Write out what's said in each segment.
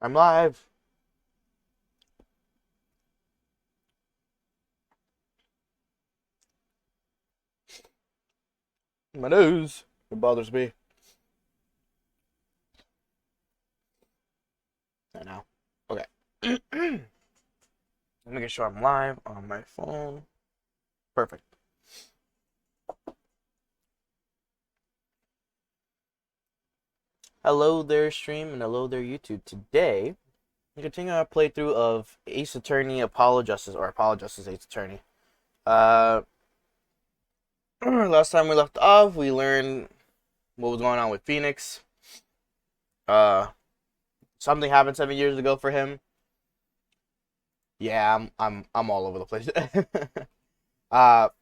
I'm live. My nose. It bothers me. I know. Okay. Making sure I'm live on my phone. Perfect. Hello there, stream, and hello there, YouTube. Today, we continue our playthrough of Ace Attorney Apollo Justice, or Apollo Justice Ace Attorney. Last time we left off, we learned what was going on with Phoenix. Something happened 7 years ago for him. Yeah, I'm all over the place.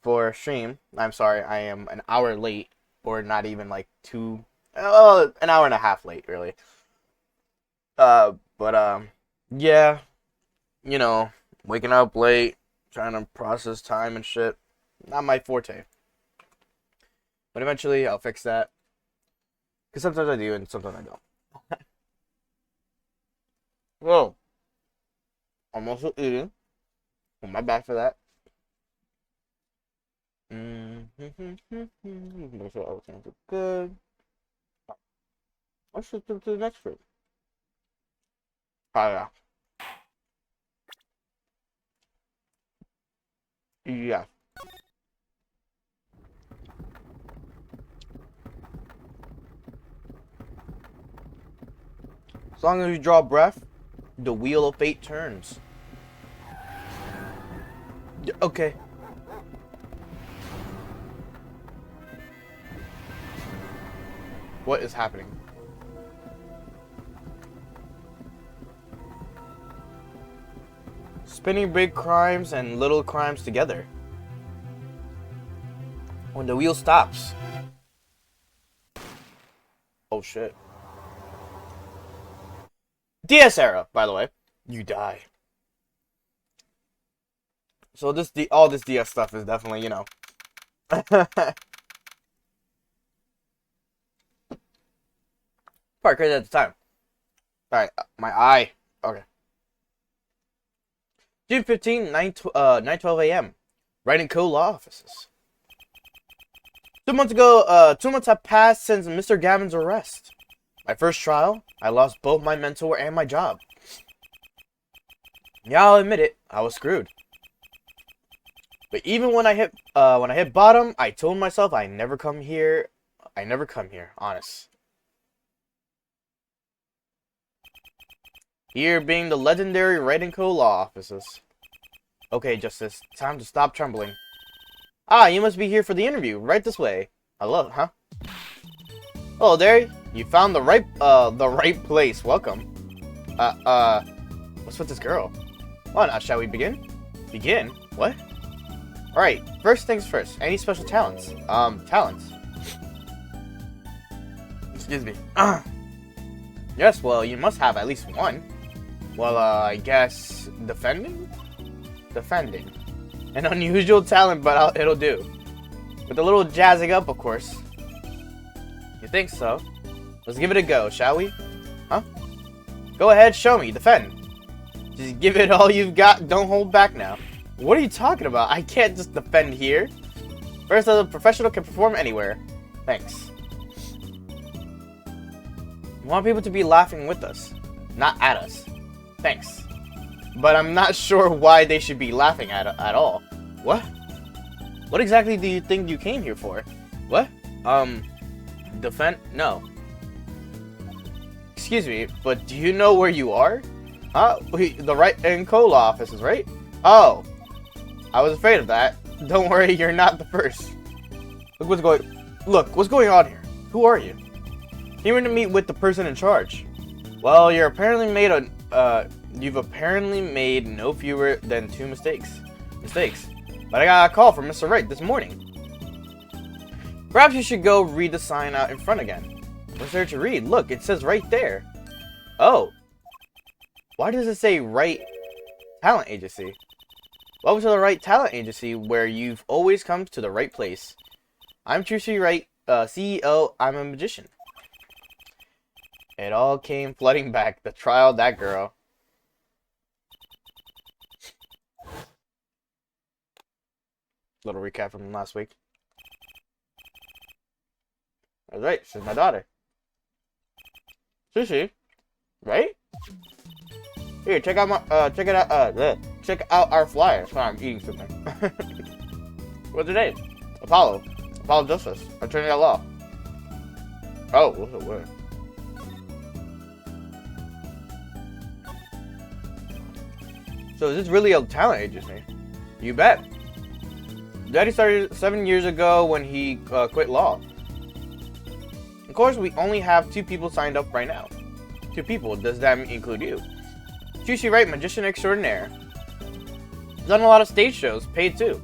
For stream, I'm sorry, I am an hour late, or not even like an hour and a half late, really. But yeah, you know, waking up late, trying to process time and shit, not my forte. But eventually, I'll fix that. Because sometimes I do, and sometimes I don't. Whoa. I'm also eating. Well, my bad for that. Make sure everything's good. Let's just do to the next group. Oh, yeah. Yeah. As long as you draw breath, the wheel of fate turns. Okay. What is happening? Spinning big crimes and little crimes together. When the wheel stops. Oh shit. DS era, by the way. You die. So all this DS stuff is definitely, you know. Part crazy at the time. Alright, my eye. Okay. June 15, 9:12 a.m. Writing co-law offices. 2 months ago, 2 months have passed since Mr. Gavin's arrest. My first trial, I lost both my mentor and my job. Yeah, I'll admit it, I was screwed. But even when I hit bottom, I told myself I never come here, honest. Here being the legendary Writing Co-law offices. Okay, Justice, time to stop trembling. Ah, you must be here for the interview. Right this way. Hello, huh? Oh, there. You found the right place. Welcome. What's with this girl? Well, now, shall we begin? Begin? What? Alright, first things first. Any special talents? Talents. Excuse me. Yes, well, you must have at least one. Well, I guess defending? Defending. An unusual talent, but it'll do. With a little jazzing up, of course. You think so? Let's give it a go, shall we? Huh? Go ahead, show me. Defend. Just give it all you've got. Don't hold back now. What are you talking about? I can't just defend here. First, as a professional can perform anywhere. Thanks. We want people to be laughing with us, not at us. Thanks. But I'm not sure why they should be laughing at all. What? What exactly do you think you came here for? What? Defend? No. Excuse me, but do you know where you are? Huh? The Writing Co-law offices, right? Oh. I was afraid of that. Don't worry, you're not the first. Look, what's going on here? Who are you? Here to meet with the person in charge. Well, you've apparently made no fewer than 2 mistakes. But I got a call from Mr. Wright this morning. Perhaps you should go read the sign out in front again. What's there to read? Look, it says right there. Oh. Why does it say Wright Talent Agency? Welcome to the Wright Talent Agency, where you've always come to the right place. I'm Tracy Wright, CEO. I'm a magician. It all came flooding back. The trial, that girl. Little recap from last week. That's right, she's my daughter. Sushi, right? Here, check out check out our flyer. Sorry, I'm eating something. What's her name? Apollo. Apollo Justice. Attorney at law. Oh, what's it word? So is this really a talent agency? You bet. Daddy started 7 years ago when he quit law. Of course, we only have 2 people signed up right now. 2 people. Does that include you? Sushi Wright, magician extraordinaire. Done a lot of stage shows, paid too.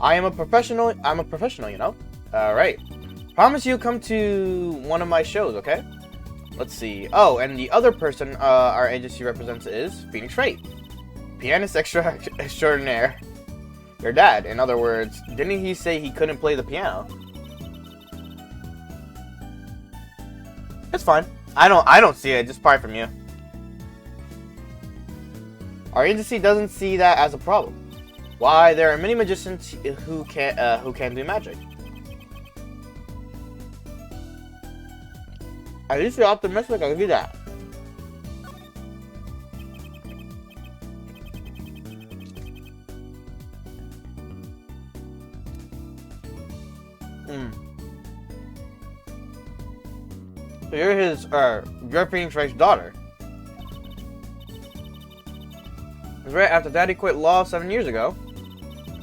I'm a professional, you know? Alright. Promise you'll come to one of my shows, okay? Let's see. Oh, and the other person our agency represents is Phoenix Wright. Pianist extraordinaire. Your dad, in other words, didn't he say he couldn't play the piano? It's fine. I don't see it, just probably from you. Our agency doesn't see that as a problem. Why, there are many magicians who can do magic. At least you're optimistic, I'll give you that. So you're Phoenix Wright's daughter. That's right, after Daddy quit law 7 years ago.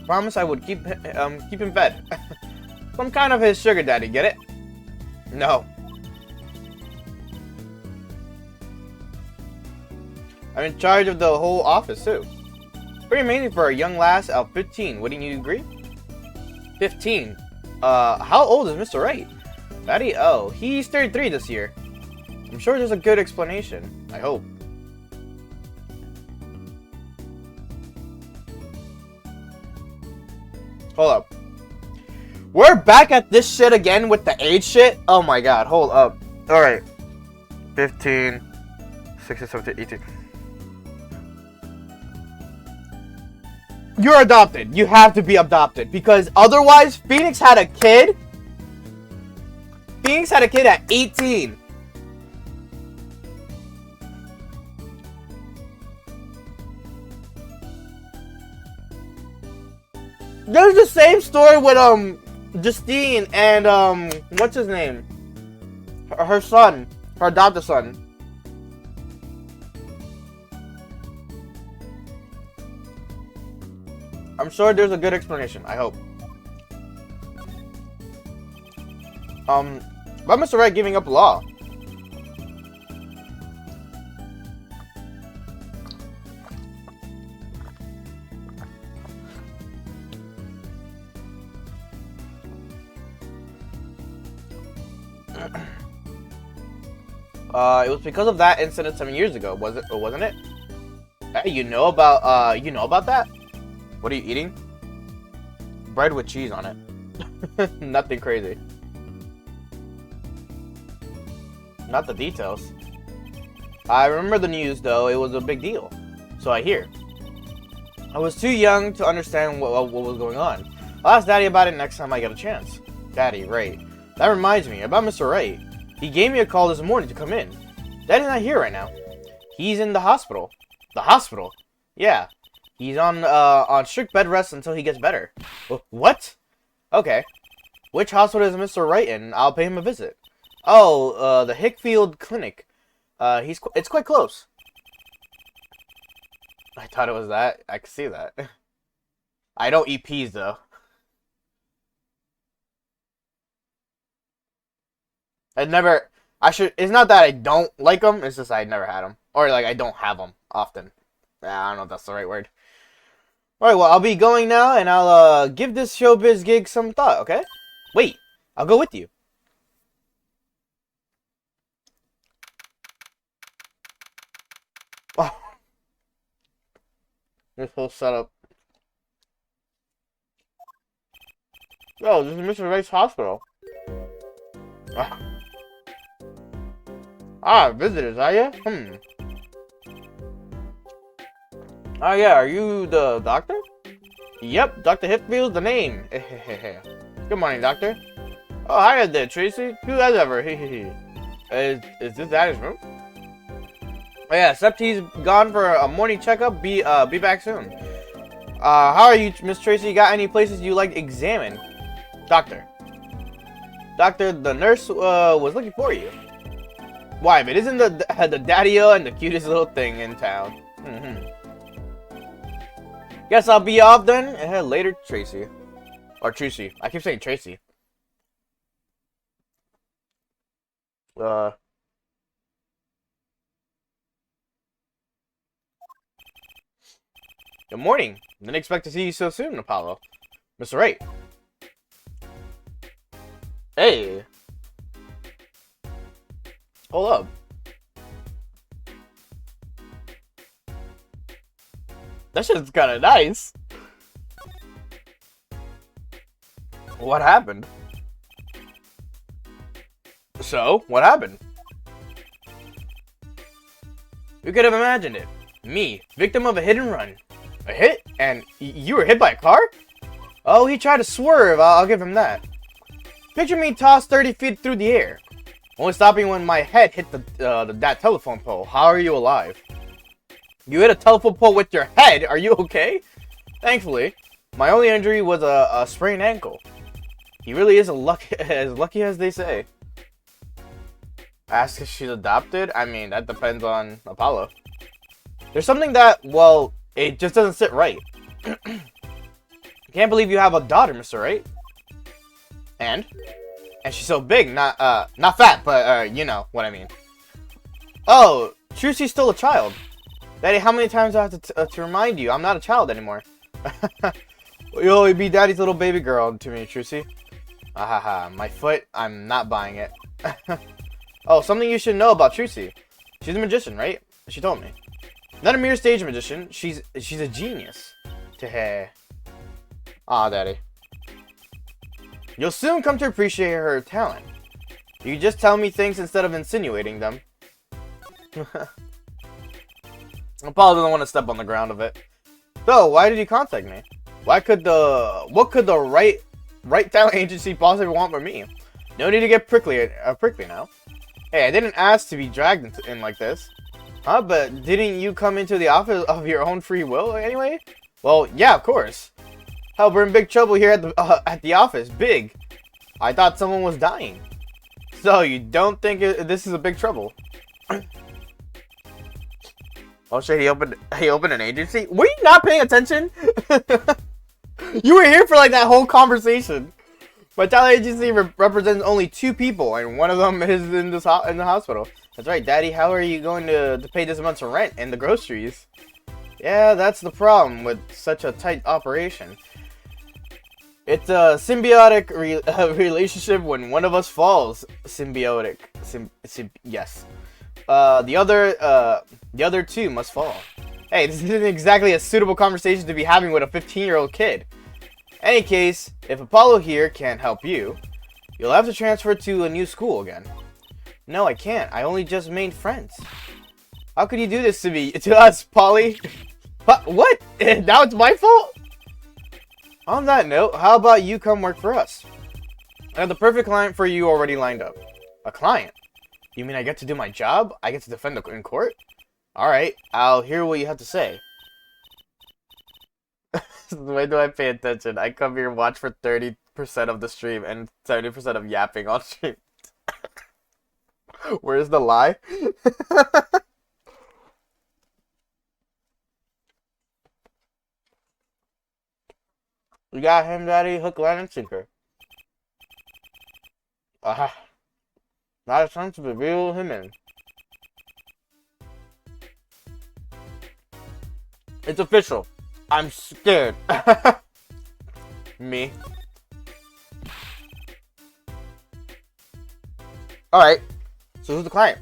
Promised I would keep him fed. Some kind of his sugar daddy, get it? No. I'm in charge of the whole office too. Pretty amazing for a young lass of 15, wouldn't you agree? 15? How old is Mr. Wright? Daddy, oh, he's 33 this year. I'm sure there's a good explanation. I hope. Hold up. We're back at this shit again with the age shit? Oh my god, hold up. Alright. 15, 16, 17, 18. You're adopted. You have to be adopted. Because otherwise, Phoenix had a kid. Phoenix had a kid at 18. There's the same story with Justine and what's his name? Her son, her adopted son. I'm sure there's a good explanation. I hope. About Mr. Wright giving up law. It was because of that incident 7 years ago, was it? Or wasn't it? Hey, you know about that? What are you eating? Bread with cheese on it. Nothing crazy. Not the details. I remember the news, though. It was a big deal. So I hear. I was too young to understand what was going on. I'll ask Daddy about it next time I get a chance. Daddy, right. That reminds me, about Mr. Wright. He gave me a call this morning to come in. Daddy's not here right now. He's in the hospital. The hospital? Yeah. He's on strict bed rest until he gets better. What? Okay. Which hospital is Mr. Wright in? I'll pay him a visit. Oh, the Hickfield Clinic. It's quite close. I thought it was that. I could see that. I don't eat peas, though. It's not that I don't like them, it's just I never had them. Or, like, I don't have them often. I don't know if that's the right word. Alright, well, I'll be going now, and I'll, give this showbiz gig some thought, okay? Wait, I'll go with you. Oh. This whole setup. Oh, this is Mr. Wright's hospital. Ah, visitors, are you? Oh yeah, are you the doctor? Yep, Dr. Hipfield's the name. Good morning, doctor. Oh, hiya there, Tracy. Who has ever? Is this Daddy's room? Oh yeah, except he's gone for a morning checkup. Be back soon. How are you, Miss Tracy? Got any places you like to examine? Doctor. Doctor, the nurse was looking for you. Why, if it isn't the daddy-o and the cutest little thing in town. Guess I'll be off then. Later, Tracy. Or Tracy. I keep saying Tracy. Good morning. Didn't expect to see you so soon, Apollo. Mr. Wright. Hey. Hold up. That shit's kind of nice. What happened? So, what happened? You could have imagined it. Me, victim of a hit and run. A hit? And you were hit by a car? Oh, he tried to swerve. I'll give him that. Picture me tossed 30 feet through the air. Only stopping when my head hit that telephone pole. How are you alive? You hit a telephone pole with your head? Are you okay? Thankfully, my only injury was a sprained ankle. He really is as lucky as they say. Ask if she's adopted? I mean, that depends on Apollo. There's something that, well, it just doesn't sit right. Can't believe you have a daughter, Mr. Wright. And she's so big, not fat, but you know what I mean. Oh, Trucy's still a child. Daddy, how many times do I have to remind you? I'm not a child anymore. You'll only be Daddy's little baby girl to me, Trucy. Ahaha, my foot, I'm not buying it. Oh, something you should know about Trucy. She's a magician, right? She told me. Not a mere stage magician, she's a genius. Teh. Aw, Daddy. You'll soon come to appreciate her talent. You just tell me things instead of insinuating them. Apollo doesn't want to step on the ground of it. So, why did you contact me? What could the right talent agency possibly want from me? No need to get prickly now. Hey, I didn't ask to be dragged in like this. Huh? But didn't you come into the office of your own free will anyway? Well, yeah, of course. Hell, we're in big trouble here at the office. Big. I thought someone was dying. So, you don't think this is a big trouble? Oh shit, he opened an agency? Were you not paying attention? You were here for like that whole conversation. My talent agency represents only 2 people, and one of them is in the hospital. That's right, Daddy. How are you going to pay this month's rent and the groceries? Yeah, that's the problem with such a tight operation. It's a symbiotic relationship when one of us falls. Symbiotic. Yes. The other 2 must fall. Hey, this isn't exactly a suitable conversation to be having with a 15-year-old kid. Any case, if Apollo here can't help you, you'll have to transfer to a new school again. No, I can't. I only just made friends. How could you do this to us, Polly? What? Now it's my fault? On that note, how about you come work for us? I have the perfect client for you already lined up. A client? You mean I get to do my job? I get to defend in court? Alright, I'll hear what you have to say. When do I pay attention? I come here and watch for 30% of the stream and 70% of yapping on stream. Where's the lie? We got him, Daddy. Hook, line, and sinker. Not a chance to reel him in. It's official. I'm scared. Me. Alright. So who's the client?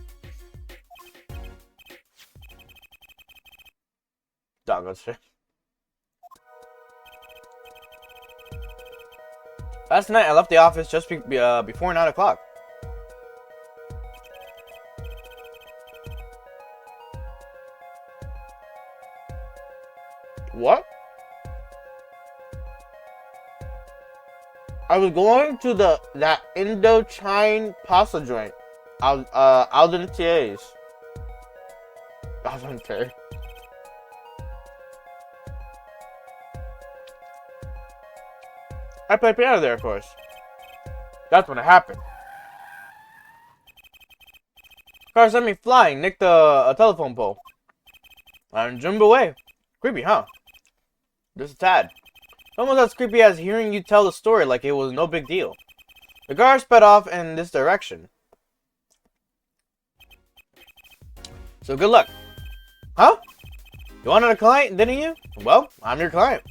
Doggo shit. Last night I left the office just before 9 o'clock. What? I was going to that Indochine pasta joint. Al dente's. Al dente. I played piano there, of course. That's when it happened. Car sent me flying, nicked a telephone pole. And jumped away. Creepy, huh? Just a tad. Almost as creepy as hearing you tell the story like it was no big deal. The car sped off in this direction. So good luck. Huh? You wanted a client, didn't you? Well, I'm your client.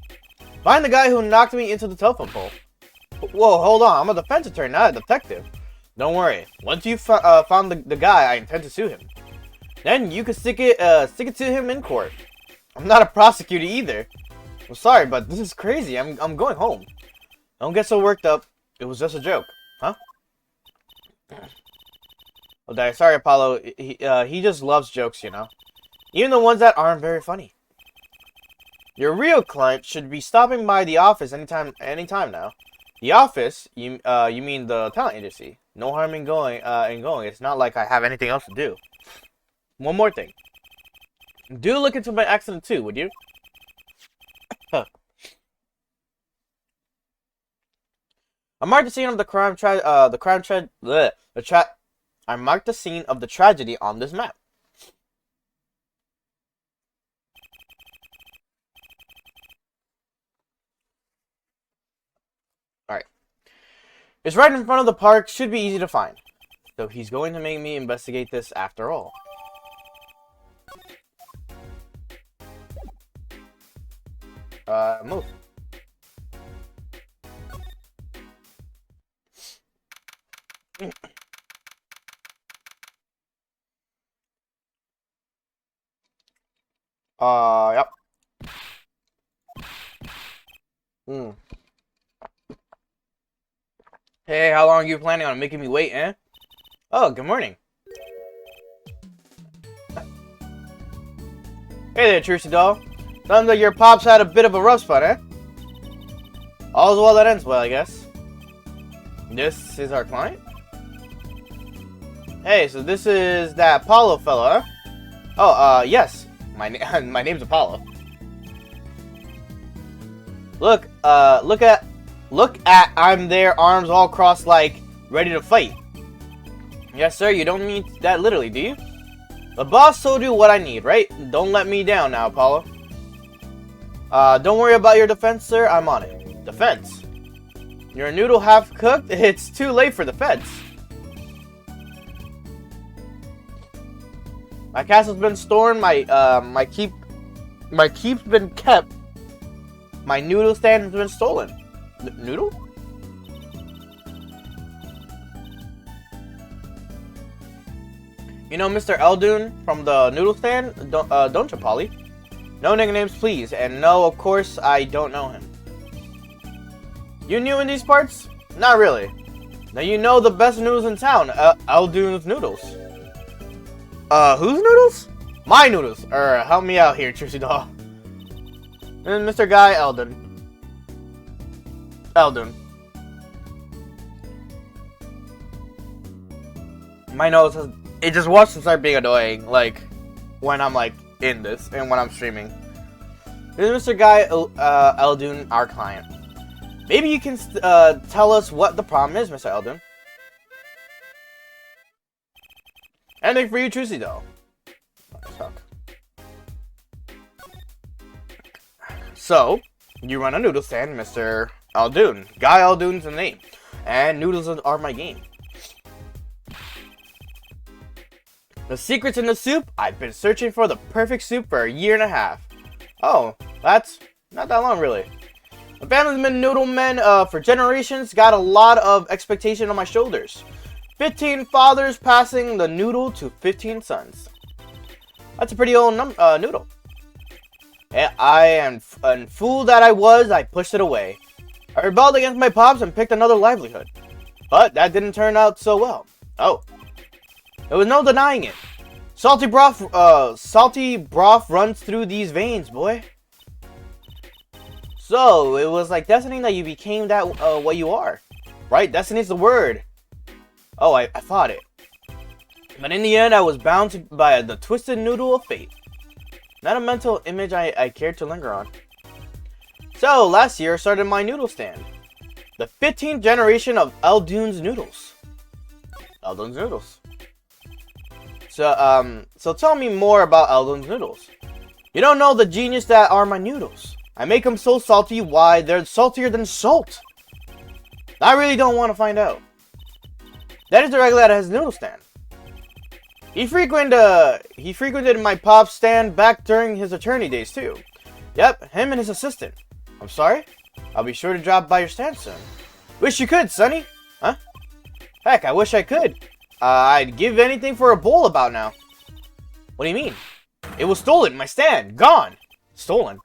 Find the guy who knocked me into the telephone pole. Whoa, hold on. I'm a defense attorney, not a detective. Don't worry. Once you found the guy, I intend to sue him. Then you can stick it to him in court. I'm not a prosecutor either. I'm sorry, but this is crazy. I'm going home. Don't get so worked up. It was just a joke, huh? Oh, sorry, Apollo. He just loves jokes, you know. Even the ones that aren't very funny. Your real client should be stopping by the office anytime now. The office? You mean the talent agency? No harm in going. It's not like I have anything else to do. One more thing. Do look into my accident too, would you? Huh. I marked the scene of the crime. I marked the scene of the tragedy on this map. Alright. It's right in front of the park, should be easy to find. So he's going to make me investigate this after all. Move. Yep. Hey, how long are you planning on making me wait, eh? Oh, good morning. Hey there, Trucy doll. Sounds like your pops had a bit of a rough spot, eh? All's well that ends well, I guess. This is our client? Hey, so this is that Apollo fella, huh? Oh, yes. My name's Apollo. Look at I'm there, arms all crossed like, ready to fight. Yes, sir, you don't mean that literally, do you? The boss told you what I need, right? Don't let me down now, Apollo. Don't worry about your defense, sir. I'm on it. Defense? You're a noodle half cooked? It's too late for defense. My castle's been stormed. My keep's been kept. My noodle stand has been stolen. Noodle? You know Mr. Eldoon from the noodle stand? Don't you, Polly? No nicknames, please. And no, of course, I don't know him. You new in these parts? Not really. Now you know the best noodles in town. Eldoon's Noodles. Whose noodles? My noodles. Help me out here, Trucy doll. And Mr. Guy Eldoon. My nose has... It just wants to start being annoying, like, when I'm, like, in this, and when I'm streaming. This is Mr. Guy Eldoon, our client. Maybe you can tell us what the problem is, Mr. Eldoon. Anything for you, Trucy, though. Fuck. So, you run a noodle stand, Mr. Eldoon. Guy Eldoon's the name. And noodles are my game. The secret's in the soup? I've been searching for the perfect soup for a year and a half. Oh, that's not that long, really. The family's been noodle men for generations. Got a lot of expectation on my shoulders. 15 fathers passing the noodle to 15 sons. That's a pretty old noodle. And fool that I was, I pushed it away. I rebelled against my pops and picked another livelihood. But that didn't turn out so well. Oh. There was no denying it. Salty broth runs through these veins, boy. So, it was like destiny that you became that, what you are. Right? Destiny's the word. Oh, I thought it. But in the end, I was bound by the twisted noodle of fate. Not a mental image I cared to linger on. So, last year, I started my noodle stand. The 15th generation of Eldoon's Noodles. Eldoon's Noodles. So tell me more about Eldoon's Noodles. You don't know the genius that are my noodles. I make them so salty, why, they're saltier than salt. I really don't want to find out. That is the regular at his noodle stand. He frequented my pop's stand back during his attorney days too. Yep, him and his assistant. I'm sorry? I'll be sure to drop by your stand soon. Wish you could, Sonny. Huh? Heck, I wish I could. I'd give anything for a bowl about now. What do you mean? It was stolen, my stand, gone. Stolen.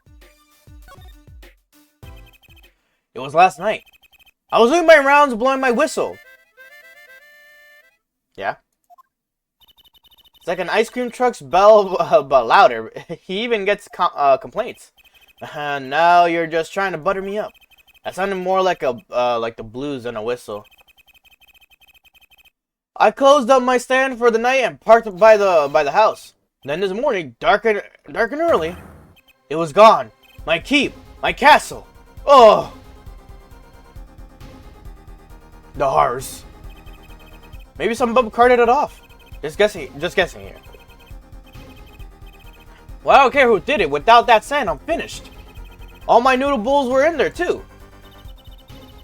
It was last night. I was doing my rounds blowing my whistle. Yeah? It's like an ice cream truck's bell, but louder. He even gets complaints. Now you're just trying to butter me up. That sounded more like the blues than a whistle. I closed up my stand for the night and parked by the house. Then this morning, dark and early, it was gone. My keep, my castle. Oh, the horrors. Maybe some bub carted it off. Just guessing here. Well, I don't care who did it. Without that sand, I'm finished. All my noodle bowls were in there too.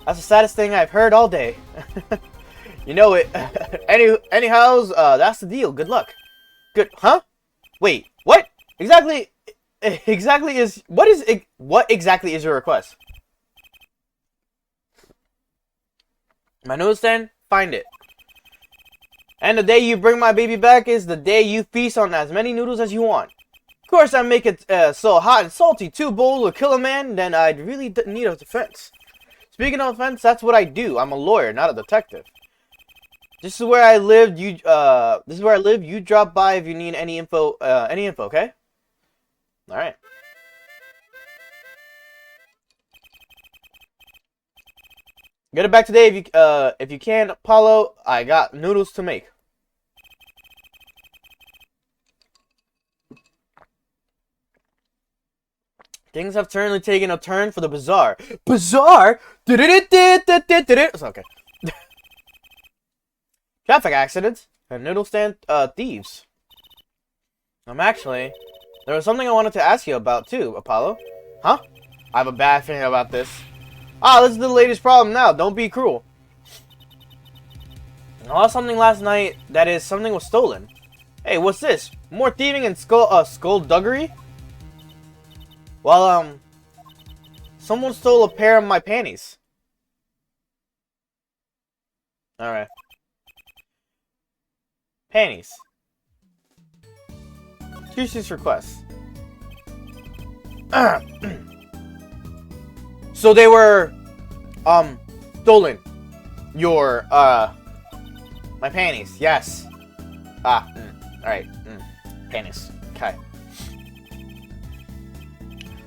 That's the saddest thing I've heard all day. You know it. Anyhow, that's the deal. Good luck. Good, huh? Wait, what exactly is your request? My noodle stand, find it. And the day you bring my baby back is the day you feast on as many noodles as you want. Of course, I make it so hot and salty 2 bowls will kill a man. Then I'd really need a defense. Speaking of defense, that's what I do. I'm a lawyer, not a detective. This is where I live. You drop by if you need any info. Okay? All right. Get it back today if you can, Apollo. I got noodles to make. Things have certainly taken a turn for the bizarre. Bizarre? It's okay. Traffic accidents and noodle stand thieves. Actually, there was something I wanted to ask you about too, Apollo. Huh? I have a bad feeling about this. This is the latest problem now. Don't be cruel. I lost something last night. That is, something was stolen. Hey, what's this? More thieving and skullduggery? Well, someone stole a pair of my panties. Alright. Panties. Here's his request. So they were, stolen. Your, my panties. Yes. Alright. Panties. Okay.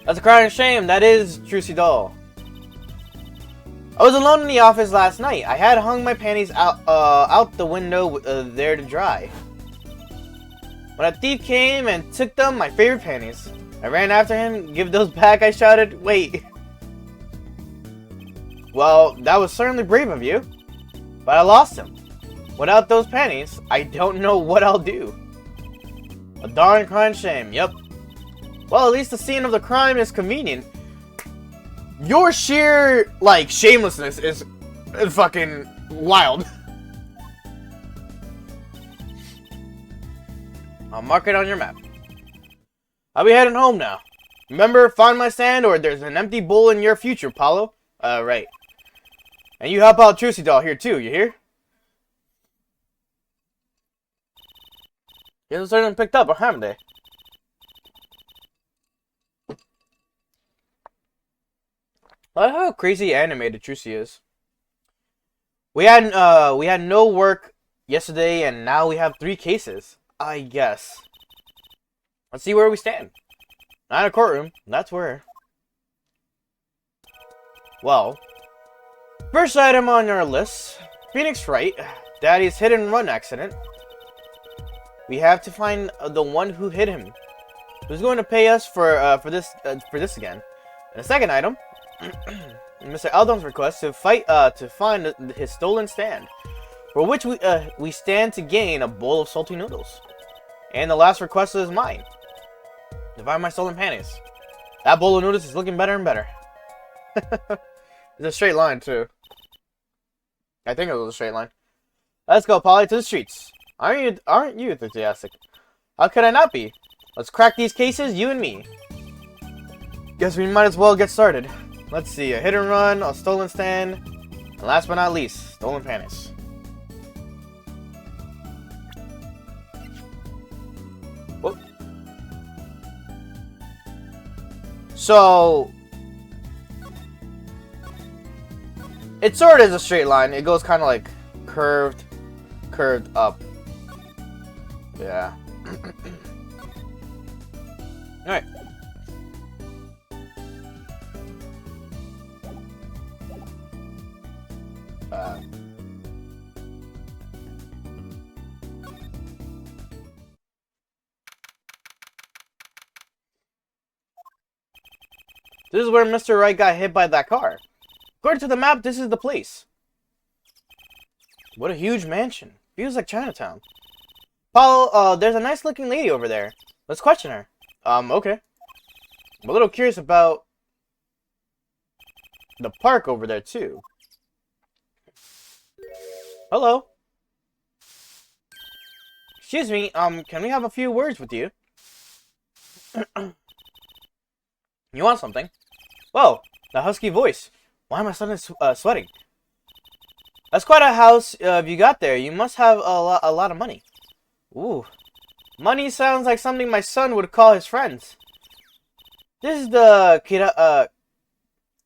That's a crying shame. That is Trucy Doll. I was alone in the office last night. I had hung my panties out the window there to dry. When a thief came and took them, my favorite panties. I ran after him. Give those back, I shouted. Wait. Well, that was certainly brave of you. But I lost him. Without those panties, I don't know what I'll do. A darn crying shame. Yep. Well, at least the scene of the crime is convenient. Your sheer, like, shamelessness is fucking wild. I'll mark it on your map. I'll be heading home now. Remember, find my stand or there's an empty bowl in your future, Apollo. Right. And you help out Trucy Doll here too, you hear? You haven't certainly picked up, haven't they? I like how crazy animated Trucy is. We had no work yesterday, and now we have 3 cases. I guess. Let's see where we stand. Not in a courtroom. That's where. Well, first item on our list, Phoenix Wright, Daddy's hit and run accident. We have to find the one who hit him. Who's going to pay us for this again? And the second item, Mr. Eldon's request to find his stolen stand, for which we stand to gain a bowl of salty noodles. And the last request is mine, to find my stolen panties. That bowl of noodles is looking better and better. It's a straight line too. I think it was a straight line. Let's go, Polly, to the streets. Aren't you enthusiastic? How could I not be? Let's crack these cases, you and me. Guess we might as well get started. Let's see, a hit and run, a stolen stand, and last but not least, stolen panties. Whoop. So, it sort of is a straight line. It goes kind of like curved up. Yeah. Alright. This is where Mr. Wright got hit by that car. According to the map, this is the place. What a huge mansion. Feels like Chinatown. Paul, there's a nice looking lady over there. Let's question her. Okay. I'm a little curious about the park over there, too. Hello. Excuse me, can we have a few words with you? You want something? Whoa, the husky voice. Why am I suddenly sweating? That's quite a house you got there. You must have a lot of money. Ooh. Money sounds like something my son would call his friends. This is the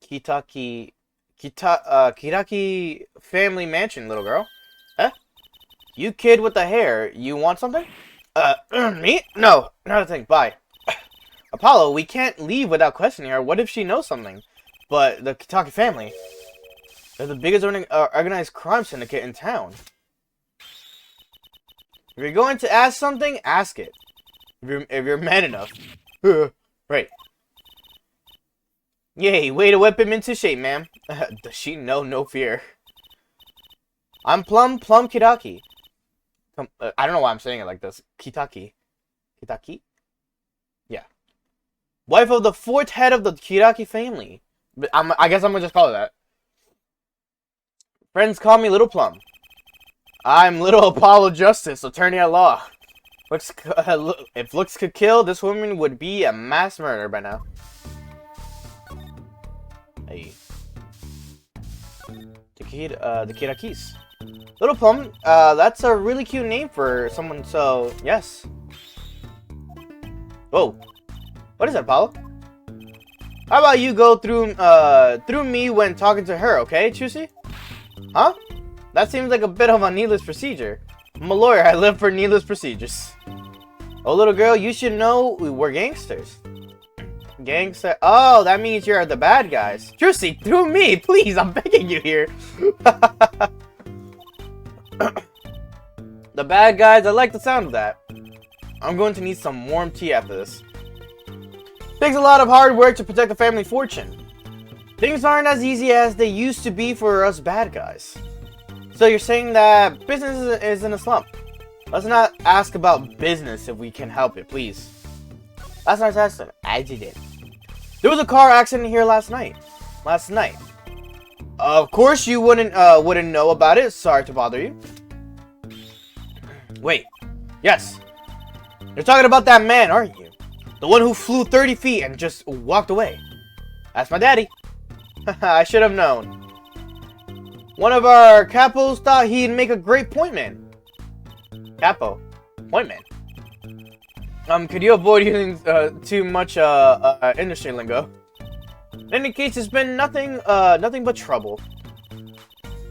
Kitaki family mansion, little girl. Huh? You kid with the hair, you want something? Me? No, not a thing. Bye. Apollo, we can't leave without questioning her. What if she knows something? But the Kitaki family, they're the biggest organized crime syndicate in town. If you're going to ask something, ask it. If you're man enough. Right. Yay, way to whip him into shape, ma'am. Does she know? No fear. I'm Plum Kitaki. I don't know why I'm saying it like this. Kitaki. Kitaki? Yeah. Wife of the 4th head of the Kitaki family. But I guess I'm gonna just call her that. Friends call me Little Plum. I'm Little Apollo Justice, attorney at law. If looks could kill, this woman would be a mass murderer by now. Hey. The Kirakis. Little Plum, that's a really cute name for someone, so yes. Whoa. What is that, Apollo? How about you go through me when talking to her, okay, Chusi? Huh? That seems like a bit of a needless procedure. I'm a lawyer, I live for needless procedures. Oh, little girl, you should know we're gangsters. Gangster? Oh, that means you're the bad guys. Chusi, through me, please, I'm begging you here. The bad guys, I like the sound of that. I'm going to need some warm tea after this. Takes a lot of hard work to protect the family fortune. Things aren't as easy as they used to be for us bad guys. So you're saying that business is in a slump. Let's not ask about business if we can help it, please. Last night's accident. Accident. There was a car accident here last night. Of course you wouldn't know about it. Sorry to bother you. Wait. Yes. You're talking about that man, aren't you? The one who flew 30 feet and just walked away. That's my daddy. I should have known. One of our capos thought he'd make a great point man. Capo. Point man. Could you avoid using too much industry lingo? In any case, it's been nothing but trouble.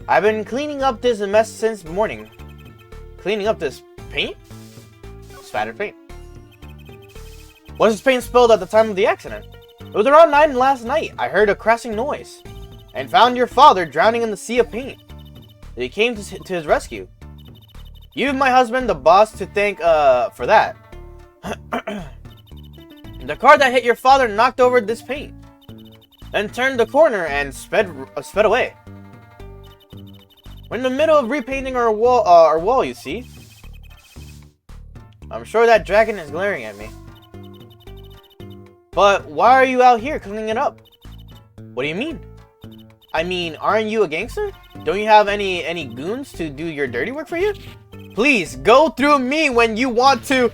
I've been cleaning up this mess since morning. Cleaning up this paint? Spattered paint. Was this paint spilled at the time of the accident? It was around 9 last night. I heard a crashing noise. and found your father drowning in the sea of paint. They came to his rescue. You and my husband, the boss, to thank for that. The car that hit your father knocked over this paint, then turned the corner and sped away. We're in the middle of repainting our wall, you see. I'm sure that dragon is glaring at me. But why are you out here cleaning it up? What do you mean? I mean, aren't you a gangster? Don't you have any goons to do your dirty work for you? Please, go through me when you want to.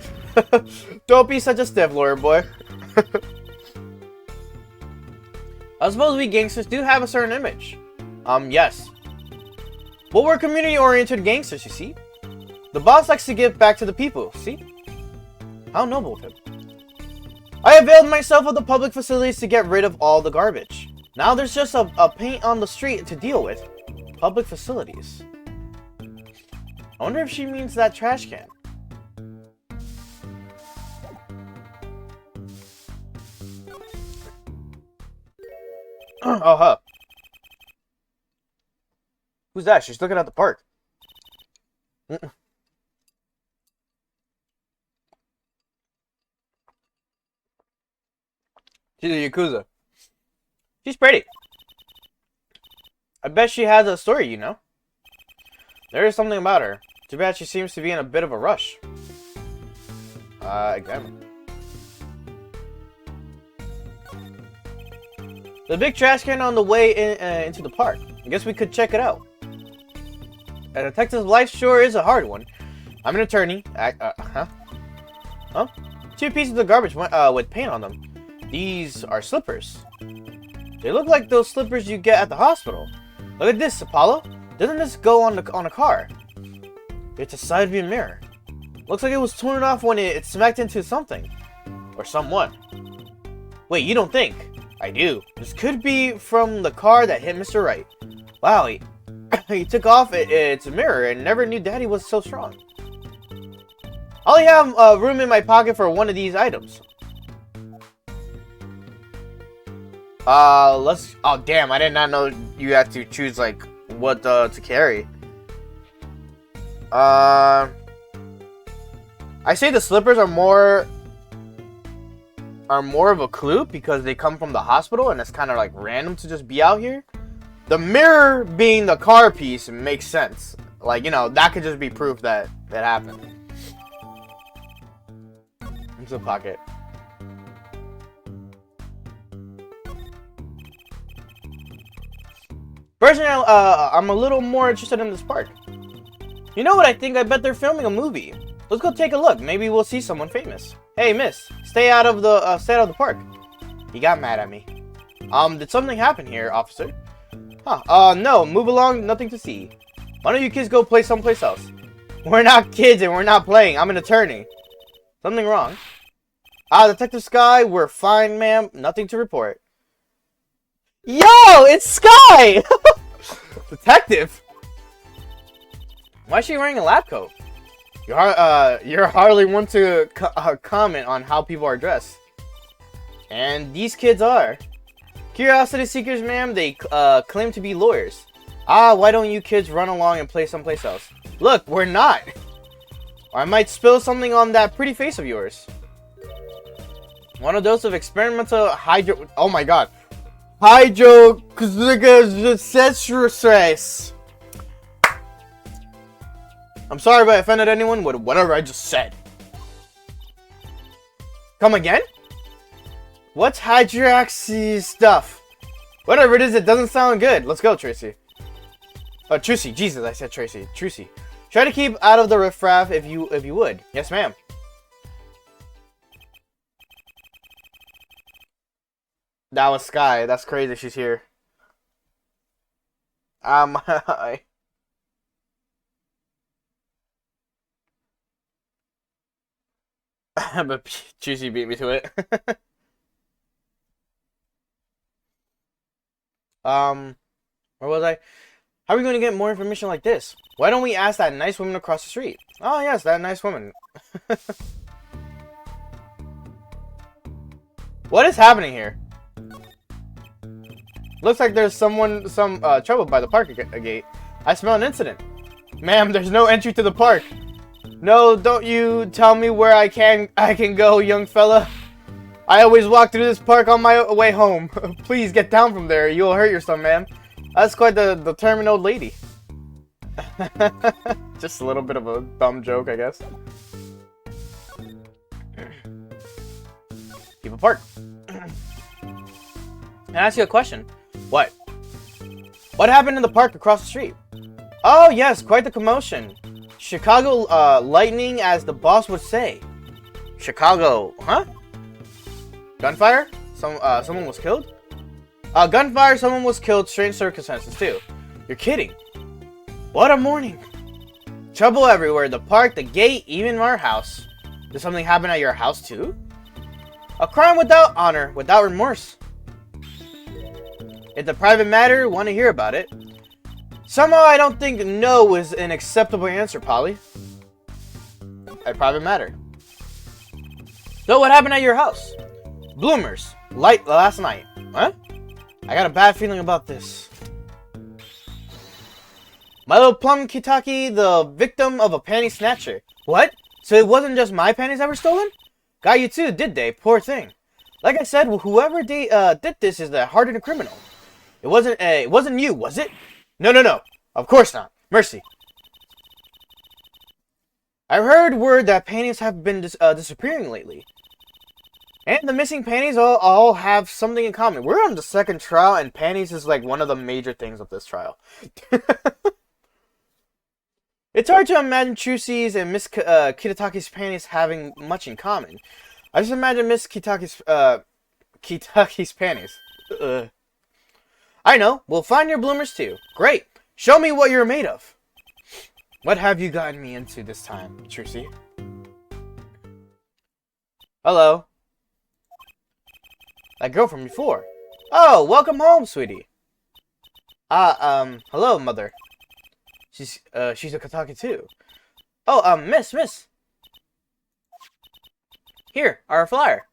Don't be such a stiff, lawyer boy. I suppose we gangsters do have a certain image. Yes. But we're community-oriented gangsters, you see. The boss likes to give back to the people, see? How noble of him. I availed myself of the public facilities to get rid of all the garbage. Now there's just a paint on the street to deal with. Public facilities. I wonder if she means that trash can. Oh, huh. Who's that? She's looking at the park. She's a Yakuza. She's pretty. I bet she has a story, you know. There is something about her. Too bad she seems to be in a bit of a rush. Examine. The big trash can on the way into the park. I guess we could check it out. A detective's life sure is a hard one. I'm an attorney. Huh? Two pieces of garbage with paint on them. These are slippers. They look like those slippers you get at the hospital. Look at this, Apollo. Doesn't this go on a car? It's a side view mirror. Looks like it was torn off when it smacked into something. Or someone. Wait, you don't think? I do. This could be from the car that hit Mr. Wright. Wow, he took off its mirror and never knew Daddy was so strong. I only have room in my pocket for one of these items. Let's... Oh, damn, I did not know you had to choose, like, what to carry. I say the slippers are more of a clue because they come from the hospital and it's kind of, like, random to just be out here. The mirror being the car piece makes sense. Like, you know, that could just be proof that that happened. Into the pocket. Personally, I'm a little more interested in this park. You know what I think? I bet they're filming a movie. Let's go take a look. Maybe we'll see someone famous. Hey, miss, stay out of the park. He got mad at me. Did something happen here, officer? Huh, no, move along, nothing to see. Why don't you kids go play someplace else? We're not kids and we're not playing. I'm an attorney. Something wrong? Detective Sky, we're fine, ma'am. Nothing to report. Yo, it's Sky! Detective? Why is she wearing a lab coat? You're hardly one to comment on how people are dressed. And these kids are. Curiosity seekers, ma'am. They claim to be lawyers. Why don't you kids run along and play someplace else? Look, we're not. Or I might spill something on that pretty face of yours. One of those of experimental hydro... Oh my god. Hydroxystress. I'm sorry if I offended anyone with whatever I just said. Come again? What's hydroxy stuff? Whatever it is, it doesn't sound good. Let's go, Tracy. Oh, Trucy. Jesus, I said Tracy. Trucy. Try to keep out of the riffraff if you would. Yes, ma'am. That was Sky. That's crazy. She's here. But Trucy beat me to it. Where was I? How are we going to get more information like this? Why don't we ask that nice woman across the street? Oh, yes, that nice woman. What is happening here? Looks like there's some trouble by the park gate. I smell an incident. Ma'am, there's no entry to the park. No, don't you tell me where I can go, young fella. I always walk through this park on my way home. Please get down from there. You'll hurt yourself, ma'am. That's quite the determined old lady. Just a little bit of a dumb joke, I guess. People park. Can I ask you a question? What? What happened in the park across the street? Oh yes, quite the commotion. Chicago lightning, as the boss would say. Chicago, huh? Gunfire? Someone was killed? Gunfire, someone was killed. Strange circumstances too. You're kidding. What a morning. Trouble everywhere. The park, the gate, even our house. Did something happen at your house too? A crime without honor, without remorse. It's a private matter. Want to hear about it? Somehow I don't think no is an acceptable answer, Polly. A private matter. So what happened at your house? Bloomers. Light last night. Huh? I got a bad feeling about this. My little plum Kitaki, the victim of a panty snatcher. What? So it wasn't just my panties that were stolen? Got you too, did they? Poor thing. Like I said, whoever did this is the hardened criminal. It wasn't you, was it? No. Of course not. Mercy. I've heard word that panties have been disappearing lately. And the missing panties all have something in common. We're on the second trial, and panties is like one of the major things of this trial. It's hard to imagine Trucy's and Miss Kitataki's panties having much in common. I just imagine Miss Kitaki's panties. I know. We'll find your bloomers too. Great. Show me what you're made of. What have you gotten me into this time, Trucy? Hello. That girl from before. Oh, welcome home, sweetie. Hello, mother. She's a Kitaki too. Oh, miss. Here, our flyer.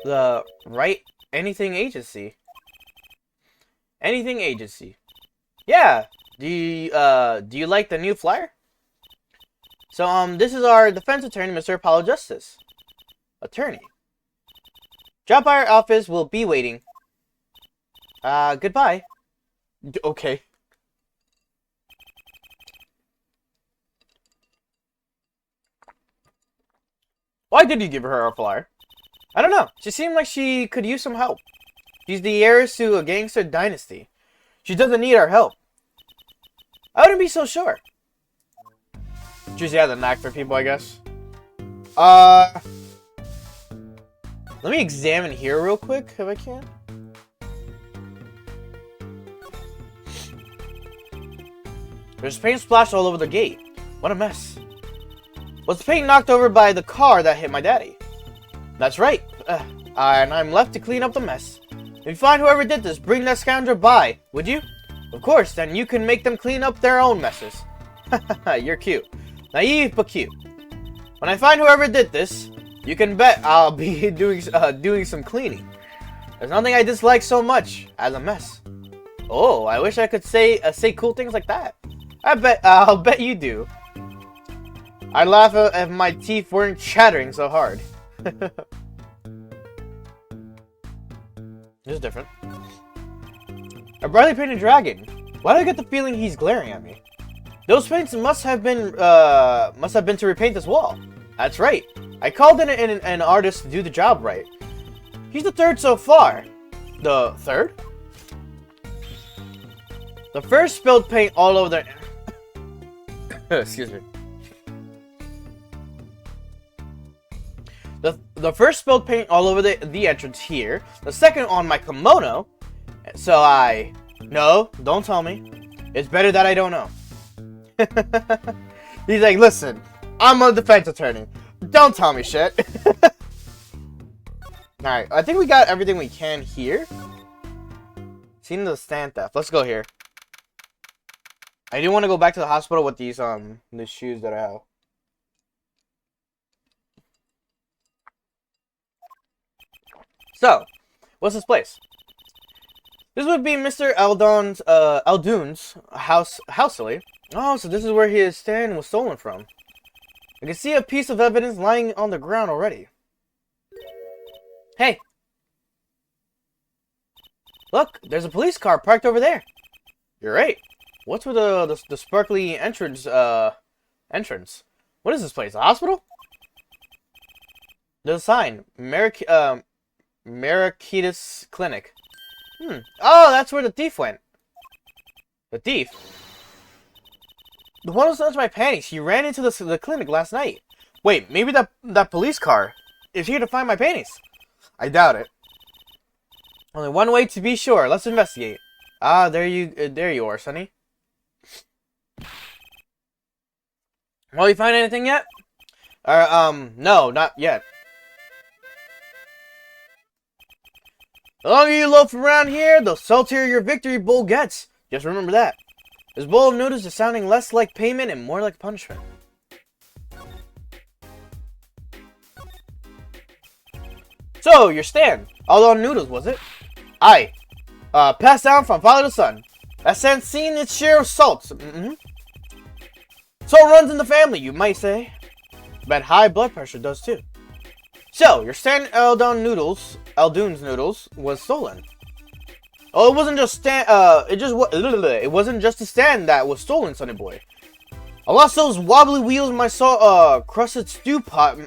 The Right Anything Agency. Anything Agency. Yeah. Do you like the new flyer? So, this is our defense attorney, Mr. Apollo Justice. Attorney. Drop by our office. We'll be waiting. Goodbye. Okay. Why did you give her a flyer? I don't know. She seemed like she could use some help. She's the heiress to a gangster dynasty. She doesn't need our help. I wouldn't be so sure. Juicy has a knack for people, I guess. Let me examine here real quick, if I can. There's paint splashed all over the gate. What a mess. Was the paint knocked over by the car that hit my daddy? That's right. And I'm left to clean up the mess. If you find whoever did this, bring that scoundrel by, would you? Of course, then you can make them clean up their own messes. You're cute. Naive, but cute. When I find whoever did this, you can bet I'll be doing some cleaning. There's nothing I dislike so much as a mess. Oh, I wish I could say cool things like that. I'll bet you do. I'd laugh if my teeth weren't chattering so hard. This is different. A brightly painted dragon. Why do I get the feeling he's glaring at me? Those paints must have been to repaint this wall. That's right. I called in an artist to do the job right. He's the third so far. The third? The first spilled paint all over the... Excuse me. The first spilled paint all over the entrance here. The second on my kimono. So I... No, don't tell me. It's better that I don't know. He's like, listen, I'm a defense attorney. Don't tell me shit. Alright, I think we got everything we can here. Seen the stand theft. Let's go here. I do want to go back to the hospital with these the shoes that I have. So, what's this place? This would be Mr. Eldoon's house. Oh, so this is where his stand was stolen from. I can see a piece of evidence lying on the ground already. Hey! Look, there's a police car parked over there. You're right. What's with the sparkly entrance? What is this place? A hospital? There's a sign. Marakitis Clinic. Oh, that's where the thief went. The thief? The one who snatched my panties. He ran into the clinic last night. Wait, maybe that police car is here to find my panties. I doubt it. Only one way to be sure. Let's investigate. Ah, there you are, Sonny. Well, you find anything yet? No, not yet. The longer you loaf around here, the saltier your victory bowl gets. Just remember that. This bowl of noodles is sounding less like payment and more like punishment. So, your stand. All on noodles, was it? Aye. Passed down from father to son. That stand's seen its share of salts. Salt runs in the family, you might say. But high blood pressure does too. So, your stand Eldoon's noodles was stolen. Oh, it wasn't just it wasn't just a stand that was stolen, Sonny boy. I lost those wobbly wheels in my crusted stew pot.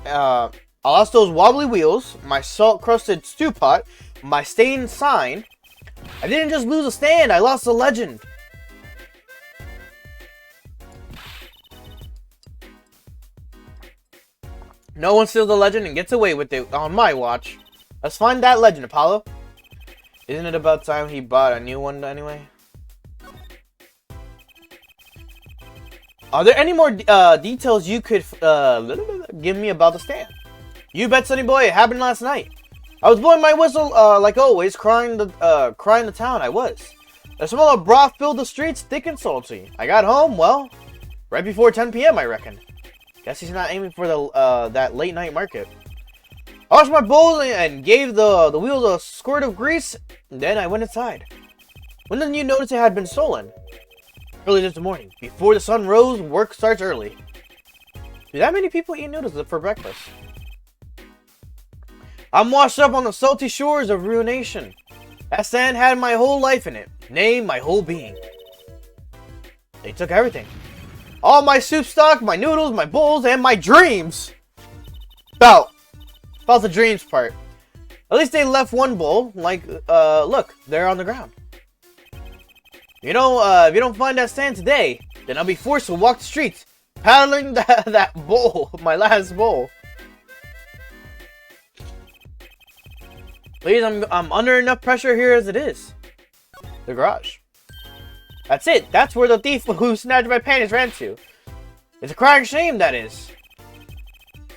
I lost those wobbly wheels, my salt-crusted stew pot, my stained sign. I didn't just lose a stand, I lost a legend. No one steals the legend and gets away with it on my watch. Let's find that legend, Apollo. Isn't it about time he bought a new one anyway? Are there any more details you could give me about the stand? You bet, Sonny boy, it happened last night. I was blowing my whistle, like always, crying the town. I was. The smell of broth filled the streets, thick and salty. I got home, well, right before 10 p.m. I reckon. Guess he's not aiming for the that late night market. I washed my bowls and gave the wheels a squirt of grease. Then I went inside. When did you notice it had been stolen? Early this morning. Before the sun rose, work starts early. Do that many people eat noodles for breakfast? I'm washed up on the salty shores of ruination. That sand had my whole life in it. Nay, my whole being. They took everything. All my soup stock, my noodles, my bowls, and my dreams. About the dreams part. At least they left one bowl. Like, look, they're on the ground. You know, if you don't find that stand today, then I'll be forced to walk the streets, paddling that bowl, my last bowl. Please, I'm under enough pressure here as it is. The garage. That's it. That's where the thief who snatched my panties ran to. It's a crying shame, that is.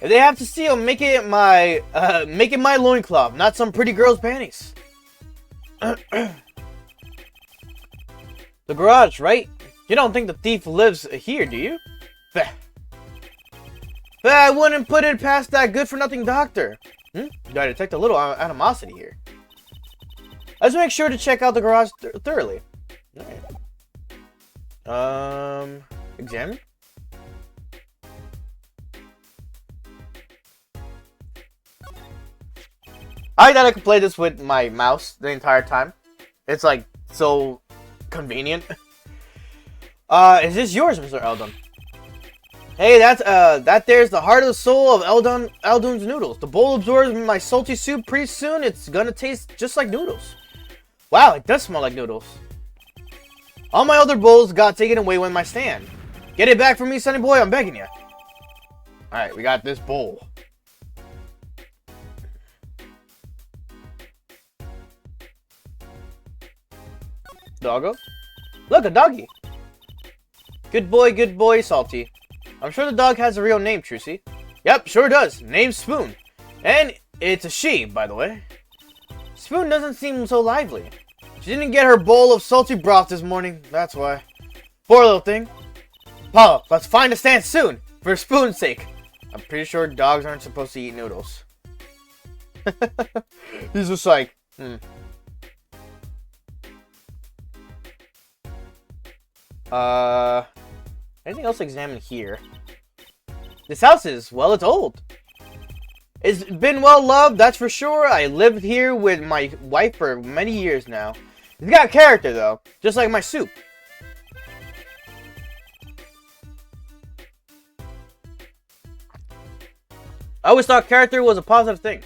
If they have to steal, make it my loincloth, not some pretty girl's panties. The garage, right? You don't think the thief lives here, do you? I wouldn't put it past that good-for-nothing doctor. You gotta detect a little animosity here. Let's make sure to check out the garage thoroughly. Alright. Examine. I thought I could play this with my mouse the entire time. It's like so convenient. Is this yours, Mr. Eldoon? Hey, that there's the heart of the soul of Eldoon's noodles. The bowl absorbs my salty soup. Pretty soon, it's gonna taste just like noodles. Wow, it does smell like noodles. All my other bowls got taken away with my stand. Get it back from me, Sonny boy, I'm begging you. Alright, we got this bowl. Doggo? Look, a doggy. Good boy, Salty. I'm sure the dog has a real name, Trucy. Yep, sure does. Name's Spoon. And it's a she, by the way. Spoon doesn't seem so lively. She didn't get her bowl of salty broth this morning, that's why. Poor little thing. Paula, let's find a stand soon, for Spoon's sake. I'm pretty sure dogs aren't supposed to eat noodles. He's just like, Anything else to examine here? This house is, well, it's old. It's been well loved, that's for sure. I lived here with my wife for many years now. It's got character, though. Just like my soup. I always thought character was a positive thing.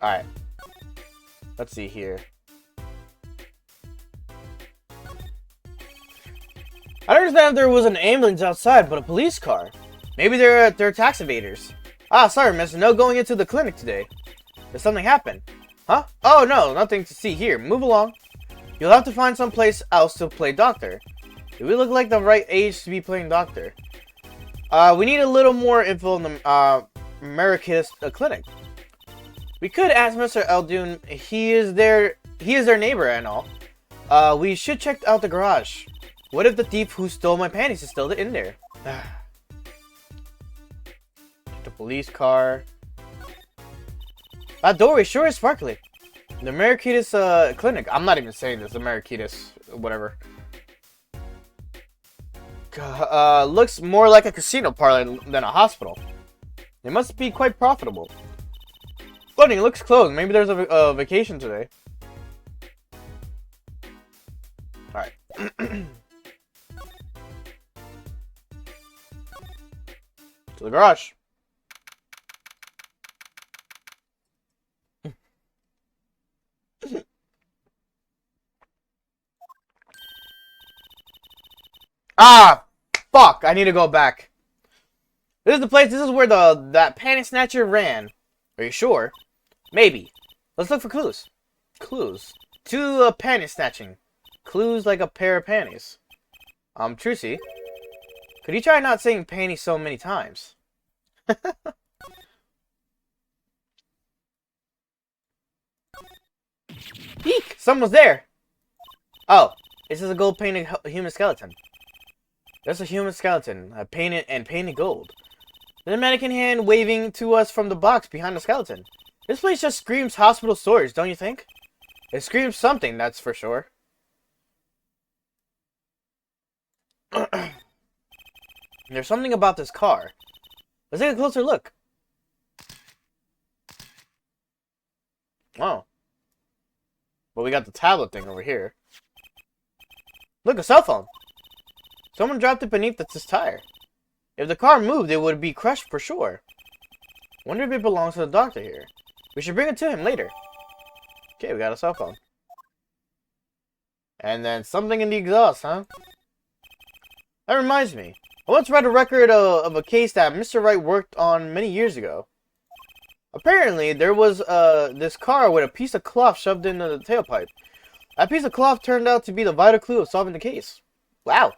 Alright. Let's see here. I don't understand if there was an ambulance outside, but a police car. Maybe they're tax evaders. Ah, sorry, miss. No going into the clinic today. Did something happen? Huh? Oh, no. Nothing to see here. Move along. You'll have to find someplace else to play doctor. Do we look like the right age to be playing doctor? We need a little more info on the Merakitas clinic. We could ask Mr. Eldoon. He is their neighbor and all. We should check out the garage. What if the thief who stole my panties is still in there? The police car. That doorway sure is sparkly. The Merakitas clinic. I'm not even saying this. The Merakitas, whatever. Looks more like a casino parlor than a hospital. It must be quite profitable. Funny, it looks closed. Maybe there's a vacation today. Alright. To the garage. Ah! Fuck! I need to go back. This is the place. This is where that panty snatcher ran. Are you sure? Maybe. Let's look for clues. Clues. To panty snatching. Clues like a pair of panties. Trucy. Could you try not saying panty so many times? Eek! Someone's there! Oh, this is a gold-painted human skeleton. There's a human skeleton, painted gold. There's a mannequin hand waving to us from the box behind the skeleton. This place just screams hospital stories, don't you think? It screams something, that's for sure. There's something about this car. Let's take a closer look. Oh. Well, we got the tablet thing over here. Look, a cell phone. Someone dropped it beneath this tire. If the car moved, it would be crushed for sure. Wonder if it belongs to the doctor here. We should bring it to him later. Okay, we got a cell phone. And then something in the exhaust, huh? That reminds me. I once read a record of a case that Mr. Wright worked on many years ago. Apparently, there was this car with a piece of cloth shoved into the tailpipe. That piece of cloth turned out to be the vital clue of solving the case. Wow.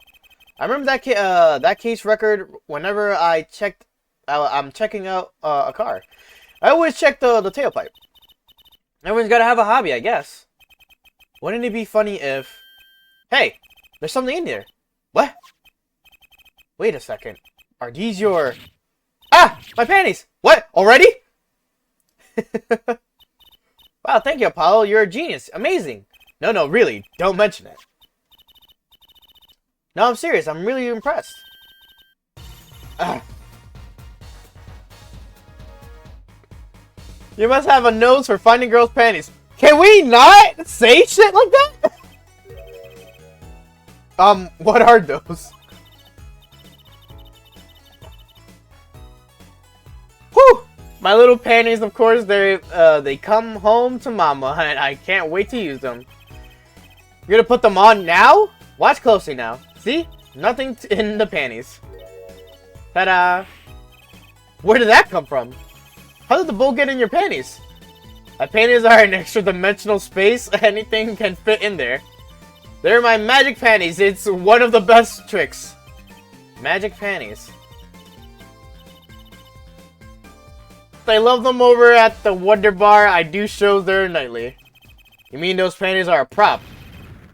I remember that case record whenever I'm checking out a car. I always check the tailpipe. Everyone's got to have a hobby, I guess. Wouldn't it be funny if... Hey, there's something in there. What? Wait a second. Are these your... Ah! My panties! What? Already? Wow, thank you, Apollo. You're a genius. Amazing. No, really. Don't mention it. No, I'm serious. I'm really impressed. You must have a nose for finding girls' panties. Can we not say shit like that? What are those? Whew! My little panties, of course, they come home to mama, and I can't wait to use them. You're gonna put them on now? Watch closely now. See? Nothing in the panties. Ta-da! Where did that come from? How did the bowl get in your panties? My panties are an extra dimensional space. Anything can fit in there. They're my magic panties. It's one of the best tricks. Magic panties. I love them over at the Wonder Bar. I do shows there nightly. You mean those panties are a prop?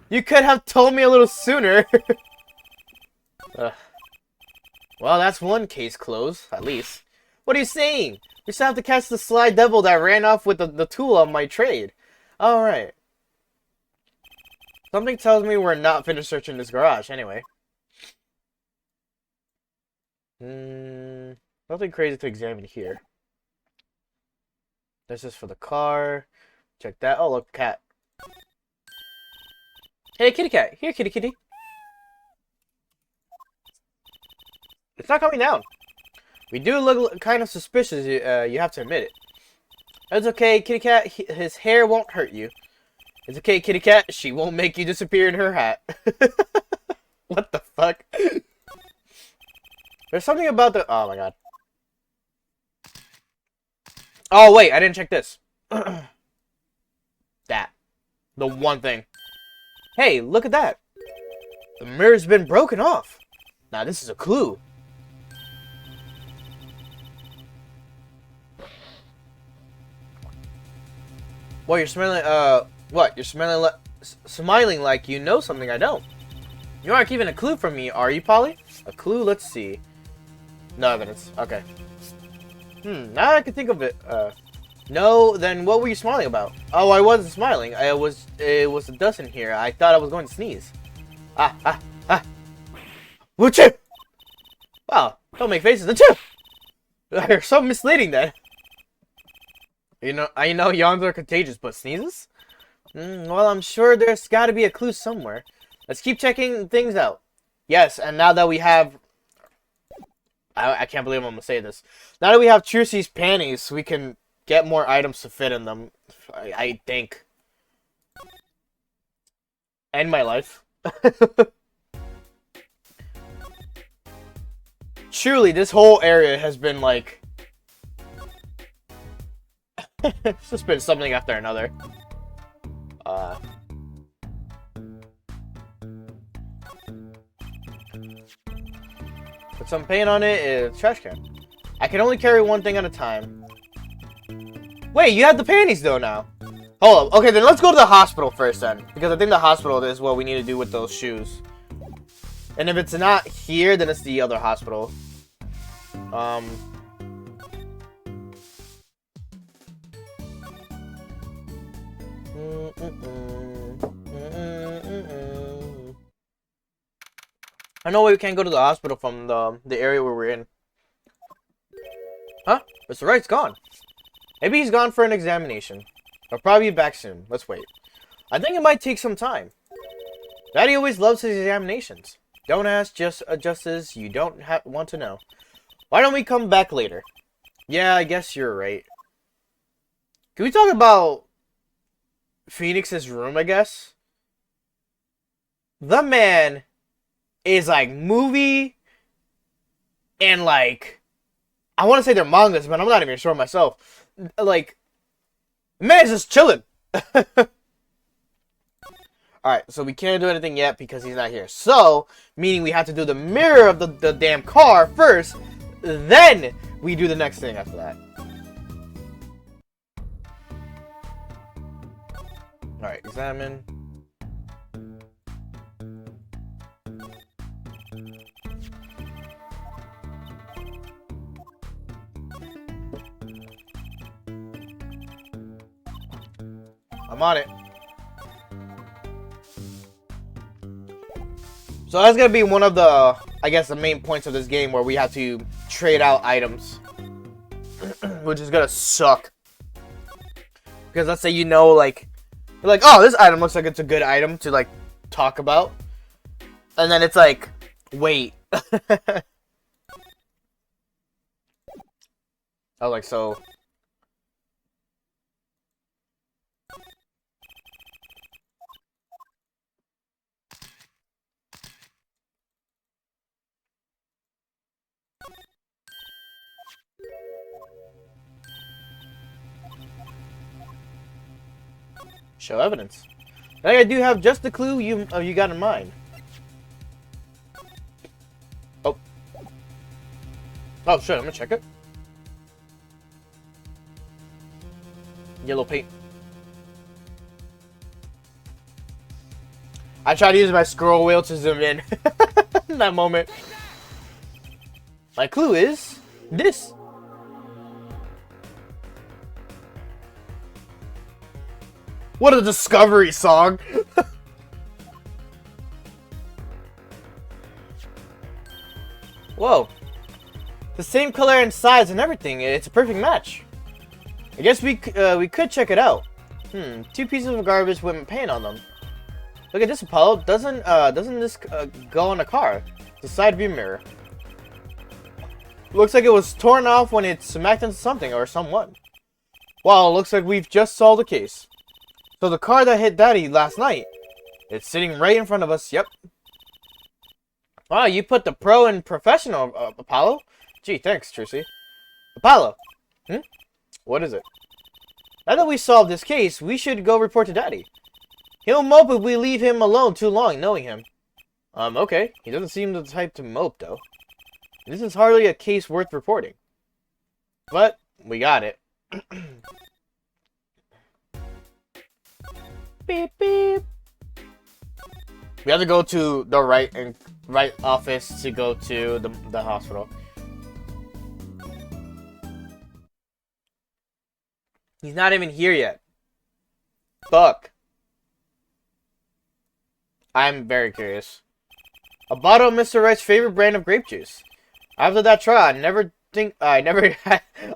You could have told me a little sooner. Well, that's one case closed, at least. What are you saying? We still have to catch the sly devil that ran off with the tool on my trade. Alright. Something tells me we're not finished searching this garage anyway. Nothing crazy to examine here. This is for the car. Check that. Oh, look, cat. Hey, kitty cat. Here, kitty kitty. It's not coming down. We do look kind of suspicious, you have to admit it. It's okay, kitty cat. His hair won't hurt you. It's okay, kitty cat. She won't make you disappear in her hat. What the fuck? There's something about the... Oh, my God. Oh, wait. I didn't check this. That. The one thing. Hey, look at that. The mirror's been broken off. Now, this is a clue. Well, you're smiling, what? You're smiling like you know something I don't. You aren't keeping a clue from me, are you, Polly? A clue? Let's see. No evidence. Okay. Now I can think of it. No, then what were you smiling about? Oh, I wasn't smiling. It was the dust in here. I thought I was going to sneeze. Woochoo! Wow, don't make faces. Achoo! They're so misleading then. You know, I know yawns are contagious, but sneezes? Well, I'm sure there's got to be a clue somewhere. Let's keep checking things out. Yes, and now that we have... I can't believe I'm going to say this. Now that we have Trucy's panties, we can get more items to fit in them, I think. And my life. Truly, this whole area has been like... It's just been something after another. Put some paint on it. It's trash can. I can only carry one thing at a time. Wait, you have the panties though now. Hold up. Okay, then let's go to the hospital first then, because I think the hospital is what we need to do with those shoes. And if it's not here, then it's the other hospital. I know we can't go to the hospital from the area where we're in. Huh? Mr. Wright's gone. Maybe he's gone for an examination. He'll probably be back soon. Let's wait. I think it might take some time. Daddy always loves his examinations. Don't ask, just as you don't want to know. Why don't we come back later? Yeah, I guess you're right. Can we talk about Phoenix's room, I guess? The man is like movie and like... I want to say they're mangas, but I'm not even sure myself. Like, man's just chilling. Alright, so we can't do anything yet because he's not here. So, meaning we have to do the mirror of the damn car first. Then, we do the next thing after that. Alright, examine. I'm on it. So that's gonna be one of the, I guess, the main points of this game where we have to trade out items. Which is gonna suck. Because let's say you know, like, you're like, oh, this item looks like it's a good item to, like, talk about. And then it's like, wait. I was like, so... Show evidence. I think I do have just the clue you got in mind. Oh. Oh, shit, I'm gonna check it. Yellow paint. I tried to use my scroll wheel to zoom in. In that moment. My clue is this. What a discovery song. Whoa. The same color and size and everything. It's a perfect match. I guess we could check it out. Two pieces of garbage with paint on them. Look at this, Apollo. Doesn't this go on a car? The side view mirror. Looks like it was torn off when it smacked into something or someone. Wow, looks like we've just solved the case. So the car that hit Daddy last night, it's sitting right in front of us. Yep. Wow, you put the pro and professional, Apollo. Gee, thanks, Trucy. Apollo. What is it? Now that we solved this case, we should go report to Daddy. He'll mope if we leave him alone too long, knowing him. Okay. He doesn't seem the type to mope, though. This is hardly a case worth reporting. But, we got it. Beep, beep. We have to go to the right office to go to the hospital. He's not even here yet. Fuck. I'm very curious. A bottle of Mr. Wright's favorite brand of grape juice. After that try,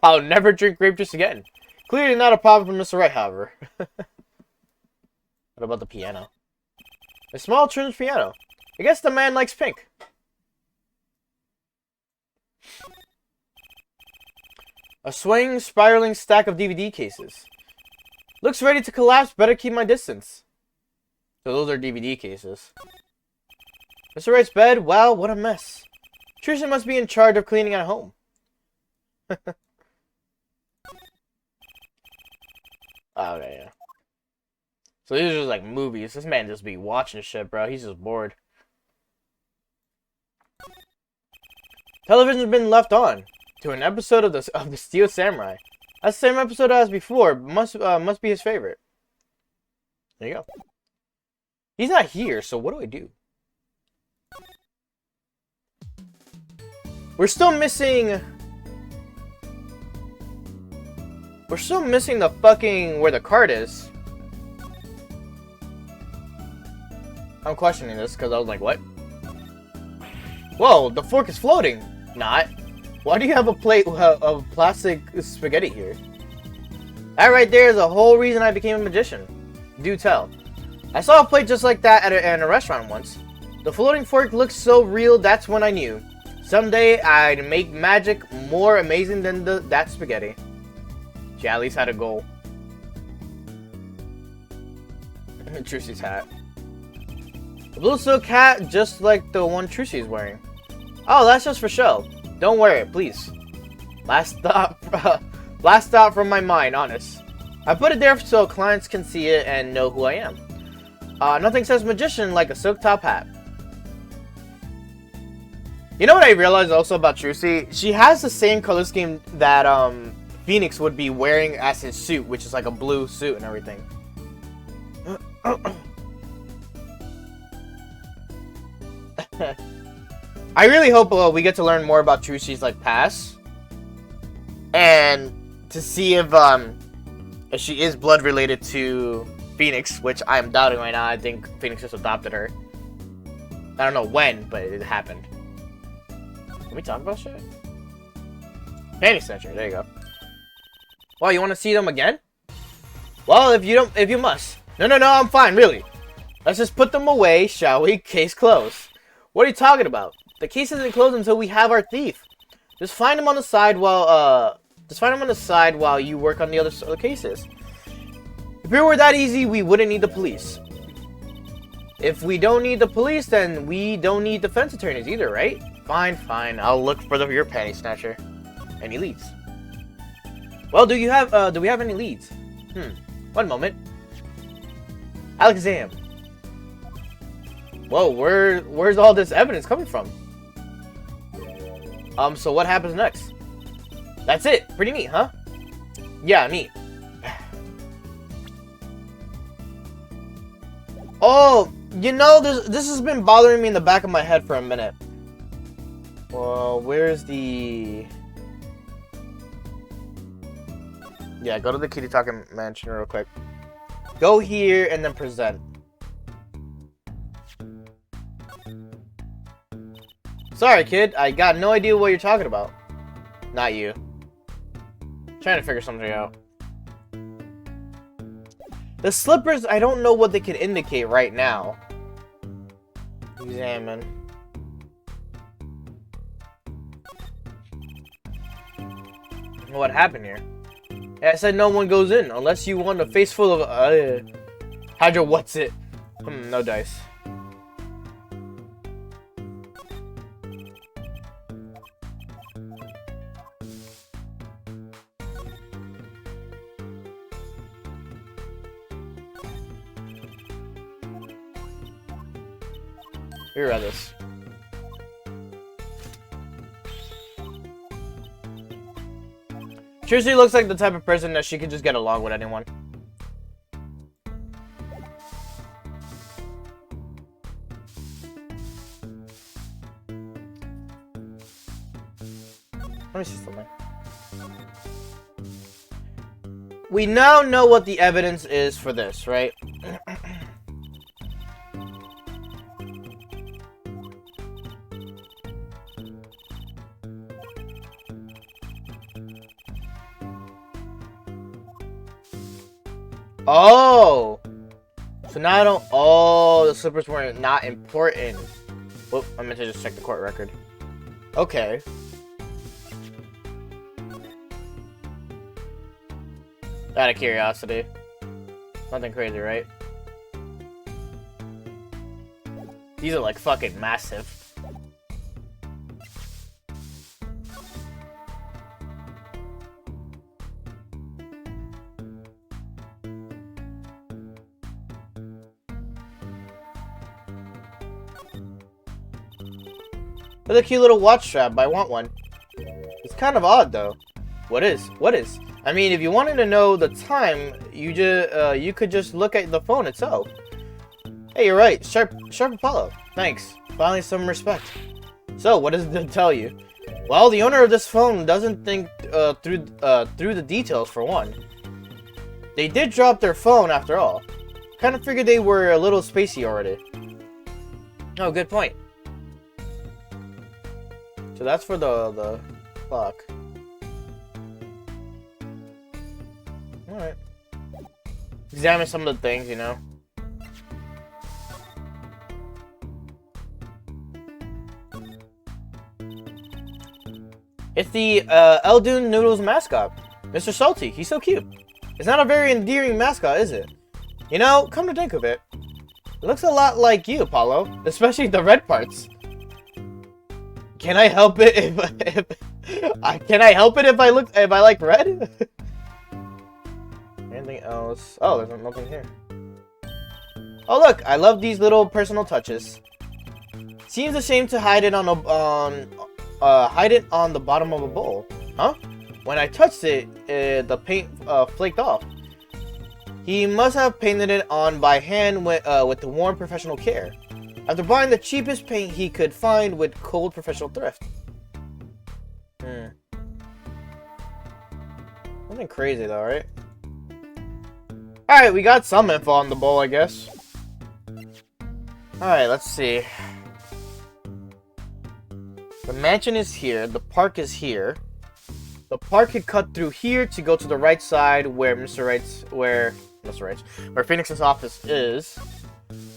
I'll never drink grape juice again. Clearly not a problem for Mr. Wright, however. What about the piano? A small trimmed piano. I guess the man likes pink. A swaying, spiraling stack of DVD cases. Looks ready to collapse. Better keep my distance. So those are DVD cases. Mr. Wright's bed. Wow, what a mess. Trucy must be in charge of cleaning at home. Okay, yeah. So these are just like movies. This man just be watching shit, bro. He's just bored. Television's been left on to an episode of the Steel Samurai. That's the same episode as before. Must be his favorite. There you go. He's not here, so what do I do? We're still missing the fucking where the card is. I'm questioning this because I was like, what? Whoa, the fork is floating. Not. Why do you have a plate of plastic spaghetti here? That right there is the whole reason I became a magician. Do tell. I saw a plate just like that at a restaurant once. The floating fork looked so real, that's when I knew. Someday I'd make magic more amazing than that spaghetti. She at least had a goal. Trucy's hat. A blue silk hat just like the one Trucy is wearing. Oh, that's just for show. Don't wear it, please. Last thought from my mind, honest. I put it there so clients can see it and know who I am. Nothing says magician like a silk top hat. You know what I realized also about Trucy? She has the same color scheme that Phoenix would be wearing as his suit, which is like a blue suit and everything. I really hope we get to learn more about Trucy's like past, and to see if she is blood related to Phoenix, which I am doubting right now. I think Phoenix just adopted her. I don't know when, but it happened. Can we talk about shit? Panty snatcher. There you go. Well, you want to see them again? Well, if you must. No, I'm fine, really. Let's just put them away, shall we? Case closed. What are you talking about? The case isn't closed until we have our thief. Just find him on the side while you work on the other cases. If it were that easy, we wouldn't need the police. If we don't need the police, then we don't need defense attorneys either, right? Fine. I'll look for your panty snatcher. Any leads? Well, do we have any leads? One moment. Alakazam. Whoa, where's all this evidence coming from? So what happens next? That's it. Pretty neat, huh? Yeah, neat. Oh, you know, this has been bothering me in the back of my head for a minute. Well, where's the... Yeah, go to the Kitty-Taka Mansion real quick. Go here and then present. Sorry, kid. I got no idea what you're talking about. Not you. Trying to figure something out. The slippers, I don't know what they can indicate right now. Examine. What happened here? Yeah, I said no one goes in unless you want a face full of Hydra, what's it? No dice. We read this. Seriously looks like the type of person that she could just get along with anyone. Let me see something. We now know what the evidence is for this, right? Oh! So now I don't... Oh, the slippers were not important. Whoop, I meant to just check the court record. Okay. Out of curiosity. Nothing crazy, right? These are like fucking massive. With a cute little watch strap, I want one. It's kind of odd though. What is? What is? I mean, if you wanted to know the time, you could just look at the phone itself. Hey, you're right. Sharp Apollo. Thanks. Finally some respect. So, what does it tell you? Well, the owner of this phone doesn't think through the details for one. They did drop their phone after all. Kind of figured they were a little spacey already. Oh, good point. So that's for the clock. Alright. Examine some of the things, you know. It's the Eldoon Noodles mascot, Mr. Salty. He's so cute. It's not a very endearing mascot, is it? You know, come to think of it, it looks a lot like you, Apollo, especially the red parts. Can I help it can I help it if I like red? Anything else? Oh, there's nothing here. Oh look, I love these little personal touches. Seems a shame to hide it on the bottom of a bowl. Huh? When I touched it, the paint flaked off. He must have painted it on by hand with the warm professional care. After buying the cheapest paint he could find with cold professional thrift. Nothing crazy though, right? Alright, we got some info on the bowl, I guess. Alright, let's see. The mansion is here. The park is here. The park could cut through here to go to the right side where where Phoenix's office is.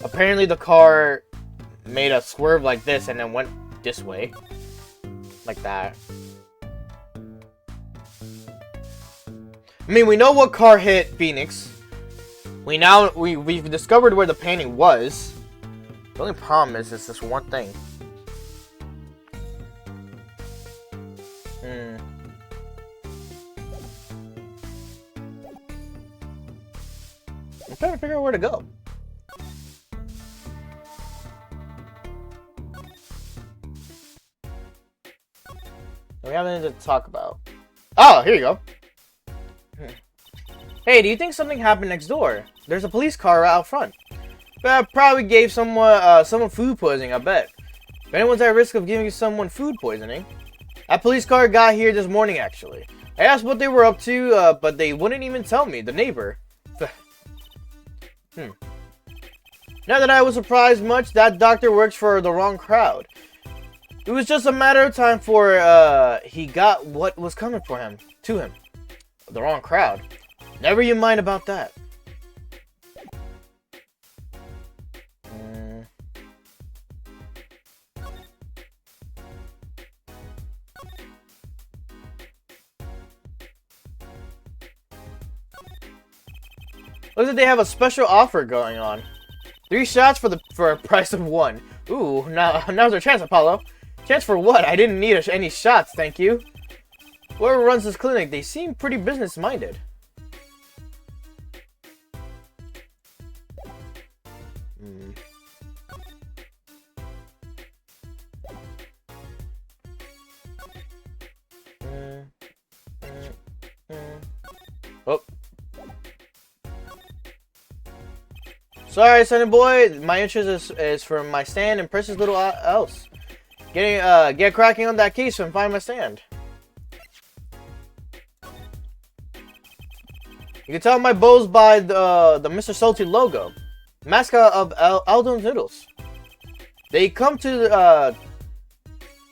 Apparently the car made a swerve like this and then went this way. Like that. I mean, we know what car hit Phoenix. We've discovered where the painting was. The only problem is this one thing. I'm trying to figure out where to go. We have anything to talk about. Oh, here you go. Hey, do you think something happened next door? There's a police car out front. But probably gave someone food poisoning, I bet. If anyone's at risk of giving someone food poisoning. That police car got here this morning, actually. I asked what they were up to, but they wouldn't even tell me, the neighbor. Not that I was surprised much, that doctor works for the wrong crowd. It was just a matter of time for he got what was coming for him, to him. The wrong crowd. Never you mind about that. Looks like they have a special offer going on. 3 shots for a price of 1. Ooh, now's our chance, Apollo. Chance for what? I didn't need any shots, thank you. Whoever runs this clinic, they seem pretty business-minded. Oh. Sorry, Sonny boy. My interest is for my stand and precious little else. Get cracking on that case and find my stand. You can tell my bows by the Mr. Salty logo, mascot of Aldo's Noodles. They come to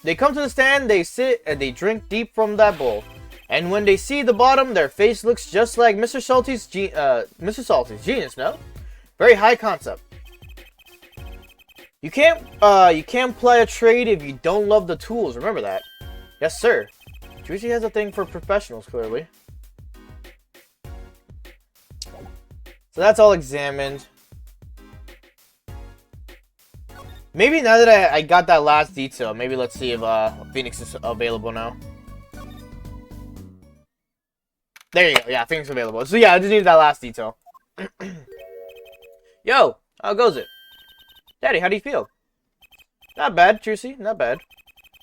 the stand. They sit and they drink deep from that bowl. And when they see the bottom, their face looks just like Mr. Salty's genius. No, very high concept. You can't play a trade if you don't love the tools. Remember that. Yes, sir. Juicy has a thing for professionals, clearly. So that's all examined. Maybe now that I got that last detail, maybe let's see if Phoenix is available now. There you go. Yeah, Phoenix available. So yeah, I just need that last detail. Yo, how goes it? Daddy, how do you feel? Not bad, Juicy. Not bad.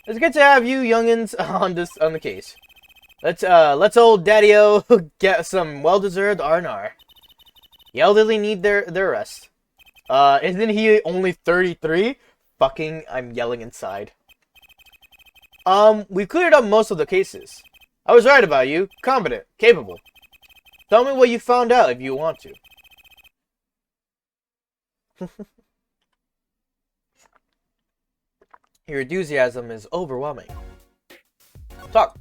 It's good to have you youngins on the case. Let's old Daddy-O get some well-deserved R&R. The elderly need their rest. Isn't he only 33? Fucking, I'm yelling inside. We've cleared up most of the cases. I was right about you. Competent. Capable. Tell me what you found out if you want to. Your enthusiasm is overwhelming. Talk.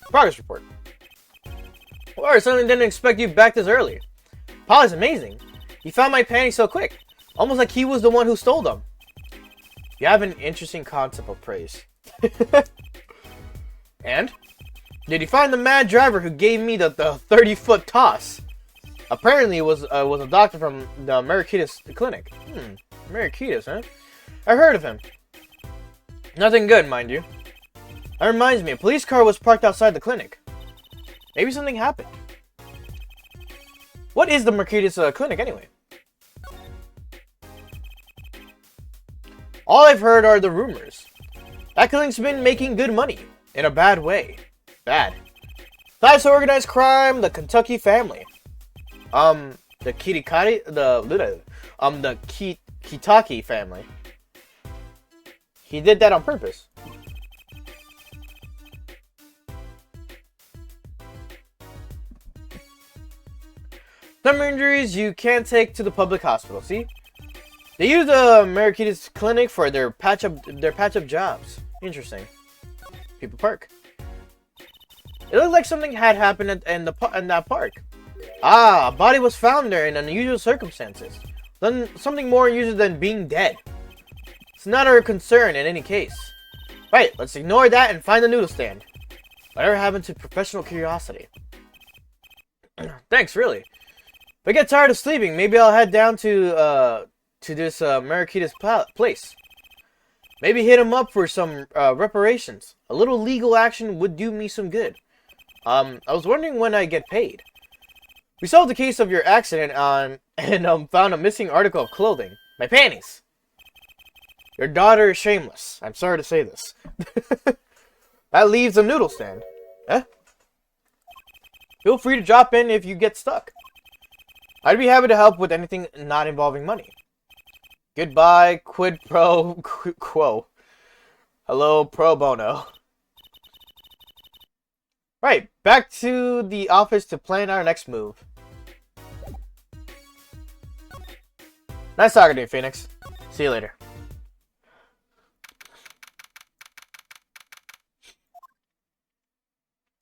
Progress report. Well, I certainly didn't expect you back this early. Polly's amazing. He found my panties so quick. Almost like he was the one who stole them. You have an interesting concept of praise. And? Did you find the mad driver who gave me the 30-foot toss? Apparently it was a doctor from the Mirakitas clinic. Mirakitas, huh? I heard of him. Nothing good, mind you. That reminds me, a police car was parked outside the clinic. Maybe something happened. What is the Mirakitas clinic anyway? All I've heard are the rumors. That clinic's been making good money. In a bad way. Bad. Ties to organized crime, the Kentucky family. The Kitaki family. He did that on purpose. Some injuries you can't take to the public hospital, see? They use the Mirakitas clinic for their patch-up jobs. Interesting. People Park. It looked like something had happened in that park. Ah, a body was found there in unusual circumstances. Then something more unusual than being dead. It's not our concern in any case. Right, let's ignore that and find the noodle stand. Whatever happened to professional curiosity? Thanks, really. If I get tired of sleeping, maybe I'll head down to this Mirakitas place. Maybe hit him up for some reparations. A little legal action would do me some good. I was wondering when I get paid. We solved the case of your accident and found a missing article of clothing. My panties. Your daughter is shameless. I'm sorry to say this. That leaves a noodle stand. Eh? Feel free to drop in if you get stuck. I'd be happy to help with anything not involving money. Goodbye, quid pro quo. Hello, pro bono. Right, back to the office to plan our next move. Nice talking to you, Phoenix. See you later.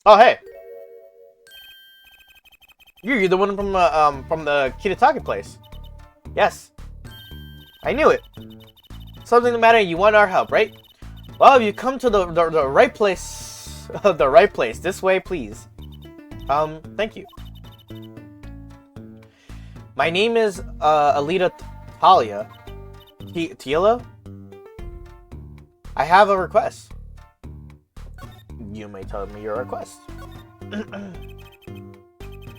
Oh, hey. You're the one from the Kitatake place. Yes. I knew it. Something the matter, you want our help, right? Well, you come to the right place. The right place. This way, please. Thank you. My name is, Alita Talia. Tila? I have a request. You may tell me your request.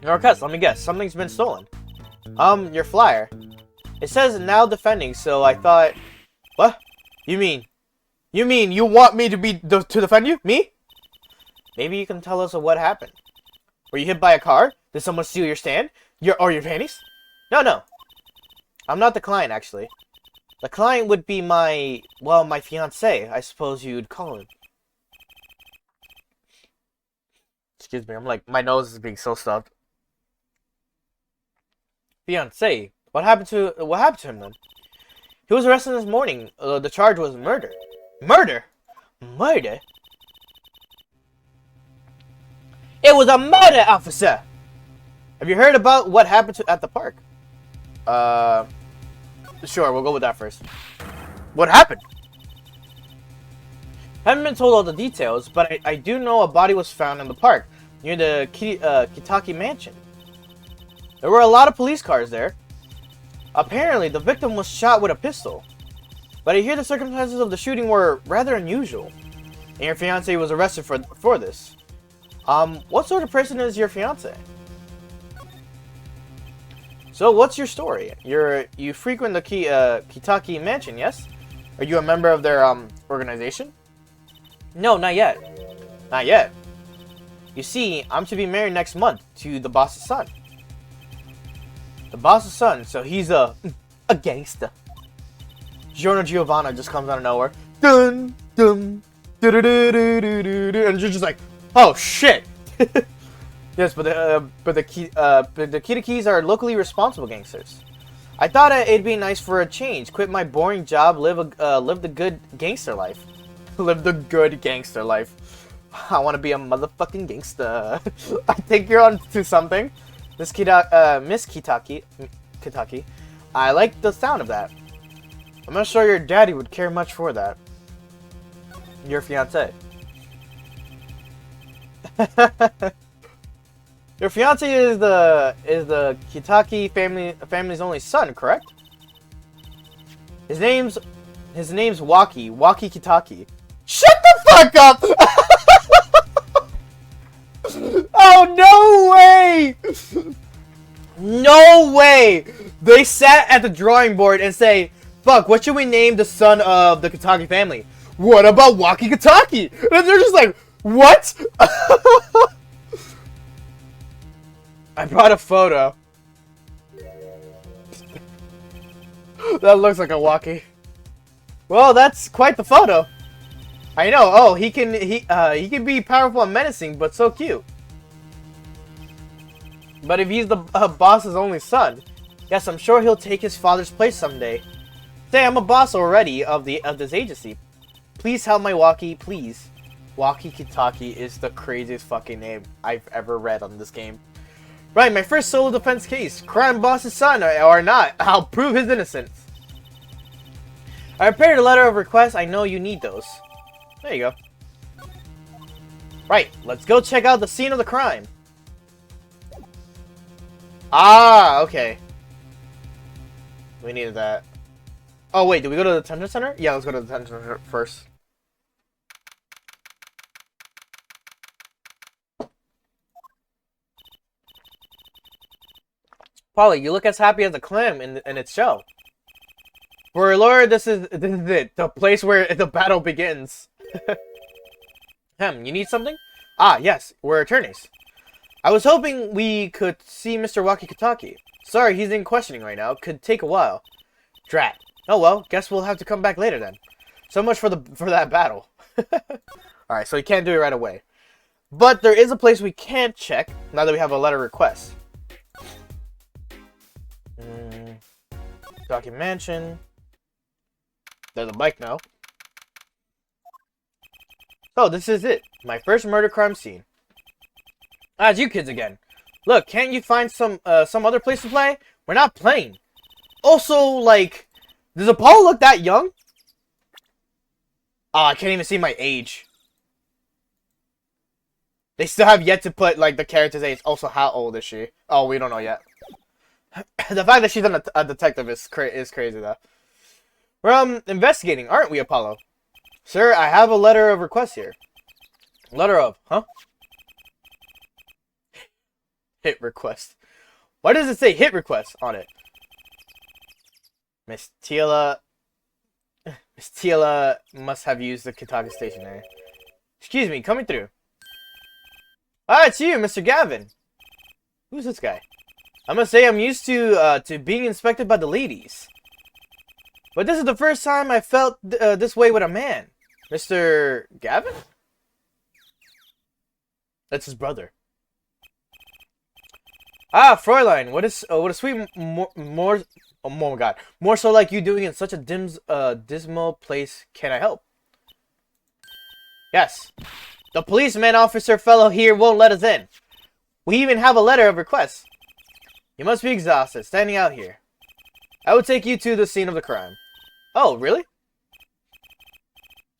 Your request, let me guess. Something's been stolen. Your flyer. It says now defending, so I thought... What? You mean you want me to to defend you? Me? Maybe you can tell us what happened. Were you hit by a car? Did someone steal your stand? Your panties? No. I'm not the client, actually. The client would be my fiancé, I suppose you'd call him. Excuse me, I'm like, my nose is being so stuffed. Fiancé? What happened to him then? He was arrested this morning. The charge was murder. Murder? Murder? It was a murder, officer! Have you heard about what happened at the park? Sure, we'll go with that first. What happened? I haven't been told all the details, but I do know a body was found in the park, near the Kitaki mansion. There were a lot of police cars there. Apparently, the victim was shot with a pistol. But I hear the circumstances of the shooting were rather unusual. And your fiancé was arrested for this. What sort of person is your fiancé? So, what's your story? You frequent the Kitaki mansion, yes? Are you a member of their, organization? No, not yet. Not yet. You see, I'm to be married next month to the boss's son. The boss's son, so he's a gangster. Giorno Giovanna just comes out of nowhere. Dun, dun, dun, dun, dun, dun, dun, dun, and you're just like, oh shit! Yes, but the Kitakis are locally responsible gangsters. I thought it'd be nice for a change. Quit my boring job, live the good gangster life. Live the good gangster life. I want to be a motherfucking gangster. I think you're on to something. Miss Kitaki, I like the sound of that. I'm not sure your daddy would care much for that. Your fiancé. Your fiancé is the Kitaki family's only son, correct? His name's Waki Kitaki. Shut the fuck up! Oh, no way! No way! They sat at the drawing board and say, fuck, what should we name the son of the Kitaki family? What about Waki Kitaki? And they're just like, what? I brought a photo. That looks like a Waki. Well, that's quite the photo. I know. Oh, he can be powerful and menacing, but so cute. But if he's the boss's only son, yes, I'm sure he'll take his father's place someday. Say, I'm a boss already of this agency. Please help my Waki, please. Waki Kitaki is the craziest fucking name I've ever read on this game. Right, my first solo defense case. Crime boss's son or not, I'll prove his innocence. I prepared a letter of request. I know you need those. There you go. Right, let's go check out the scene of the crime. Ah, okay. We needed that. Oh, wait, did we go to the detention center? Yeah, let's go to the detention center first. Polly, you look as happy as a clam in its shell. For Lord, this is it. The place where the battle begins. You need something? Ah, yes, we're attorneys. I was hoping we could see Mr. Waki Kitaki. Sorry, he's in questioning right now. Could take a while. Drat. Oh well, guess we'll have to come back later then. So much for that battle. Alright, so we can't do it right away. But there is a place we can check now that we have a letter request. Document Mansion. There's a bike now. Oh, this is it. My first murder crime scene. Ah, it's you kids again. Look, can't you find some other place to play? We're not playing. Also, like, does Apollo look that young? Oh, I can't even see my age. They still have yet to put, like, the character's age. Also, how old is she? Oh, we don't know yet. The fact that she's a detective is crazy, though. We're, investigating, aren't we, Apollo? Sir, I have a letter of request here. Letter of, huh? Hit request. Why does it say hit request on it? Miss Teela must have used the Kitaka stationery. Excuse me, coming through. Ah, it's you, Mr. Gavin. Who's this guy? I must say I'm used to being inspected by the ladies. But this is the first time I felt this way with a man. Mr. Gavin? That's his brother. Ah, Fräulein, what a sweet oh my god. More so like you doing in such a dismal place. Can I help? Yes. The policeman officer fellow here won't let us in. We even have a letter of request. You must be exhausted, standing out here. I will take you to the scene of the crime. Oh, really?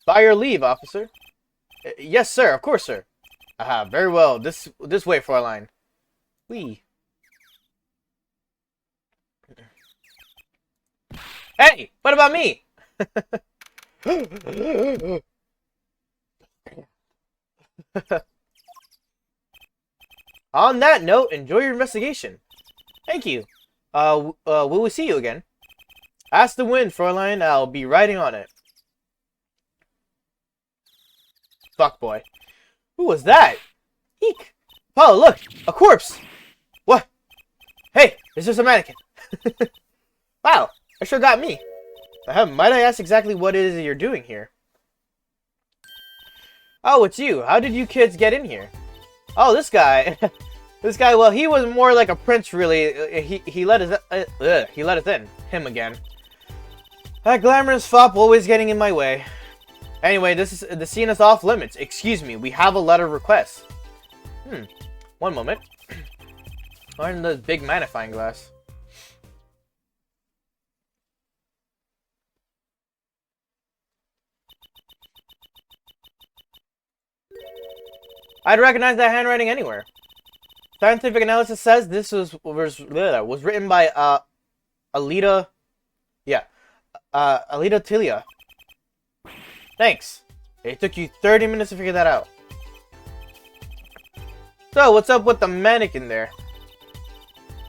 By your leave, officer. Yes, sir. Of course, sir. Aha, very well. This way, Fräulein. Wee. Hey, what about me? On that note, enjoy your investigation. Thank you. Will we see you again? Ask the wind, Fräulein. I'll be riding on it. Fuck boy. Who was that? Eek. Oh, look, a corpse. What? Hey, it's just a mannequin. Wow, that sure got me. Might I ask exactly what it is you're doing here? Oh, it's you. How did you kids get in here? Oh, this guy. This guy, well, he was more like a prince, really. He let us in. Him again. That glamorous fop always getting in my way. Anyway, the scene is off limits. Excuse me, we have a letter of request. One moment. Learn the big magnifying glass. I'd recognize that handwriting anywhere. Scientific analysis says this was written by Alita. Yeah, Alita Tilia. Thanks. It took you 30 minutes to figure that out. So, what's up with the mannequin there?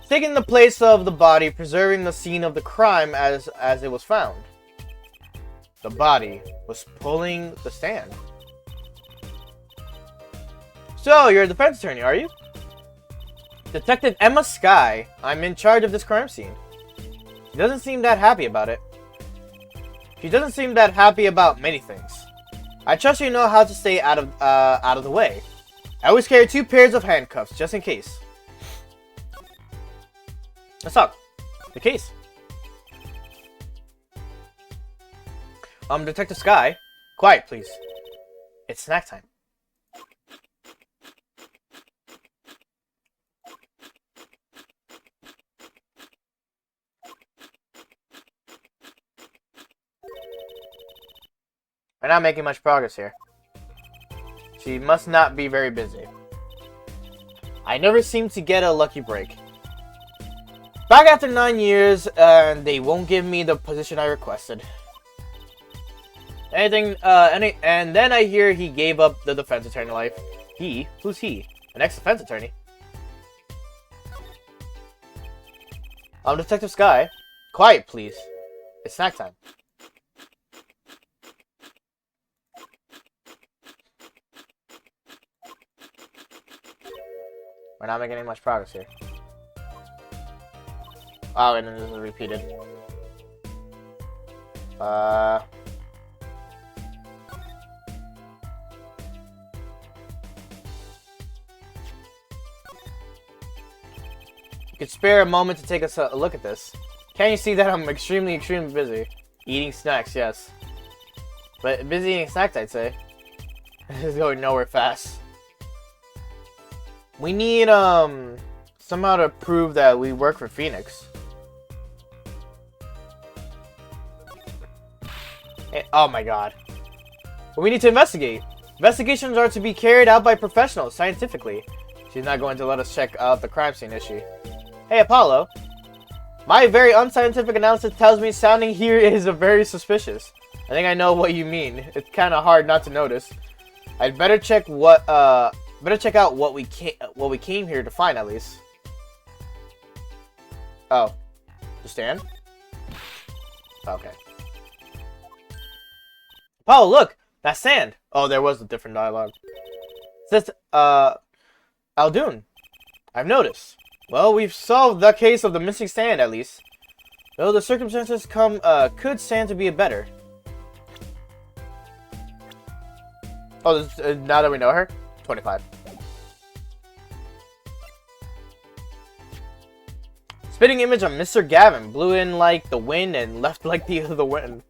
Taking the place of the body, preserving the scene of the crime as it was found. The body was pulling the stand. So, you're a defense attorney, are you? Detective Emma Skye. I'm in charge of this crime scene. She doesn't seem that happy about it. She doesn't seem that happy about many things. I trust you know how to stay out of the way. I always carry 2 pairs of handcuffs, just in case. Let's talk. The case. Detective Skye. Quiet, please. It's snack time. We're not making much progress here. She must not be very busy. I never seem to get a lucky break. Back after 9 years, and they won't give me the position I requested. And then I hear he gave up the defense attorney life. He? Who's he? An ex-defense attorney. Detective Skye. Quiet, please. It's snack time. We're not making any much progress here. Oh, and then this is repeated. You could spare a moment to take a look at this. Can't you see that I'm extremely busy? Eating snacks, yes. But busy eating snacks, I'd say. This is going nowhere fast. We need, somehow to prove that we work for Phoenix. Oh my god. But we need to investigate. Investigations are to be carried out by professionals, scientifically. She's not going to let us check out the crime scene, is she? Hey, Apollo. My very unscientific analysis tells me sounding here is very suspicious. I think I know what you mean. It's kind of hard not to notice. I'd better check out what we came here to find, at least. Oh. The stand? Okay. Apollo, look! That's sand! Oh, there was a different dialogue. It says, Aldoon. I've noticed. Well, we've solved the case of the missing sand, at least. Though the circumstances could stand to be better. Oh, now that we know her? 25. Spitting image on Mr. Gavin. Blew in like the wind and left like the wind.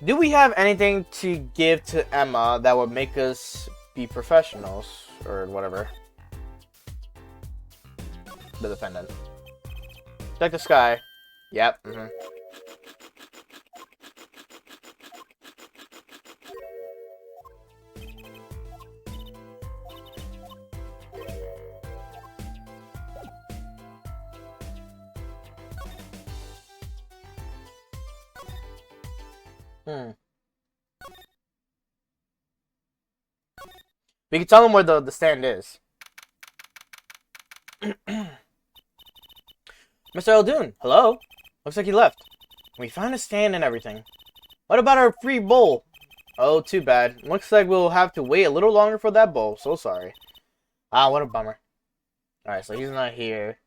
Do we have anything to give to Emma that would make us be professionals? Or whatever. The defendant. Check the sky. Yep. We can tell him where the stand is. Mr. Aldoon, hello? Looks like he left. We found a stand and everything. What about our free bowl? Oh, too bad. Looks like we'll have to wait a little longer for that bowl. So sorry. Ah, what a bummer. Alright, so he's not here.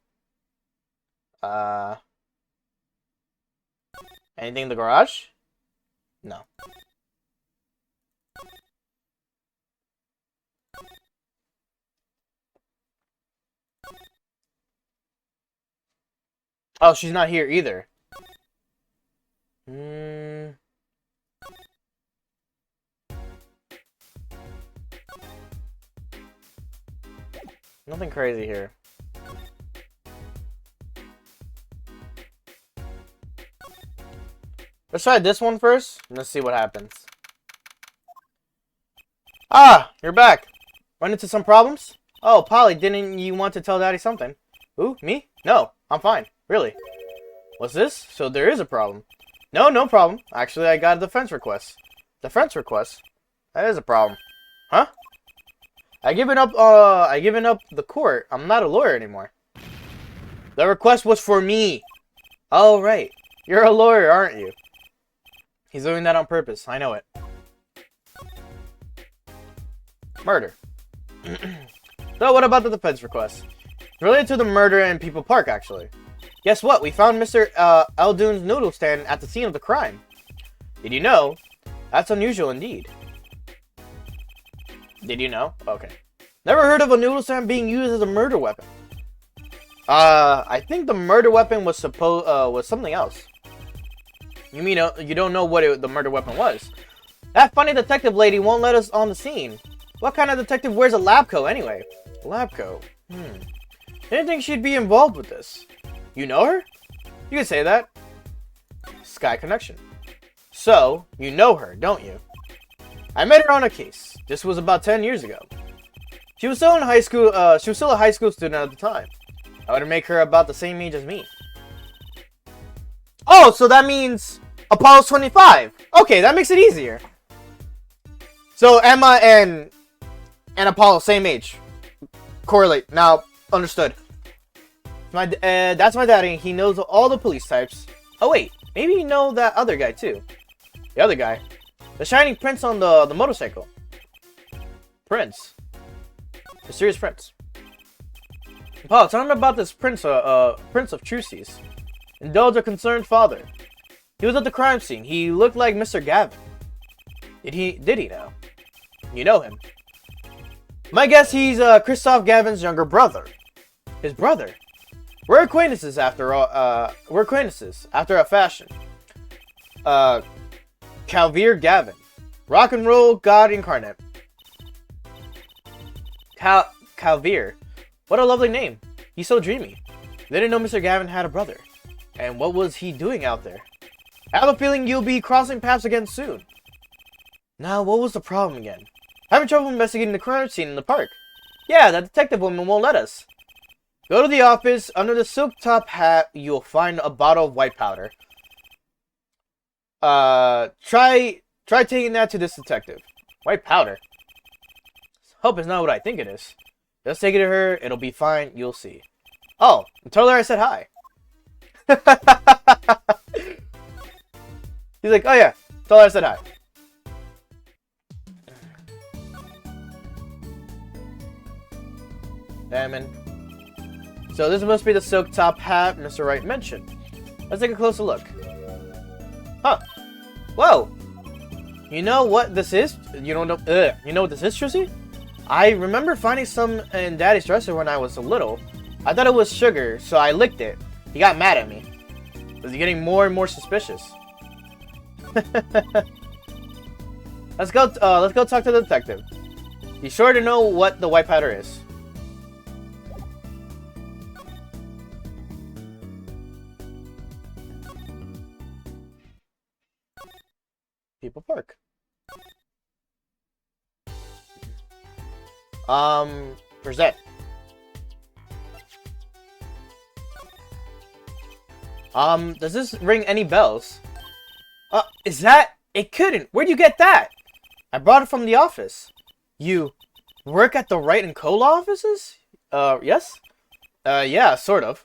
Anything in the garage? No. Oh, she's not here either. Nothing crazy here. Let's try this one first, and let's see what happens. Ah, you're back. Run into some problems? Oh, Polly, didn't you want to tell Daddy something? Who? Me? No, I'm fine. Really? What's this? So there is a problem. No problem. Actually, I got a defense request. Defense request? That is a problem. Huh? I given up the court. I'm not a lawyer anymore. The request was for me. Oh, right. You're a lawyer, aren't you? He's doing that on purpose. I know it. Murder. So what about the defense request? Related to the murder in People Park, actually. Guess what? We found Mr. Aldoon's noodle stand at the scene of the crime. Did you know? That's unusual indeed. Did you know? Okay. Never heard of a noodle stand being used as a murder weapon. I think the murder weapon was something else. You mean you don't know what the murder weapon was? That funny detective lady won't let us on the scene. What kind of detective wears a lab coat anyway? Lab coat. Didn't think she'd be involved with this. You know her? You can say that. Sky connection. So, you know her, don't you? I met her on a case. This was about 10 years ago. She was still in high school. She was still a high school student at the time. I would make her about the same age as me. Oh, so that means Apollo's 25. Okay, that makes it easier. So Emma and Apollo, same age. Correlate. Now, understood. That's my daddy. He knows all the police types. Oh wait, maybe you know that other guy too. The other guy. The shining prince on the motorcycle. Prince. Mysterious prince. Paul, tell him about this prince of Truces. Indulge a concerned father. He was at the crime scene. He looked like Mr. Gavin. Did he know? You know him. My guess he's Christoph Gavin's younger brother. His brother? We're acquaintances after all. We're acquaintances after a fashion. Calvir Gavin, rock and roll god incarnate. Calvier. What a lovely name. He's so dreamy. They didn't know Mr. Gavin had a brother. And what was he doing out there? I have a feeling you'll be crossing paths again soon. Now, what was the problem again? Having trouble investigating the crime scene in the park. Yeah, that detective woman won't let us. Go to the office. Under the silk top hat, you'll find a bottle of white powder. Try taking that to this detective. White powder? Hope it's not what I think it is. Just take it to her. It'll be fine. You'll see. Oh, tell her I said hi. He's like, oh yeah, tell her I said hi. Damn it. So this must be the silk top hat Mr. Wright mentioned. Let's take a closer look. Huh. Whoa. You know what this is? You don't know? You know what this is, Trissie? I remember finding some in Daddy's dresser when I was little. I thought it was sugar, so I licked it. He got mad at me. Was getting more and more suspicious. Let's go talk to the detective. He's sure to know what the white powder is. People Park. Present. Does this ring any bells? Is that? It couldn't. Where'd you get that? I brought it from the office. You work at the Wright and Co. law offices? Yes? Yeah, sort of.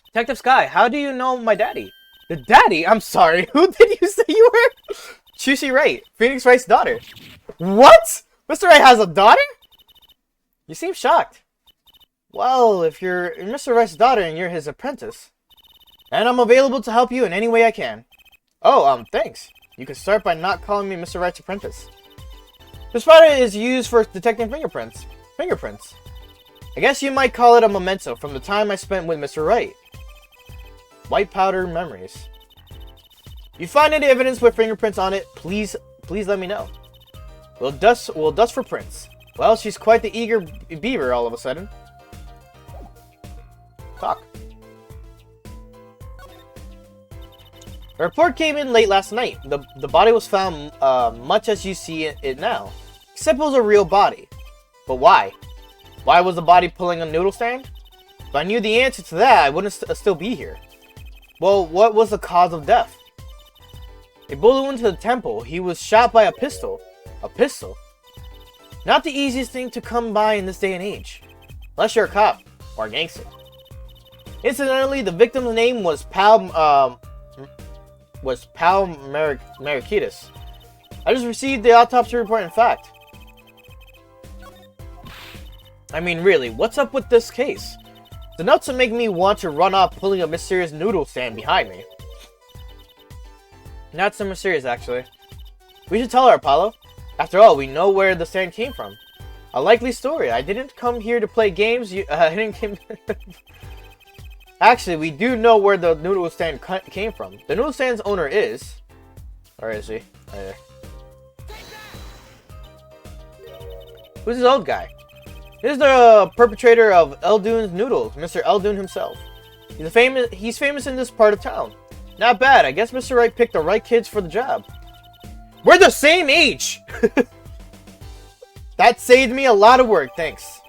Detective Sky, how do you know my daddy? The daddy? I'm sorry, who did you say you were? Trissie Wright, Phoenix Wright's daughter. What? Mr. Wright has a daughter? You seem shocked. Well, if you're Mr. Wright's daughter and you're his apprentice, and I'm available to help you in any way I can. Oh, thanks. You can start by not calling me Mr. Wright's apprentice. This powder is used for detecting fingerprints. I guess you might call it a memento from the time I spent with Mr. Wright. White powder memories. You find any evidence with fingerprints on it, please let me know. We'll dust for prints. Well, she's quite the eager beaver all of a sudden. Talk. A report came in late last night. The body was found much as you see it now. Except it was a real body. But why? Why was the body pulling a noodle stand? If I knew the answer to that, I wouldn't still be here. Well, what was the cause of death? A bullet went to the temple. He was shot by a pistol. A pistol? Not the easiest thing to come by in this day and age. Unless you're a cop or a gangster. Incidentally, the victim's name was Pal Marikides. I just received the autopsy report, in fact. I mean, really, what's up with this case? It's enough to make me want to run off pulling a mysterious noodle stand behind me. Not so mysterious, actually. We should tell her, Apollo. After all, we know where the stand came from. A likely story. I didn't come here to play games. Actually, we do know where the noodle stand came from. The noodle stand's owner is... Where is he? Right there. Who's this old guy? This is the perpetrator of Eldoon's noodles, Mr. Eldoon himself. He's famous in this part of town. Not bad. I guess Mr. Wright picked the right kids for the job. We're the same age! That saved me a lot of work, thanks.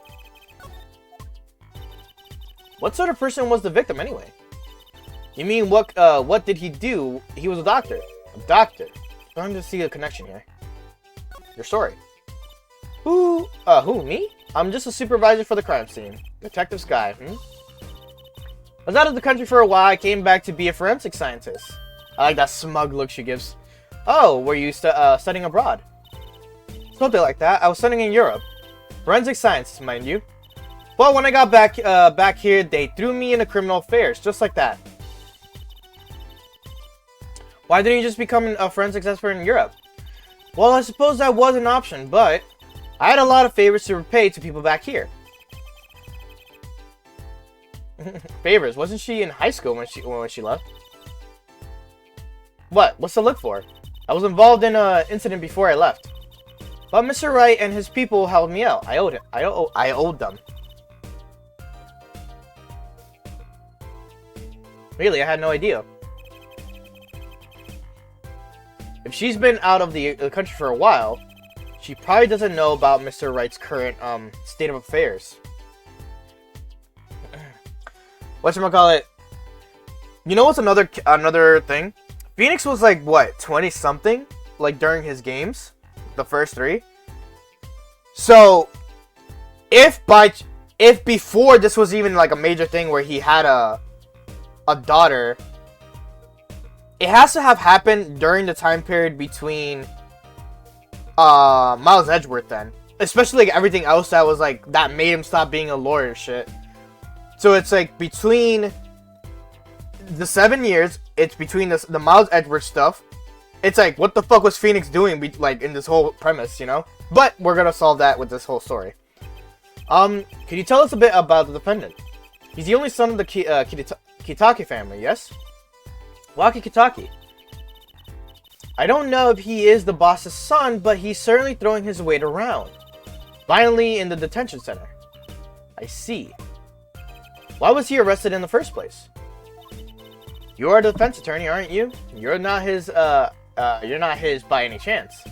What sort of person was the victim, anyway? You mean, what did he do? He was a doctor. A doctor. I'm starting to see a connection here. Your story. Who, me? I'm just a supervisor for the crime scene. Detective Sky, I was out of the country for a while. I came back to be a forensic scientist. I like that smug look she gives. Oh, were you studying abroad? Something like that. I was studying in Europe. Forensic science, mind you. But when I got back here, they threw me into criminal affairs, just like that. Why didn't you just become a forensics expert in Europe? Well, I suppose that was an option, but I had a lot of favors to repay to people back here. Favors? Wasn't she in high school when she left? What? What's to look for? I was involved in an incident before I left. But Mr. Wright and his people helped me out. I owed them. Really, I had no idea. If she's been out of the country for a while, she probably doesn't know about Mr. Wright's current state of affairs. Whatchamacallit? You know what's another thing? Phoenix was like what, 20 something, like during his games, the first 3. So if before this was even like a major thing where he had a daughter, it has to have happened during the time period between Miles Edgeworth then. Especially like everything else that was like that made him stop being a lawyer shit. So it's like between the 7 years, it's between the Miles Edgeworth stuff. It's like, what the fuck was Phoenix doing like in this whole premise, you know? But we're gonna solve that with this whole story. Can you tell us a bit about the defendant? He's the only son of the Kitaki family, yes? Waki Kitaki. I don't know if he is the boss's son, but he's certainly throwing his weight around. Finally in the detention center. I see. Why was he arrested in the first place? You are the defense attorney, aren't you? You're not his by any chance.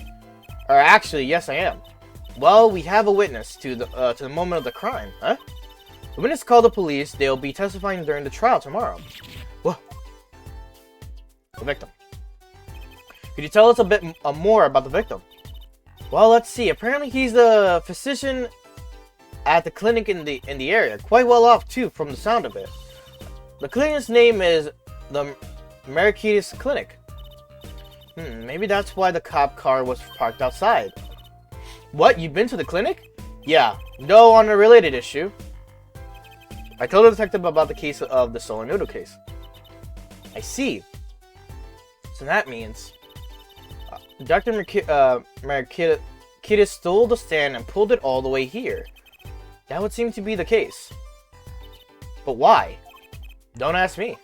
Or actually, yes I am. Well, we have a witness to the moment of the crime, huh? The witness called the police. They'll be testifying during the trial tomorrow. Whoa. The victim. Could you tell us a bit more about the victim? Well, let's see. Apparently, he's a physician at the clinic in the area. Quite well off too, from the sound of it. The clinic's name is the Marikides Clinic. Maybe that's why the cop car was parked outside. What? You've been to the clinic? Yeah. No, on a related issue. I told the detective about the case of the stolen noodle case. I see. So that means Dr. Marikides stole the stand and pulled it all the way here. That would seem to be the case. But why? Don't ask me.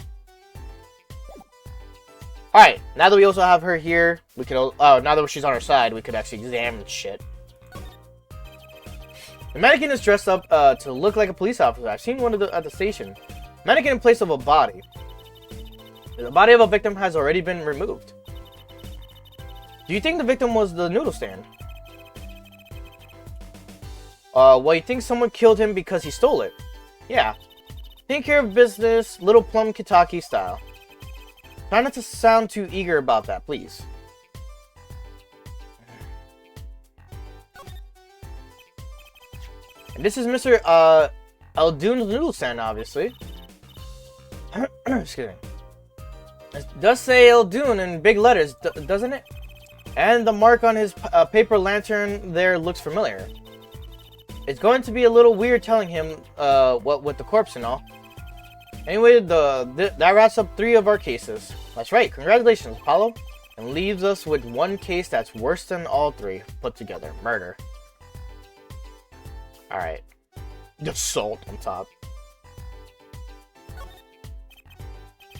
Alright, now that we also have her here, we could, now that she's on our side, we could actually examine shit. The mannequin is dressed up to look like a police officer. I've seen one at the station. Mannequin in place of a body. The body of a victim has already been removed. Do you think the victim was the noodle stand? Well, you think someone killed him because he stole it? Yeah. Take care of business, Little Plum Kitaki style. Try not to sound too eager about that, please. And this is Mr. Eldoon's noodle stand, obviously. Excuse me. It does say Eldoon in big letters, doesn't it? And the mark on his paper lantern there looks familiar. It's going to be a little weird telling him what with the corpse and all. Anyway, that wraps up 3 of our cases. That's right, congratulations, Apollo. And leaves us with one case that's worse than all 3 put together. Murder. Alright. The salt on top.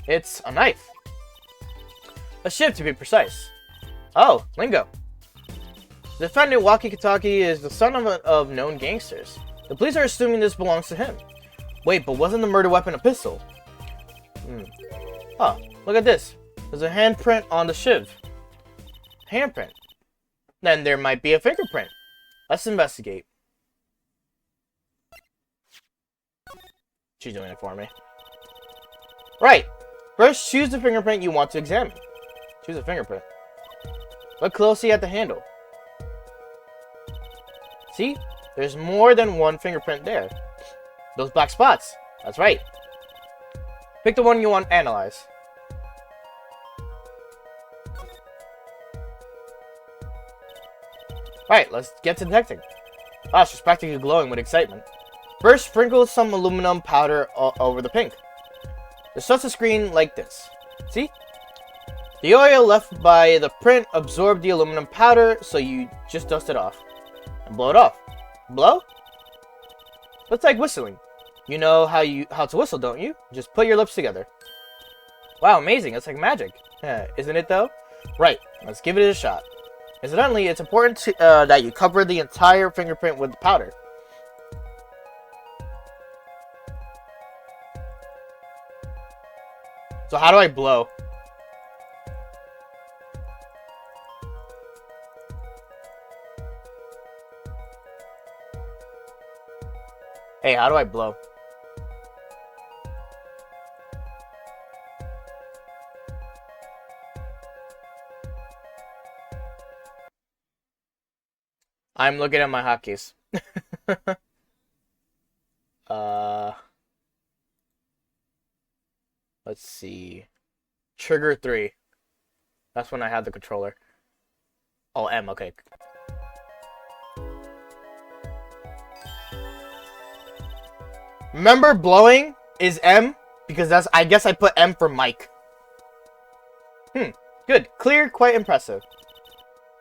It's a knife. A shiv, to be precise. Oh, lingo. The defendant, Waki Kitaki, is the son of known gangsters. The police are assuming this belongs to him. Wait, but wasn't the murder weapon a pistol? Huh, look at this. There's a handprint on the shiv. Handprint? Then there might be a fingerprint. Let's investigate. She's doing it for me. Right. First, choose the fingerprint you want to examine. Choose a fingerprint. Look closely at the handle. See? There's more than one fingerprint there. Those black spots. That's right. Pick the one you want to analyze. Alright, let's get to detecting. Wow, she's practically glowing with excitement. First, sprinkle some aluminum powder over the pink. There's such a screen like this. See? The oil left by the print absorbed the aluminum powder, so you just dust it off. And blow it off. Blow? That's like whistling. You know how to whistle, don't you? Just put your lips together. Wow, amazing. It's like magic. Isn't it, though? Right. Let's give it a shot. Incidentally, it's important that you cover the entire fingerprint with powder. So how do I blow? Hey, how do I blow? I'm looking at my hotkeys. Let's see. Trigger 3. That's when I had the controller. Oh, M, okay. Remember, blowing is M because that's, I guess I put M for Mike. Good. Clear, quite impressive.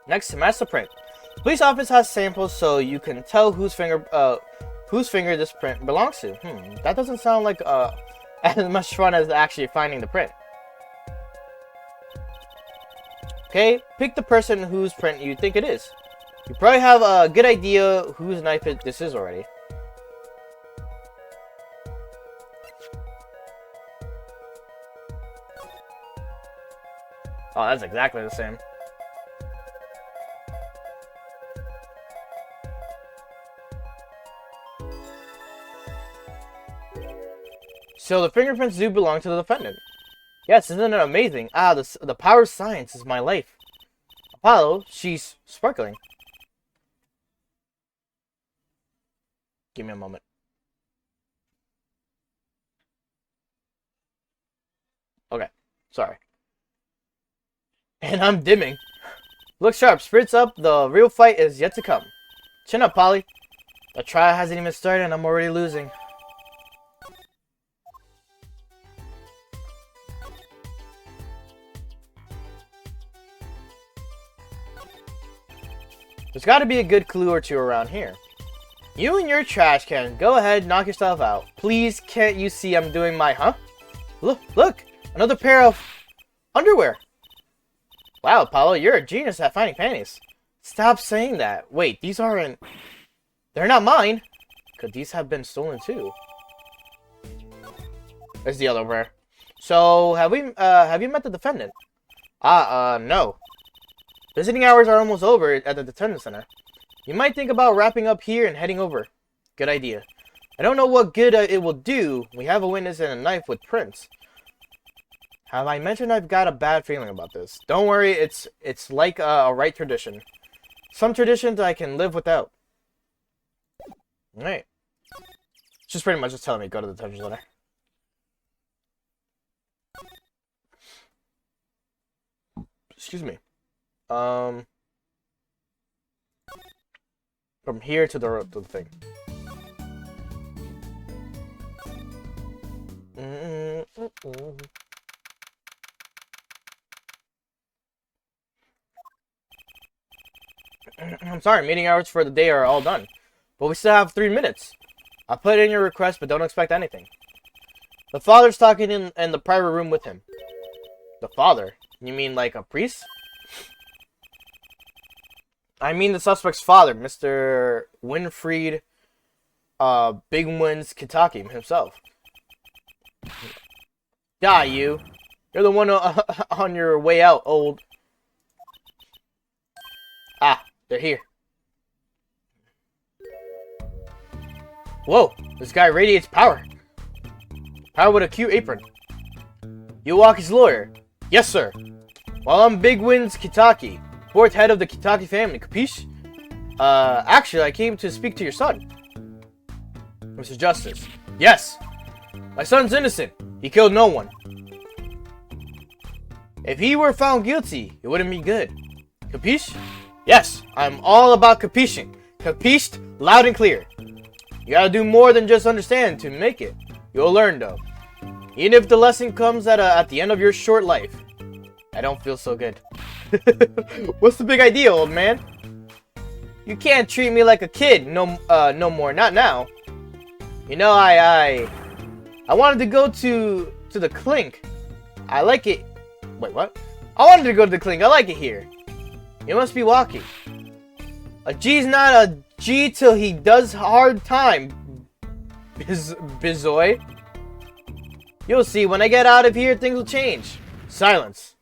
Next, master print. The police office has samples so you can tell whose finger this print belongs to. That doesn't sound like as much fun as actually finding the print. Okay, pick the person whose print you think it is. You probably have a good idea whose knife this is already. Oh, that's exactly the same. So the fingerprints do belong to the defendant. Yes, isn't it amazing? Ah, the power of science is my life. Apollo, she's sparkling. Give me a moment. Okay, sorry. And I'm dimming. Look sharp, spirits up, the real fight is yet to come. Chin up, Polly. The trial hasn't even started and I'm already losing. There's got to be a good clue or two around here. You and your trash can. Go ahead, knock yourself out. Please, can't you see I'm doing my, Look, another pair of underwear. Wow, Apollo, you're a genius at finding panties. Stop saying that. Wait, these aren't... They're not mine. Could these have been stolen too? There's the other pair. So, have you met the defendant? No. Visiting hours are almost over at the detention center. You might think about wrapping up here and heading over. Good idea. I don't know what good it will do. We have a witness and a knife with prints. Have I mentioned I've got a bad feeling about this? Don't worry, it's like a right tradition. Some traditions I can live without. Alright. She's pretty much just telling me go to the detention center. Excuse me. From here to the thing. I'm sorry, meeting hours for the day are all done. But we still have 3 minutes. I put in your request, but don't expect anything. The father's talking in the private room with him. The father? You mean like a priest? I mean the suspect's father, Mr. Winfried Big Wins Kitaki himself. Die, you. You're the one on your way out, old. Ah, they're here. Whoa, this guy radiates power. Power with a cute apron. Yuaki's lawyer. Yes, sir. Well, I'm Big Wins Kitaki, 4th head of the Kitaki family, capiche? Actually, I came to speak to your son. Mr. Justice. Yes. My son's innocent. He killed no one. If he were found guilty, it wouldn't be good. Capiche? Yes, I'm all about capiching. Capished loud and clear. You gotta do more than just understand to make it. You'll learn, though. Even if the lesson comes at the end of your short life. I don't feel so good. What's the big idea, old man? You can't treat me like a kid no more. Not now. You know, I wanted to go to the Clink. I like it. Wait, what? I wanted to go to the Clink. I like it here. You must be walking. A G's not a G till he does hard time, Bizoy. You'll see, when I get out of here, things will change. Silence.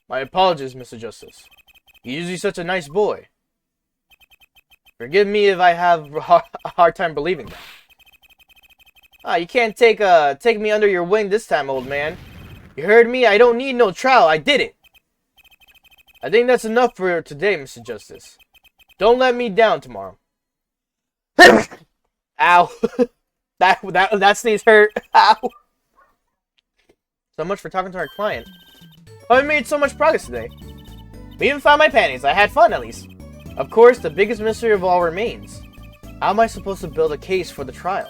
My apologies, Mr. Justice. You're usually such a nice boy. Forgive me if I have a hard time believing that. You can't take me under your wing this time, old man. You heard me? I don't need no trial. I did it. I think that's enough for today, Mr. Justice. Don't let me down tomorrow. Ow. that sneeze hurt. Ow. So much for talking to our client. Oh, we made so much progress today. We even found my panties. I had fun, at least. Of course, the biggest mystery of all remains. How am I supposed to build a case for the trial?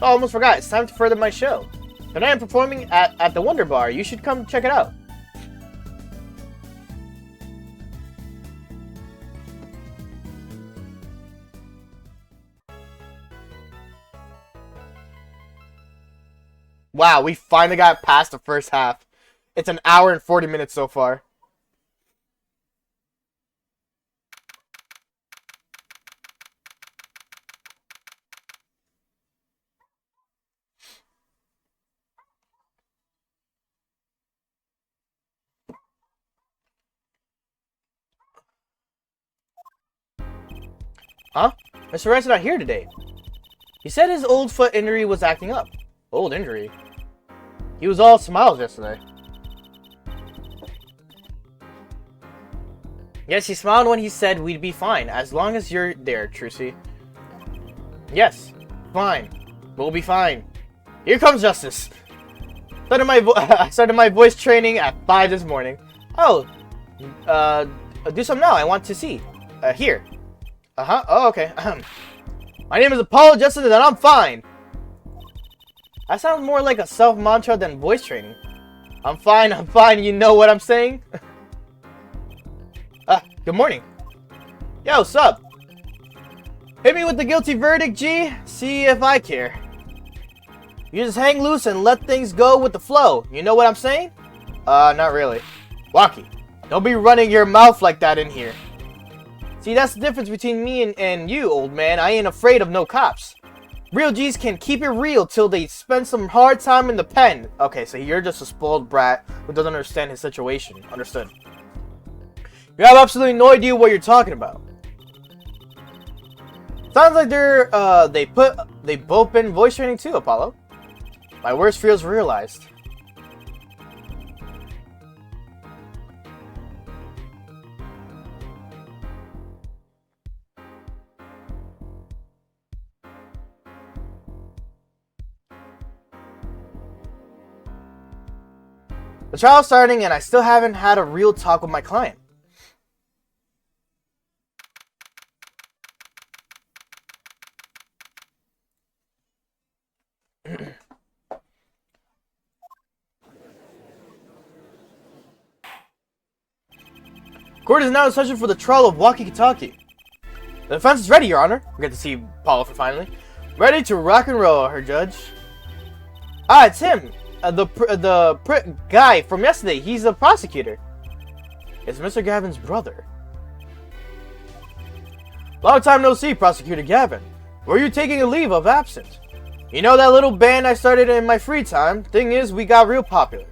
Oh, I almost forgot. It's time to further my show. Tonight I'm performing at the Wonder Bar. You should come check it out. Wow, we finally got past the first half. It's an hour and 40 minutes so far. Huh? Mr. Wright's not here today. He said his old foot injury was acting up. Old injury? He was all smiles yesterday. Yes, he smiled when he said we'd be fine, as long as you're there, Trucy. Yes, fine. We'll be fine. Here comes Justice. I started my voice training at 5 this morning. Oh, do some now. I want to see. Here. Oh, okay. My name is Apollo Justice and I'm fine. That sounds more like a self-mantra than voice training. I'm fine, you know what I'm saying? Good morning. Yo, sup? Hit me with the guilty verdict, G. See if I care. You just hang loose and let things go with the flow. You know what I'm saying? Not really. Waki, don't be running your mouth like that in here. See, that's the difference between me and you, old man. I ain't afraid of no cops. Real G's can keep it real till they spend some hard time in the pen. Okay, so you're just a spoiled brat who doesn't understand his situation. Understood. You have absolutely no idea what you're talking about. Sounds like they've both been voice training too, Apollo. My worst fears realized. The trial's starting and I still haven't had a real talk with my client. Court is now in session for the trial of Waki Kitaki. The defense is ready, Your Honor. We get to see Apollo for finally. Ready to rock and roll, her judge. Ah, it's him. The guy from yesterday. He's the prosecutor. It's Mr. Gavin's brother. Long time no see, Prosecutor Gavin. Were you taking a leave of absence? You know that little band I started in my free time? Thing is, we got real popular.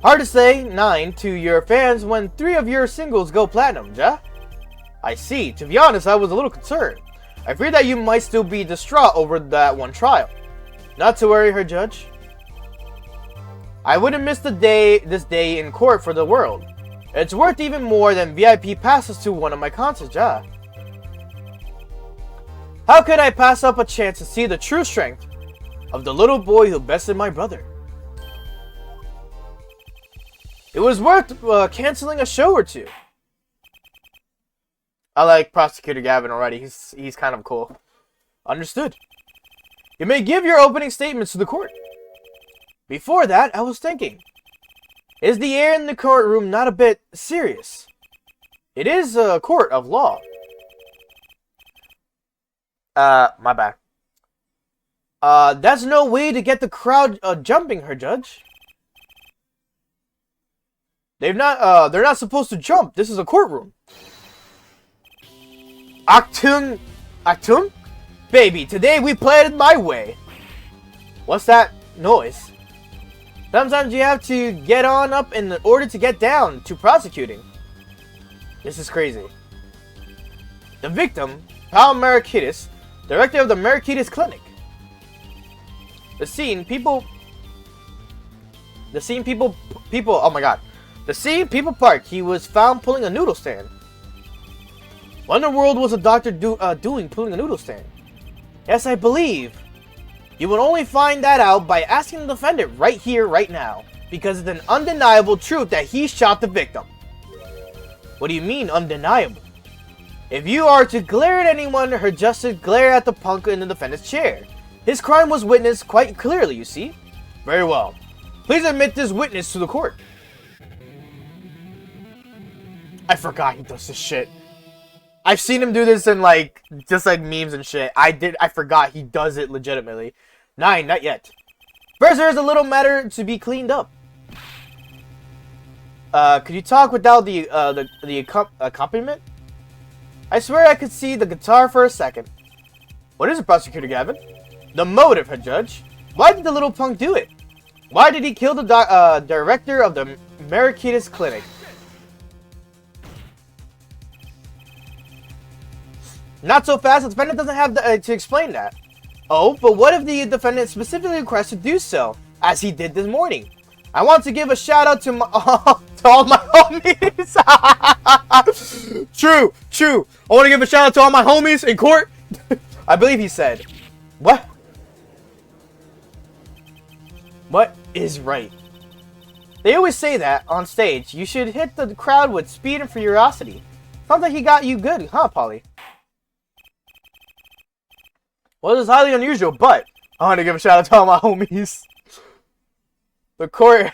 Hard to say 9 to your fans when 3 of your singles go platinum, ja? I see. To be honest, I was a little concerned. I fear that you might still be distraught over that one trial. Not to worry, her judge. I wouldn't miss this day in court for the world. It's worth even more than VIP passes to one of my concerts, ja? How could I pass up a chance to see the true strength of the little boy who bested my brother? It was worth canceling a show or two. I like Prosecutor Gavin already. He's kind of cool. Understood. You may give your opening statements to the court. Before that, I was thinking. Is the air in the courtroom not a bit serious? It is a court of law. My bad. That's no way to get the crowd jumping, her judge. They're not supposed to jump. This is a courtroom. Achtung. Achtung? Baby, today we played it my way. What's that noise? Sometimes you have to get on up in order to get down to prosecuting. This is crazy. The victim, Paul Markides, director of the Markides Clinic. The scene, people, oh my god. The scene, people park. He was found pulling a noodle stand. What in the world was a doctor doing pulling a noodle stand? Yes, I believe. You will only find that out by asking the defendant right here, right now. Because it's an undeniable truth that he shot the victim. What do you mean, undeniable? If you are to glare at anyone, her justice glare at the punk in the defendant's chair. His crime was witnessed quite clearly, you see. Very well. Please admit this witness to the court. I forgot he does this shit. I've seen him do this in just memes and shit. I forgot he does it legitimately. 9, not yet. First, there is a little matter to be cleaned up. Could you talk without the accompaniment? I swear I could see the guitar for a second. What is it, Prosecutor Gavin? The motive, her judge. Why did the little punk do it? Why did he kill the director of the Markides Clinic? Not so fast, the defendant doesn't have to explain that. Oh, but what if the defendant specifically requests to do so, as he did this morning? I want to give a shout out to all my homies. True. I want to give a shout out to all my homies in court. I believe he said. What? What is right? They always say that on stage. You should hit the crowd with speed and curiosity. Sounds like he got you good, huh, Polly? Well, this is highly unusual, but I want to give a shout out to all my homies. The court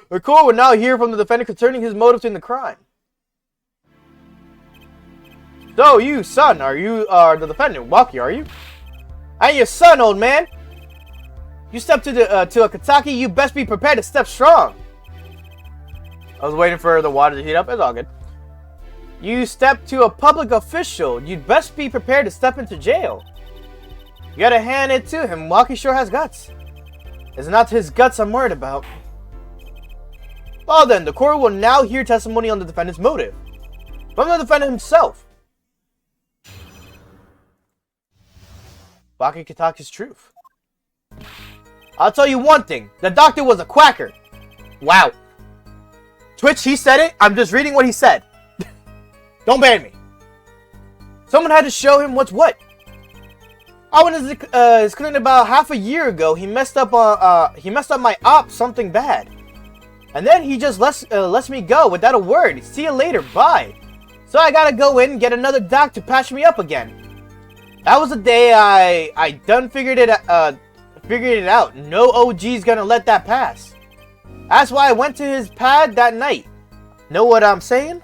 will now hear from the defendant concerning his motives in the crime. So, you, son, are the defendant? Walkie, are you? I ain't your son, old man. You step to a Kataki, you best be prepared to step strong. I was waiting for the water to heat up. It's all good. You step to a public official, you'd best be prepared to step into jail. You gotta hand it to him. Walkie sure has guts. It's not his guts I'm worried about. Well then, the court will now hear testimony on the defendant's motive. From the defendant himself. Walkie Kataki's truth. I'll tell you one thing. The doctor was a quacker. Wow. Twitch, he said it. I'm just reading what he said. Don't ban me. Someone had to show him what's what. I went to his clinic about half a year ago. He messed up my op something bad. And then he just lets me go without a word. See you later, bye. So I gotta go in and get another doc to patch me up again. That was the day I done figured it out. No OG's gonna let that pass. That's why I went to his pad that night. Know what I'm saying?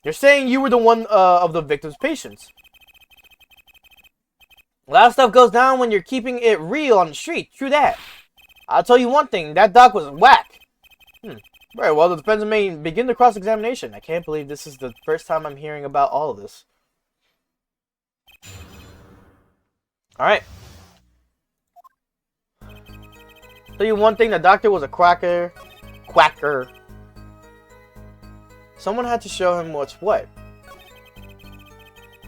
You're saying you were the one of the victim's patients. A lot of stuff goes down when you're keeping it real on the street. True that. I'll tell you one thing. That doc was whack. Very well, the defendant may begin the cross-examination. I can't believe this is the first time I'm hearing about all of this. Alright. Tell you one thing. The doctor was a quacker. Someone had to show him what's what.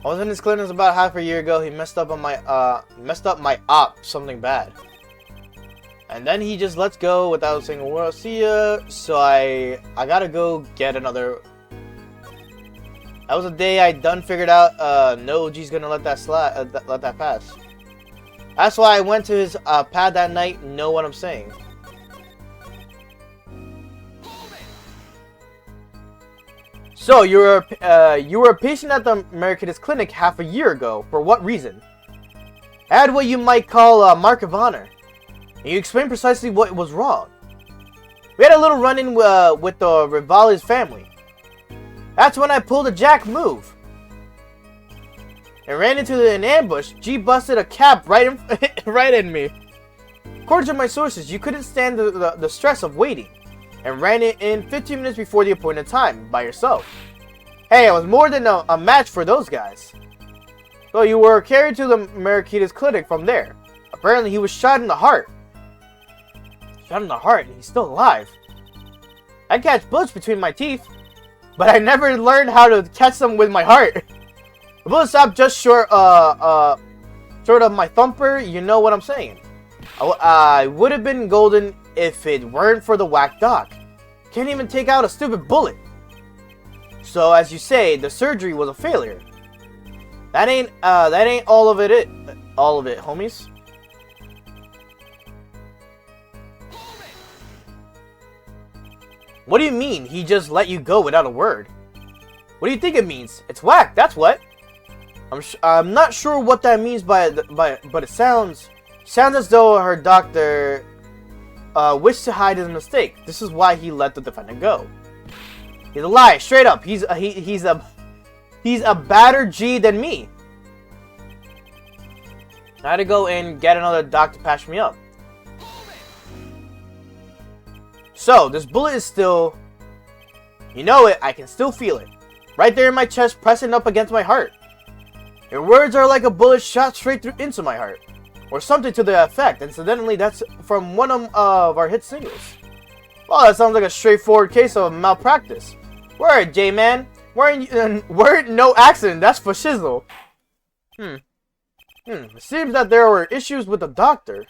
I was in his clinic about half a year ago. He messed up my op something bad. And then he just lets go without saying a word. See ya. So I gotta go get another. That was the day I done figured out no OG's gonna let that slide, let that pass. That's why I went to his pad that night. Know what I'm saying? So you were a patient at the Markides Clinic half a year ago. For what reason? I had what you might call a mark of honor. And you explained precisely what was wrong. We had a little run-in with the Rivali's family. That's when I pulled a jack move. And ran into an ambush. G busted a cap right in me. According to my sources, you couldn't stand the stress of waiting, and ran it in 15 minutes before the appointed time, by yourself. Hey, I was more than a match for those guys. So you were carried to the Marakitas clinic from there. Apparently he was shot in the heart. Shot in the heart, and he's still alive. I catch bullets between my teeth, but I never learned how to catch them with my heart. The bullet stopped just short of my thumper, you know what I'm saying. I would have been golden if it weren't for the whack doc. Can't even take out a stupid bullet. So as you say, the surgery was a failure. That ain't all of it, homies. What do you mean, he just let you go without a word? What do you think it means? It's whack, that's what. I'm not sure what that means but it sounds as though her doctor wished to hide his mistake. This is why he let the defendant go. He's a lie, straight up. He's a badder G than me. I had to go and get another doc to patch me up. So, this bullet is still... You know it, I can still feel it. Right there in my chest, pressing up against my heart. Your words are like a bullet shot straight through into my heart. Or something to the effect. Incidentally, that's from one of our hit singles. Well, that sounds like a straightforward case of malpractice. Word, J-Man. Word, no accident, that's for shizzle. It seems that there were issues with the doctor.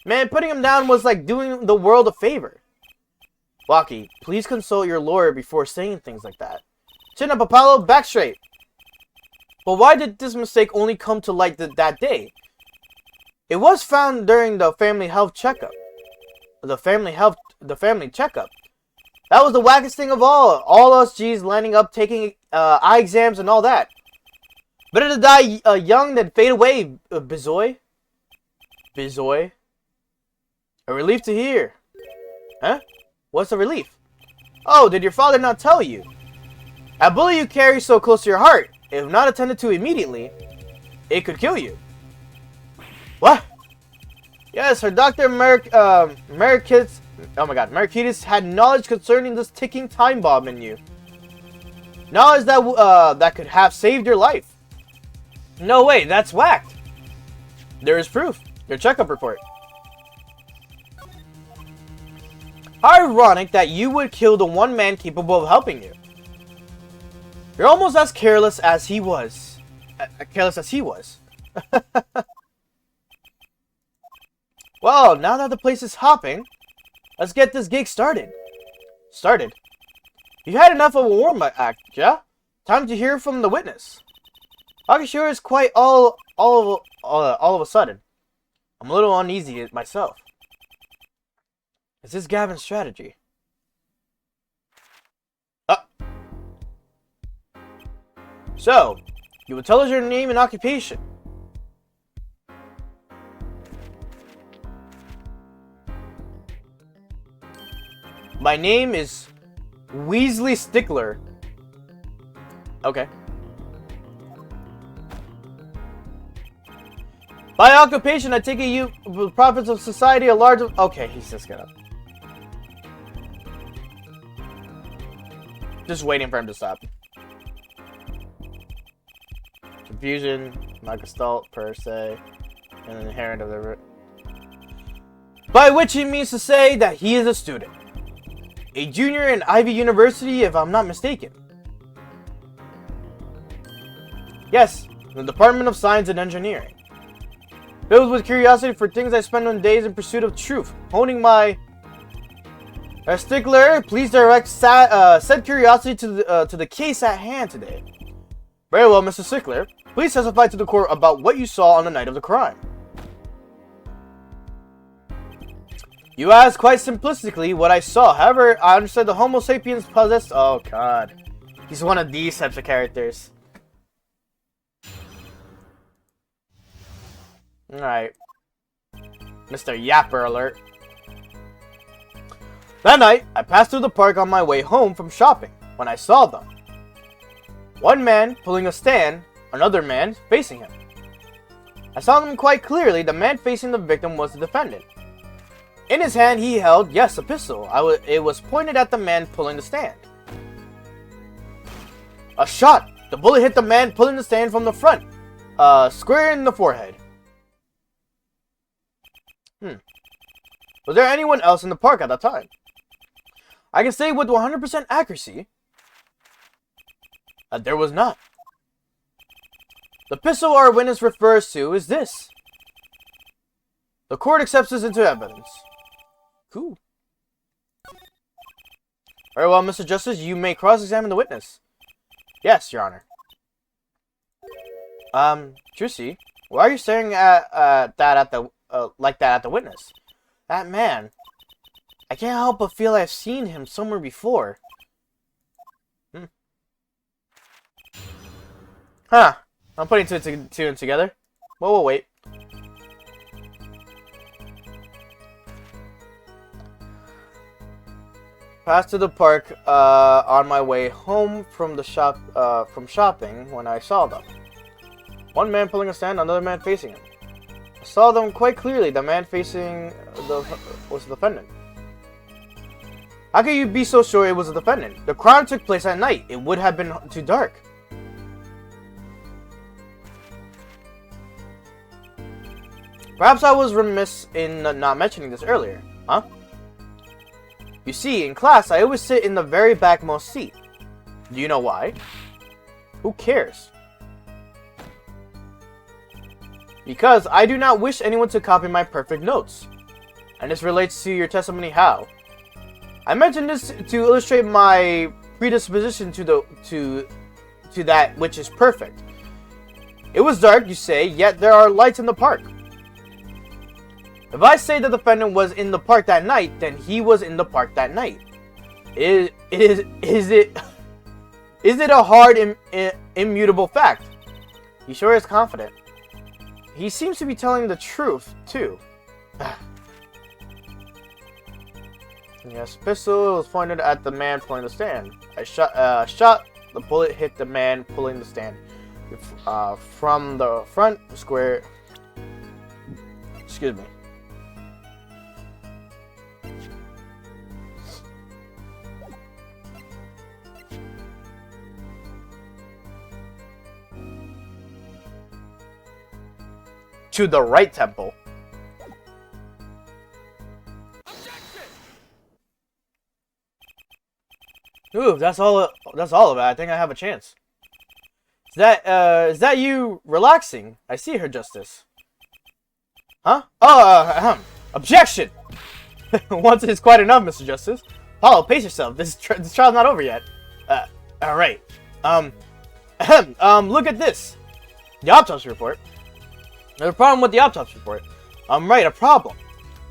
Man, putting him down was like doing the world a favor. Waki, please consult your lawyer before saying things like that. Chin up, Apollo, back straight. But why did this mistake only come to light that day? It was found during the family health checkup. The family checkup. That was the wackest thing of all. All us G's landing up, taking eye exams and all that. Better to die young than fade away, Bizoy. Bizoy. A relief to hear. Huh? What's the relief? Oh, did your father not tell you? A bullet you carry so close to your heart, if not attended to immediately, it could kill you. What? Yes, her doctor Marakitas had knowledge concerning this ticking time bomb in you. Knowledge that could have saved your life. No way, that's whacked. There is proof. Your checkup report. How ironic that you would kill the one man capable of helping you. You're almost as careless as he was. Well, now that the place is hopping, let's get this gig started. You had enough of a warm-up act, yeah? Time to hear from the witness. Akashura is quite all of a sudden. I'm a little uneasy myself. Is this Gavin's strategy? So, you will tell us your name and occupation. My name is Weasley Stickler. Okay. By occupation, I take it you the profits of society a large... Okay, he's just gonna... Just waiting for him to stop. Confusion, not gestalt, per se, and inherent of the... By which he means to say that he is a student. A junior in Ivy University, if I'm not mistaken. Yes, the Department of Science and Engineering. Filled with curiosity for things I spend on days in pursuit of truth, honing my... Stickler, please direct said curiosity to the case at hand today. Very well, Mr. Stickler. Please testify to the court about what you saw on the night of the crime. You asked quite simplistically what I saw. However, I understand the Homo sapiens possessed... Oh, God. He's one of these types of characters. Alright. Mr. Yapper alert. That night, I passed through the park on my way home from shopping when I saw them. One man pulling a stand, another man facing him. I saw them quite clearly. The man facing the victim was the defendant. In his hand, he held, yes, a pistol. It was pointed at the man pulling the stand. A shot! The bullet hit the man pulling the stand from the front, square in the forehead. Was there anyone else in the park at that time? I can say with 100% accuracy that there was not. The pistol our witness refers to is this. The court accepts this into evidence. Cool. Very well, Mr. Justice, you may cross-examine the witness. Yes, Your Honor. Trucy, why are you staring at like that at the witness? That man. I can't help but feel I've seen him somewhere before. Huh. I'm putting two and together. Well, we'll wait. Passed to the park on my way home from the shopping when I saw them. One man pulling a stand, another man facing him. I saw them quite clearly. The man facing was the defendant. How can you be so sure it was the defendant? The crime took place at night. It would have been too dark. Perhaps I was remiss in not mentioning this earlier, huh? You see, in class, I always sit in the very backmost seat. Do you know why? Who cares? Because I do not wish anyone to copy my perfect notes. And this relates to your testimony how. I mentioned this to illustrate my predisposition to that which is perfect. It was dark, you say, yet there are lights in the park. If I say the defendant was in the park that night, then he was in the park that night. Is it a hard, immutable fact? He sure is confident. He seems to be telling the truth, too. Yes, pistol was pointed at the man pulling the stand. I shot. The bullet hit the man pulling the stand from the front square. Excuse me. To the right temple. Ooh, that's all of it. I think I have a chance. Is that you relaxing? I see, Her Justice. Huh? Objection! Once is quite enough, Mr. Justice. Apollo, pace yourself. This trial's not over yet. Alright. Look at this. The autopsy report. There's a problem with the autopsy report. Right, a problem.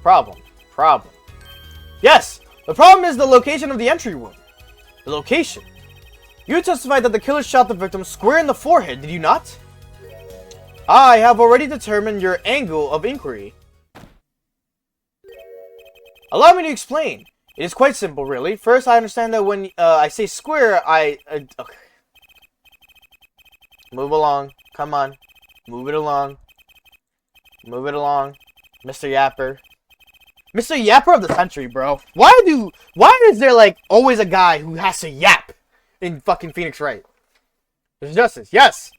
Problem. Yes! The problem is the location of the entry wound. The location. You testified that the killer shot the victim square in the forehead, did you not? I have already determined your angle of inquiry. Allow me to explain. It is quite simple, really. First, I understand that when I say square, okay. Move along. Come on. Move it along. Move it along. Mr. Yapper. Mr. Yapper of the century, bro. Why is there, like, always a guy who has to yap in fucking Phoenix Wright? There's justice. Yes!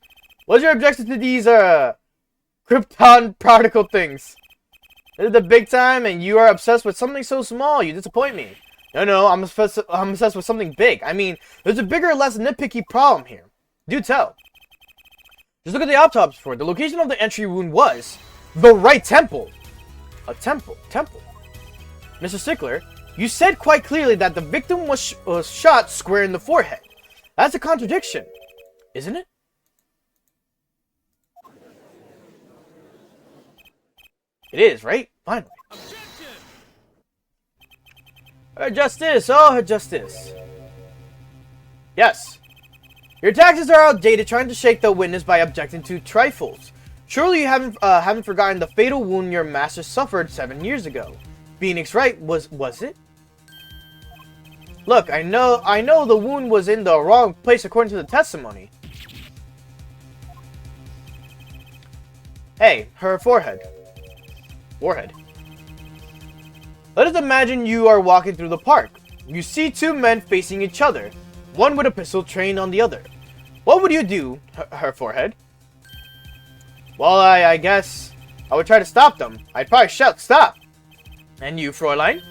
What's your objection to these, Krypton particle things? This is the big time, and you are obsessed with something so small. You disappoint me. No, I'm obsessed with something big. I mean, there's a bigger, less nitpicky problem here. Do tell. Just look at the autopsy report. The location of the entry wound was the right temple. A temple. Mr. Stickler, you said quite clearly that the victim was shot square in the forehead. That's a contradiction, isn't it? It is, right? Finally. Her Justice! Oh, Her Justice. Yes. Your taxes are outdated, trying to shake the witness by objecting to trifles. Surely you haven't forgotten the fatal wound your master suffered 7 years ago. Phoenix Wright was it? Look, I know the wound was in the wrong place according to the testimony. Hey, her forehead. Warhead. Let us imagine you are walking through the park. You see two men facing each other, one with a pistol trained on the other. What would you do, her forehead? Well, I guess I would try to stop them. I'd probably shout, stop! And you, Fräulein?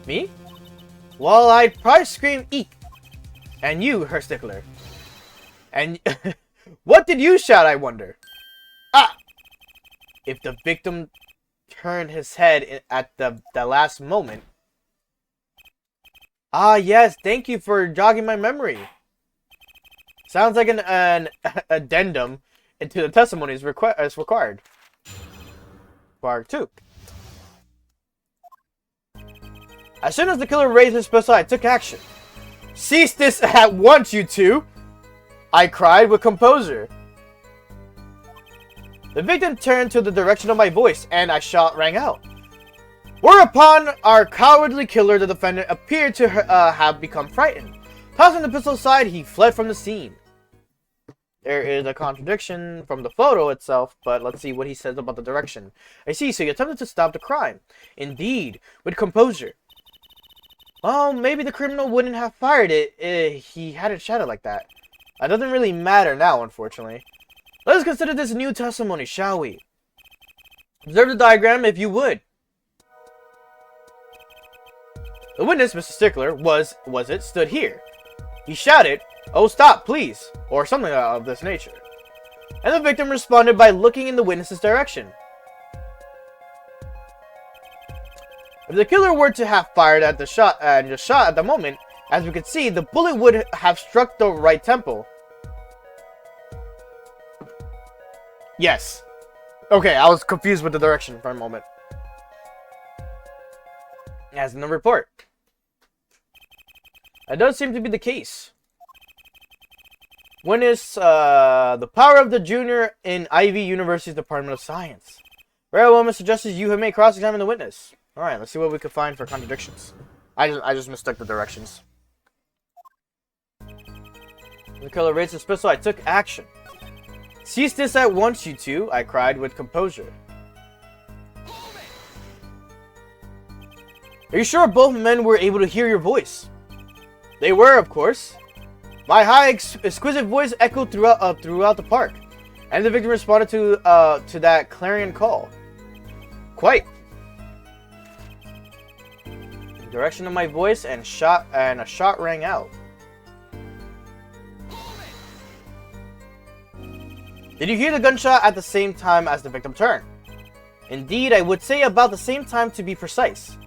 Me? Well, I'd probably scream, eek! And you, Herr Stickler? And what did you shout, I wonder? Ah! If the victim turned his head at the last moment. Ah, yes, thank you for jogging my memory. Sounds like an addendum into the testimony is required. Part 2. As soon as the killer raised his pistol, I took action. Cease this at once, you two! I cried with composure. The victim turned to the direction of my voice, and a shot rang out. Whereupon, our cowardly killer, the defendant, appeared to have become frightened. Tossing the pistol aside, he fled from the scene. There is a contradiction from the photo itself, but let's see what he says about the direction. I see, so you attempted to stop the crime. Indeed, with composure. Well, maybe the criminal wouldn't have fired it if he hadn't shouted like that. That doesn't really matter now, unfortunately. Let us consider this new testimony, shall we? Observe the diagram if you would. The witness, Mr. Stickler, stood here. He shouted, "Oh, stop, please," or something of this nature. And the victim responded by looking in the witness's direction. If the killer were to have fired at the shot and just shot at the moment, as we could see, the bullet would have struck the right temple. Yes. Okay, I was confused with the direction for a moment. As in the report. That does seem to be the case. Witness, the power of the junior in Ivy University's Department of Science. Very well, Mr. Justice, you have made cross-examine the witness. Alright, let's see what we can find for contradictions. I just mistook the directions. The killer raised his pistol. I took action. Cease this at once, you two, I cried with composure. Are you sure both men were able to hear your voice? They were, of course. My high, exquisite voice echoed throughout the park, and the victim responded to that clarion call. Quite. In the direction of my voice, and a shot rang out. Did you hear the gunshot at the same time as the victim turned? Indeed, I would say about the same time to be precise.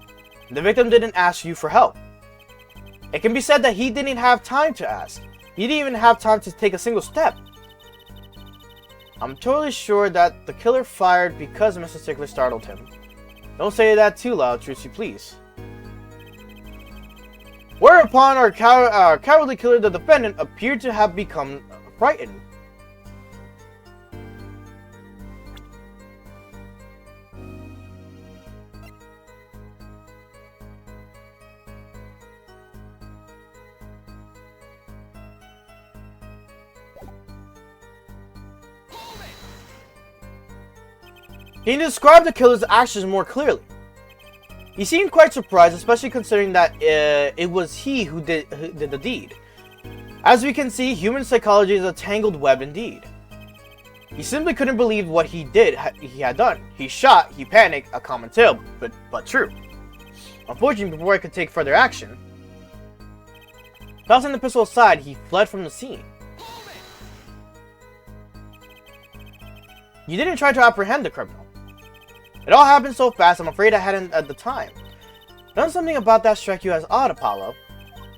The victim didn't ask you for help. It can be said that he didn't have time to ask. He didn't even have time to take a single step. I'm totally sure that the killer fired because Mr. Stickler startled him. Don't say that too loud, Trucy, please. Whereupon our cowardly killer, the defendant, appeared to have become frightened. He described the killer's actions more clearly. He seemed quite surprised, especially considering that it was he who did the deed. As we can see, human psychology is a tangled web indeed. He simply couldn't believe what he had done. He shot, he panicked, a common tale, but true. Unfortunately, before I could take further action, tossing the pistol aside, he fled from the scene. You didn't try to apprehend the criminal. It all happened so fast, I'm afraid I hadn't at the time. Doesn't something about that strike you as odd, Apollo?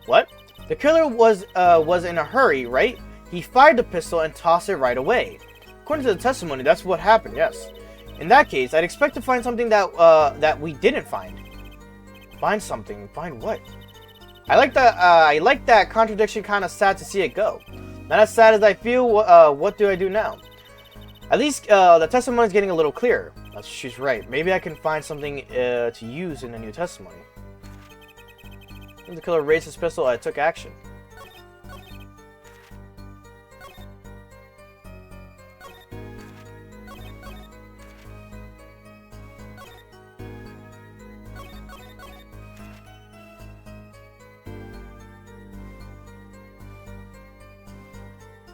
What? The killer was in a hurry, right? He fired the pistol and tossed it right away. According to the testimony, that's what happened, yes. In that case, I'd expect to find something that we didn't find. Find something? Find what? I like that contradiction. Kind of sad to see it go. Not as sad as I feel. What do I do now? At least the testimony is getting a little clearer. She's right. Maybe I can find something to use in the new testimony. When the killer raised his pistol, I took action.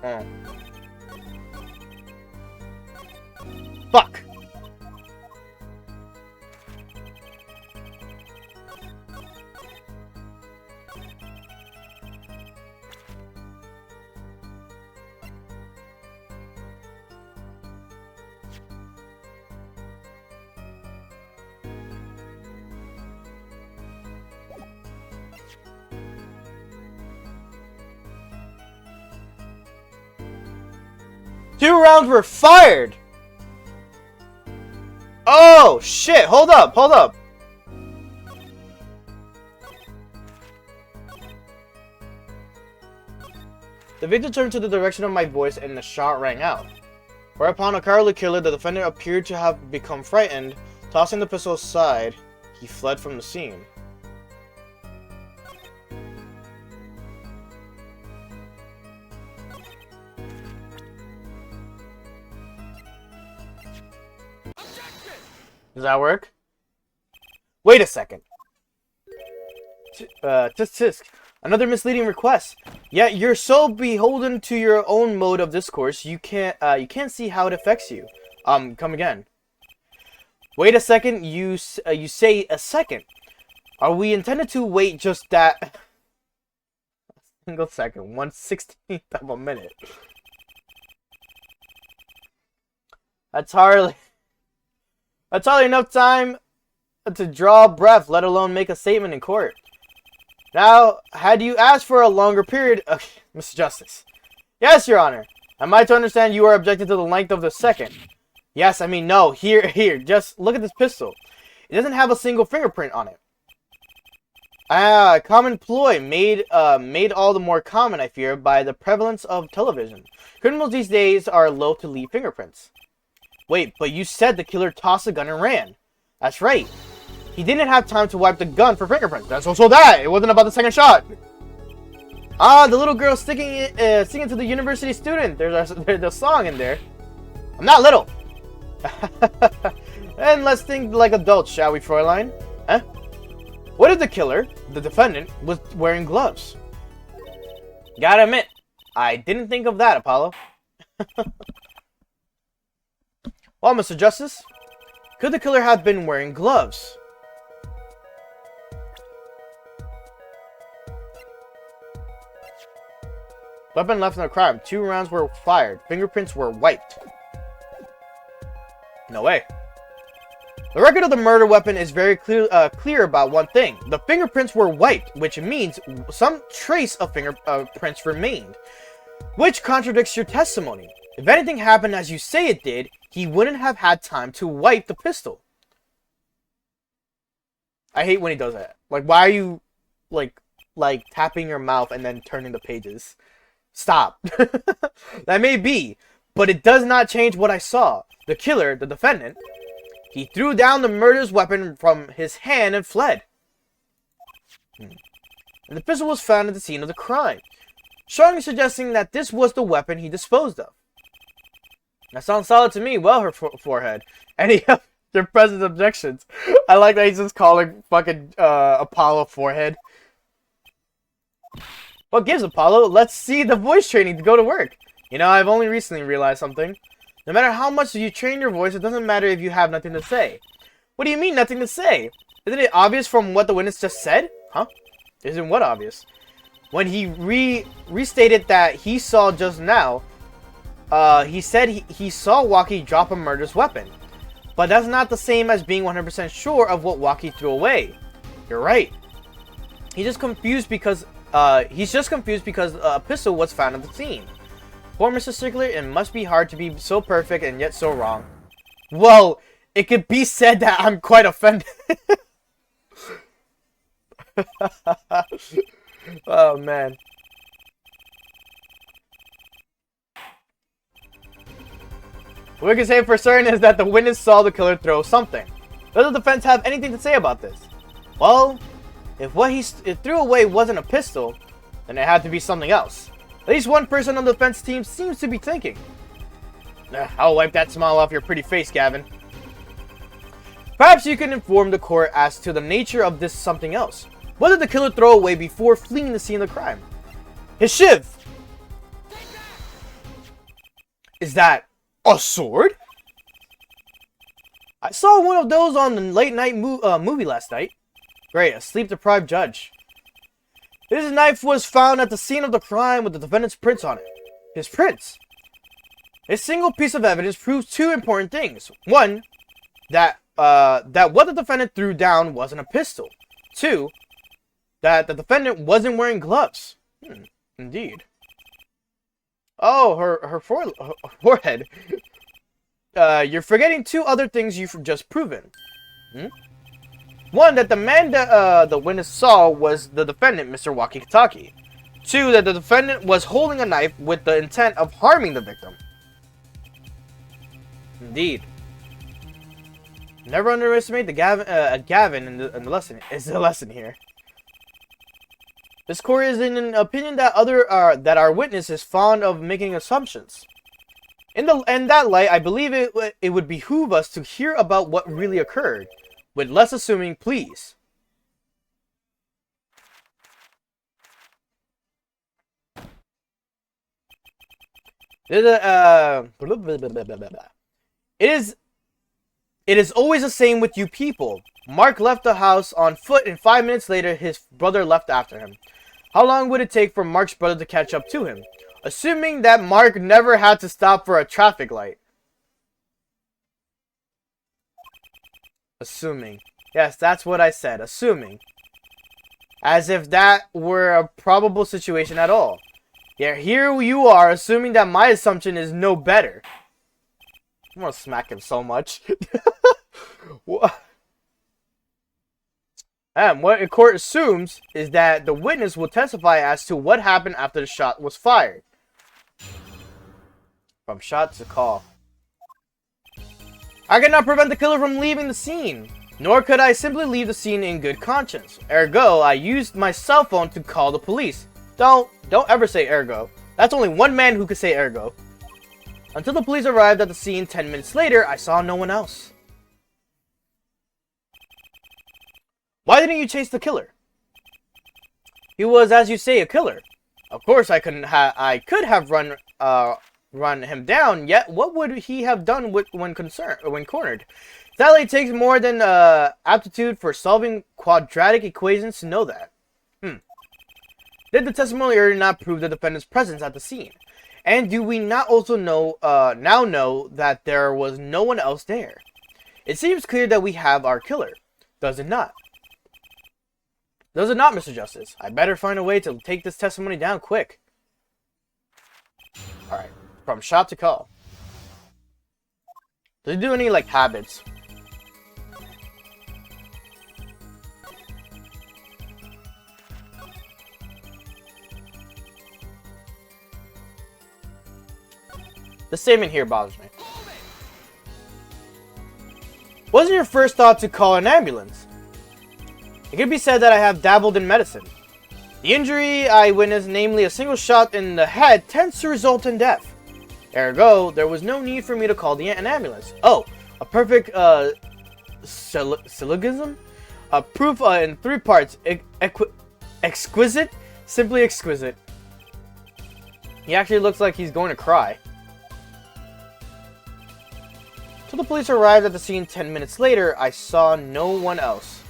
Oh. Fuck! 2 rounds were fired! Oh, shit! Hold up, hold up! The victim turned to the direction of my voice and the shot rang out. Whereupon a cowardly killer, the defendant appeared to have become frightened. Tossing the pistol aside, he fled from the scene. Does that work? Wait a second. Tisk. Another misleading request. Yet you're so beholden to your own mode of discourse, you can't see how it affects you. Come again. Wait a second. You say a second. Are we intended to wait just that? A single second. 1/16th of a minute. That's hardly enough time to draw breath, let alone make a statement in court. Now, had you asked for a longer period... Okay, Mr. Justice. Yes, Your Honor. Am I to understand you are objecting to the length of the second? Yes, I mean, no. Here. Just look at this pistol. It doesn't have a single fingerprint on it. Common ploy made all the more common, I fear, by the prevalence of television. Criminals these days are loath to leave fingerprints. Wait, but you said the killer tossed the gun and ran. That's right. He didn't have time to wipe the gun for fingerprints. That's also that. It wasn't about the second shot. The little girl singing to the university student. There's a song in there. I'm not little. And let's think like adults, shall we, Fräulein? Huh? What if the killer, the defendant, was wearing gloves? Gotta admit, I didn't think of that, Apollo. Well, Mr. Justice, could the killer have been wearing gloves? Weapon left in the crime. 2 rounds were fired. Fingerprints were wiped. No way. The record of the murder weapon is very clear about one thing. The fingerprints were wiped, which means some trace of fingerprints remained, which contradicts your testimony. If anything happened as you say it did, he wouldn't have had time to wipe the pistol. I hate when he does that. Like, why are you, like tapping your mouth and then turning the pages? Stop. That may be, but it does not change what I saw. The killer, the defendant, he threw down the murderous weapon from his hand and fled. And the pistol was found at the scene of the crime, strongly suggesting that this was the weapon he disposed of. That sounds solid to me. Well, her forehead. Any of your present objections? I like that he's just calling fucking Apollo forehead. What gives, Apollo? Let's see the voice training to go to work. You know, I've only recently realized something. No matter how much you train your voice, it doesn't matter if you have nothing to say. What do you mean, nothing to say? Isn't it obvious from what the witness just said? Huh? Isn't what obvious? When he restated that he saw just now, he said he saw Waki drop a murderous weapon. But that's not the same as being 100% sure of what Waki threw away. You're right. He's just confused because a pistol was found at the scene. Poor Mr. Strickler, it must be hard to be so perfect and yet so wrong. Well, it could be said that I'm quite offended. Oh, man. What we can say for certain is that the witness saw the killer throw something. Does the defense have anything to say about this? Well, if what he threw away wasn't a pistol, then it had to be something else. At least one person on the defense team seems to be thinking. I'll wipe that smile off your pretty face, Gavin. Perhaps you can inform the court as to the nature of this something else. What did the killer throw away before fleeing the scene of the crime? His shiv! Is that a sword? I saw one of those on the late night movie last night. Great, a sleep-deprived judge. His knife was found at the scene of the crime with the defendant's prints on it. His prints? A single piece of evidence proves two important things. One, that what the defendant threw down wasn't a pistol. Two, that the defendant wasn't wearing gloves. Indeed. Oh, her forehead. You're forgetting two other things you've just proven. One, that the man that the witness saw was the defendant, Mr. Wakitaki. Two, that the defendant was holding a knife with the intent of harming the victim. Indeed. Never underestimate the Gavin in the lesson. Is the lesson here. This court is in an opinion that that our witness is fond of making assumptions. In that light, I believe it would behoove us to hear about what really occurred, with less assuming, please. It is always the same with you people. Mark left the house on foot, and 5 minutes later, his brother left after him. How long would it take for Mark's brother to catch up to him? Assuming that Mark never had to stop for a traffic light. Assuming. Yes, that's what I said. Assuming. As if that were a probable situation at all. Yet here you are, assuming that my assumption is no better. I'm gonna smack him so much. And what the court assumes is that the witness will testify as to what happened after the shot was fired. From shot to call. I cannot prevent the killer from leaving the scene. Nor could I simply leave the scene in good conscience. Ergo, I used my cell phone to call the police. Don't ever say ergo. That's only one man who could say ergo. Until the police arrived at the scene 10 minutes later, I saw no one else. Why didn't you chase the killer? He was, as you say, a killer. Of course, I could have run him down. Yet, what would he have done when cornered? Sadly, it takes more than aptitude for solving quadratic equations to know that. Did the testimony not prove the defendant's presence at the scene? And do we not also now know that there was no one else there? It seems clear that we have our killer, does it not? Does it not, Mr. Justice? I better find a way to take this testimony down quick. Alright, from shot to call. Does he do any, like, habits? The statement here bothers me. Wasn't your first thought to call an ambulance? It could be said that I have dabbled in medicine. The injury I witnessed, namely a single shot in the head, tends to result in death. Ergo, there was no need for me to call an ambulance. Oh, a perfect syllogism? A proof in 3 parts. Exquisite? Simply exquisite. He actually looks like he's going to cry. Till the police arrived at the scene 10 minutes later, I saw no one else.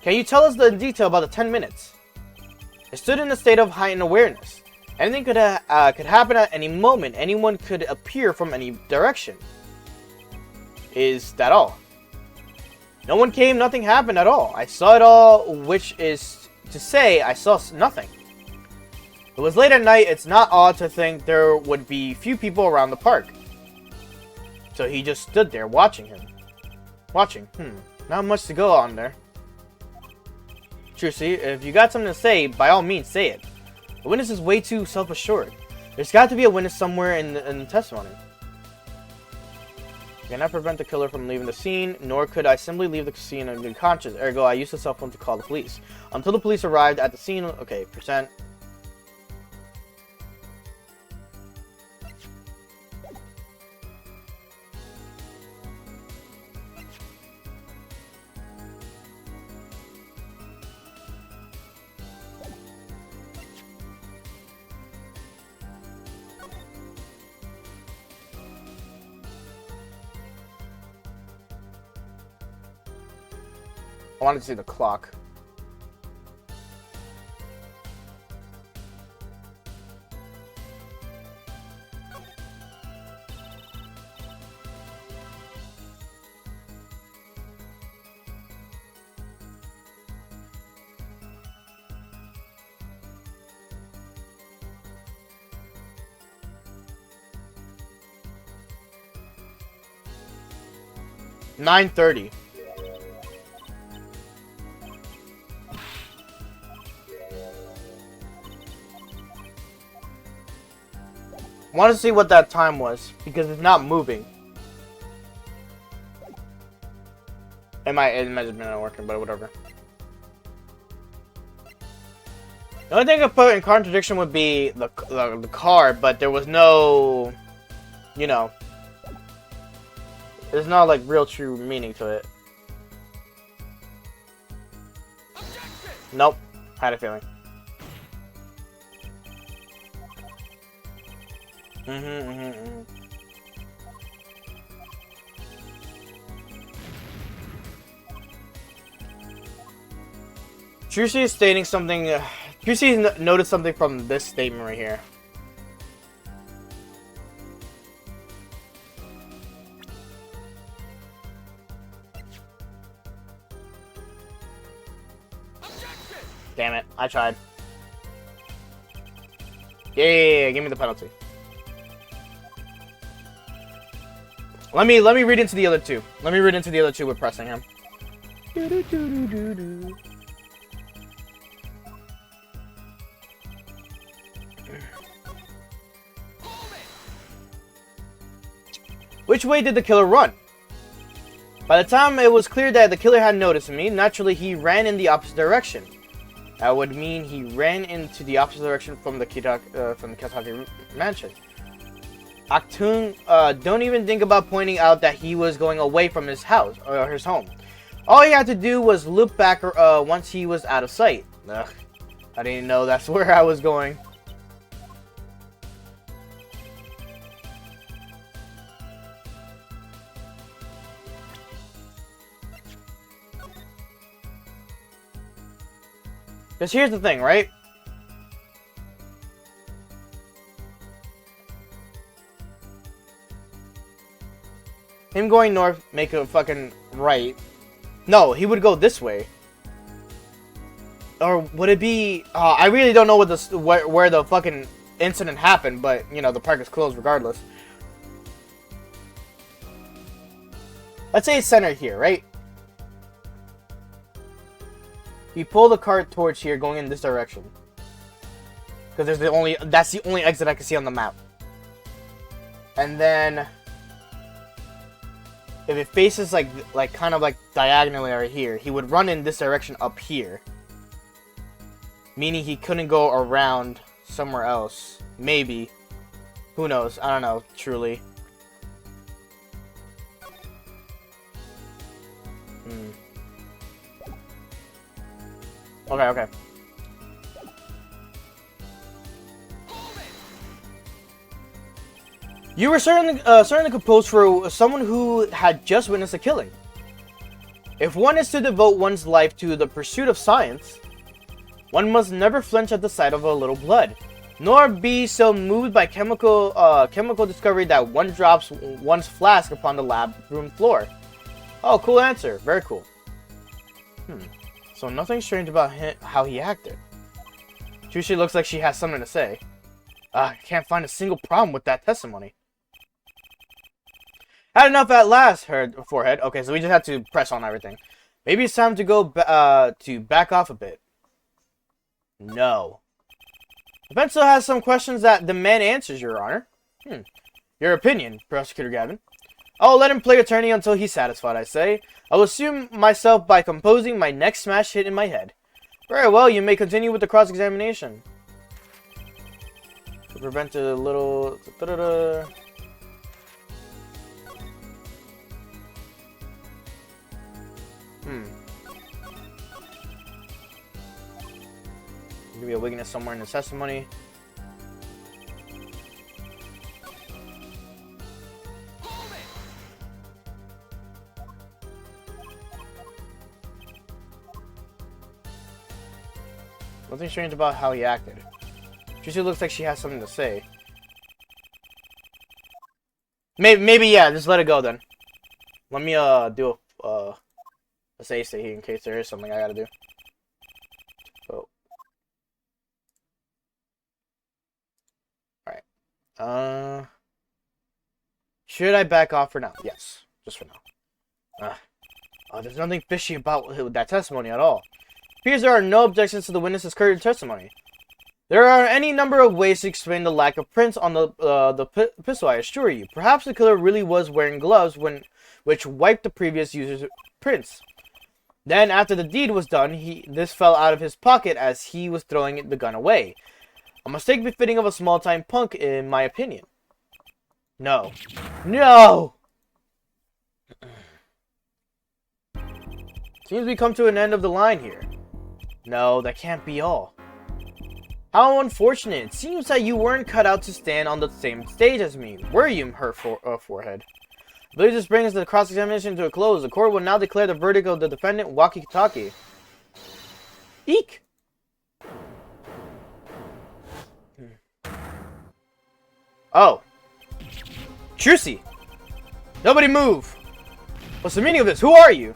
Can you tell us the detail about the 10 minutes? I stood in a state of heightened awareness. Anything could happen at any moment. Anyone could appear from any direction. Is that all? No one came, nothing happened at all. I saw it all, which is to say, I saw nothing. It was late at night. It's not odd to think there would be few people around the park. So he just stood there watching him. Not much to go on there. Trucy, if you got something to say, by all means say it. The witness is way too self-assured. There's got to be a witness somewhere in the testimony. I cannot prevent the killer from leaving the scene, nor could I simply leave the scene in good conscience. Ergo, I used the cell phone to call the police. Until the police arrived at the scene, okay, percent. I wanted to see the clock. $9:30. Want to see what that time was because it's not moving. It might have been not working, but whatever. The only thing I put in contradiction would be the car, but there was no, you know, there's no like real true meaning to it. Nope, had a feeling. Trucy is stating something. Trucy noticed something from this statement right here. Damn it! I tried. Yeah, give me the penalty. Let me read into the other two. Let me read into the other two with pressing him. Which way did the killer run? By the time it was clear that the killer had noticed me, naturally he ran in the opposite direction. That would mean he ran into the opposite direction from the Kitake mansion. Aktung, don't even think about pointing out that he was going away from his house, or his home. All he had to do was look back once he was out of sight. Ugh, I didn't know that's where I was going. Because here's the thing, right? Him going north, make a fucking right. No, he would go this way. Or would it be... I really don't know what this, where the fucking incident happened, but, you know, the park is closed regardless. Let's say it's centered here, right? You pull the cart towards here, going in this direction. Because that's the only exit I can see on the map. And then... if it faces like kind of like diagonally right here, he would run in this direction up here. Meaning he couldn't go around somewhere else. Maybe. Who knows? I don't know, truly. Okay. You were certainly composed for someone who had just witnessed a killing. If one is to devote one's life to the pursuit of science, one must never flinch at the sight of a little blood, nor be so moved by chemical discovery that one drops one's flask upon the lab room floor. Oh, cool answer. Very cool. So nothing strange about how he acted. Trucy looks like she has something to say. I can't find a single problem with that testimony. Had enough at last, forehead. Okay, so we just had to press on everything. Maybe it's time to go back off a bit. No. The pencil has some questions that demand answers, Your Honor. Your opinion, Prosecutor Gavin. I'll let him play attorney until he's satisfied, I say. I'll assume myself by composing my next smash hit in my head. Very well, you may continue with the cross-examination. To prevent a little... Maybe a weakness somewhere in the testimony. something strange about how he acted. Juicy looks like she has something to say. Maybe yeah, just let it go then. Let me do a save state here in case there is something I gotta do. So alright. Should I back off for now? Yes. Just for now. There's nothing fishy about that testimony at all. It appears there are no objections to the witness's current testimony. There are any number of ways to explain the lack of prints on the pistol, I assure you. Perhaps the killer really was wearing gloves which wiped the previous user's prints. Then, after the deed was done, this fell out of his pocket as he was throwing the gun away. A mistake befitting of a small-time punk, in my opinion. No. No! Seems we come to an end of the line here. No, that can't be all. How unfortunate. It seems that you weren't cut out to stand on the same stage as me. Were you, her forehead? I believe this brings the cross-examination to a close. The court will now declare the verdict of the defendant, Waki Kitaki. Eek! Oh. Trucy! Nobody move! What's the meaning of this? Who are you?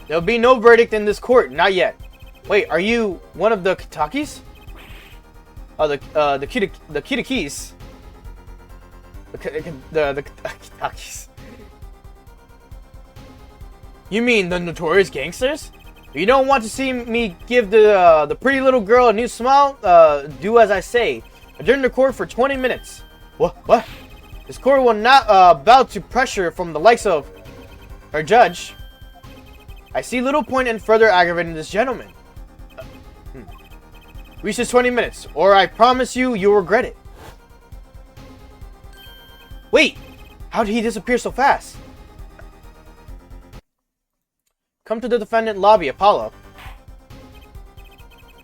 There'll be no verdict in this court, not yet. Wait, are you one of the Kitakis? Oh, the Kitakis. The Kitakis. You mean the notorious gangsters? If you don't want to see me give the pretty little girl a new smile, do as I say. Adjourn the court for 20 minutes. What? This court will not bow to pressure from the likes of our judge. I see little point in further aggravating this gentleman. Reach this 20 minutes, or I promise you'll regret it. Wait! How did he disappear so fast? Come to the defendant lobby, Apollo.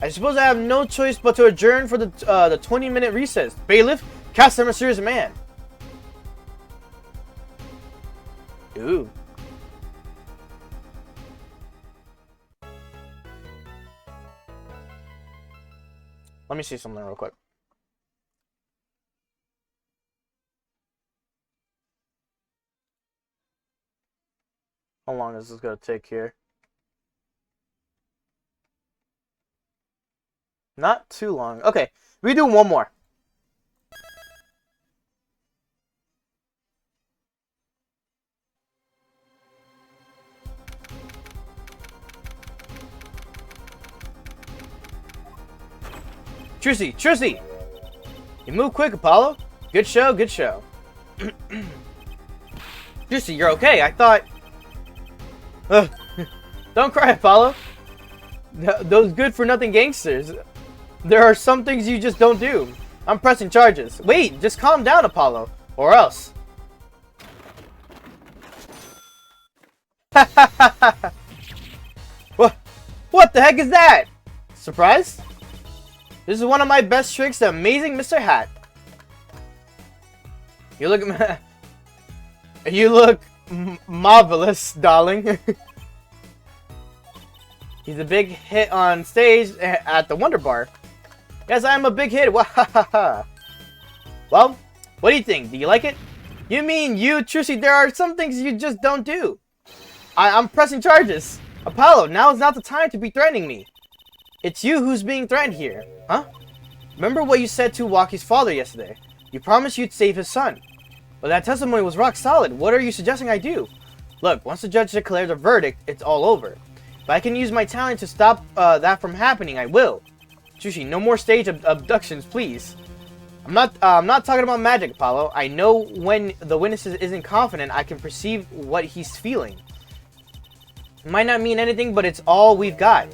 I suppose I have no choice but to adjourn for the 20-minute recess. Bailiff, cast the mysterious man. Ooh. Let me see something real quick. How long is this going to take here? Not too long. Okay, we do one more. Trucy! You move quick, Apollo. Good show. Trucy, you're okay. I thought... Don't cry, Apollo. Those good-for-nothing gangsters. There are some things you just don't do. I'm pressing charges. Wait, just calm down, Apollo. Or else. What the heck is that? Surprise? This is one of my best tricks, the amazing Mr. Hat. You look marvelous, darling. He's a big hit on stage at the Wonder Bar. Yes, I am a big hit. Well, what do you think? Do you like it? You mean you, Trucy, there are some things you just don't do. I'm pressing charges. Apollo, now is not the time to be threatening me. It's you who's being threatened here. Huh? Remember what you said to Waki's father yesterday. You promised you'd save his son. But that testimony was rock solid. What are you suggesting I do? Look, once the judge declares a verdict, it's all over. If I can use my talent to stop that from happening, I will. Trucy, no more stage abductions, please. I'm not talking about magic, Apollo. I know when the witness isn't confident, I can perceive what he's feeling. It might not mean anything, but it's all we've got.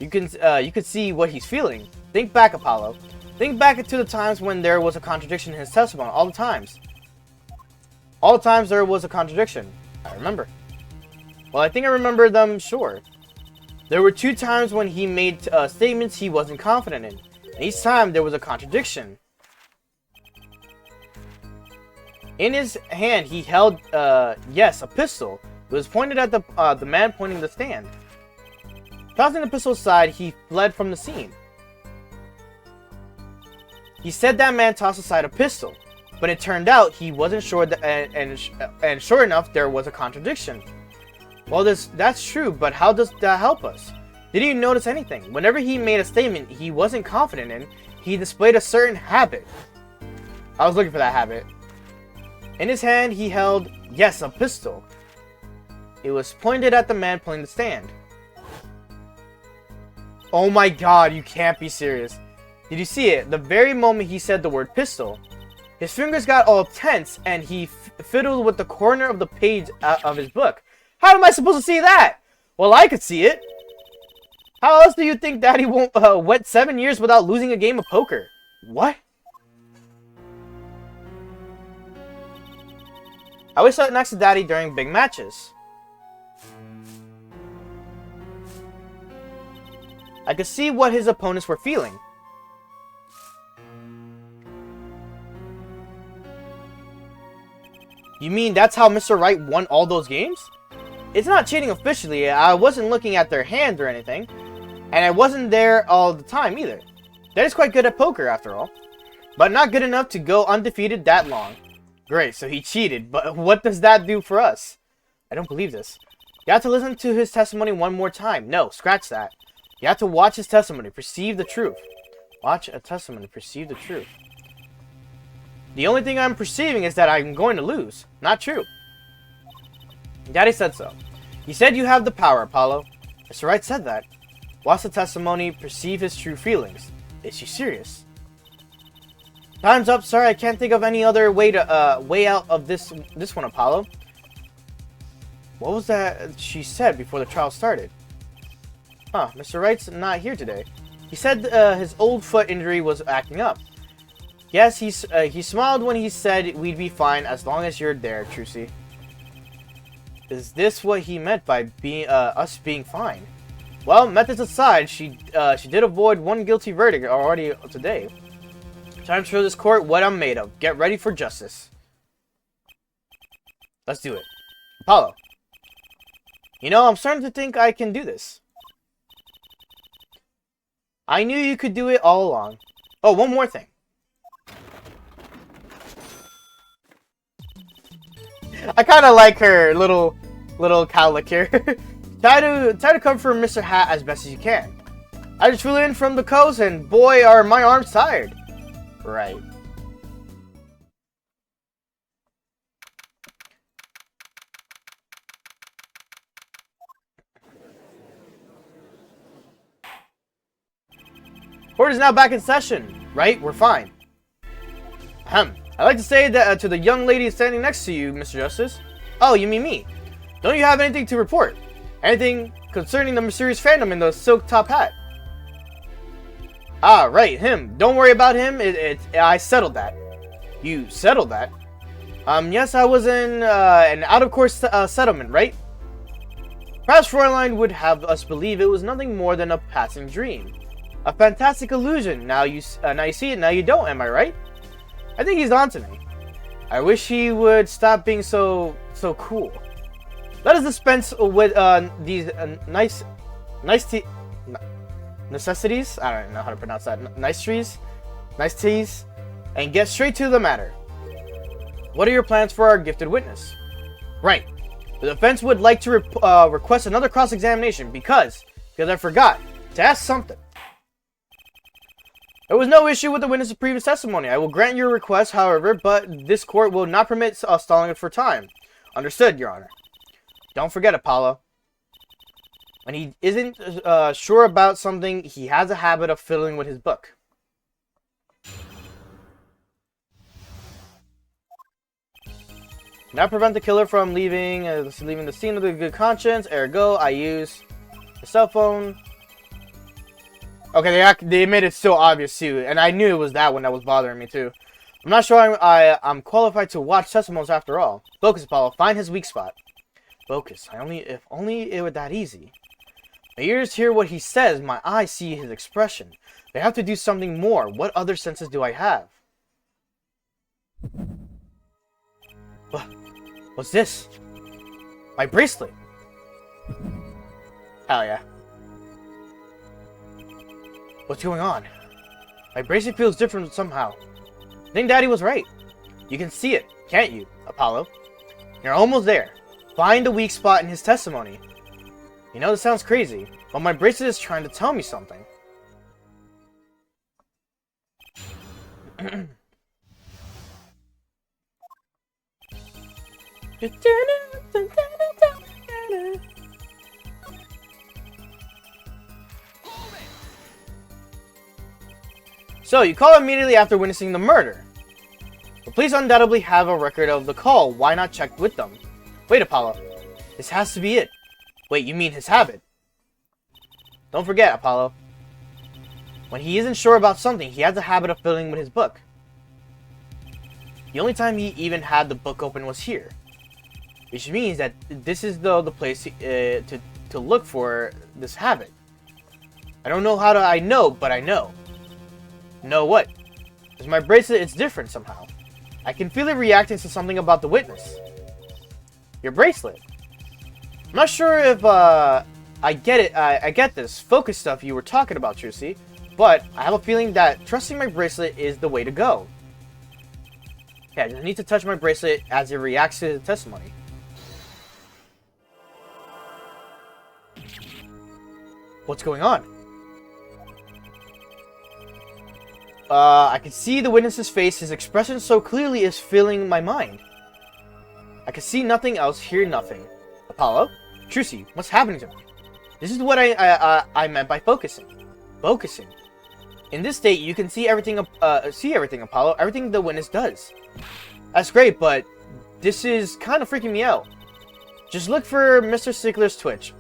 You can see what he's feeling. Think back, Apollo. Think back to the times when there was a contradiction in his testimony. All the times there was a contradiction. I remember. Well, I think I remember them, sure. There were 2 times when he made statements he wasn't confident in. And each time there was a contradiction. In his hand, he held, yes, a pistol. It was pointed at the man pointing the stand. Tossing the pistol aside, he fled from the scene. He said that man tossed aside a pistol, but it turned out he wasn't sure that, and sure enough, there was a contradiction. Well, that's true, but how does that help us? Didn't you notice anything? Whenever he made a statement he wasn't confident in, he displayed a certain habit. I was looking for that habit. In his hand, he held, yes, a pistol. It was pointed at the man pulling the stand. Oh my god, you can't be serious. Did you see it? The very moment he said the word pistol, his fingers got all tense and he fiddled with the corner of the page of his book. How am I supposed to see that? Well, I could see it. How else do you think Daddy went 7 years without losing a game of poker? What? I always sat next to Daddy during big matches. I could see what his opponents were feeling. You mean that's how Mr. Right won all those games? It's not cheating officially. I wasn't looking at their hands or anything. And I wasn't there all the time either. Daddy's quite good at poker after all. But not good enough to go undefeated that long. Great, so he cheated. But what does that do for us? I don't believe this. You have to listen to his testimony one more time. No, scratch that. You have to watch his testimony. Perceive the truth. Watch a testimony. Perceive the truth. The only thing I'm perceiving is that I'm going to lose. Not true. Daddy said so. He said you have the power, Apollo. Mr. Wright said that. Watch the testimony, perceive his true feelings. Is she serious? Time's up. Sorry, I can't think of any other way to way out of this one, Apollo. What was that she said before the trial started? Huh, Mr. Wright's not here today. He said his old foot injury was acting up. Yes, he smiled when he said we'd be fine as long as you're there, Trucy. Is this what he meant by us being fine? Well, methods aside, she did avoid one guilty verdict already today. Time to show this court what I'm made of. Get ready for justice. Let's do it. Apollo. You know, I'm starting to think I can do this. I knew you could do it all along. Oh, one more thing. I kind of like her little cowlick here. try to cover Mr. Hat as best as you can. I just flew in from the coast and boy are my arms tired. Right. Court is now back in session, right? We're fine. Ahem. I'd like to say that to the young lady standing next to you, Mr. Justice. Oh, you mean me? Don't you have anything to report? Anything concerning the mysterious phantom in the silk top hat? Ah, right, him. Don't worry about him. I settled that. You settled that? Yes, I was in an out-of-court settlement, right? Perhaps Fräulein would have us believe it was nothing more than a passing dream. A fantastic illusion. Now you see it, now you don't, am I right? I think he's on to me. I wish he would stop being so cool. Let us dispense with these necessities. I don't know how to pronounce that. Niceties, and get straight to the matter. What are your plans for our gifted witness? Right. The defense would like to request another cross-examination because I forgot to ask something. There was no issue with the witness's previous testimony. I will grant your request, however, but this court will not permit stalling it for time. Understood, Your Honor. Don't forget, Apollo. When he isn't sure about something, he has a habit of fiddling with his book. Not prevent the killer from leaving the scene with a good conscience. Ergo, I use the cell phone. Okay, they made it so obvious too, and I knew it was that one that was bothering me too. I'm not sure I'm qualified to watch testimonies after all. Focus, Apollo. Find his weak spot. Focus. If only it were that easy. My ears hear what he says. My eyes see his expression. They have to do something more. What other senses do I have? What's this? My bracelet. Hell yeah. What's going on? My bracelet feels different somehow. I think Daddy was right. You can see it, can't you, Apollo? You're almost there. Find a weak spot in his testimony. You know, this sounds crazy, but my bracelet is trying to tell me something. So, you call immediately after witnessing the murder. The police undoubtedly have a record of the call. Why not check with them? Wait, Apollo. This has to be it. Wait, you mean his habit? Don't forget, Apollo. When he isn't sure about something, he has a habit of fiddling with his book. The only time he even had the book open was here. Which means that this is the place to look for this habit. I don't know how I know, but I know. Know what? Because my bracelet is different somehow. I can feel it reacting to something about the witness. Your bracelet. I'm not sure if I get it. I get this focus stuff you were talking about, Trucy, but I have a feeling that trusting my bracelet is the way to go. Yeah, I just need to touch my bracelet as it reacts to the testimony. What's going on? I can see the witness's face. His expression so clearly is filling my mind. I can see nothing else, hear nothing. Apollo? Trucy, what's happening to me? This is what I meant by focusing. Focusing. In this state, you can see everything, Apollo. Everything the witness does. That's great, but this is kind of freaking me out. Just look for Mr. Stickler's twitch.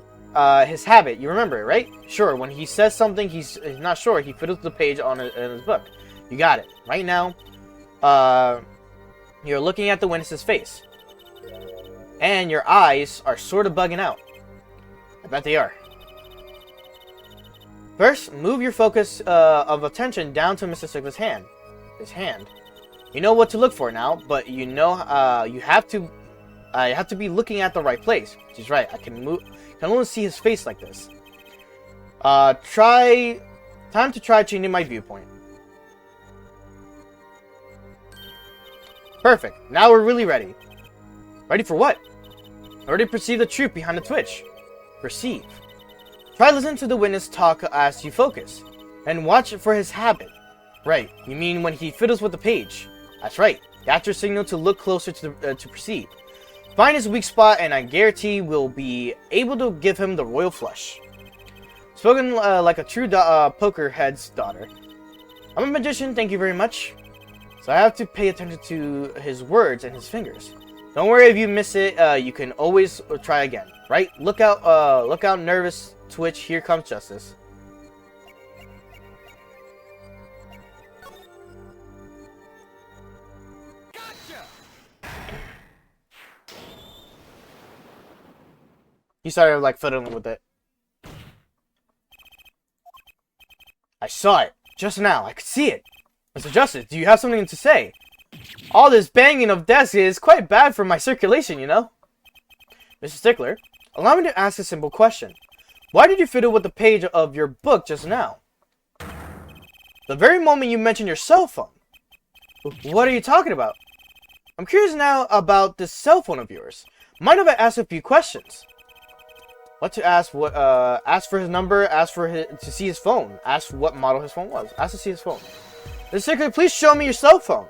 His habit, you remember it, right? Sure, when he says something he's not sure, he fiddles the page on in his book. You got it. Right now, you're looking at the witness's face. And your eyes are sort of bugging out. I bet they are. First, move your focus of attention down to Mr. Stickler's hand. His hand. You know what to look for now, but you know you have to be looking at the right place. She's right. I can only see his face like this. Time to try changing my viewpoint. Perfect. Now we're really ready. Ready for what? Ready to perceive the truth behind the twitch. Perceive. Try listening to the witness talk as you focus. And watch for his habit. Right. You mean when he fiddles with the page. That's right. That's your signal to look closer to perceive. Find his weak spot and I guarantee we'll be able to give him the royal flush. Spoken like a true poker head's daughter. I'm a magician, thank you very much. So I have to pay attention to his words and his fingers. Don't worry if you miss it, you can always try again. Right? Look out, nervous twitch, here comes justice. He started like fiddling with it. I saw it just now. I could see it. Mr. Justice, do you have something to say? All this banging of desks is quite bad for my circulation, you know. Mr. Stickler, allow me to ask a simple question. Why did you fiddle with the page of your book just now? The very moment you mentioned your cell phone. What are you talking about? I'm curious now about this cell phone of yours. Mind if I ask a few questions? What to ask? What? Ask for his number. Ask for to see his phone. Ask what model his phone was. Ask to see his phone. Mr. Stickler, please show me your cell phone.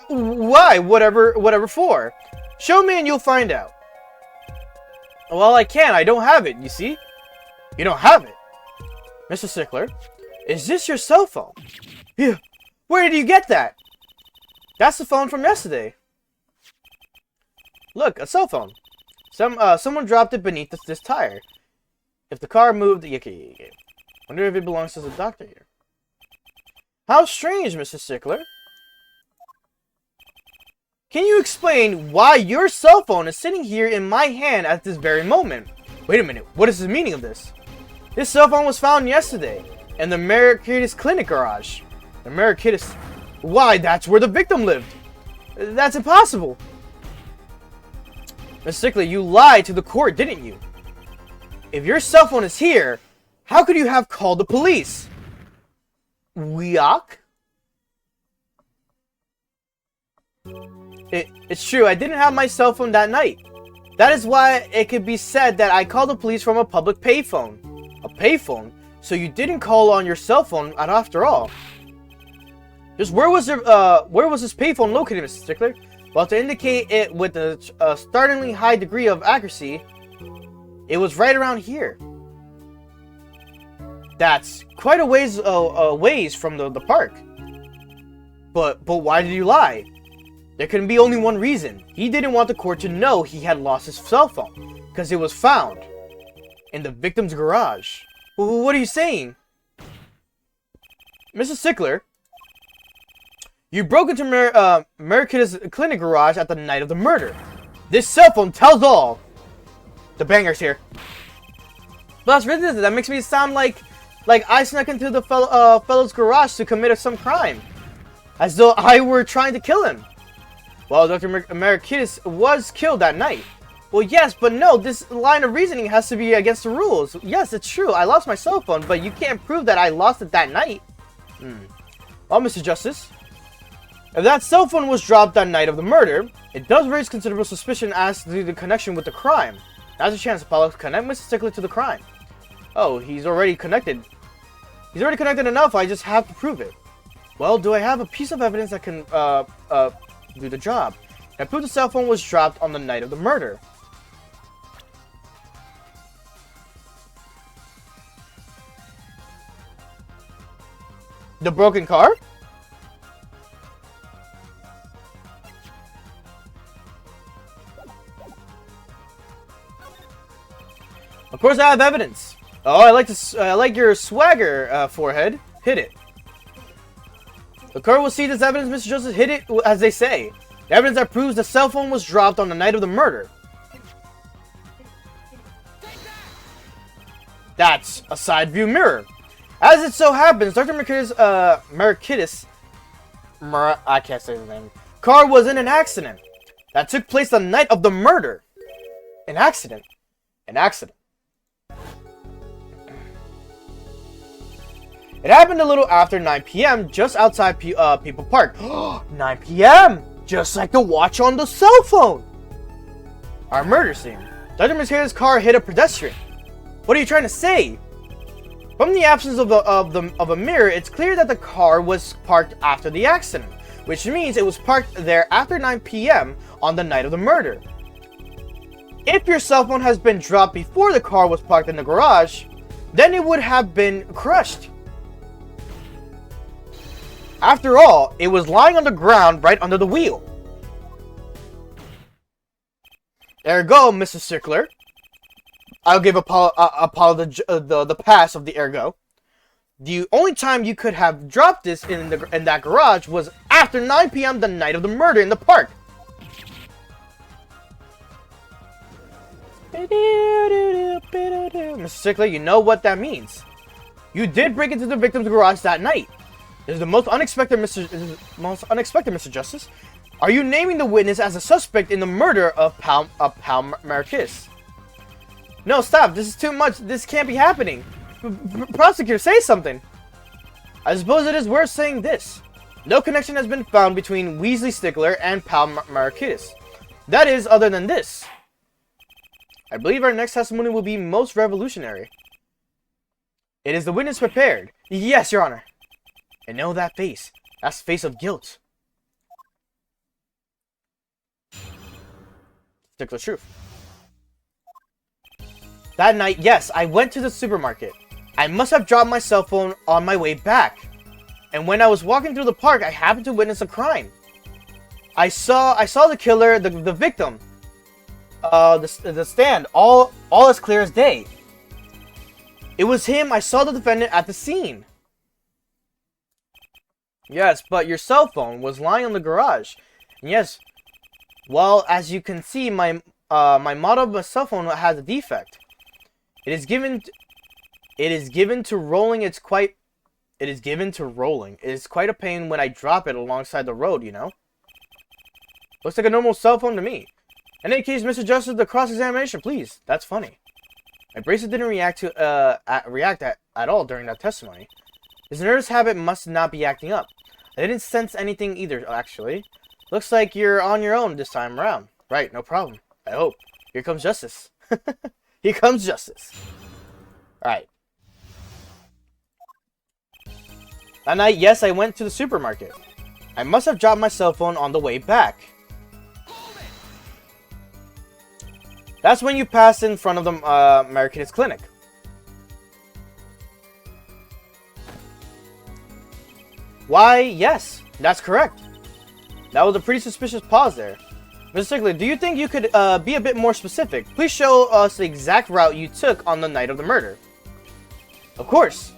Why? Whatever for. Show me and you'll find out. Well, I can't. I don't have it. You see? You don't have it. Mr. Stickler, is this your cell phone? Yeah. Where did you get that? That's the phone from yesterday. Look, a cell phone. Someone dropped it beneath this tire. If the car moved, okay. Wonder if it belongs to the doctor here. How strange, Mr. Stickler. Can you explain why your cell phone is sitting here in my hand at this very moment? Wait a minute, what is the meaning of this? This cell phone was found yesterday in the Merikitis Clinic garage. The Merikitis... Why, that's where the victim lived. That's impossible. Mr. Stickler, you lied to the court, didn't you? If your cell phone is here, how could you have called the police? Weok? It's true, I didn't have my cell phone that night. That is why it could be said that I called the police from a public payphone. A payphone? So you didn't call on your cell phone after all. Just where was this payphone located, Mr. Stickler? Well, to indicate it with a startlingly high degree of accuracy, it was right around here. That's quite a ways from the park. But why did you lie? There can be only one reason. He didn't want the court to know he had lost his cell phone, because it was found in the victim's garage. What are you saying? Mrs. Stickler, you broke into Merkita's clinic garage at the night of the murder. This cell phone tells all. The banger's here. But that's ridiculous. That makes me sound like I snuck into the fellow's garage to commit some crime. As though I were trying to kill him. Well, Dr. Merkitis was killed that night. Well, yes, but no, this line of reasoning has to be against the rules. Yes, it's true, I lost my cell phone, but you can't prove that I lost it that night. Well, Mr. Justice, if that cell phone was dropped that night of the murder, it does raise considerable suspicion as to the connection with the crime. Now's a chance, Apollo, to connect Mr. Stickler to the crime. Oh, he's already connected. He's already connected enough, I just have to prove it. Well, do I have a piece of evidence that can, do the job? I prove the cell phone was dropped on the night of the murder. The broken car? Of course I have evidence. Oh, I like your swagger, forehead. Hit it. The court will see this evidence, Mr. Joseph. Hit it, as they say. The evidence that proves the cell phone was dropped on the night of the murder. That's a side view mirror. As it so happens, Dr. Merkitis, I can't say his name, car was in an accident that took place the night of the murder. An accident. An accident. It happened a little after 9 p.m. just outside People Park. 9 p.m. Just like the watch on the cell phone. Our murder scene. Dr. Merkitis' car hit a pedestrian. What are you trying to say? From the absence of a mirror, it's clear that the car was parked after the accident, which means it was parked there after 9 p.m. on the night of the murder. If your cell phone has been dropped before the car was parked in the garage, then it would have been crushed. After all, it was lying on the ground right under the wheel. Ergo, Mrs. Stickler. I'll give Apollo the pass of the ergo. The only time you could have dropped this in that garage was after 9 p.m. the night of the murder in the park. Mr. Stickler, you know what that means. You did break into the victim's garage that night. This is the most unexpected, Mr. Justice. Are you naming the witness as a suspect in the murder of Pal Merkitis? No, stop. This is too much. This can't be happening. Prosecutor, say something. I suppose it is worth saying this. No connection has been found between Weasley Stickler and Pal Merkitis. That is, other than this. I believe our next testimony will be most revolutionary. It is the witness prepared. Yes, Your Honor. And know that face. That's the face of guilt. Stickler's truth. That night, yes, I went to the supermarket. I must have dropped my cell phone on my way back. And when I was walking through the park, I happened to witness a crime. I saw the killer, the victim. The stand, all as clear as day. It was him. I saw the defendant at the scene. Yes, but your cell phone was lying on the garage. And yes, well, as you can see, my model of my cell phone has a defect. It is given to rolling. It is quite a pain when I drop it alongside the road, you know. Looks like a normal cell phone to me. In any case, Mr. Justice, the cross-examination, please. That's funny. My bracelet didn't react at all during that testimony. His nervous habit must not be acting up. I didn't sense anything either, actually. Looks like you're on your own this time around. Right, no problem. I hope. Here comes justice. Here comes justice. Alright. That night, yes, I went to the supermarket. I must have dropped my cell phone on the way back. That's when you pass in front of the Americanist clinic. Why, yes, that's correct. That was a pretty suspicious pause there. Mr. Stickler, do you think you could be a bit more specific? Please show us the exact route you took on the night of the murder. Of course.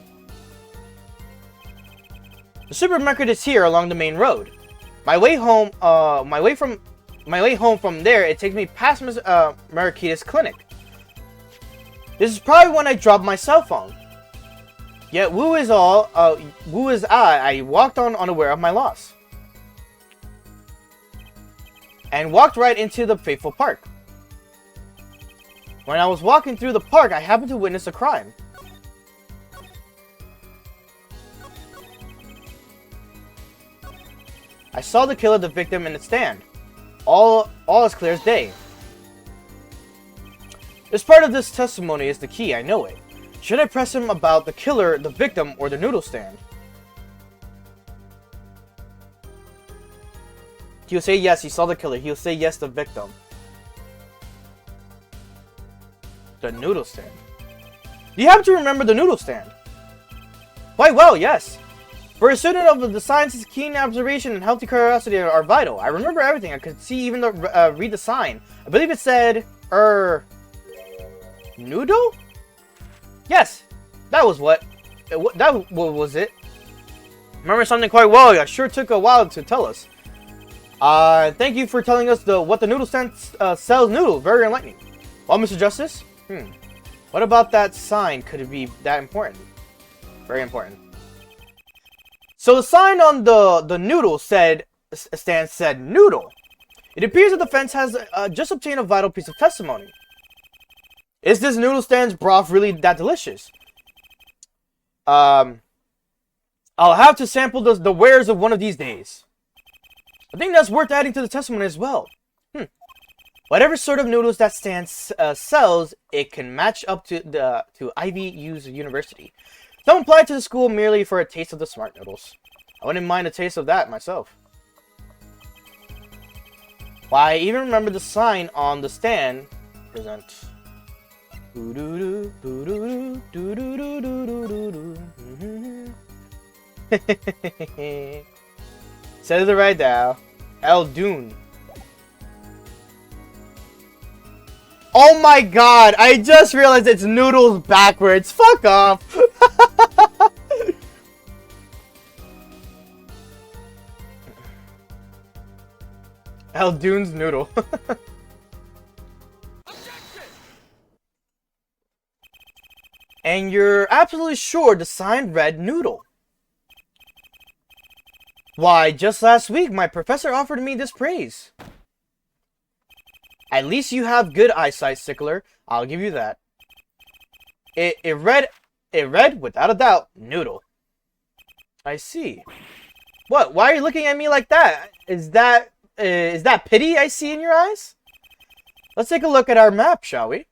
The supermarket is here along the main road. My way home from there, it takes me past Marakida's clinic. This is probably when I dropped my cell phone. Yet woo is I walked on unaware of my loss. And walked right into the fateful park. When I was walking through the park, I happened to witness a crime. I saw the killer, the victim, in the stand. All as clear as day. This part of this testimony is the key, I know it. Should I press him about the killer, the victim, or the noodle stand? He'll say yes, he saw the killer. He'll say yes, the victim. The noodle stand. You have to remember the noodle stand. Quite well, yes. For a student of the sciences, keen observation and healthy curiosity are vital. I remember everything. I could see even read the sign. I believe it said, noodle? Yes, that was what was it. Remember something quite well. It sure took a while to tell us. Thank you for telling us what the noodle stand sells noodles. Very enlightening. Well, Mr. Justice? What about that sign? Could it be that important? Very important. So the sign on the noodle stand said noodle. It appears the defense has just obtained a vital piece of testimony. Is this noodle stand's broth really that delicious? I'll have to sample the wares of one of these days. I think that's worth adding to the testimony as well. Whatever sort of noodles that stand sells, it can match up to Ivy University. Don't apply to the school merely for a taste of the smart noodles. I wouldn't mind a taste of that myself. Why, I even remember the sign on the stand. Present. Says it right now. El Dune. Oh my god, I just realized it's noodles backwards. Fuck off. El Dune's noodle. And you're absolutely sure the sign read noodle. Why, just last week my professor offered me this praise. At least you have good eyesight, Stickler. I'll give you that. It read, without a doubt, noodle. I see. What? Why are you looking at me like that? Is that pity I see in your eyes? Let's take a look at our map, shall we?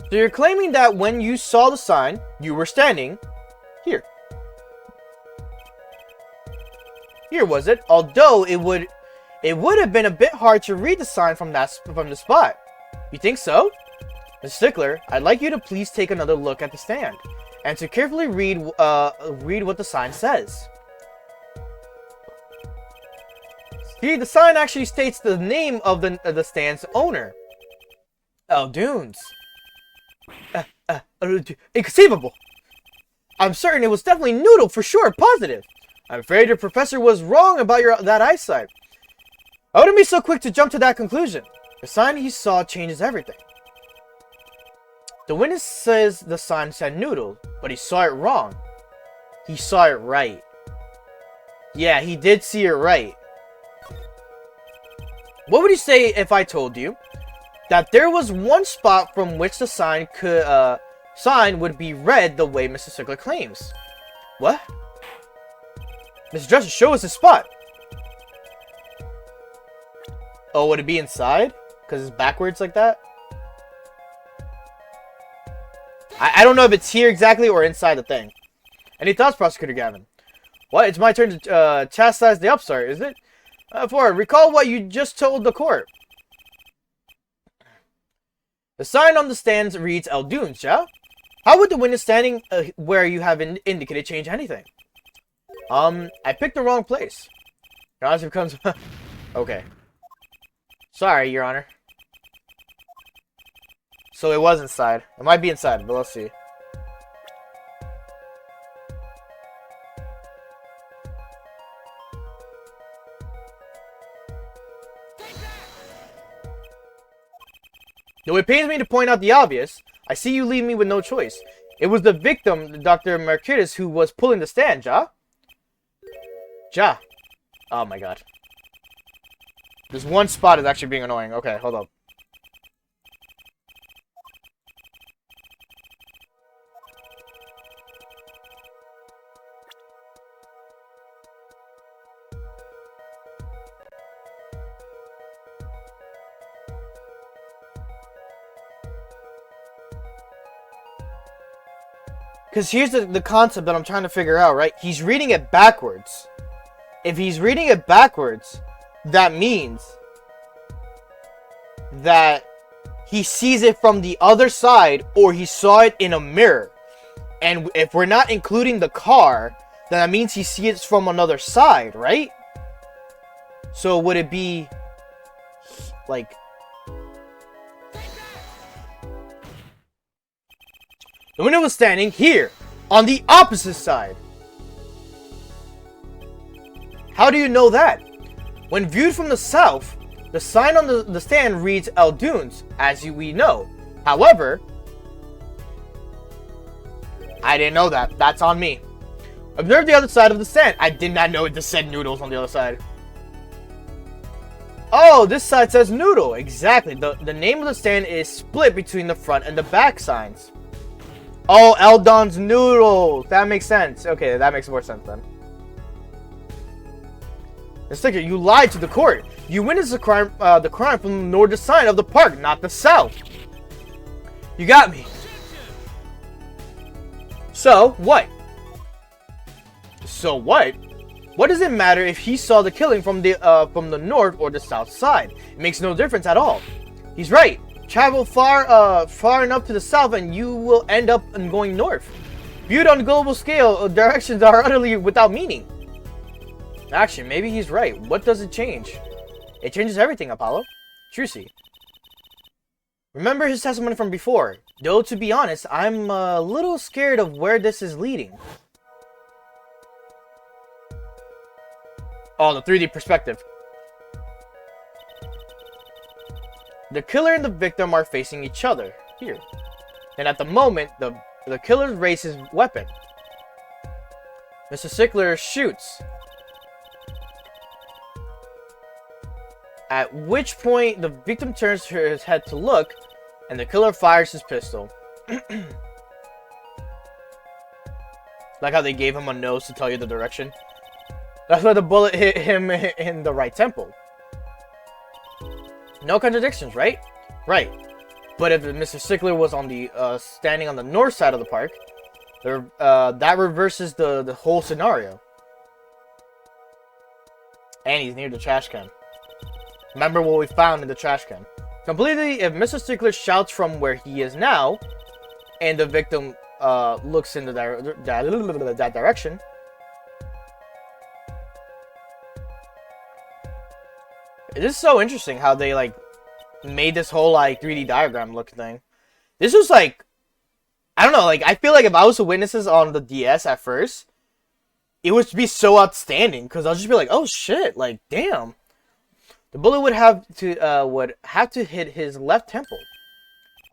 So you're claiming that when you saw the sign, you were standing here. Here was it? Although it would have been a bit hard to read the sign from the spot. You think so? Mr. Stickler, I'd like you to please take another look at the stand, and to carefully read what the sign says. See, the sign actually states the name of the stand's owner. El Dunes. Inconceivable. I'm certain it was definitely noodle for sure, positive. I'm afraid your professor was wrong about that eyesight. I wouldn't be so quick to jump to that conclusion. The sign he saw changes everything. The witness says the sign said noodle, but he saw it wrong. He saw it right. Yeah, he did see it right. What would you say if I told you that there was one spot from which the sign sign would be read the way Mr. Sickler claims. What? Mr. Dresser, show us the spot. Oh, would it be inside? Because it's backwards like that? I don't know if it's here exactly or inside the thing. Any thoughts, Prosecutor Gavin? What? It's my turn to chastise the upstart, is it? Ford, recall what you just told the court. The sign on the stands reads El Dunes, yeah? How would the witness standing where you have indicated change anything? I picked the wrong place. Your Honor becomes... Okay. Sorry, Your Honor. So it was inside. It might be inside, but let's see. Though it pains me to point out the obvious, I see you leave me with no choice. It was the victim, Dr. Markitis, who was pulling the stand, Ja? Ja. Oh my god. This one spot is actually being annoying. Okay, hold up. Because here's the concept that I'm trying to figure out, right? He's reading it backwards. If he's reading it backwards, that means that he sees it from the other side or he saw it in a mirror. And if we're not including the car, then that means he sees it from another side, right? So would it be like... The window was standing here, on the opposite side. How do you know that? When viewed from the south, the sign on the stand reads El Dunes, as we know. However, I didn't know that. That's on me. Observe the other side of the stand. I did not know it just said noodles on the other side. Oh, this side says noodle. Exactly. The name of the stand is split between the front and the back signs. Oh, Eldon's noodles. That makes sense. Okay, that makes more sense then. Inspector, you lied to the court. You witnessed the crime from the northern side of the park, not the south. You got me. So what? So what? What does it matter if he saw the killing from the north or the south side? It makes no difference at all. He's right. Travel far enough to the south and you will end up going north. Viewed on a global scale, directions are utterly without meaning. Actually, maybe he's right. What does it change? It changes everything, Apollo. Trucy. Remember his testimony from before. Though, to be honest, I'm a little scared of where this is leading. Oh, the 3D perspective. The killer and the victim are facing each other, here. And at the moment, the killer raises his weapon. Mr. Sickler shoots. At which point, the victim turns his head to look, and the killer fires his pistol. Like how they gave him a nose to tell you the direction. That's why the bullet hit him in the right temple. No contradictions, right? Right. But if Mr. Sickler was on the standing on the north side of the park, that reverses the whole scenario. And he's near the trash can. Remember what we found in the trash can. Completely, if Mr. Sickler shouts from where he is now, and the victim looks in that direction, this is so interesting how they like made this whole like 3D diagram look thing. This was like, I don't know, like I feel like if I was to witness this on the DS at first, it would be so outstanding because I'll just be like, oh shit, like damn. The bullet would have to hit his left temple.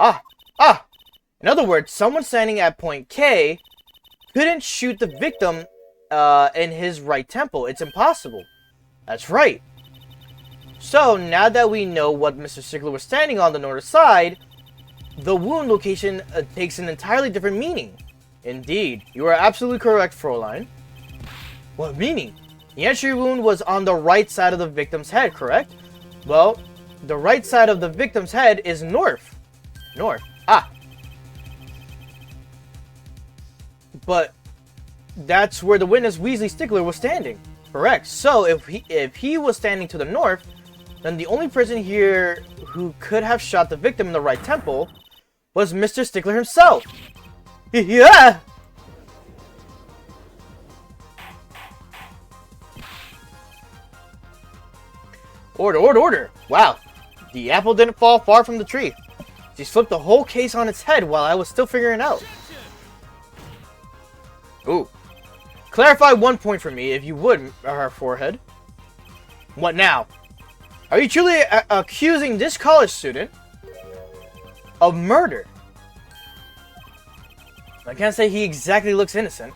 In other words, someone standing at point K couldn't shoot the victim in his right temple. It's impossible. That's right. So, now that we know what Mr. Sickler was standing on the north side, the wound location takes an entirely different meaning. Indeed, you are absolutely correct, Fräulein. What meaning? The entry wound was on the right side of the victim's head, correct? Well, the right side of the victim's head is north. North. Ah. But that's where the witness Weasley Stickler was standing. Correct. So if he was standing to the north, then the only person here who could have shot the victim in the right temple was Mr. Stickler himself. Yeah. Order, order, order. Wow. The apple didn't fall far from the tree. She flipped the whole case on its head while I was still figuring it out. Ooh. Clarify one point for me, if you would, her forehead. What now? Are you truly accusing this college student of murder? I can't say he exactly looks innocent,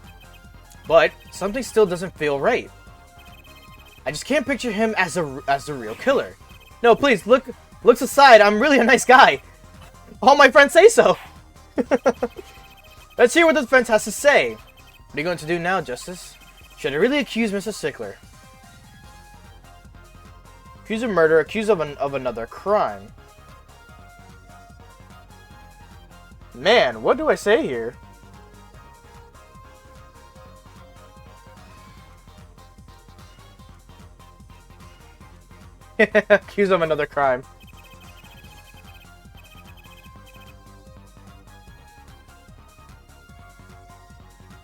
but something still doesn't feel right. I just can't picture him as the real killer. No, please, looks aside, I'm really a nice guy. All my friends say so. Let's hear what the defense has to say. What are you going to do now, Justice? Should I really accuse Mr. Stickler? Accused of murder, accused of another crime. Man, what do I say here? Accused of another crime.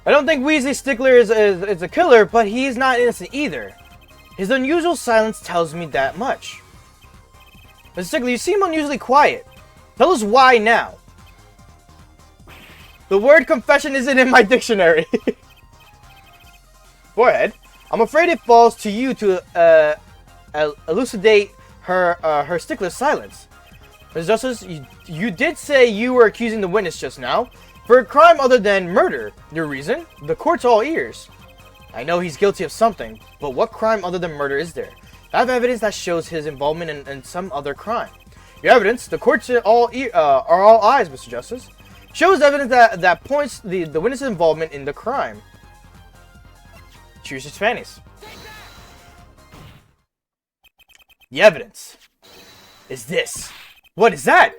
I don't think Weasley Stickler is a killer, but he's not innocent either. His unusual silence tells me that much. Mr. Stickler, you seem unusually quiet. Tell us why now. The word confession isn't in my dictionary. Forehead, I'm afraid it falls to you to elucidate her Stickler's silence. Ms. Justice, you did say you were accusing the witness just now for a crime other than murder. Your reason? The court's all ears. I know he's guilty of something, but what crime other than murder is there? I have evidence that shows his involvement in some other crime. Your evidence, the court's are all eyes, Mr. Justice. Shows evidence that points the witness's involvement in the crime. Choose his fannies. The evidence is this. What is that?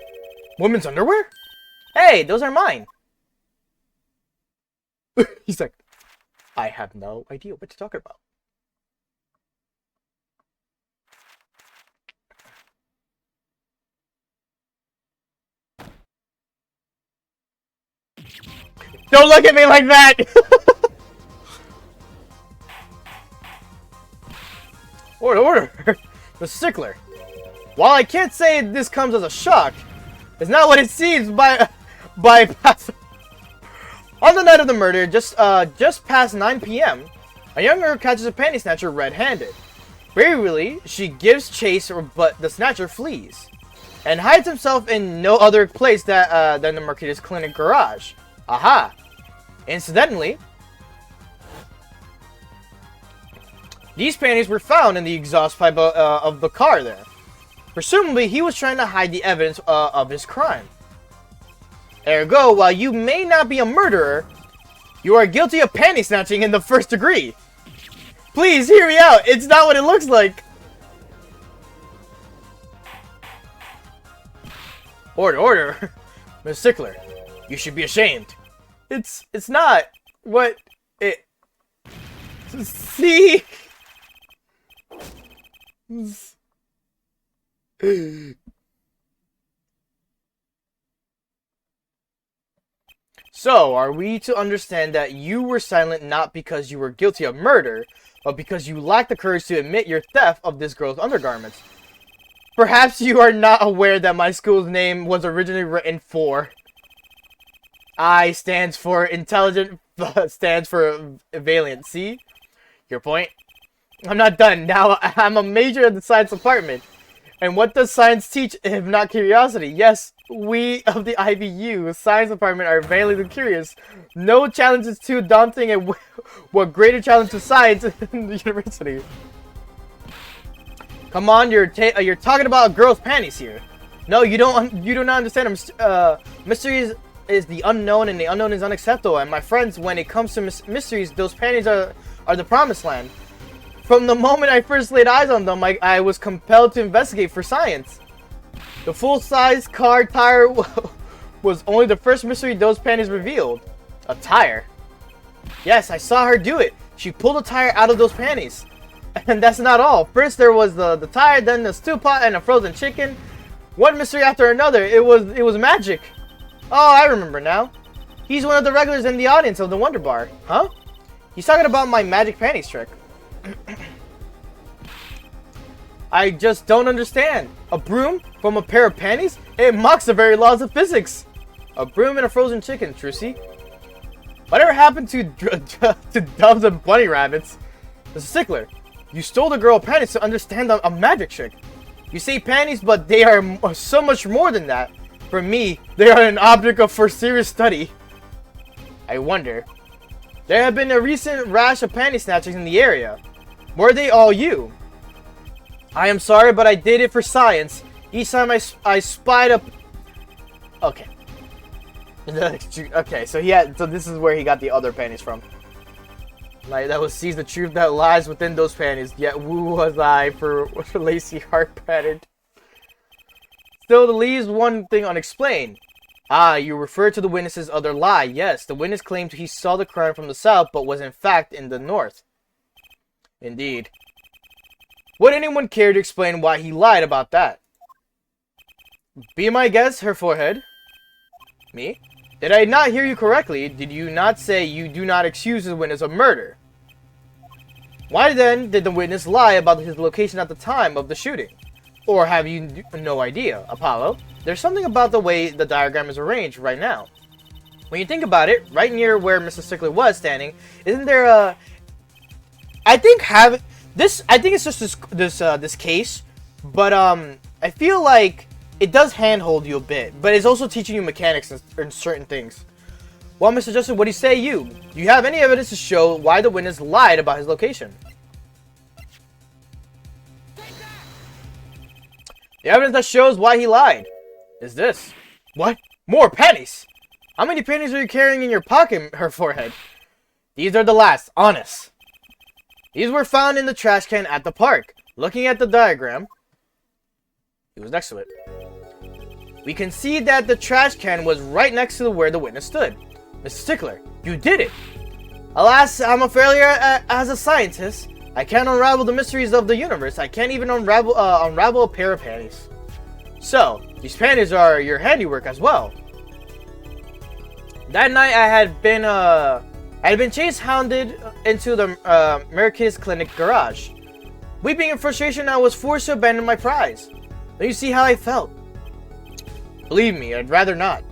Women's underwear? Hey, those are mine. He's like, I have no idea what to talk about. Don't look at me like that! Order, order! The Stickler. While I can't say this comes as a shock, it's not what it seems by On the night of the murder, just past 9 p.m., a young girl catches a panty snatcher red-handed. Bravely, she gives chase, but the snatcher flees and hides himself in no other place than the Mercurius Clinic garage. Aha! Incidentally, these panties were found in the exhaust pipe of the car there. Presumably, he was trying to hide the evidence of his crime. Ergo, while you may not be a murderer, you are guilty of panty snatching in the first degree. Please, hear me out. It's not what it looks like. Order, order. Ms. Stickler, you should be ashamed. It's not what it... See? So, are we to understand that you were silent not because you were guilty of murder, but because you lacked the courage to admit your theft of this girl's undergarments? Perhaps you are not aware that my school's name was originally written for... I stands for intelligent, stands for valiant. See? Your point? I'm not done. Now, I'm a major in the science department. And what does science teach if not curiosity? Yes, we of the IVU science department are valiantly curious. No challenge is too daunting, and what greater challenge to science in the university? Come on, you're talking about a girl's panties here. No, you don't. You do not understand. Mysteries is the unknown, and the unknown is unacceptable. And my friends, when it comes to mysteries, those panties are the promised land. From the moment I first laid eyes on them, I was compelled to investigate for science. The full-size car tire was only the first mystery those panties revealed. A tire? Yes, I saw her do it. She pulled a tire out of those panties. And that's not all. First there was the tire, then the stew pot, and a frozen chicken. One mystery after another. It was magic. Oh, I remember now. He's one of the regulars in the audience of the Wonder Bar. Huh? He's talking about my magic panties trick. I just don't understand. A broom from a pair of panties? It mocks the very laws of physics. A broom and a frozen chicken, Trucy. Whatever happened to doves and bunny rabbits? The stickler. You stole the girl panties to understand a magic trick. You say panties, but they are so much more than that. For me, they are an object for serious study. I wonder. There have been a recent rash of panty snatchings in the area. Were they all you? I am sorry, but I did it for science. Each time I spied up... Okay. Okay, so this is where he got the other panties from. Like, that was sees the truth that lies within those panties. Yet who was I for Lacey heart patted? Still, the leaves one thing unexplained. Ah, you refer to the witness's other lie. Yes, the witness claimed he saw the crime from the south, but was in fact in the north. Indeed. Would anyone care to explain why he lied about that? Be my guest, her forehead. Me? Did I not hear you correctly? Did you not say you do not accuse the witness of murder? Why then did the witness lie about his location at the time of the shooting? Or have you no idea, Apollo? There's something about the way the diagram is arranged right now. When you think about it, right near where Mr. Stickler was standing, isn't there a... I think it's just this case, but I feel like it does handhold you a bit, but it's also teaching you mechanics in certain things. Well, Mr. Justin, what do you say Do you have any evidence to show why the witness lied about his location? The evidence that shows why he lied is this. What? More panties? How many panties are you carrying in your pocket, her forehead? These are the last, honest. These were found in the trash can at the park. Looking at the diagram, he was next to it. We can see that the trash can was right next to where the witness stood. Mr. Stickler, you did it! Alas, I'm a failure as a scientist. I can't unravel the mysteries of the universe. I can't even unravel a pair of panties. So, these panties are your handiwork as well. That night I had been chase-hounded into the Merkis Clinic garage. Weeping in frustration, I was forced to abandon my prize. Don't you see how I felt? Believe me, I'd rather not.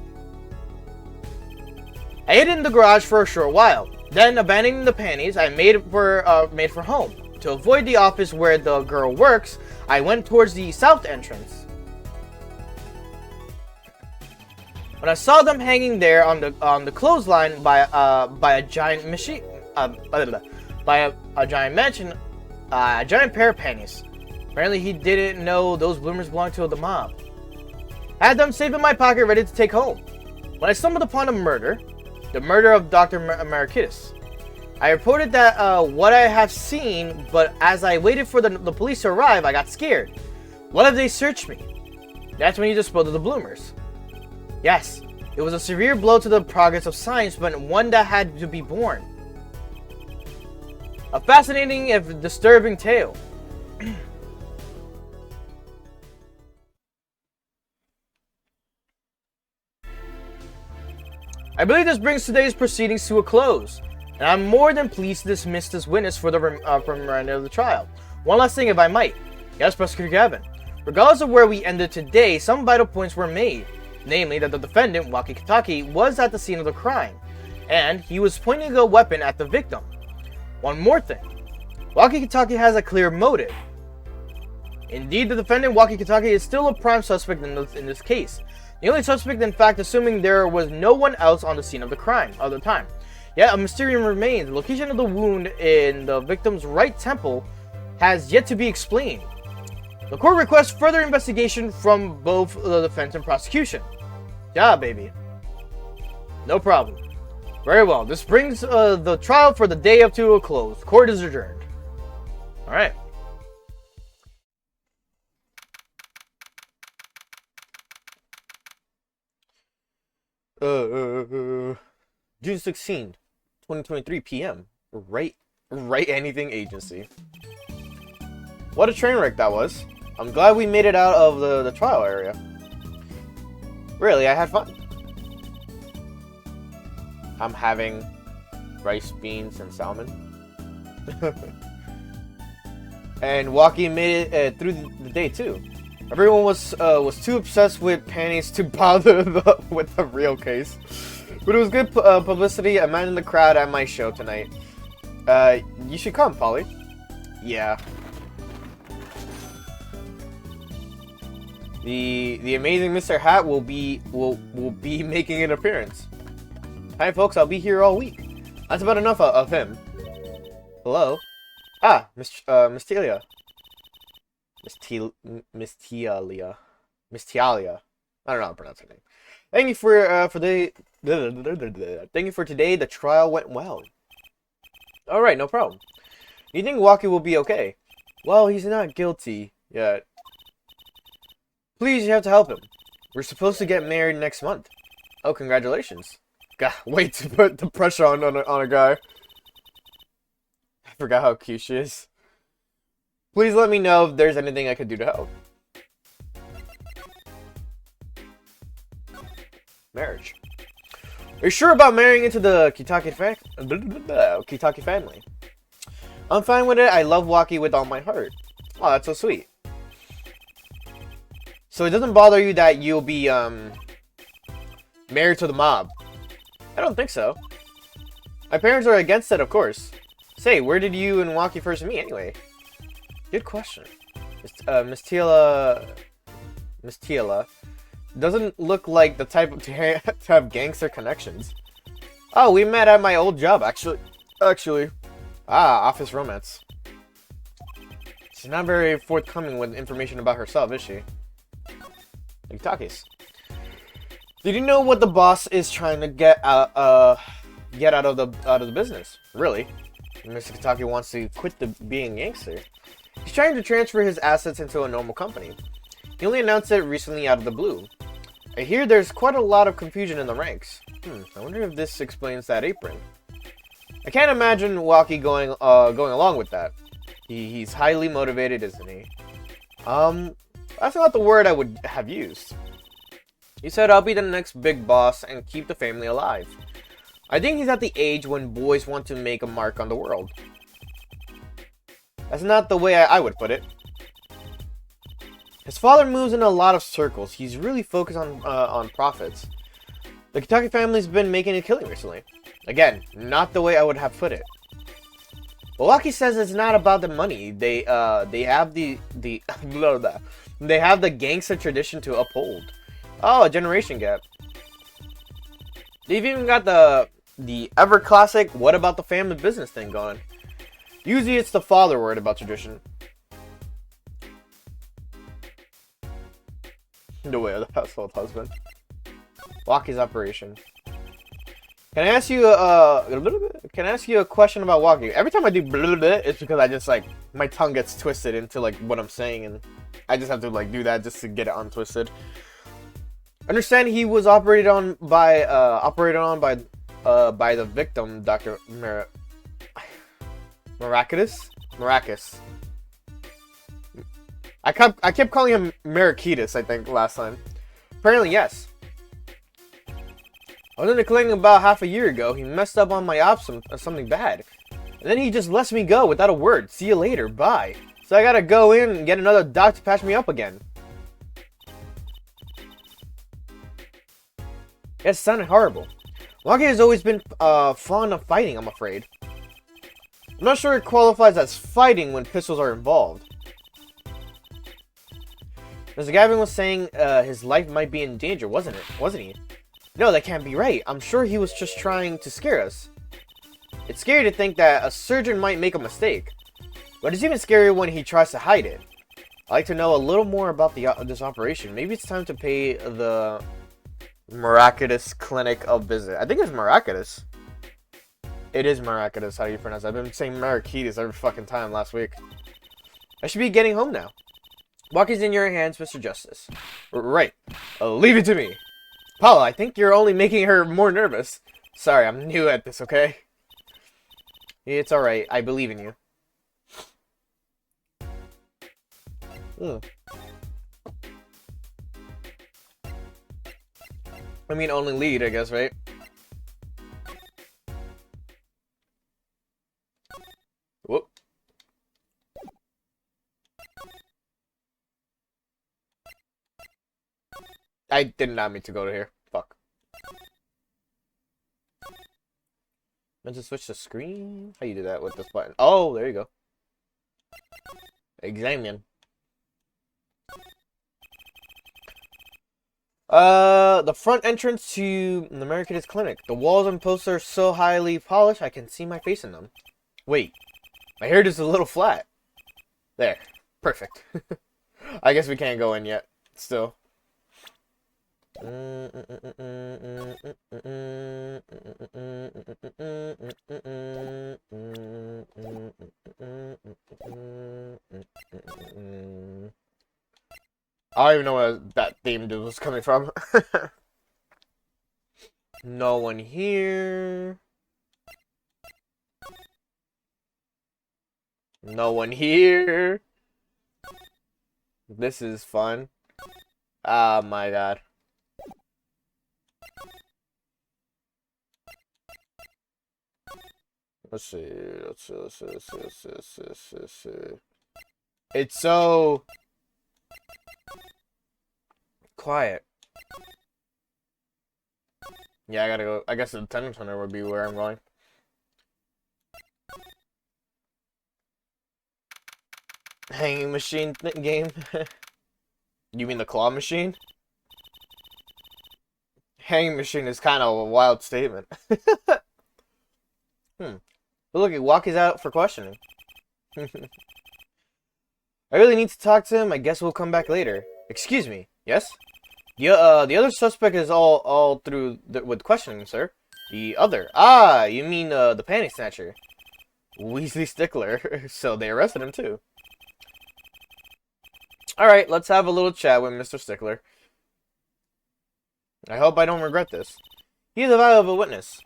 I hid in the garage for a short while. Then, abandoning the panties, I made for home. To avoid the office where the girl works, I went towards the south entrance. When I saw them hanging there on the clothesline by a giant machine, by a giant mansion, a giant pair of panties. Apparently, he didn't know those bloomers belonged to the mob. I had them safe in my pocket, ready to take home. When I stumbled upon the murder of Dr. Markitis. I reported that what I have seen, but as I waited for the police to arrive, I got scared. What if they searched me? That's when you disposed of the bloomers. Yes, it was a severe blow to the progress of science, but one that had to be borne. A fascinating if disturbing tale. I believe this brings today's proceedings to a close, and I'm more than pleased to dismiss this witness for the remainder of the trial. One last thing, if I might. Yes, Prosecutor Gavin. Regardless of where we ended today, some vital points were made. Namely, that the defendant, Waki Kitaki, was at the scene of the crime, and he was pointing a weapon at the victim. One more thing. Waki Kitaki has a clear motive. Indeed, the defendant, Waki Kitaki, is still a prime suspect in this case. The only suspect, in fact, assuming there was no one else on the scene of the crime at the time. Yet, a mysterium remains. The location of the wound in the victim's right temple has yet to be explained. The court requests further investigation from both the defense and prosecution. Yeah, baby. No problem. Very well. This brings the trial for the day up to a close. Court is adjourned. Alright. June 16th, 2023 p.m. Write Anything Agency. What a train wreck that was. I'm glad we made it out of the trial area. Really, I had fun. I'm having rice, beans, and salmon. And Waki made it through the day too. Everyone was too obsessed with panties to bother with the real case. But it was good publicity. I'm in the crowd at my show tonight. You should come, Polly. Yeah. The amazing Mr. Hat will be making an appearance. Hi, folks. I'll be here all week. That's about enough of him. Hello. Ah, Miss Telia. Miss Tialia. I don't know how to pronounce her name. Thank you thank you for today. The trial went well. All right, no problem. Do you think Waki will be okay? Well, he's not guilty yet. Please, you have to help him. We're supposed to get married next month. Oh, congratulations. God, wait to put the pressure on a guy. I forgot how cute she is. Please let me know if there's anything I could do to help. Marriage. Are you sure about marrying into the Kitaki family? I'm fine with it. I love Waki with all my heart. Oh, that's so sweet. So it doesn't bother you that you'll be married to the mob? I don't think so. My parents are against it, of course. Say, where did you and Waki first meet anyway? Good question. Miss Teela doesn't look like the type to have gangster connections. Oh, we met at my old job, actually. Ah, office romance. She's not very forthcoming with information about herself, is she? Like Takis. Did you know what the boss is trying to get out of the business? Really? Mr. Kitaki wants to quit being a gangster. He's trying to transfer his assets into a normal company. He only announced it recently out of the blue. I hear there's quite a lot of confusion in the ranks. I wonder if this explains that apron. I can't imagine Waki going along with that. He's highly motivated, isn't he? That's not the word I would have used. He said I'll be the next big boss and keep the family alive. I think he's at the age when boys want to make a mark on the world. That's not the way I would put it. His father moves in a lot of circles. He's really focused on profits. The Kitaki family's been making a killing recently. Again, not the way I would have put it. Waki says it's not about the money. They have the they have the gangster tradition to uphold. Oh, a generation gap. They've even got the ever classic "what about the family business" thing going. Usually it's the father word about tradition. The way of the household husband. Waki's operation. Can I ask you a question about Waki? Every time I do it's because I just like my tongue gets twisted into like what I'm saying, and I just have to like do that just to get it untwisted. Understand he was operated on by the victim, Dr. Maracus. I kept calling him Marakitis, I think, last time. Apparently, yes. I was in the clinic about half a year ago. He messed up on my ops something bad. And then he just lets me go without a word. See you later, bye. So I gotta go in and get another doc to patch me up again. It sounded horrible. Waki has always been fond of fighting, I'm afraid. I'm not sure it qualifies as fighting when pistols are involved. Mr. Gavin was saying his life might be in danger, wasn't he? No, that can't be right. I'm sure he was just trying to scare us. It's scary to think that a surgeon might make a mistake. But it's even scarier when he tries to hide it. I'd like to know a little more about this operation. Maybe it's time to pay the Miraculous Clinic a visit. I think it's Miraculous. It is Miraculous. How do you pronounce it? I've been saying Marakitas every fucking time last week. I should be getting home now. Walkie's in your hands, Mr. Justice. Right. Leave it to me. Paula, I think you're only making her more nervous. Sorry, I'm new at this, okay? It's alright. I believe in you. I mean, only lead, I guess, right? Whoop. I did not mean to go to here. Fuck. Meant to switch the screen? How you do that with this button? Oh, there you go. Examine. The front entrance to the Miraculous Clinic. The walls and posters are so highly polished, I can see my face in them. Wait. My hair is a little flat. There. Perfect. I guess we can't go in yet. Still. I don't even know where that theme was coming from. No one here. No one here. This is fun. Oh my god. Let's see. It's so quiet. Yeah, I gotta go. I guess the attendance center would be where I'm going. Hanging machine game? You mean the claw machine? Hanging machine is kind of a wild statement. But look, Walkie's out for questioning. I really need to talk to him. I guess we'll come back later. Excuse me. Yes? Yeah, the other suspect is all through with questioning, sir. The other? Ah, you mean the panty snatcher? Weasley Stickler. So they arrested him too. Alright, let's have a little chat with Mr. Stickler. I hope I don't regret this. He's a valuable witness.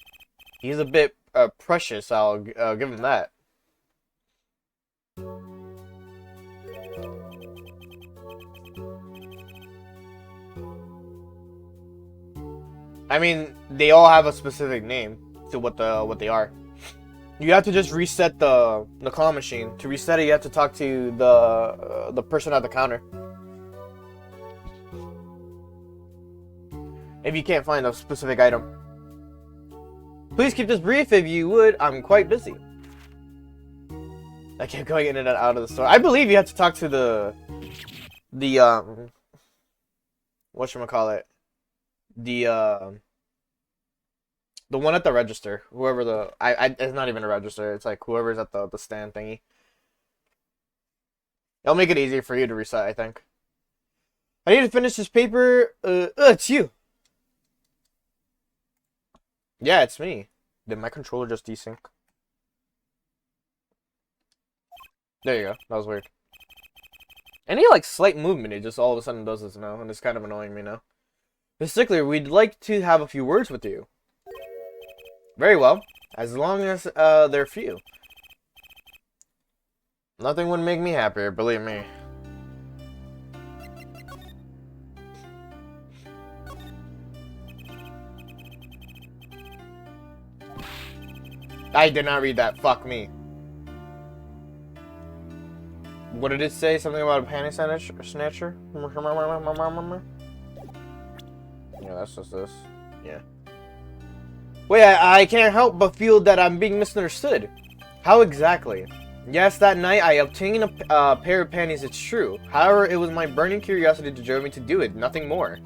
He's a bit precious, I'll give him that. I mean, they all have a specific name to what they are. You have to just reset the claw machine. To reset it, you have to talk to the person at the counter. If you can't find a specific item. Please keep this brief if you would. I'm quite busy. I kept going in and out of the store. I believe you have to talk to the whatchamacallit? The one at the register. Whoever it's not even a register. It's like whoever's at the stand thingy. It'll make it easier for you to reset, I think. I need to finish this paper. It's you. Yeah, it's me. Did my controller just desync? There you go. That was weird. Any like slight movement, it just all of a sudden does this now, and it's kind of annoying me now. Mr. Stickler, we'd like to have a few words with you. Very well, as long as they're few. Nothing would make me happier, believe me. I did not read that. Fuck me. What did it say? Something about a panty snatcher? Yeah, that's just this. Yeah. Wait, I can't help but feel that I'm being misunderstood. How exactly? Yes, that night I obtained a pair of panties, it's true. However, it was my burning curiosity that drove me to do it, nothing more.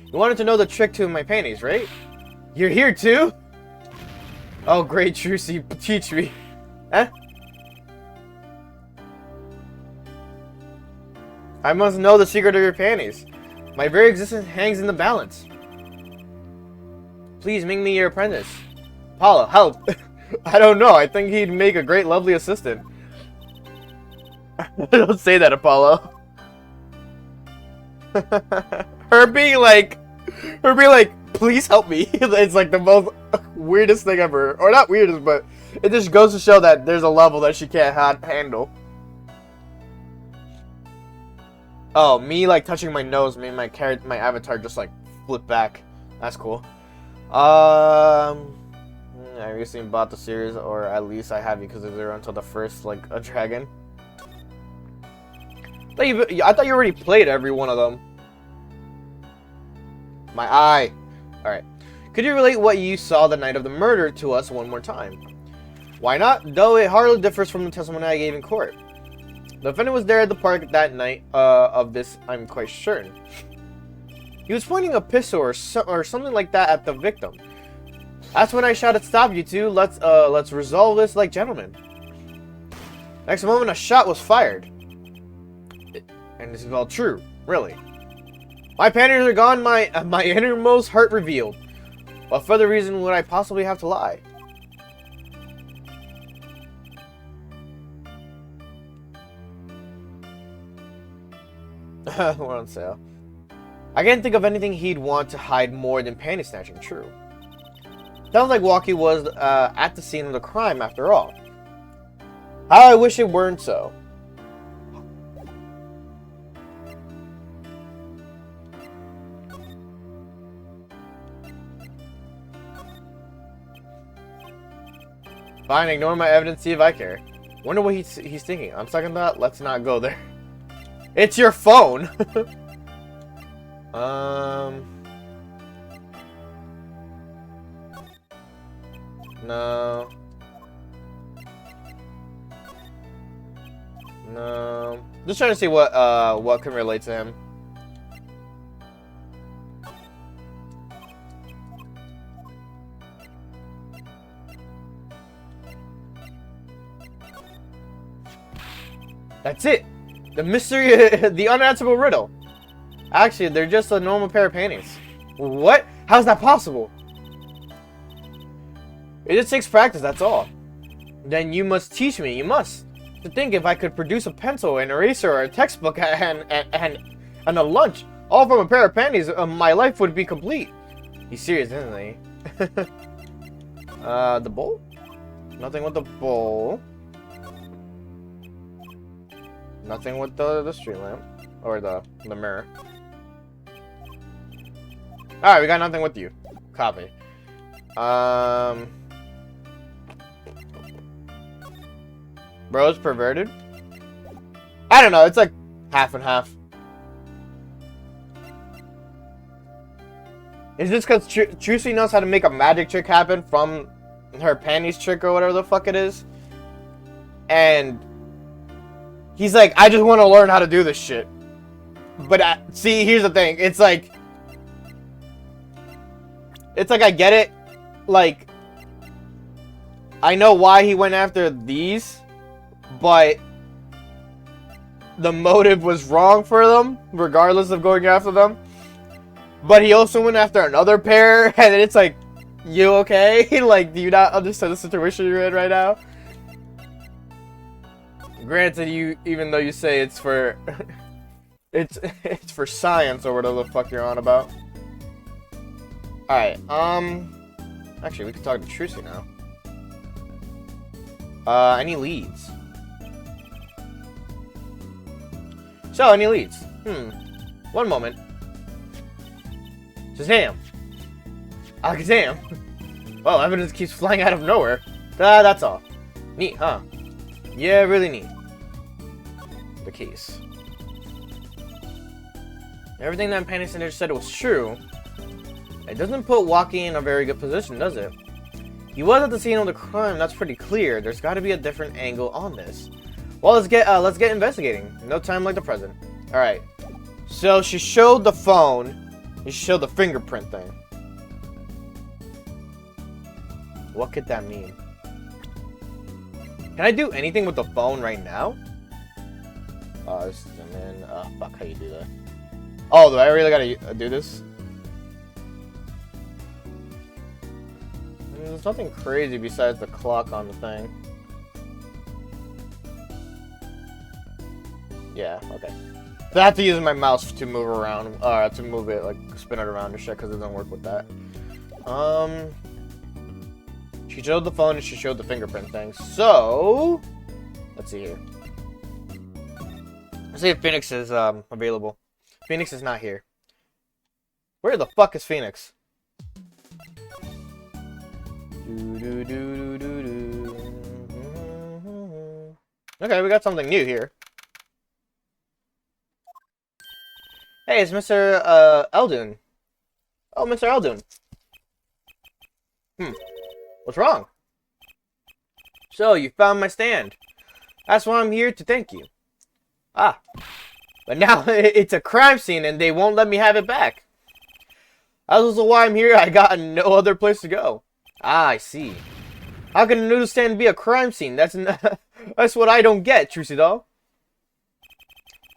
You wanted to know the trick to my panties, right? You're here too? Oh, great, Trucy, teach me. Huh? I must know the secret of your panties. My very existence hangs in the balance. Please make me your apprentice. Apollo, help! I don't know. I think he'd make a great, lovely assistant. Don't say that, Apollo. Her being like, please help me. It's like the most weirdest thing ever. Or not weirdest, but it just goes to show that there's a level that she can't handle. Oh, me like touching my nose made my avatar just like flip back. That's cool. I recently bought the series, or at least I have, because they're until the first like a dragon. I thought you already played every one of them. My eye. Alright. Could you relate what you saw the night of the murder to us one more time? Why not? Though it hardly differs from the testimony I gave in court. The defendant was there at the park that night, of this I'm quite certain. He was pointing a pistol or something like that at the victim. That's when I shouted, "Stop, you two! Let's resolve this like gentlemen." Next moment, a shot was fired. And this is all true, really. My panties are gone, my innermost heart revealed. What further reason would I possibly have to lie? We're on sale. I can't think of anything he'd want to hide more than panty snatching, true. Sounds like Walkie was at the scene of the crime after all. How I wish it weren't so. Fine, ignore my evidence, see if I care. Wonder what he's thinking. I'm second thought, let's not go there. It's your phone! No. No. Just trying to see what can relate to him. That's it! The mystery, the unanswerable riddle. Actually, they're just a normal pair of panties. What? How's that possible? It just takes practice, that's all. Then you must teach me, you must. To think if I could produce a pencil, an eraser, or a textbook, and a lunch, all from a pair of panties, my life would be complete. He's serious, isn't he? The bowl? Nothing with the bowl. Nothing with the street lamp. Or the mirror. Alright, we got nothing with you. Copy. Bro's perverted? I don't know, it's like half and half. Is this because Trucy knows how to make a magic trick happen from her panties trick or whatever the fuck it is? And he's like, I just want to learn how to do this shit. But see, here's the thing. It's like I get it. Like, I know why he went after these, but the motive was wrong for them, regardless of going after them. But he also went after another pair, and then it's like, you okay? Like, do you not understand the situation you're in right now? Granted, even though you say it's for it's for science or whatever the fuck you're on about. Alright, actually we can talk to Trucy now. Any leads? So, any leads? One moment. Shazam! Alakazam! Well, evidence keeps flying out of nowhere. That's all. Neat, huh? Yeah, really neat. The case. Everything that Panty Snatcher said was true. It doesn't put Walkie in a very good position, does it? He was at the scene of the crime, that's pretty clear. There's got to be a different angle on this. Well, let's get investigating. No time like the present. Alright. So, she showed the phone. She showed the fingerprint thing. What could that mean? Can I do anything with the phone right now? pause, zoom in. Fuck, how you do that? Oh, do I really gotta do this? There's nothing crazy besides the clock on the thing. Yeah, okay. So I have to use my mouse to move around, to move it, like, spin it around and shit, because it doesn't work with that. She showed the phone and she showed the fingerprint thing. So, let's see here. Let's see if Phoenix is, available. Phoenix is not here. Where the fuck is Phoenix? Okay, we got something new here. Hey, it's Mr. Eldoon. Oh, Mr. Eldoon. What's wrong? So, you found my stand. That's why I'm here to thank you. Ah. But now it's a crime scene and they won't let me have it back. That's also why I'm here. I got no other place to go. Ah, I see. How can a noodle stand be a crime scene? That's that's what I don't get, Trucy doll.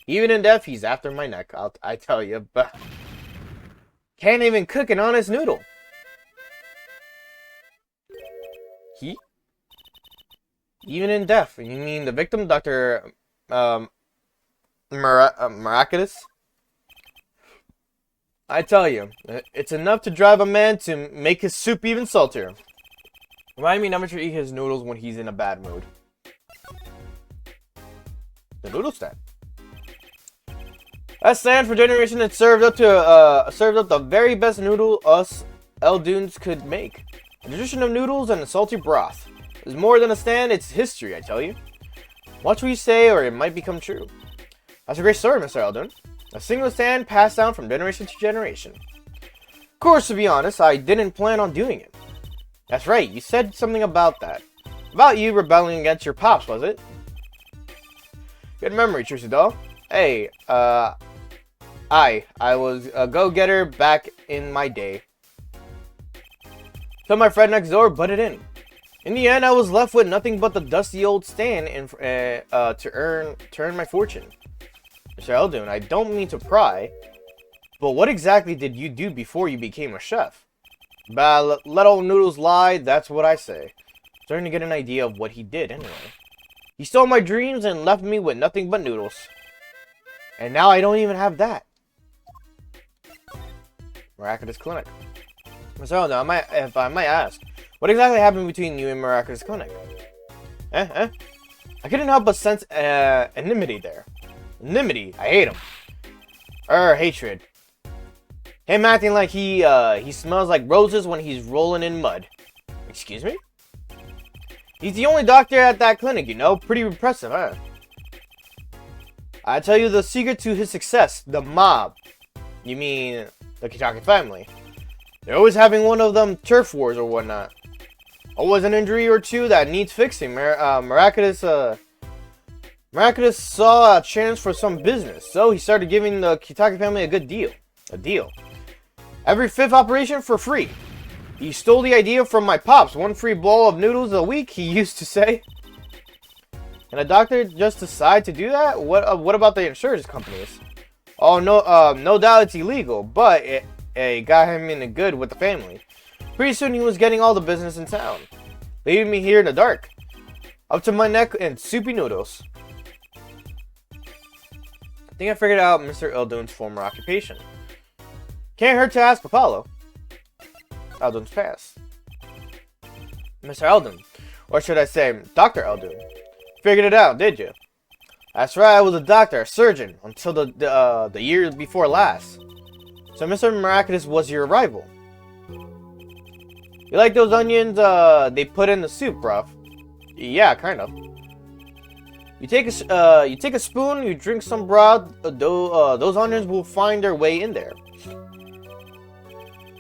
Even in death, he's after my neck. I tell you, but can't even cook an honest noodle. He? Even in death? You mean the victim, Dr. Miraculous? I tell you, it's enough to drive a man to make his soup even saltier. Remind me never to eat his noodles when he's in a bad mood. The noodle stand. That stand for generation had served up the very best noodle us Eldoons could make. A tradition of noodles and a salty broth. It's more than a stand, it's history, I tell you. Watch what you say or it might become true. That's a great story, Mr. Eldoon. A single stand passed down from generation to generation. Of course, to be honest, I didn't plan on doing it. That's right, you said something about that. About you rebelling against your pops, was it? Good memory, Trucy doll. Hey, I was a go-getter back in my day. So my friend next door butted in. In the end, I was left with nothing but the dusty old stand to earn my fortune. Mr. Eldoon, I don't mean to pry, but what exactly did you do before you became a chef? Bah, let old noodles lie, that's what I say. Starting to get an idea of what he did anyway. He stole my dreams and left me with nothing but noodles. And now I don't even have that. Miraculous Clinic. Mr. Eldoon, if I might ask, what exactly happened between you and Miraculous Clinic? I couldn't help but sense enmity there. Enmity, I hate him. Hatred. Him acting like he smells like roses when he's rolling in mud. Excuse me? He's the only doctor at that clinic, you know? Pretty impressive, huh? I tell you the secret to his success, the mob. You mean the Kitaki family. They're always having one of them turf wars or whatnot. Always an injury or two that needs fixing. Miraculous saw a chance for some business, so he started giving the Kitaki family a good deal. Every 5th operation for free. He stole the idea from my pops. 1 free bowl of noodles a week, he used to say. And a doctor just decide to do that? What about the insurance companies? Oh, no doubt it's illegal, but it got him in the good with the family. Pretty soon he was getting all the business in town. Leaving me here in the dark. Up to my neck in soupy noodles. I think I figured out Mr. Eldoon's former occupation. Can't hurt to ask Apollo. Eldoon's past. Mr. Eldoon. Or should I say, Dr. Eldoon. Figured it out, did you? That's right, I was a doctor, a surgeon, until the year before last. So Mr. Miraculous was your rival. You like those onions they put in the soup, bruv? Yeah, kind of. You take a spoon, you drink some broth, those onions will find their way in there.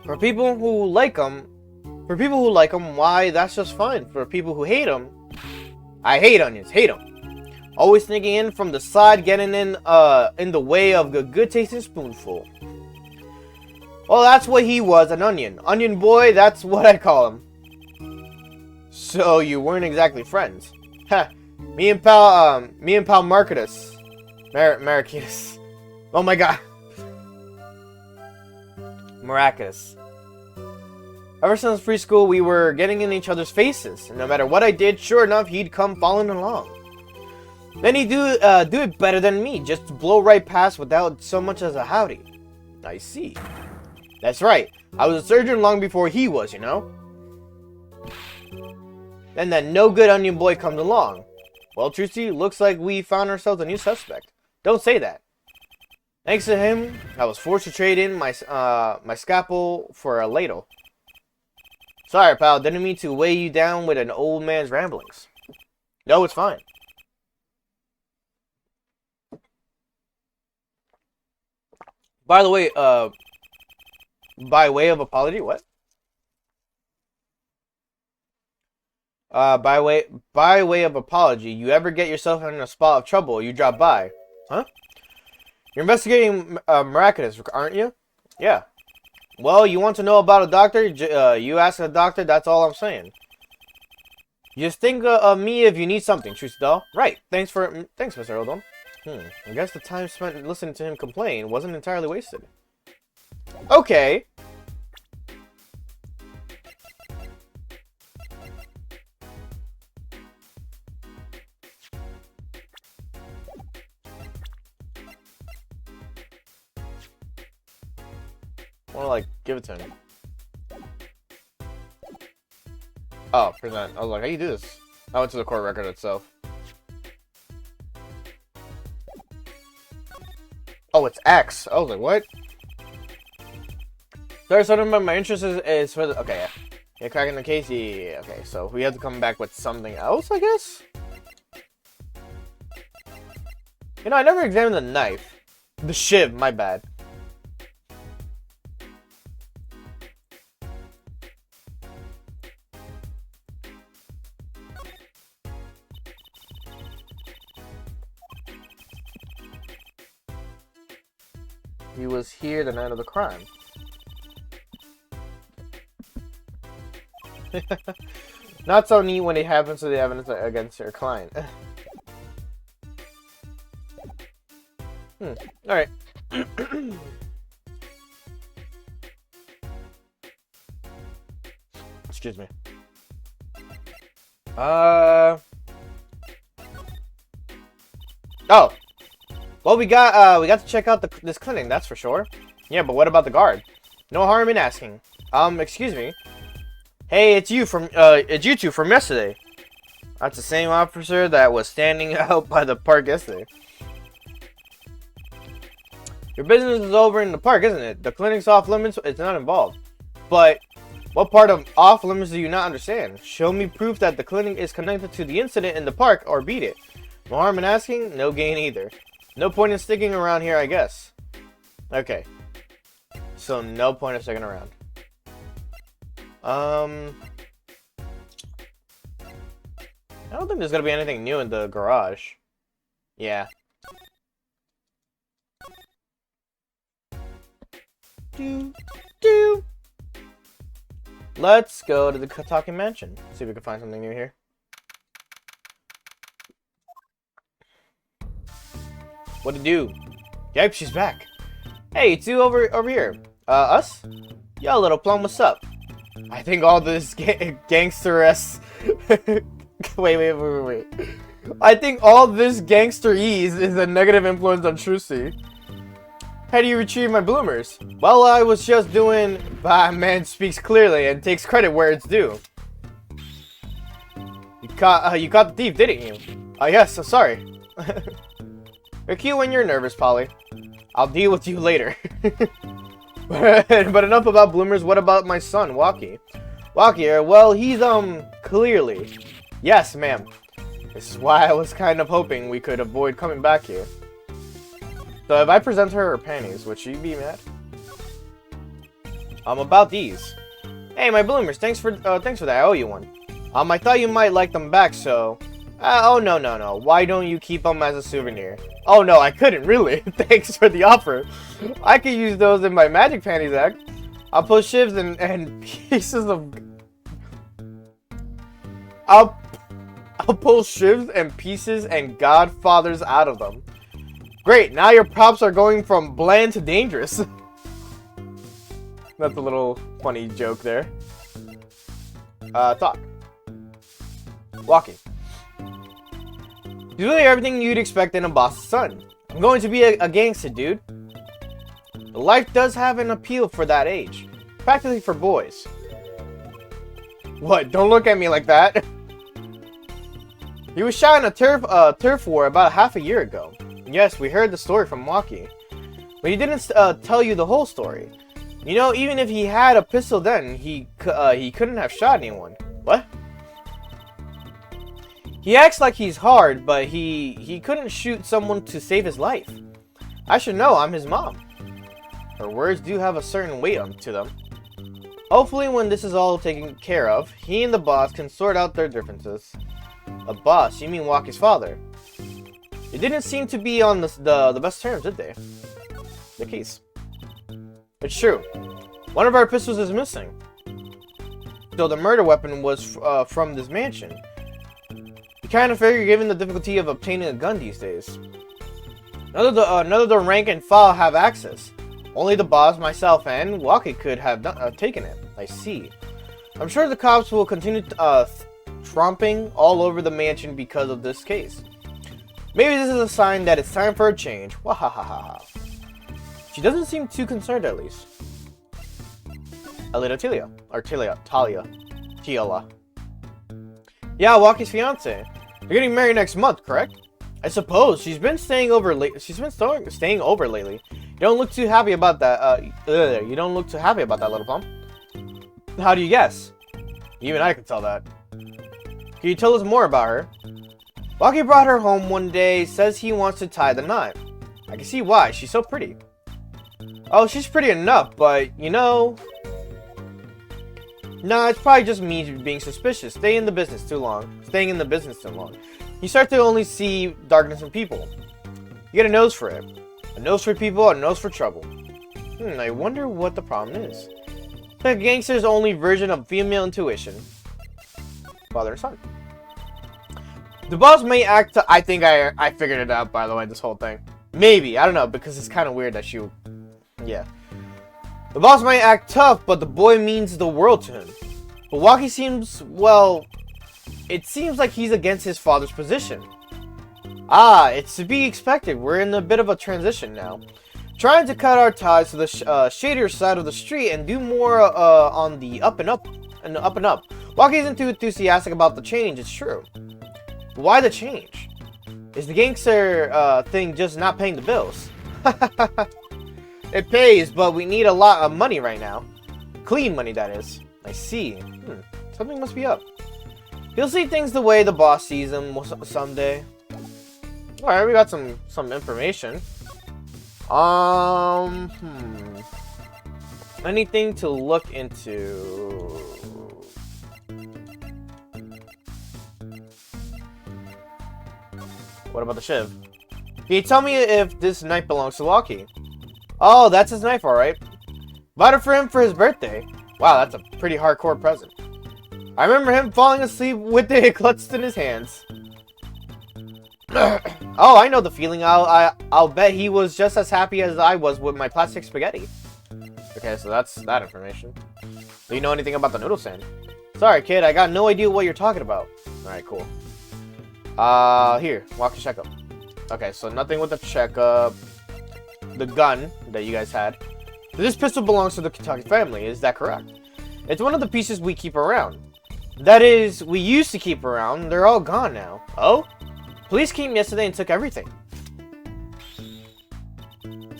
For people who like them, why, that's just fine. For people who hate them, I hate onions, hate them. Always sneaking in from the side, getting in the way of the good tasting spoonful. Well, that's what he was, an onion. Onion boy, that's what I call him. So you weren't exactly friends. Ha, me and pal Marcus. Maracus. Oh my god. Maracus. Ever since preschool, we were getting in each other's faces. And no matter what I did, sure enough, he'd come following along. Then he'd do it better than me, just blow right past without so much as a howdy. I see. That's right. I was a surgeon long before he was, you know? Then that no-good onion boy comes along. Well, Trucy, looks like we found ourselves a new suspect. Don't say that. Thanks to him, I was forced to trade in my scalpel for a ladle. Sorry, pal. Didn't mean to weigh you down with an old man's ramblings. No, it's fine. By the way, by way of apology, what? By way of apology, you ever get yourself in a spot of trouble, you drop by. Huh? You're investigating Maracus, aren't you? Yeah. Well, you want to know about a doctor? You ask a doctor, that's all I'm saying. Just think of me if you need something, Trucy doll. Right. Thanks, Mr. Odom. I guess the time spent listening to him complain wasn't entirely wasted. Okay. I wanna, like, give it to him. Oh, present. I was like, how do you do this? I went to the court record itself. Oh, it's X. I was like, what? Sorry, so my interest is for the... Okay, yeah. Yeah, cracking the case, yeah. Okay, so we have to come back with something else, I guess? You know, I never examined the knife. The shiv, my bad. He was here the night of the crime. Not so neat when it happens to the evidence against your client. Alright. Excuse me. Oh. Well, we got to check out this clinic, that's for sure. Yeah, but what about the guard? No harm in asking. Excuse me. Hey, it's you two from yesterday. That's the same officer that was standing out by the park yesterday. Your business is over in the park, isn't it? The clinic's off limits, it's not involved. But what part of off limits do you not understand? Show me proof that the clinic is connected to the incident in the park, or beat it. No harm in asking, no gain either. No point in sticking around here, I guess. Okay. So, no point in sticking around. I don't think there's gonna be anything new in the garage. Yeah. Let's go to the Kataki Mansion. See if we can find something new here. What to do? Yep, she's back. Hey, two over here. Us? Yo, little plum, what's up? I think all this gangster-esque... wait. I think all this gangster-ease is a negative influence on Trucy. How do you retrieve my bloomers? Well, I was just doing... Man speaks clearly and takes credit where it's due. You caught the thief, didn't you? Yes, I'm sorry. You're cute when you're nervous, Polly. I'll deal with you later. But enough about bloomers, what about my son, Waki? Waki, well, he's, clearly. Yes, ma'am. This is why I was kind of hoping we could avoid coming back here. So if I present her panties, would she be mad? About these. Hey, my bloomers, thanks for that, I owe you one. I thought you might like them back, so... oh, no. Why don't you keep them as a souvenir? Oh, no, I couldn't, really. Thanks for the offer. I could use those in my magic panties act. I'll put shivs and pieces of... I'll pull shivs and pieces and godfathers out of them. Great, now your props are going from bland to dangerous. That's a little funny joke there. Talk. Walking. He's really everything you'd expect in a boss's son. I'm going to be a gangster, dude. Life does have an appeal for that age. Practically for boys. What? Don't look at me like that. He was shot in a turf war about half a year ago. Yes, we heard the story from Waki. But he didn't tell you the whole story. You know, even if he had a pistol then, he couldn't have shot anyone. What? He acts like he's hard, but he couldn't shoot someone to save his life. I should know, I'm his mom. Her words do have a certain weight to them. Hopefully when this is all taken care of, he and the boss can sort out their differences. A boss? You mean Waki's father? They didn't seem to be on the best terms, did they? The case. It's true. One of our pistols is missing. So the murder weapon was from this mansion. You kind of figure given the difficulty of obtaining a gun these days. None of the rank and file have access. Only the boss, myself, and Waki could have taken it. I see. I'm sure the cops will continue tromping all over the mansion because of this case. Maybe this is a sign that it's time for a change. Wahahaha. She doesn't seem too concerned, at least. A little Talia. Yeah, Waki's fiance. They're getting married next month, correct? I suppose. She's been staying over lately. You don't look too happy about that. You don't look too happy about that, little plum. How do you guess? Even I can tell that. Can you tell us more about her? Waki brought her home one day, says he wants to tie the knot. I can see why, she's so pretty. Oh, she's pretty enough, but, you know... Nah, it's probably just me being suspicious, staying in the business too long. You start to only see darkness in people. You get a nose for it. A nose for people, a nose for trouble. I wonder what the problem is. It's like a gangster's only version of female intuition. Father and son. The boss may act... I think I figured it out, by the way, this whole thing. Maybe, I don't know, because it's kind of weird that she... Yeah. The boss might act tough, but the boy means the world to him. But Waki seems, well... It seems like he's against his father's position. Ah, it's to be expected. We're in a bit of a transition now. Trying to cut our ties to the shadier side of the street and do more on the up and up. Waki isn't too enthusiastic about the change, it's true. But why the change? Is the gangster thing just not paying the bills? It pays, but we need a lot of money right now. Clean money, that is. I see. Something must be up. He'll see things the way the boss sees them someday. Alright, we got some information. Anything to look into? What about the Shiv? Can you tell me if this knife belongs to Waki? Oh, that's his knife, alright. Bought it for him for his birthday. Wow, that's a pretty hardcore present. I remember him falling asleep with it clutched in his hands. Oh, I know the feeling. I'll bet he was just as happy as I was with my plastic spaghetti. Okay, so that's that information. Do you know anything about the noodle stand? Sorry, kid, I got no idea what you're talking about. Alright, cool. Here, walk the checkup. Okay, so nothing with the checkup. The gun that you guys had. This pistol belongs to the Kentucky family, is that correct? It's one of the pieces we keep around. That is, we used to keep around. They're all gone now. Oh? Police came yesterday and took everything.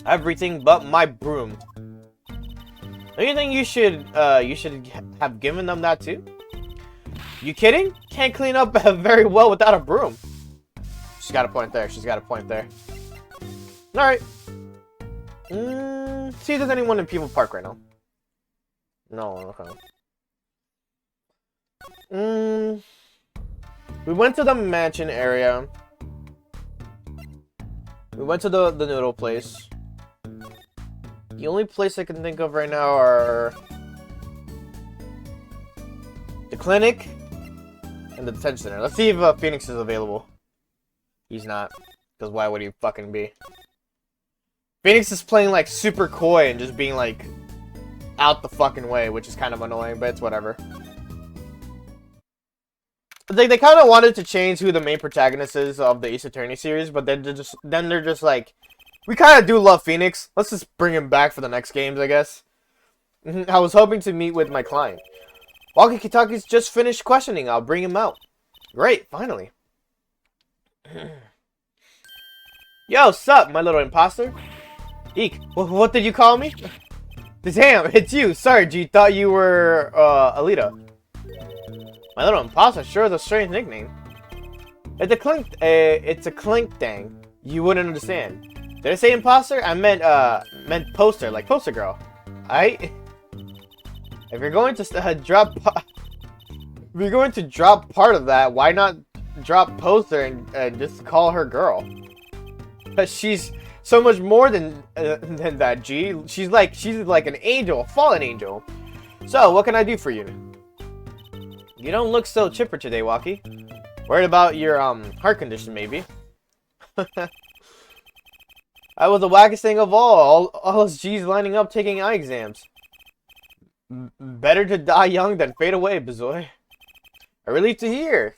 Everything but my broom. Don't you think you should have given them that too? You kidding? Can't clean up very well without a broom. She's got a point there. Alright. See if there's anyone in People Park right now. No, okay. We went to the mansion area. We went to the noodle place. The only place I can think of right now are the clinic and the detention center. Let's see if Phoenix is available. He's not, because why would he fucking be? Phoenix is playing like super coy and just being like out the fucking way, which is kind of annoying, but it's whatever. They kind of wanted to change who the main protagonist is of the Ace Attorney series, but then they're just like, we kind of do love Phoenix. Let's just bring him back for the next games, I guess. I was hoping to meet with my client. Walkie-talkie's just finished questioning. I'll bring him out. Great, finally. Yo, sup, my little imposter? Eek, what did you call me? Damn, it's you. Sorry, G, thought you were, Alita. My little imposter sure is a strange nickname. It's a clink thing. You wouldn't understand. Did I say imposter? I meant poster, like poster girl. If you're going to drop part of that, why not drop poster and just call her girl? Cause she's so much more than that, G. She's like an angel, a fallen angel. So what can I do for you? You don't look so chipper today, Walkie. Worried about your heart condition, maybe. I was the wackest thing of all those G's lining up taking eye exams. Better to die young than fade away, Bazoy. A relief to hear.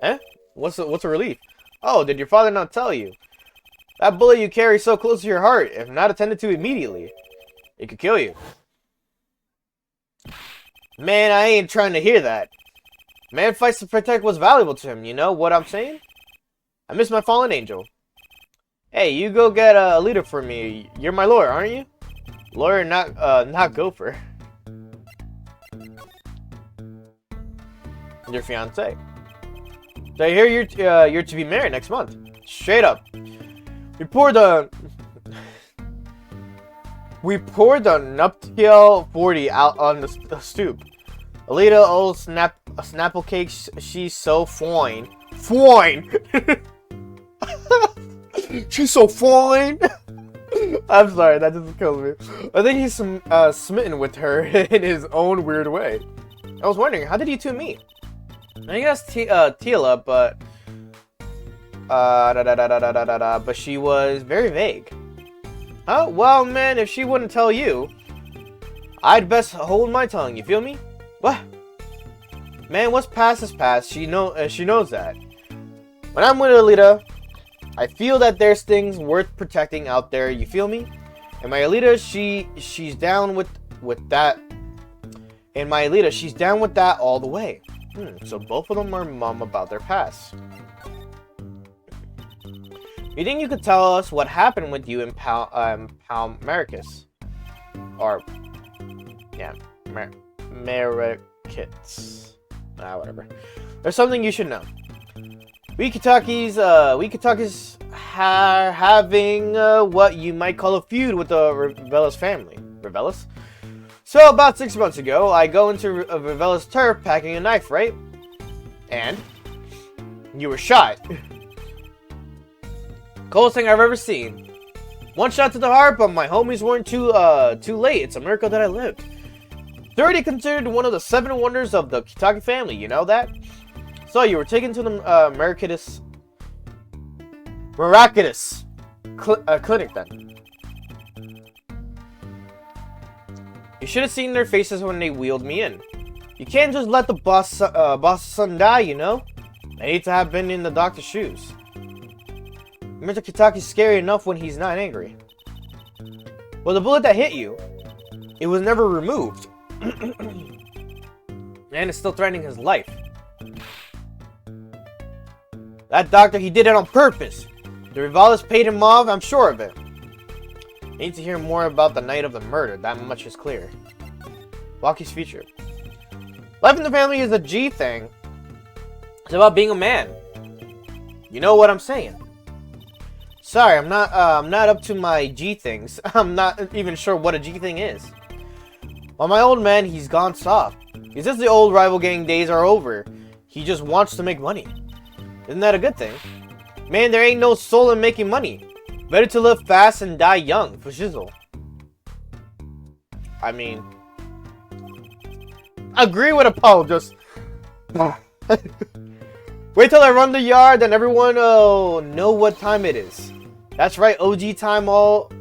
Eh? What's a relief? Oh, did your father not tell you? That bullet you carry so close to your heart, if not attended to immediately, it could kill you. Man, I ain't trying to hear that. Man fights to protect what's valuable to him, you know what I'm saying? I miss my fallen angel. Hey, you go get a leader for me. You're my lawyer, aren't you? Lawyer, not gopher. Your fiance. So I hear you're to be married next month. Straight up. We poured the nuptial 40 out on the stoop. Alita, old Snapple cake, she's so fine. Fine! She's so fine! I'm sorry, that just kills me. I think he's smitten with her in his own weird way. I was wondering, how did you two meet? I guess Tila, but she was very vague. Oh, well, man, if she wouldn't tell you, I'd best hold my tongue, you feel me? What? Man, what's past is past. She knows that. When I'm with Alita, I feel that there's things worth protecting out there, you feel me? And my Alita, she's down with that. And my Alita, she's down with that all the way. So both of them are mum about their past. You think you could tell us what happened with you in Palmaricus? Or, yeah, Marikits. Whatever. There's something you should know. We Kitakis having what you might call a feud with the Revelis family. Revelis? So about 6 months ago, I go into Revelis turf packing a knife, right? And you were shot. Coolest thing I've ever seen. One shot to the heart, but my homies weren't too late. It's a miracle that I lived. They're already considered one of the 7 wonders of the Kitaki family, you know that? So you were taken to the Miraculous clinic then. You should have seen their faces when they wheeled me in. You can't just let the boss son die, you know? I need to have been in the doctor's shoes. Mr. Kitaki's scary enough when he's not angry. Well, the bullet that hit you, it was never removed. And it's still threatening his life. That doctor, he did it on purpose. The Revelis paid him off, I'm sure of it. I need to hear more about the night of the murder, that much is clear. Walkie's future. Life in the family is a G thing. It's about being a man. You know what I'm saying? Sorry, I'm not up to my G things. I'm not even sure what a G thing is. Well, my old man, he's gone soft. He says the old rival gang days are over. He just wants to make money. Isn't that a good thing? Man, there ain't no soul in making money. Better to live fast and die young, for shizzle. I mean, agree with Apollo, just... Wait till I run the yard, then everyone will know what time it is. That's right, OG time all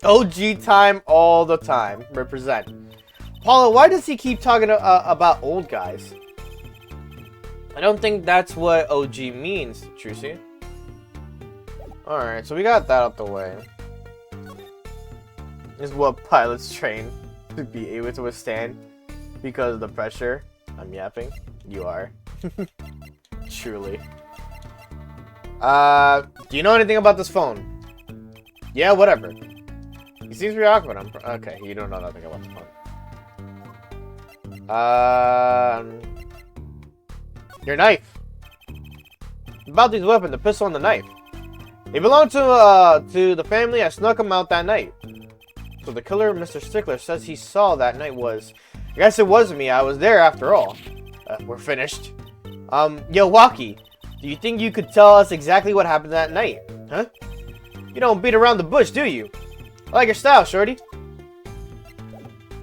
OG time all the time. Represent. Paula, why does he keep talking about old guys? I don't think that's what OG means, Trucy. Alright, so we got that out the way. This is what pilots train to be able to withstand because of the pressure. I'm yapping. You are. Truly. Do you know anything about this phone? Yeah, whatever. He seems pretty awkward. Okay, you don't know nothing about the phone. Your knife. About these weapons, the pistol and the knife. They belong to the family. I snuck them out that night. So the killer, Mr. Stickler, says he saw that night was... I guess it wasn't me. I was there after all. We're finished. Yo, Walkie. Do you think you could tell us exactly what happened that night? Huh? You don't beat around the bush, do you? I like your style, shorty.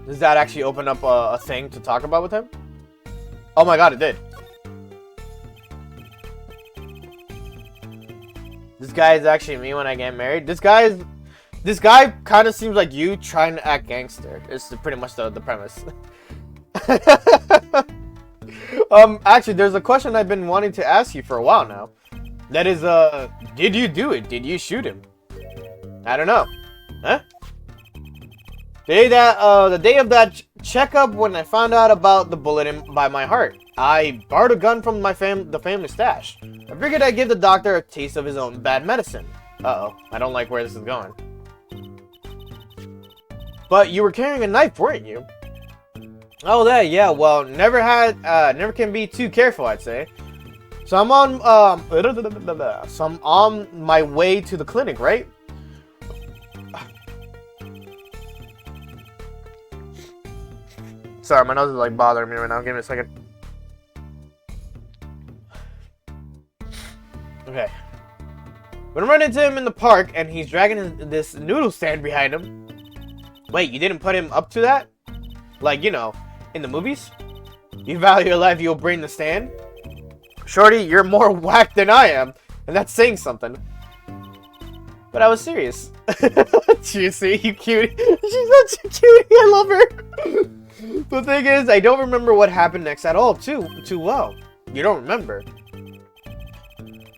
Does that actually open up a thing to talk about with him? Oh my god, it did. This guy is actually me when I get married. This guy kind of seems like you trying to act gangster. It's pretty much the premise. Actually, there's a question I've been wanting to ask you for a while now. That is, did you do it? Did you shoot him? I don't know. Huh? The day of that checkup when I found out about the bullet by my heart, I borrowed a gun from the family stash. I figured I'd give the doctor a taste of his own bad medicine. Uh-oh, I don't like where this is going. But you were carrying a knife, weren't you? Oh, that, yeah, well, never can be too careful, I'd say. So I'm on my way to the clinic, right? Sorry, my nose is like bothering me right now. Give me a second. Okay. When I run into him in the park and he's dragging this noodle stand behind him. Wait, you didn't put him up to that? Like, you know, in the movies? You value your life, you'll bring the stand? Shorty, you're more whack than I am. And that's saying something. But I was serious. Juicy, you cutie. She's such a cutie. I love her. The thing is, I don't remember what happened next at all, too well. You don't remember.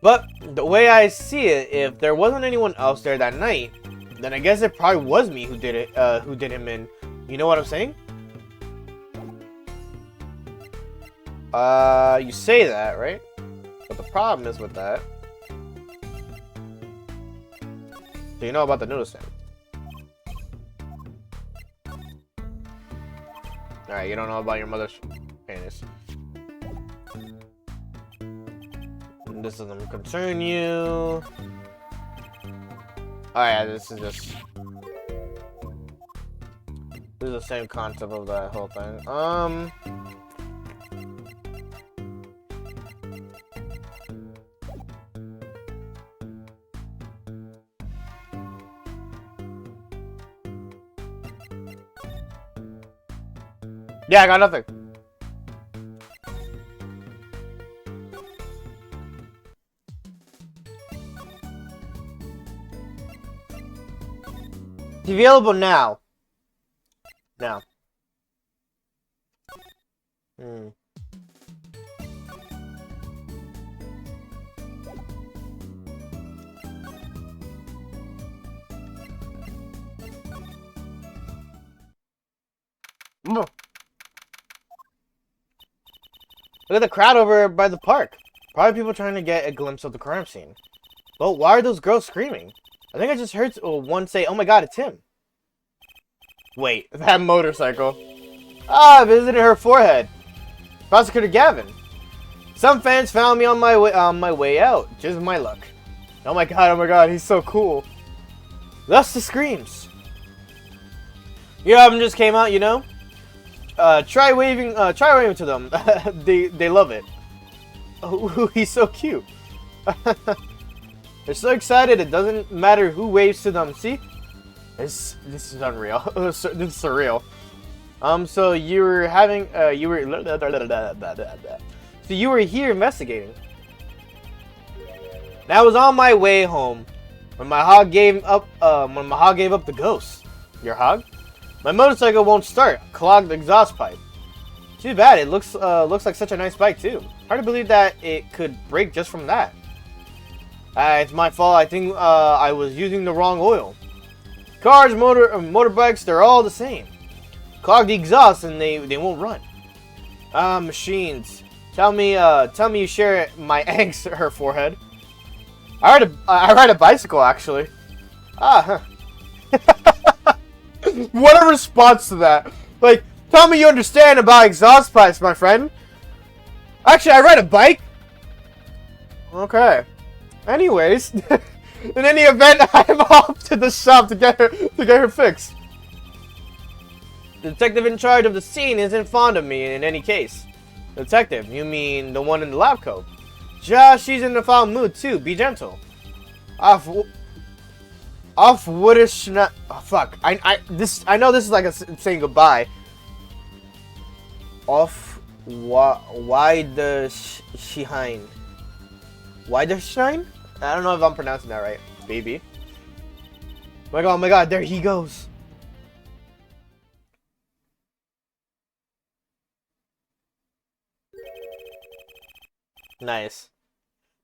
But the way I see it, if there wasn't anyone else there that night, then I guess it probably was me who did it. Who did him in. You know what I'm saying? You say that, right? But the problem is with that. Do you know about the noodle stand? Alright, you don't know about your mother's penis. This doesn't concern you. Alright, this is just... This is the same concept of that whole thing. Yeah, I got nothing. It's available now. Now. Look at the crowd over by the park. Probably people trying to get a glimpse of the crime scene. But why are those girls screaming? I think I just heard one say, "Oh my god, it's him." Wait, that motorcycle. Ah, I visited her forehead. Prosecutor Gavin. Some fans found me on my way out. Just my luck. Oh my god, he's so cool. Thus the screams. Your album just came out, you know? Try waving to them. they love it. Oh, he's so cute. They're so excited it doesn't matter who waves to them. See? This is unreal. This is surreal. So you were having so you were here investigating. And I was on my way home. When my hog gave up the ghost. Your hog? My motorcycle won't start. Clogged exhaust pipe. Too bad. It looks like such a nice bike too. Hard to believe that it could break just from that. It's my fault. I think I was using the wrong oil. Cars, motorbikes, they're all the same. Clog the exhaust and they won't run. Machines. Tell me you share my angst her forehead. I ride a bicycle actually. Huh. What a response to that. Like, tell me you understand about exhaust pipes, my friend. Actually, I ride a bike. Okay. Anyways, in any event, I'm off to the shop to get her fixed. The detective in charge of the scene isn't fond of me in any case. Detective, you mean the one in the lab coat? Josh, she's in a foul mood too. Be gentle. Off woodish. Oh, fuck. I know this is like saying goodbye. Off. Why the shine? Why the shine? I don't know if I'm pronouncing that right, baby. Oh my god, there he goes. Nice.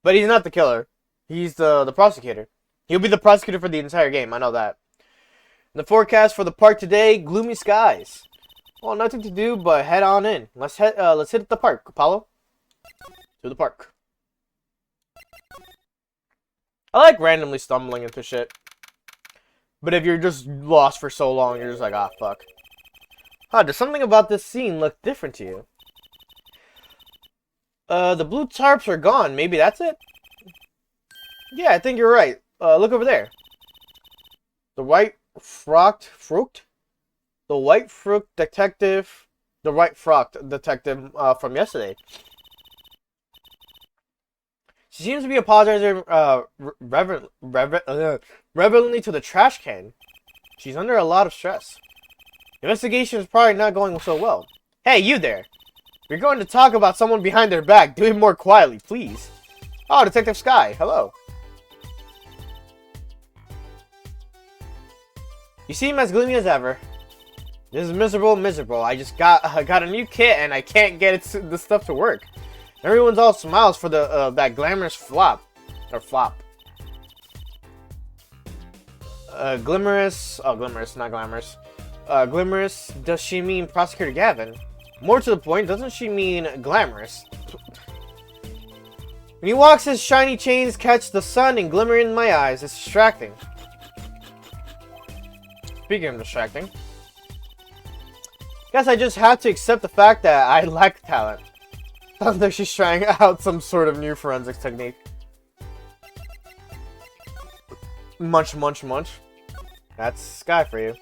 But he's not the killer. He's the prosecutor. He'll be the prosecutor for the entire game, I know that. The forecast for the park today, gloomy skies. Well, nothing to do but head on in. Let's hit the park, Apollo. To the park. I like randomly stumbling into shit. But if you're just lost for so long, you're just like, ah, fuck. Huh, does something about this scene look different to you? The blue tarps are gone. Maybe that's it? Yeah, I think you're right. Look over there. The white frocked detective from yesterday. She seems to be apologizing reverently to the trash can. She's under a lot of stress. Investigation is probably not going so well. Hey, you there! We're going to talk about someone behind their back. Do it more quietly, please. Oh, Detective Sky. Hello. You seem as gloomy as ever. This is miserable. I just got a new kit and I can't get the stuff to work. Everyone's all smiles for the that glamorous flop. Glamorous. Oh, glamorous, not glamorous. Glamorous. Does she mean Prosecutor Gavin? More to the point, doesn't she mean glamorous? When he walks, his shiny chains catch the sun and glimmer in my eyes. It's distracting. Speaking of distracting, guess I just have to accept the fact that I lack talent. Sounds like she's trying out some sort of new forensics technique. Munch. That's Sky for you.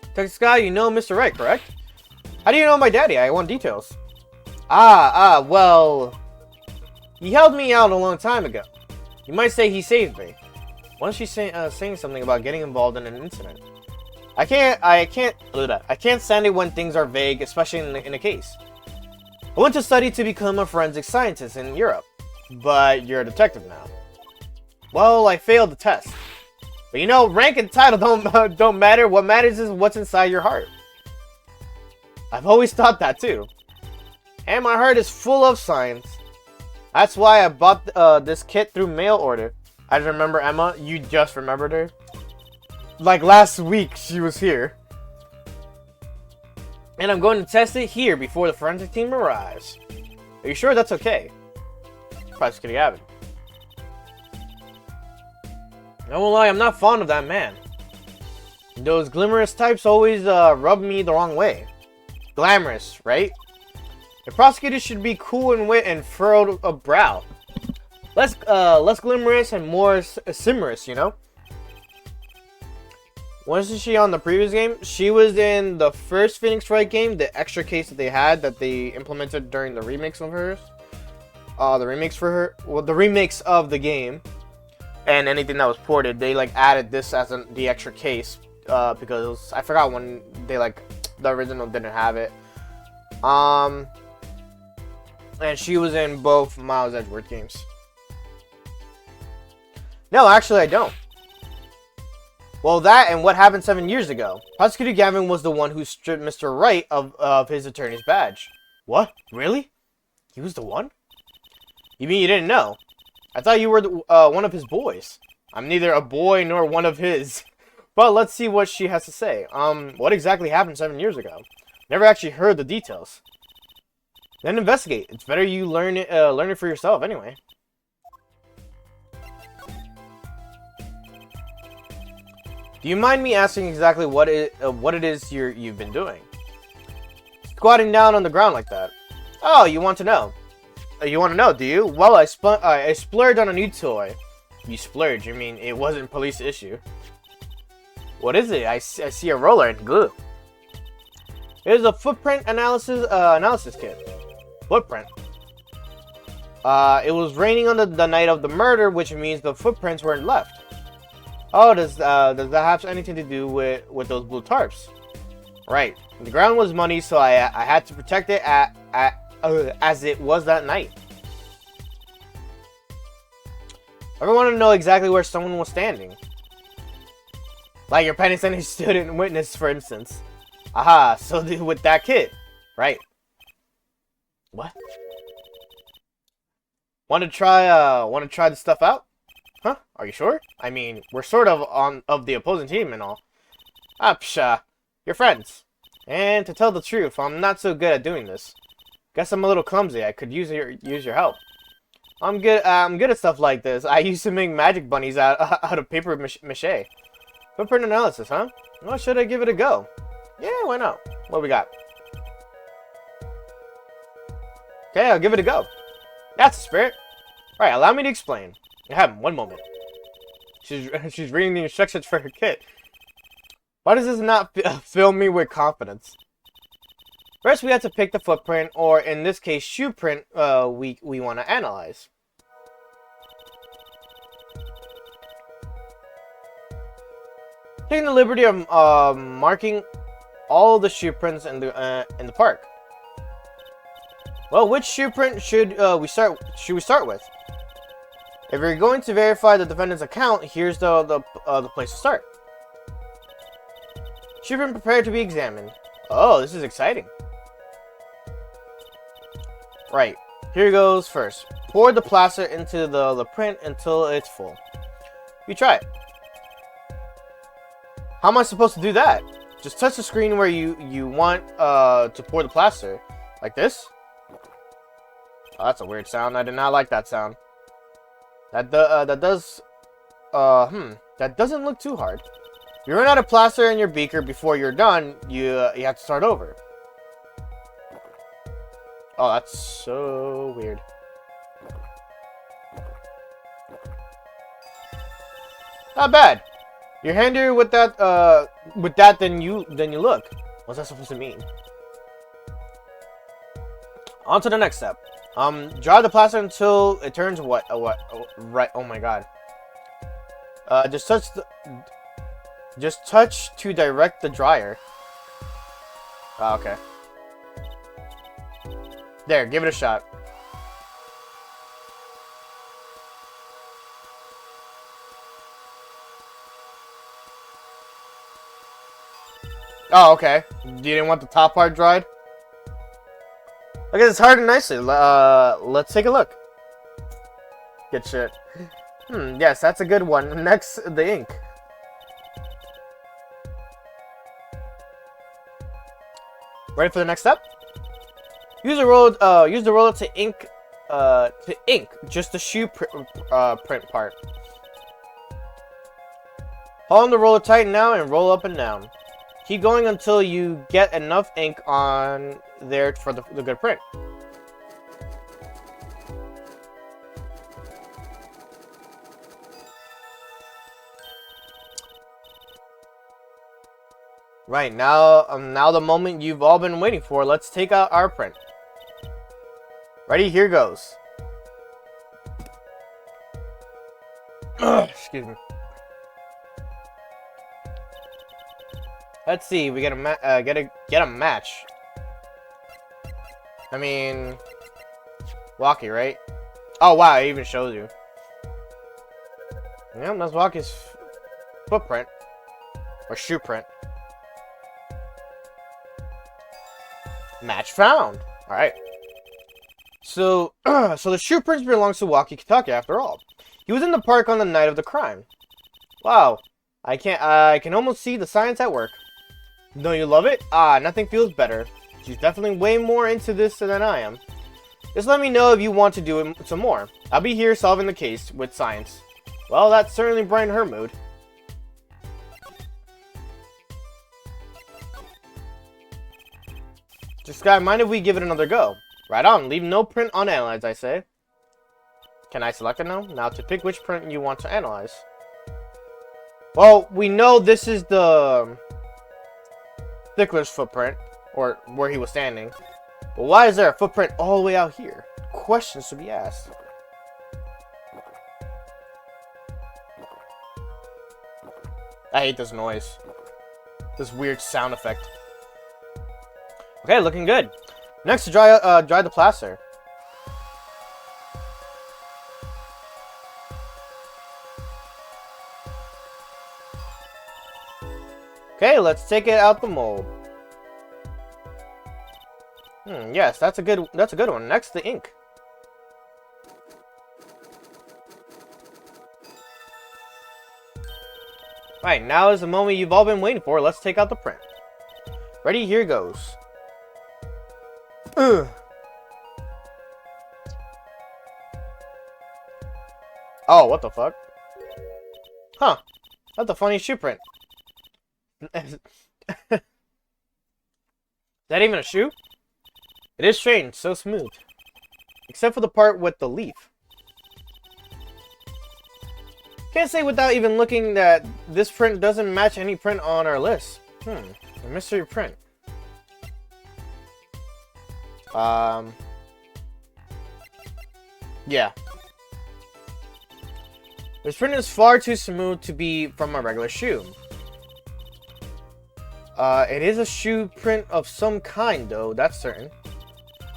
Detective Sky, you know Mr. Wright, correct? How do you know my daddy? I want details. Well... He helped me out a long time ago. You might say he saved me. Why don't you saying something about getting involved in an incident? I can't stand it when things are vague, especially in a case. I went to study to become a forensic scientist in Europe. But you're a detective now. Well, I failed the test. But you know, rank and title don't matter. What matters is what's inside your heart. I've always thought that too. And my heart is full of science. That's why I bought this kit through mail order. I remember Emma. You just remembered her? Like last week, she was here. And I'm going to test it here before the forensic team arrives. Are you sure that's okay? Prosecutor Gavin. I won't lie, I'm not fond of that man. Those glamorous types always rub me the wrong way. Glamorous, right? The prosecutor should be cool and wit and furrowed a brow. Less glamorous and more simorous, you know? Wasn't she on the previous game? She was in the first Phoenix Wright game, the extra case that they had that they implemented during the remix of hers. The remakes for her. Well, the remakes of the game. And anything that was ported, they like added this as the extra case. Because I forgot when they the original didn't have it. And she was in both Miles Edgeworth games. No, actually I don't. Well, that and what happened 7 years ago. Prosecutor Gavin was the one who stripped Mr. Wright of his attorney's badge. What? Really? He was the one? You mean you didn't know? I thought you were one of his boys. I'm neither a boy nor one of his. But let's see what she has to say. What exactly happened 7 years ago? Never actually heard the details. Then investigate. It's better you learn it for yourself anyway. Do you mind me asking exactly what it is you've been doing? Squatting down on the ground like that. Oh, you want to know? You want to know, do you? Well, I splurged on a new toy. You splurged? You mean it wasn't police issue? What is it? I see a roller and glue. It is a footprint analysis kit. Footprint. It was raining on the night of the murder, which means the footprints weren't left. Oh, does that have anything to do with those blue tarps? Right. The ground was muddy, so I had to protect it as it was that night. I want to know exactly where someone was standing. Like your Penny student witness, for instance. Aha, so with that kid. Right. What? Want to try the stuff out? Huh? Are you sure? I mean, we're sort of of the opposing team and all. Ah, psha. You're friends. And to tell the truth, I'm not so good at doing this. Guess I'm a little clumsy. I could use your help. I'm good at stuff like this. I used to make magic bunnies out of paper mache. Footprint analysis, huh? Well, should I give it a go? Yeah, why not? What we got? Okay, I'll give it a go. That's the spirit. All right, allow me to explain. One moment. She's reading the instructions for her kit. Why does this not fill me with confidence? First, we have to pick the footprint, or in this case, shoe print, we want to analyze. Taking the liberty of marking all the shoe prints in the park. Well, which shoe print should we start with? If you're going to verify the defendant's account, here's the place to start. Shoe print prepared to be examined. Oh, this is exciting. Right, here goes first. Pour the plaster into the print until it's full. You try it. How am I supposed to do that? Just touch the screen where you want to pour the plaster. Like this? Oh, that's a weird sound. I did not like that sound. That doesn't look too hard. If you run out of plaster in your beaker before you're done, you have to start over. Oh, that's so weird. Not bad. You're handier with that than you look. What's that supposed to mean? On to the next step. Dry the plaster until it turns what? Right. Oh my god. Just touch to direct the dryer. Oh, okay. There, give it a shot. Oh, okay. You didn't want the top part dried? Look at this hard and nicely. Let's take a look. Good shit. Yes, that's a good one. Next, the ink. Ready for the next step? Use the roller to ink just the shoe print part. Hold on the roller tight now and roll up and down. Keep going until you get enough ink on there for the good print. Right, now the moment you've all been waiting for. Let's take out our print. Ready? Here goes. Excuse me. Let's see. We get a match. I mean, Walkie, right? Oh wow, it even shows you. Yeah, let's walk his footprint. Or shoe print. Match found. Alright. So, so the shoe print belongs to Walkie-Talkie after all. He was in the park on the night of the crime. Wow. I can almost see the science at work. Don't you love it? Ah, nothing feels better. She's definitely way more into this than I am. Just let me know if you want to do it some more. I'll be here solving the case with science. Well, that certainly brightened her mood. Just Sky, mind if we give it another go? Right on, leave no print unanalyzed, I say. Can I select it now? Now to pick which print you want to analyze. Well, we know this is the Stickler's footprint, or where he was standing. But why is there a footprint all the way out here? Questions to be asked. I hate this noise. This weird sound effect. Okay, looking good. Next, to dry the plaster. Okay, let's take it out the mold. Yes, that's a good one. Next, the ink. Right, now is the moment you've all been waiting for. Let's take out the print. Ready? Here goes. Ugh. Oh, what the fuck? Huh. That's a funny shoe print. Is that even a shoe? It is strange, so smooth. Except for the part with the leaf. Can't say without even looking that this print doesn't match any print on our list. A mystery print. Yeah. This print is far too smooth to be from a regular shoe. It is a shoe print of some kind, though, that's certain.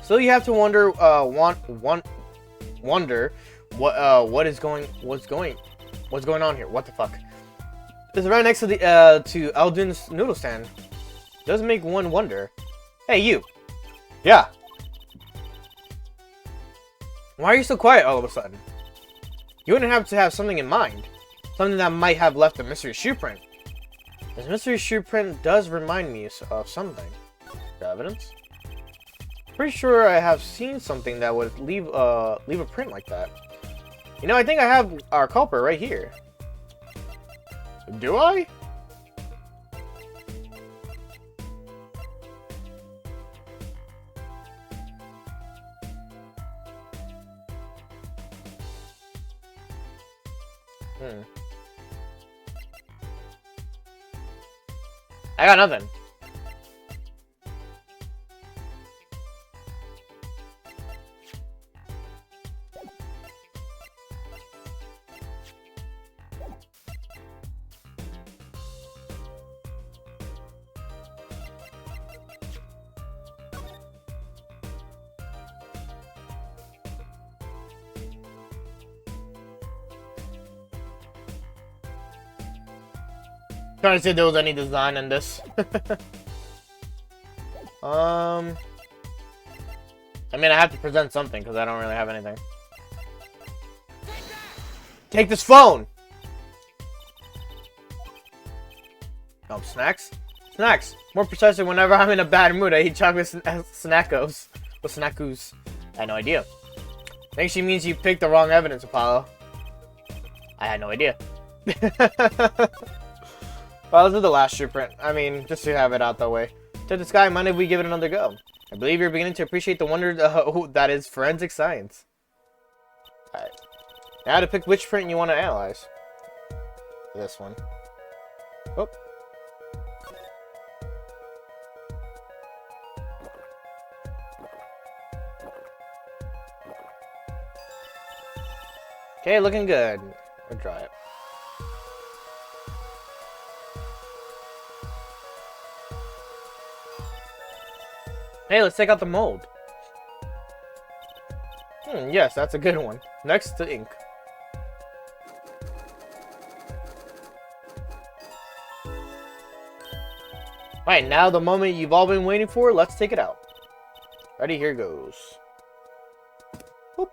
So you have to wonder, wonder what's going on here? What the fuck? It's right next to the to Aldun's noodle stand. Does make one wonder. Hey, you. Yeah. Why are you so quiet all of a sudden? You wouldn't have to have something in mind. Something that might have left a mystery shoe print. This mystery shoe print does remind me of something. The evidence? Pretty sure I have seen something that would leave a print like that. You know, I think I have our culprit right here. Do I? I got nothing. Trying to see if there was any design in this. I mean, I have to present something because I don't really have anything. Take this phone! Oh, snacks? Snacks! More precisely, whenever I'm in a bad mood, I eat chocolate snackos. Or snackoos. I had no idea. I think she means you picked the wrong evidence, Apollo. I had no idea. Well, let's do the last shoe print. I mean, just to have it out that way. To the Sky, mind if we give it another go? I believe you're beginning to appreciate the wonder that is forensic science. Alright. Now to pick which print you want to analyze. This one. Oh. Okay, looking good. We'll dry it. Hey, let's take out the mold. Yes, that's a good one. Next, the ink. Alright, now the moment you've all been waiting for, let's take it out. Ready, here goes. Whoop.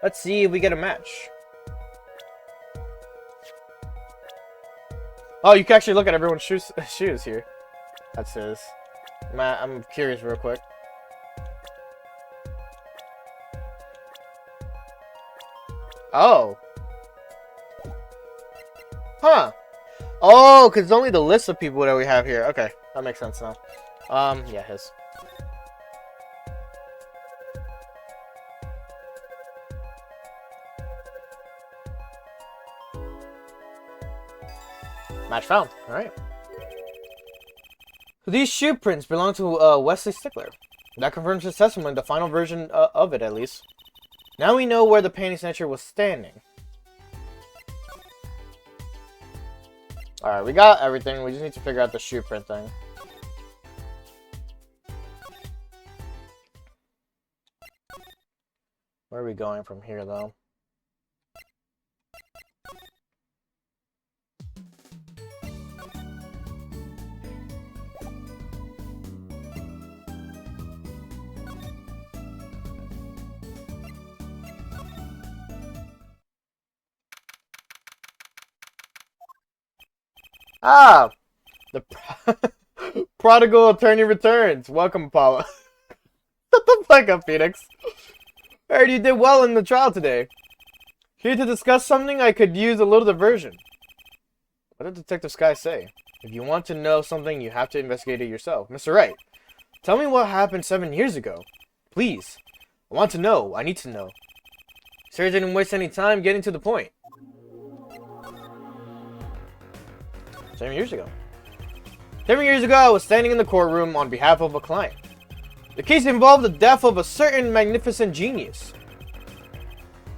Let's see if we get a match. Oh, you can actually look at everyone's shoes here. That's his. I'm curious real quick. Oh. Huh. Oh, because it's only the list of people that we have here. Okay, that makes sense now. Yeah, his. Match found. Alright. These shoe prints belong to Wesley Stickler. That confirms his testimony, the final version of it at least. Now we know where the panty snatcher was standing. Alright, we got everything. We just need to figure out the shoe print thing. Where are we going from here, though? Ah! The prodigal attorney returns. Welcome, Paula. Shut the fuck up, Phoenix. I heard you did well in the trial today. Here to discuss something I could use a little diversion. What did Detective Sky say? If you want to know something, you have to investigate it yourself. Mr. Wright, tell me what happened 7 years ago. Please. I want to know. I need to know. Sir didn't waste any time getting to the point. 7 years ago. 7 years ago, I was standing in the courtroom on behalf of a client. The case involved the death of a certain magnificent genius.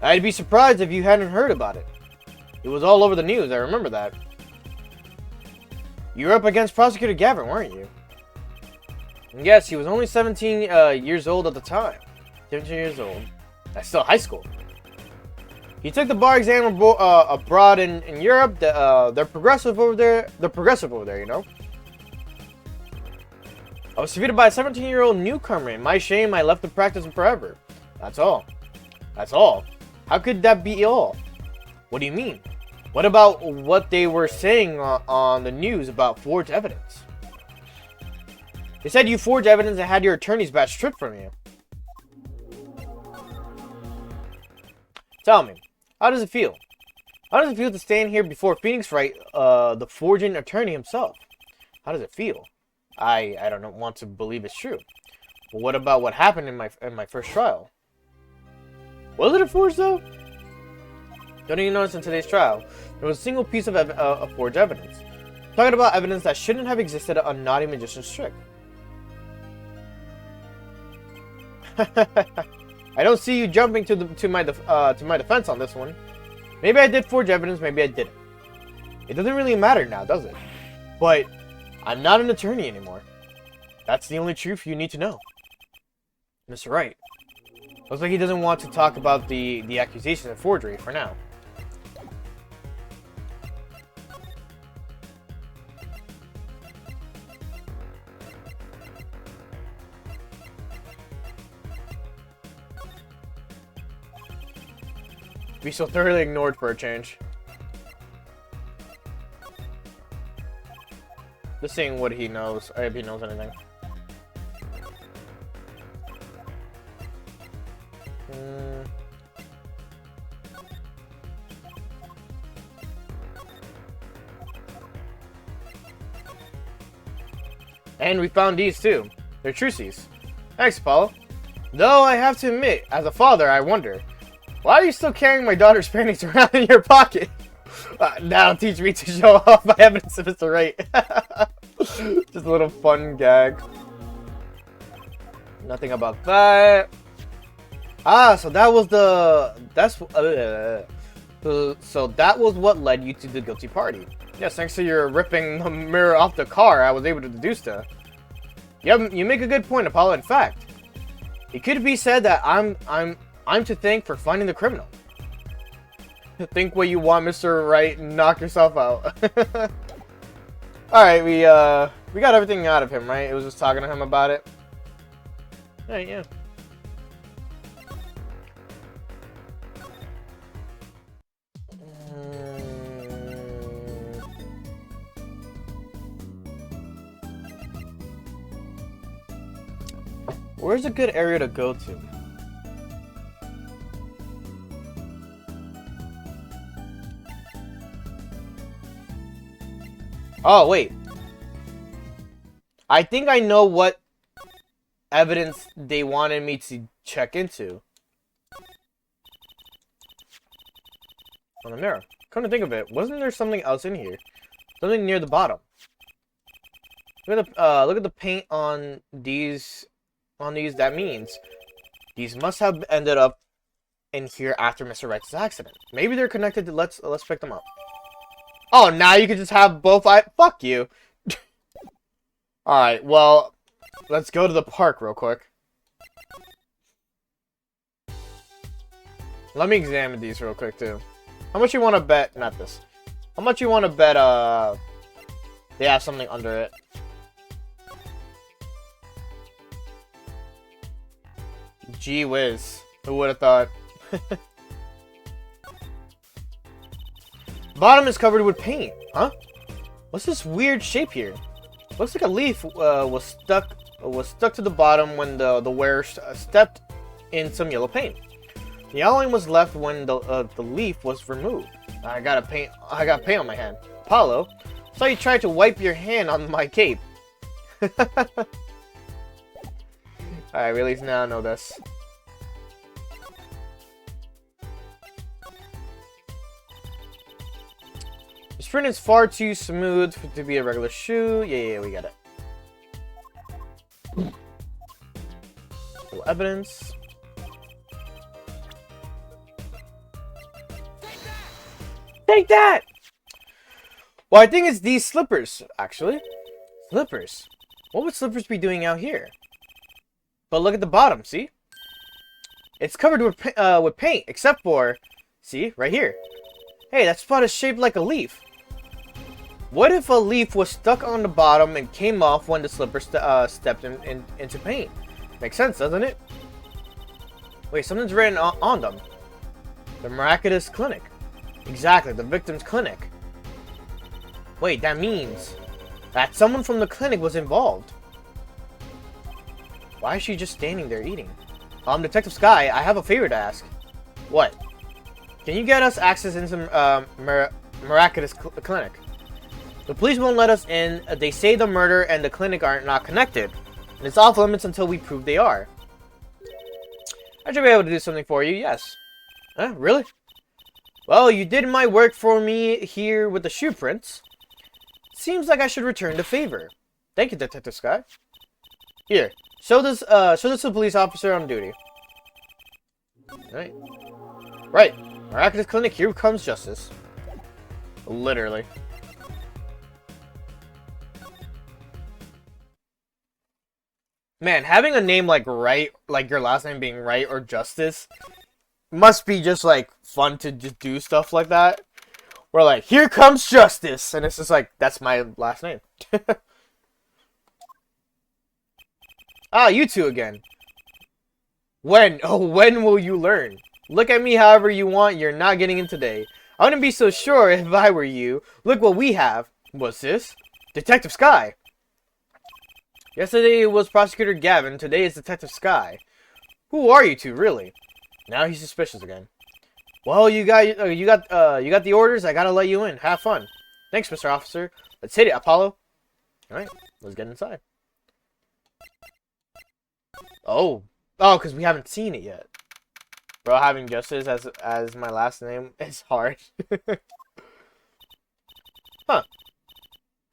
I'd be surprised if you hadn't heard about it. It was all over the news, I remember that. You were up against Prosecutor Gavin, weren't you? And yes, he was only 17 years old at the time. 17 years old. That's still high school. He took the bar exam abroad in Europe. They're progressive over there. They're progressive over there, you know? I was defeated by a 17-year-old newcomer. In my shame, I left the practice forever. That's all. That's all. How could that be all? What do you mean? What about what they were saying on the news about forged evidence? They said you forged evidence and had your attorney's badge stripped from you. Tell me, how does it feel? How does it feel to stand here before Phoenix Wright, the forging attorney himself? How does it feel? I don't want to believe it's true. But what about what happened in my first trial? Was it a forged though? Don't you notice in today's trial, there was a single piece of forged evidence. Talking about evidence that shouldn't have existed on Naughty Magician's trick. I don't see you jumping to my defense on this one. Maybe I did forge evidence, maybe I didn't. It doesn't really matter now, does it? But I'm not an attorney anymore. That's the only truth you need to know. Mr. Wright. Looks like he doesn't want to talk about the accusation of forgery for now. Be so thoroughly ignored for a change. Just seeing what he knows, or if he knows anything. And we found these too. They're truces. Thanks, Paul. Though I have to admit, as a father, I wonder, why are you still carrying my daughter's panties around in your pocket? That'll teach me to show off my evidence if it's right. Just a little fun gag. Nothing about that. Ah, so that was so that was what led you to the guilty party. Yes, thanks to your ripping the mirror off the car, I was able to deduce that. You make a good point, Apollo. In fact, it could be said that I'm to thank for finding the criminal. Think what you want, Mr. Right, and knock yourself out. Alright, we got everything out of him, right? It was just talking to him about it. Alright, yeah. Where's a good area to go to? Oh, wait. I think I know what evidence they wanted me to check into. On the mirror. Come to think of it, wasn't there something else in here? Something near the bottom. Look at the paint on these. That means these must have ended up in here after Mr. Wright's accident. Maybe they're connected to. Let's pick them up. Oh, now you can just have both. Fuck you. All right. Well, let's go to the park real quick. Let me examine these real quick too. How much you want to bet? Not this. How much you want to bet? They have something under it. Gee whiz. Who would have thought? Bottom is covered with paint. Huh? What's this weird shape here? Looks like a leaf was stuck to the bottom when the wearer stepped in some yellow paint. The outline was left when the leaf was removed. I got paint on my hand. Apollo, saw you tried to wipe your hand on my cape. Alright, at least now I know this. This print is far too smooth to be a regular shoe. Yeah, we got it. Little evidence. Take that! Well, I think it's these slippers, actually. Slippers. What would slippers be doing out here? But look at the bottom, see? It's covered with paint, except for, see, right here. Hey, that spot is shaped like a leaf. What if a leaf was stuck on the bottom and came off when the slipper stepped into paint? Makes sense, doesn't it? Wait, something's written on them. The Miraculous Clinic. Exactly, the victim's clinic. Wait, that means that someone from the clinic was involved. Why is she just standing there eating? Detective Sky, I have a favor to ask. What? Can you get us access into Miraculous Clinic? The police won't let us in. They say the murder and the clinic are not connected. And it's off limits until we prove they are. I should be able to do something for you, yes. Huh? Really? Well, you did my work for me here with the shoe prints. Seems like I should return the favor. Thank you, Detective Sky. Here, show this to the police officer on duty. Right. Miraculous Clinic, here comes justice. Literally. Man, having a name like Wright, like your last name being Wright or Justice, must be just like fun to just do stuff like that. We're like, here comes justice, and it's just like, that's my last name. Ah, you two again. When? Oh, when will you learn? Look at me however you want, you're not getting in today. I wouldn't be so sure if I were you. Look what we have. What's this? Detective Sky. Yesterday it was Prosecutor Gavin, today is Detective Sky. Who are you two, really? Now he's suspicious again. Well, you got the orders. I gotta let you in. Have fun. Thanks, Mr. Officer. Let's hit it, Apollo. All right, let's get inside. Oh, because we haven't seen it yet. Bro, having Justice as my last name is hard. Huh?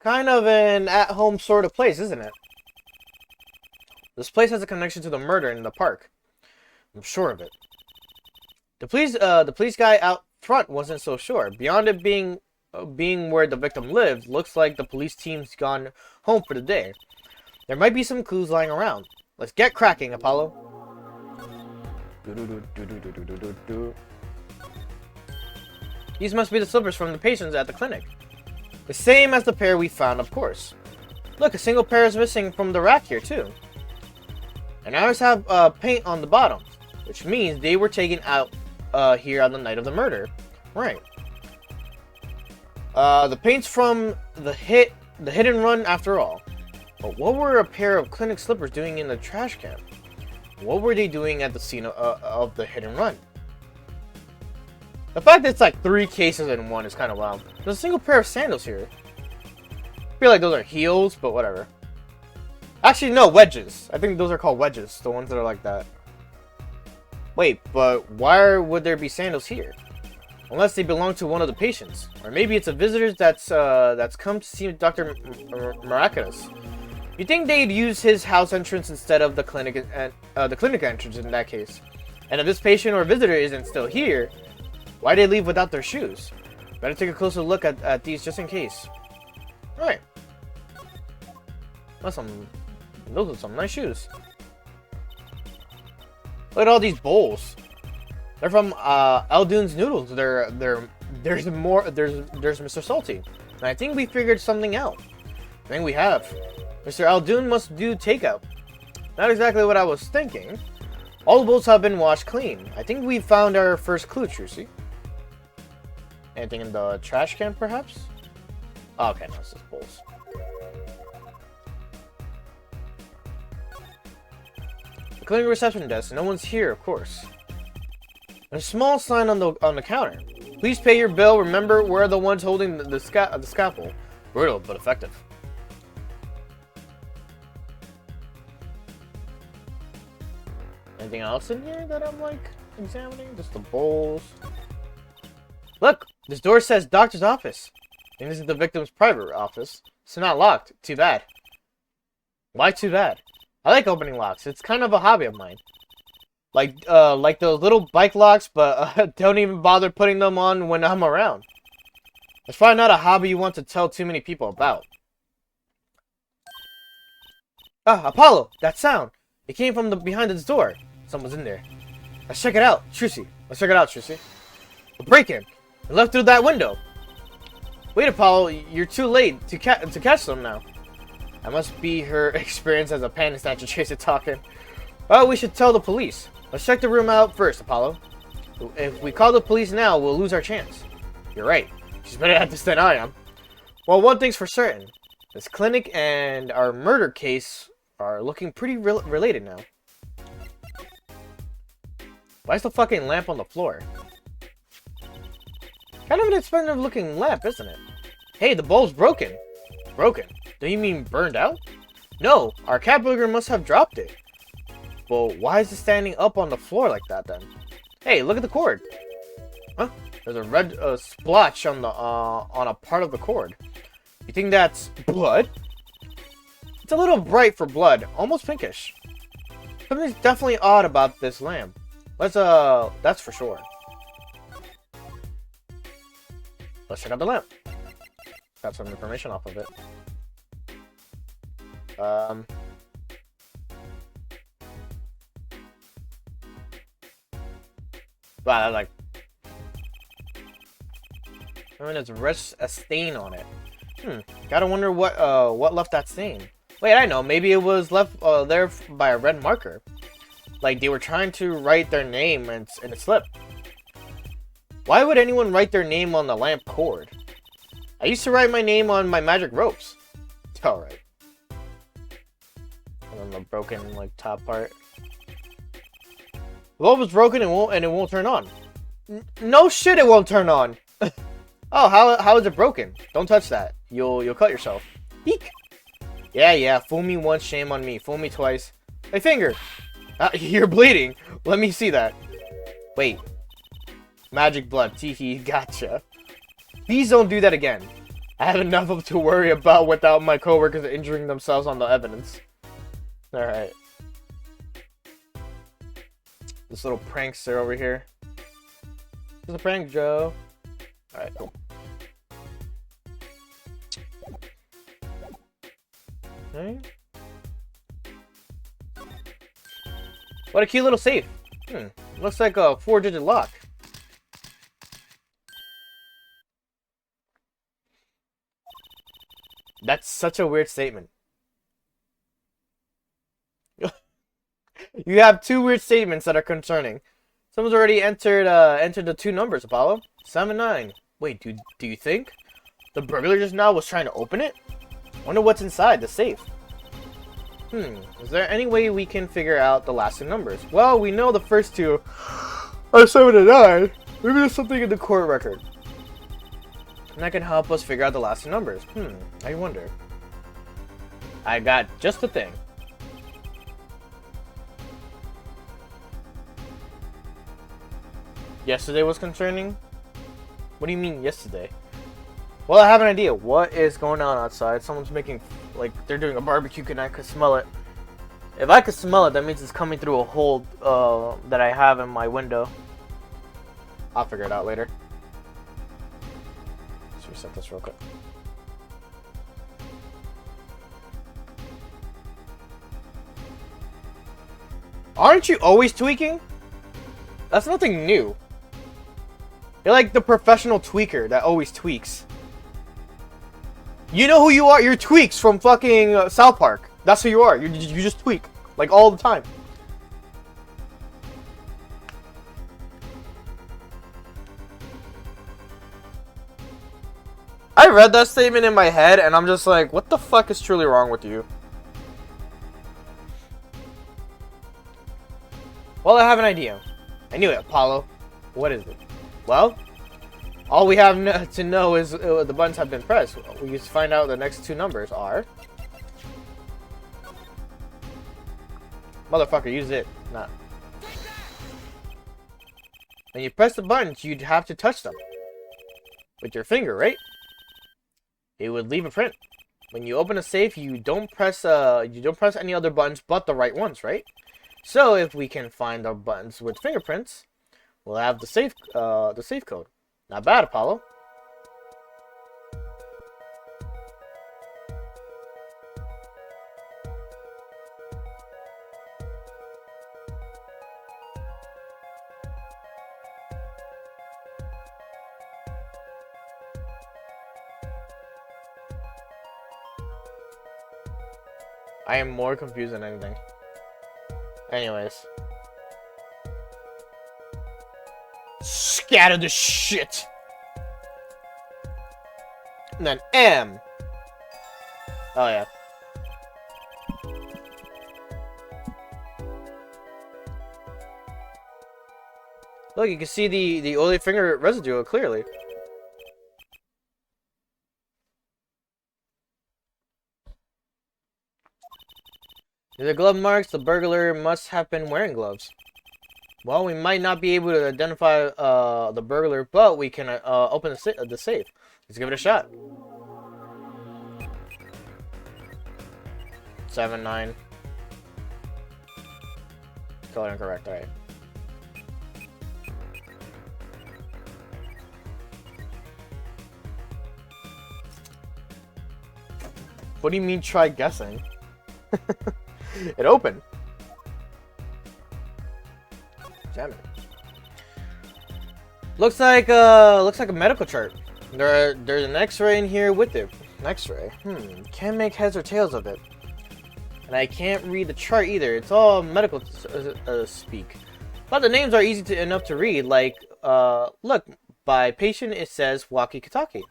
Kind of an at-home sort of place, isn't it? This place has a connection to the murder in the park. I'm sure of it. The police guy out front wasn't so sure. Beyond it being where the victim lived, looks like the police team's gone home for the day. There might be some clues lying around. Let's get cracking, Apollo. These must be the slippers from the patients at the clinic. The same as the pair we found, of course. Look, a single pair is missing from the rack here, too. And ours have paint on the bottom, which means they were taken out here on the night of the murder. Right. The paint's from the hit and run after all. But what were a pair of clinic slippers doing in the trash can? What were they doing at the scene of the hit and run? The fact that it's like 3 cases in one is kind of wild. There's a single pair of sandals here. I feel like those are heels, but whatever. Actually, no, wedges. I think those are called wedges, the ones that are like that. Wait, but why would there be sandals here? Unless they belong to one of the patients. Or maybe it's a visitor that's come to see Dr. Miraculous. You think they'd use his house entrance instead of the clinic entrance in that case? And if this patient or visitor isn't still here, why'd they leave without their shoes? Better take a closer look at these just in case. Alright. Those are some nice shoes. Look at all these bowls. They're from Aldoon's Noodles. There's Mr. Salty. And I think we figured something out. I think we have. Mr. Aldoon must do takeout. Not exactly what I was thinking. All the bowls have been washed clean. I think we found our first clue, Trucy. Anything in the trash can, perhaps? Oh, okay, no, it's just bowls. The clinic reception desk. No one's here, of course. There's a small sign on the counter. Please pay your bill. Remember, we're the ones holding the scalpel. Brutal, but effective. Anything else in here that I'm like examining? Just the bowls. Look, this door says doctor's office. I think this is the victim's private office. It's not locked. Too bad. Why too bad? I like opening locks. It's kind of a hobby of mine. Like those little bike locks, but don't even bother putting them on when I'm around. It's probably not a hobby you want to tell too many people about. Ah, Apollo! That sound! It came from behind this door. Someone's in there. Let's check it out, Trucy. Let's check it out, Trucy. A break-in. They left through that window. Wait, Apollo, you're too late to catch them now. That must be her experience as a panic snatcher chaser talking. Oh, we should tell the police. Let's check the room out first, Apollo. If we call the police now, we'll lose our chance. You're right. She's better at this than I am. Well, one thing's for certain. This clinic and our murder case are looking pretty related now. Why is the fucking lamp on the floor? Kind of an expensive looking lamp, isn't it? Hey, the bulb's broken. Broken? Don't you mean burned out? No, our cat burglar must have dropped it. Well, why is it standing up on the floor like that then? Hey, look at the cord. Huh? There's a red splotch on a part of the cord. You think that's blood? It's a little bright for blood, almost pinkish. Something's definitely odd about this lamp. That's for sure. Let's check out the lamp. Got some information off of it. Wow, like, I mean, there's a stain on it. Gotta wonder what left that stain. Wait, I know. Maybe it was left there by a red marker. Like they were trying to write their name and it slipped. Why would anyone write their name on the lamp cord? I used to write my name on my magic ropes. Alright. And then the broken like top part. The bulb was broken and it won't turn on. No shit, it won't turn on. Oh, how is it broken? Don't touch that. You'll cut yourself. Eek. Yeah. Fool me once, shame on me. Fool me twice. My finger. You're bleeding. Let me see that. Wait. Magic blood. Teehee. Gotcha. Please don't do that again. I have enough to worry about without my coworkers injuring themselves on the evidence. Alright. This little prankster over here. This is a prank, Joe. Alright, cool. Okay. What a cute little safe. Looks like a 4-digit lock. That's such a weird statement. You have two weird statements that are concerning. Someone's already entered the two numbers, Apollo. 7, 9. Wait, do you think the burglar just now was trying to open it? Wonder what's inside the safe. Is there any way we can figure out the last two numbers? Well, we know the first two are 7 and 9. Maybe there's something in the court record. And that can help us figure out the last two numbers. I wonder. I got just the thing. Yesterday was concerning? What do you mean yesterday? Well, I have an idea. What is going on outside? Someone's making, like, they're doing a barbecue and I could smell it. If I could smell it, that means it's coming through a hole that I have in my window. I'll figure it out later. Let's reset this real quick. Aren't you always tweaking? That's nothing new. You're like the professional tweaker that always tweaks. You know who you are? You're Tweaks from fucking South Park. That's who you are. You just tweak. Like, all the time. I read that statement in my head, and I'm just like, what the fuck is truly wrong with you? Well, I have an idea. I knew it, Apollo. What is it? Well, all we have to know is the buttons have been pressed. We just find out the next two numbers are... Motherfucker, use it. Nah. When you press the buttons, you'd have to touch them. With your finger, right? It would leave a print. When you open a safe, you don't press any other buttons but the right ones, right? So if we can find our buttons with fingerprints, we'll have the safe code. Not bad, Apollo. I am more confused than anything. Anyways. Scatter the shit! And then M. Oh, yeah. Look, you can see the oily finger residue clearly. The glove marks, the burglar must have been wearing gloves. Well, we might not be able to identify the burglar, but we can open the safe. Let's give it a shot. 7, 9. Color incorrect, alright. What do you mean try guessing? It opened. Damn it. Looks like a medical chart. There's an X-ray in here with it. An X-ray. Can't make heads or tails of it. And I can't read the chart either. It's all medical speak. But the names are easy enough to read. Like, look, by patient it says Waki Kitaki.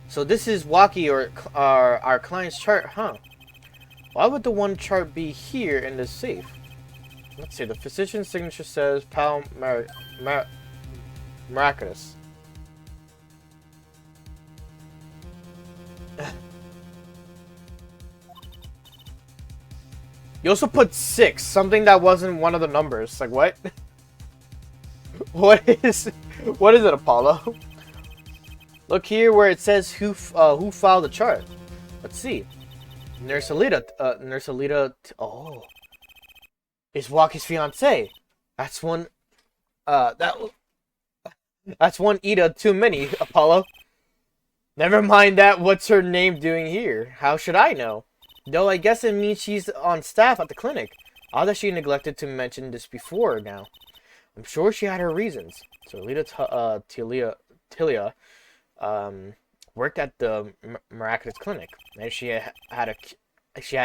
So this is Waki or our client's chart, huh? Why would the one chart be here in the safe? Let's see, the physician's signature says Pal Miraculous. You also put 6, something that wasn't one of the numbers. Like, what? What is it, Apollo? Look here where it says who filed the chart. Let's see. Nurse Alita, oh. Is Waki's fiance. That's one Ida too many, Apollo. Never mind that, what's her name doing here? How should I know? Though I guess it means she's on staff at the clinic. Odd that she neglected to mention this before now. I'm sure she had her reasons. So Alita Tilia, worked at the Miraculous Clinic, and she had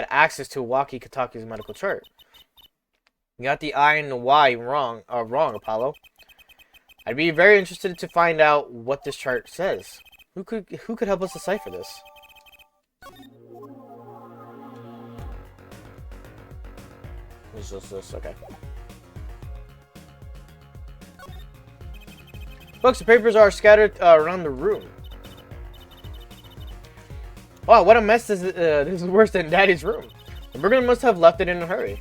access to Walkie-Talkie's medical chart. You got the I and the Y wrong, Apollo. I'd be very interested to find out what this chart says. Who could help us decipher this? It's just this, okay. Books and papers are scattered around the room. Wow, what a mess! This is worse than Daddy's room. The burglar must have left it in a hurry.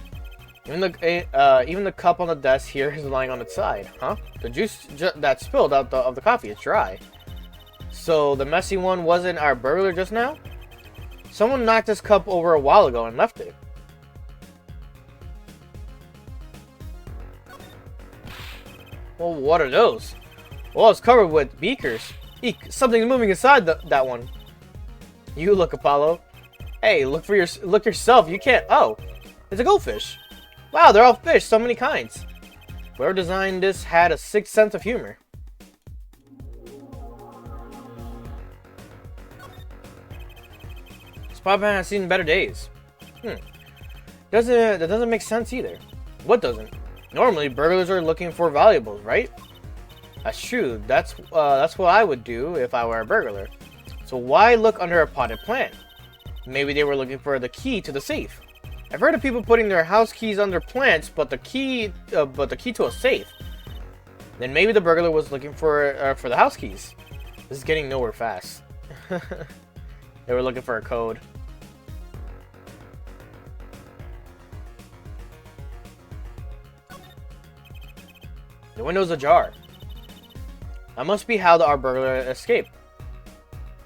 Even the cup on the desk here is lying on its side, huh? The juice that spilled out of the coffee is dry. So the messy one wasn't our burglar just now? Someone knocked this cup over a while ago and left it. Well, what are those? Well, it's covered with beakers. Eek, something's moving inside that one. You look, Apollo. Hey, look yourself. You can't. Oh, it's a goldfish. Wow, they're all fish, so many kinds. Whoever designed this had a sixth sense of humor. Spider-Man has seen better days. That doesn't make sense either. What doesn't? Normally, burglars are looking for valuables, right? That's true. That's what I would do if I were a burglar. So why look under a potted plant? Maybe they were looking for the key to the safe. I've heard of people putting their house keys under plants, but the key to a safe. Then maybe the burglar was looking for the house keys. This is getting nowhere fast. They were looking for a code. The window's ajar. That must be how our burglar escaped.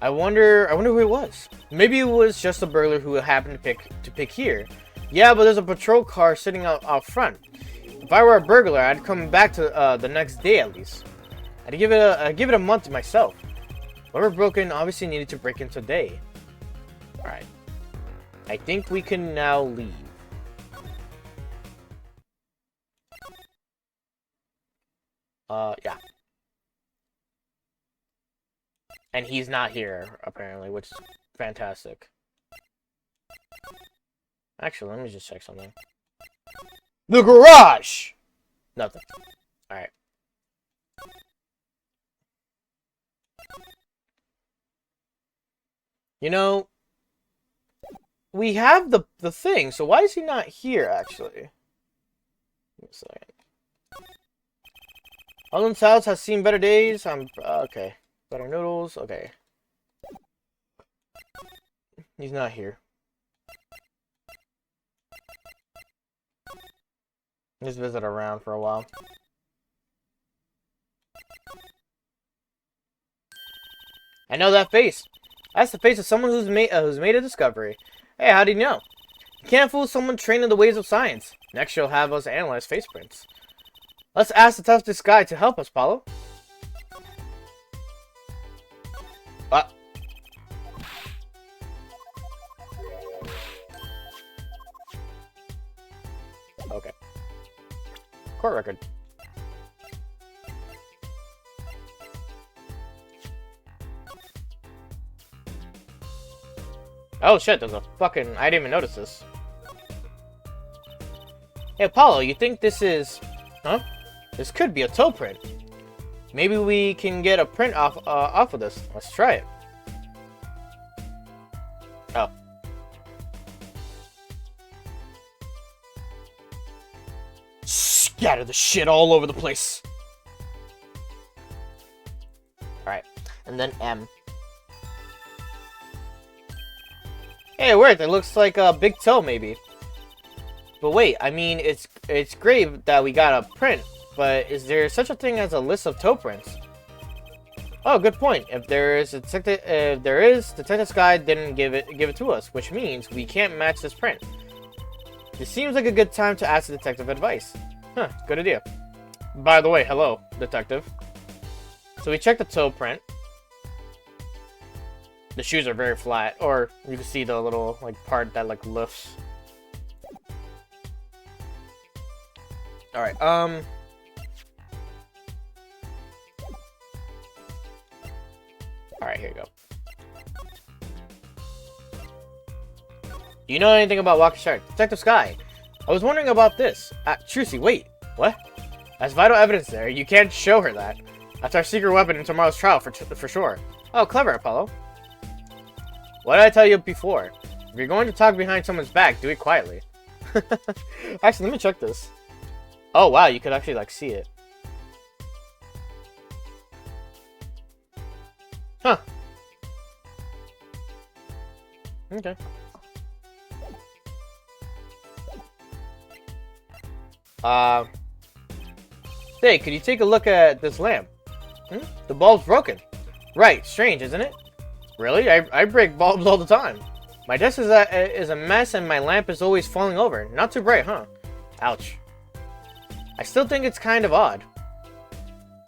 I wonder who it was. Maybe it was just a burglar who happened to pick here. Yeah, but there's a patrol car sitting out front. If I were a burglar, I'd come back to the next day at least. I'd give it a month to myself. Whoever broke in obviously needed to break in today. All right. I think we can now leave. Yeah. And he's not here, apparently, which is fantastic. Actually, let me just check something. The garage! Nothing. Alright. You know, we have the thing, so why is he not here, actually? Give me a second. Alden's house has seen better days. Okay. Better noodles. Okay. He's not here. Just visit around for a while. I know that face. That's the face of someone who's made a discovery. Hey, how do you know? You can't fool someone trained in the ways of science. Next, you'll have us analyze face prints. Let's ask the toughest guy to help us, Paulo. Okay. Court record. Oh shit, there's a fucking... I didn't even notice this. Hey, Apollo, you think this is... Huh? This could be a toe print. Maybe we can get a print off of this. Let's try it. Oh. Scatter the shit all over the place. Alright. And then M. Hey, it worked. It looks like a big toe, maybe. But wait, I mean, it's great that we got a print, but is there such a thing as a list of toe prints? Oh, good point. If there is, Detective Sky didn't give it to us, which means we can't match this print. This seems like a good time to ask the detective advice. Huh, good idea. By the way, hello, detective. So we checked the toe print. The shoes are very flat, or you can see the little like part that like lifts. All right. All right, here you go. Do you know anything about Walker Shark? Detective Sky. I was wondering about this. Trucy, wait. What? That's vital evidence there. You can't show her that. That's our secret weapon in tomorrow's trial for sure. Oh, clever, Apollo. What did I tell you before? If you're going to talk behind someone's back, do it quietly. Actually, let me check this. Oh, wow, you could actually, like, see it. Huh. Okay. Hey, could you take a look at this lamp? The bulb's broken. Right, strange, isn't it? Really? I break bulbs all the time. My desk is a mess and my lamp is always falling over. Not too bright, huh? Ouch. I still think it's kind of odd.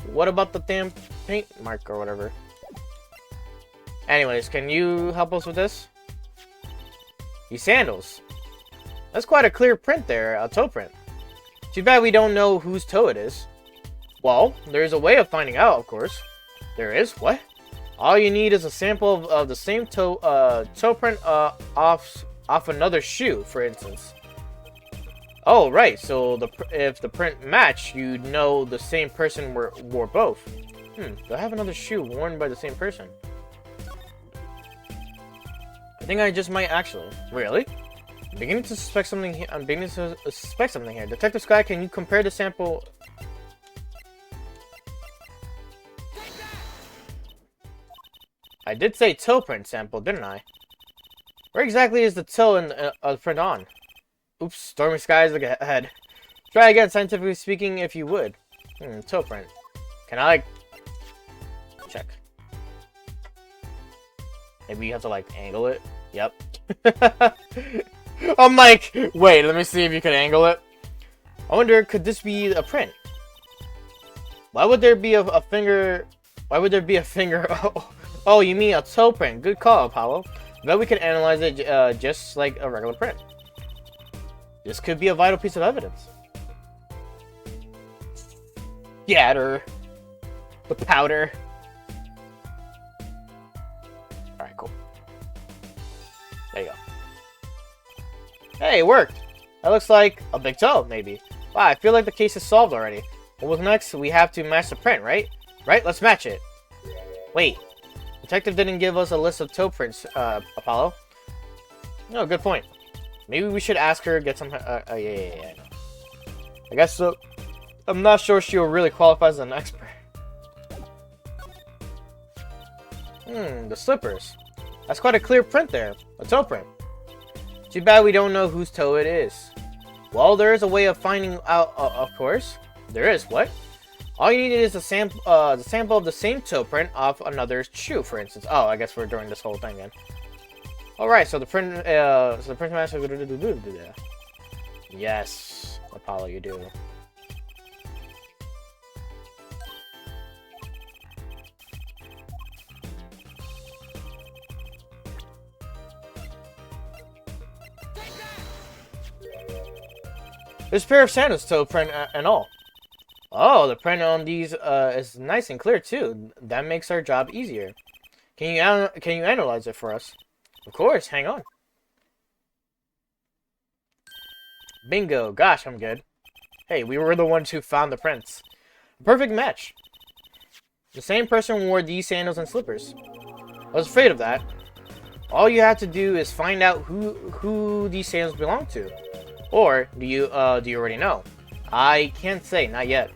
What about the damn paint mark or whatever? Anyways, can you help us with this? These sandals. That's quite a clear print there, a toe print. Too bad we don't know whose toe it is. Well, there's a way of finding out, of course. There is? What? All you need is a sample of the same toe print off another shoe, for instance. Oh, right. So if the print match, you'd know the same person wore both. Do I have another shoe worn by the same person? I think I just might actually. Really? I'm beginning to suspect something here. Detective Sky, can you compare the sample? I did say toe print sample, didn't I? Where exactly is the toe in the print on? Oops, stormy skies ahead. Try again, scientifically speaking, if you would. Toe print. Can I, like... check. Maybe you have to, like, angle it? Yep. I'm like, wait, let me see if you can angle it. I wonder, could this be a print? Why would there be a finger... Why would there be a finger... Oh, you mean a toe print. Good call, Apollo. Bet we can analyze it just like a regular print. This could be a vital piece of evidence. Scatter. The powder. Alright, cool. There you go. Hey, it worked. That looks like a big toe, maybe. Wow, I feel like the case is solved already. What was next? We have to match the print, right? Right? Let's match it. Wait. Detective didn't give us a list of toe prints, Apollo. No, good point. Maybe we should ask her, get some... yeah. I guess so. I'm not sure she'll really qualify as an expert. The slippers. That's quite a clear print there. A toe print. Too bad we don't know whose toe it is. Well, there is a way of finding out, of course. There is. What? All you need is the sample of the same toe print off another shoe, for instance. Oh, I guess we're doing this whole thing then. All right, so the print master. Yes, Apollo, you do. This pair of sandals, toe print and all. Oh, the print on these is nice and clear too. That makes our job easier. Can you analyze it for us? Of course. Hang on. Bingo. Gosh, I'm good. Hey, we were the ones who found the prints. Perfect match. The same person wore these sandals and slippers. I was afraid of that. All you have to do is find out who these sandals belong to. Or do you already know? I can't say, not yet.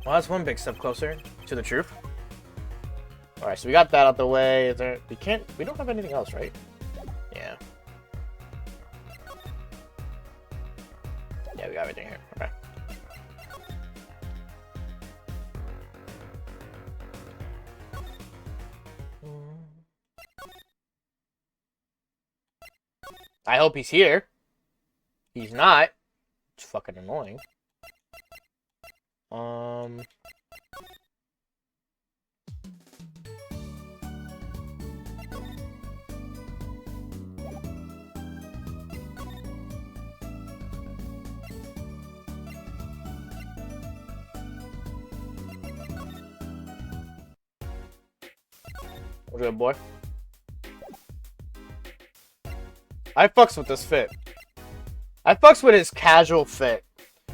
Well, that's one big step closer to the truth. All right, so we got that out the way. We don't have anything else, right? Yeah. Yeah, we got everything here. Okay. I hope he's here. He's not. It's fucking annoying. What's good, boy? I fucks with this fit. I fucks with his casual fit.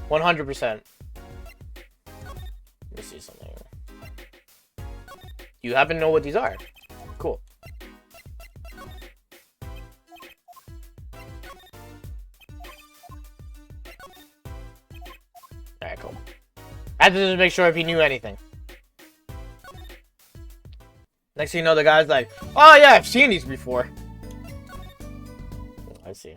100%. Let me see something. You happen to know what these are. Cool. Alright, cool. I had to just make sure if he knew anything. Next thing you know, the guy's like, oh yeah, I've seen these before. Oh, I see.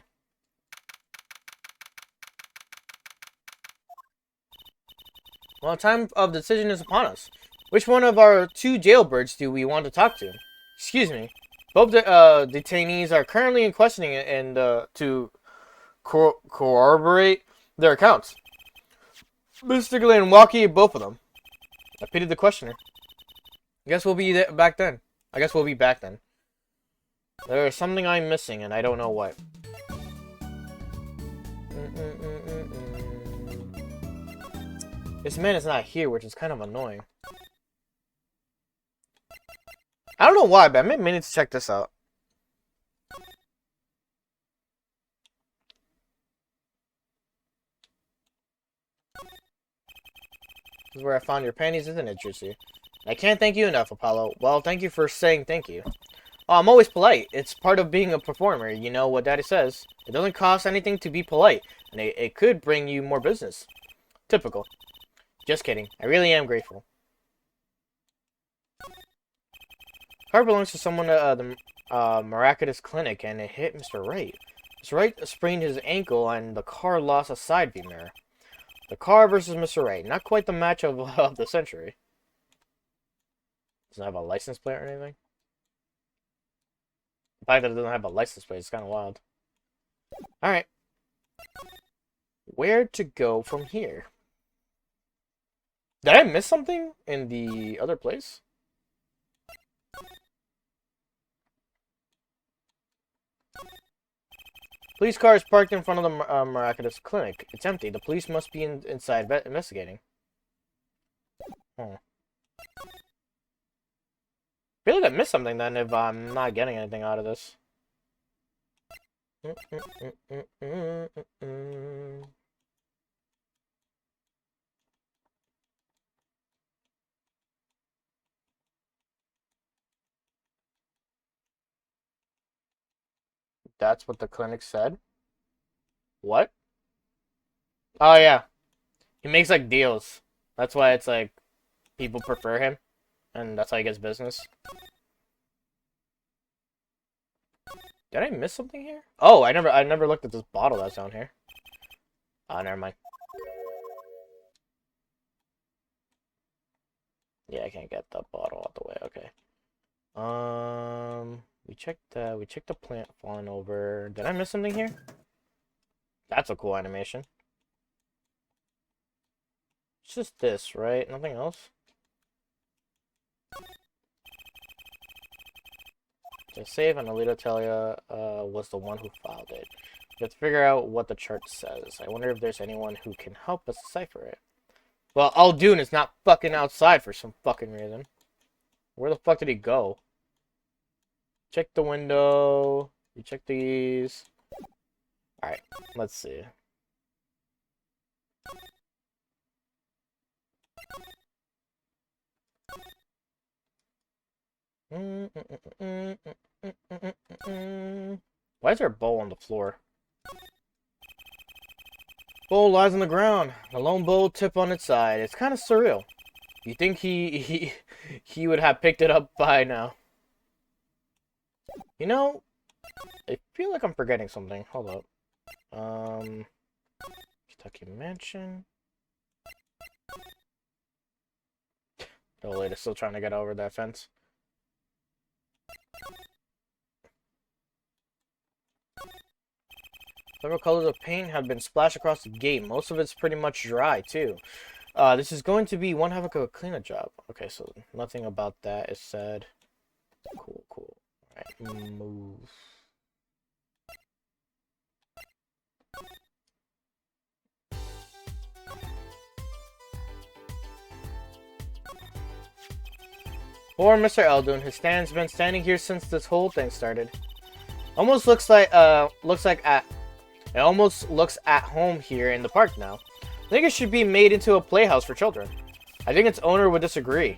Well, time of decision is upon us. Which one of our 2 jailbirds do we want to talk to? Excuse me. Both detainees are currently in questioning and to corroborate their accounts. Mr. Glenn, walkie both of them. I pitied the questioner. I guess we'll be back then. There is something I'm missing, and I don't know what. This man is not here, which is kind of annoying. I don't know why, but I may need to check this out. This is where I found your panties, isn't it, Juicy? I can't thank you enough, Apollo. Well, thank you for saying thank you. Oh, I'm always polite. It's part of being a performer. You know what Daddy says. It doesn't cost anything to be polite, and it could bring you more business. Typical. Just kidding. I really am grateful. Car belongs to someone at the Maracas Clinic, and it hit Mr. Wright. Mr. Wright sprained his ankle, and the car lost a side view mirror. The car versus Mr. Wright. Not quite the match of the century. Doesn't have a license plate or anything. The fact that it doesn't have a license plate is kind of wild. Alright. Where to go from here? Did I miss something in the other place? Police car is parked in front of the Maracas Clinic. It's empty. The police must be inside investigating. I feel like I missed something then if I'm not getting anything out of this. That's what the clinic said? What? Oh, yeah. He makes, like, deals. That's why it's, like, people prefer him. And that's how he gets business. Did I miss something here? Oh, I never looked at this bottle that's down here. Oh, never mind. Yeah, I can't get the bottle out the way. Okay. We checked the plant falling over. Did I miss something here? That's a cool animation. It's just this, right? Nothing else? The save and Alita Talia was the one who filed it. You have to figure out what the chart says. I wonder if there's anyone who can help us decipher it. Well, Aldun is not fucking outside for some fucking reason. Where the fuck did he go? Check the window. You check these. Alright, let's see. Why is there a bowl on the floor? Bowl lies on the ground. A lone bowl tip on its side. It's kind of surreal. You think he would have picked it up by now? You know, I feel like I'm forgetting something. Hold up. Kentucky Mansion. The old lady's still trying to get over that fence. Several colors of paint have been splashed across the gate. Most of it's pretty much dry, too. This is going to be one heck of a cleanup job. Okay, so nothing about that is said. Cool, cool. Alright, move. Poor Mr. Eldon. His stand's been standing here since this whole thing started. Almost it almost looks at home here in the park now. I think it should be made into a playhouse for children. I think its owner would disagree.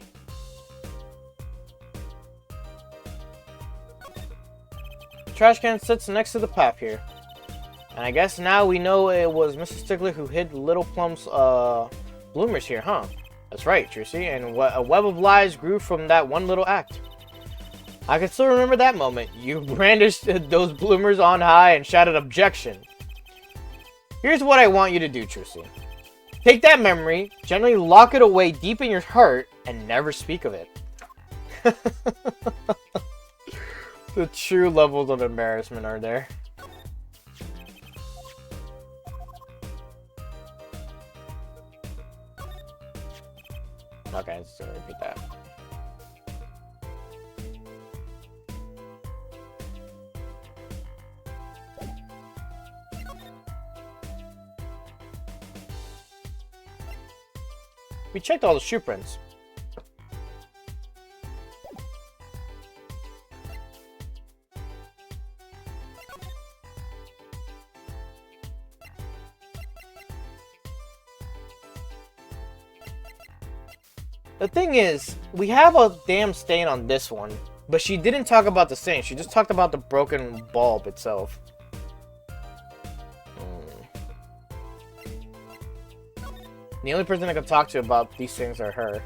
The trash can sits next to the path here. And I guess now we know it was Mrs. Stickler who hid Little Plum's bloomers here, huh? That's right, Trucy. And a web of lies grew from that one little act. I can still remember that moment. You brandished those bloomers on high and shouted objection. Here's what I want you to do, Trucy. Take that memory, gently lock it away deep in your heart, and never speak of it. The true levels of embarrassment are there. Okay, so repeat that. We checked all the shoe prints. The thing is, we have a damn stain on this one, but she didn't talk about the stain. She just talked about the broken bulb itself. The only person I can talk to about these things are her.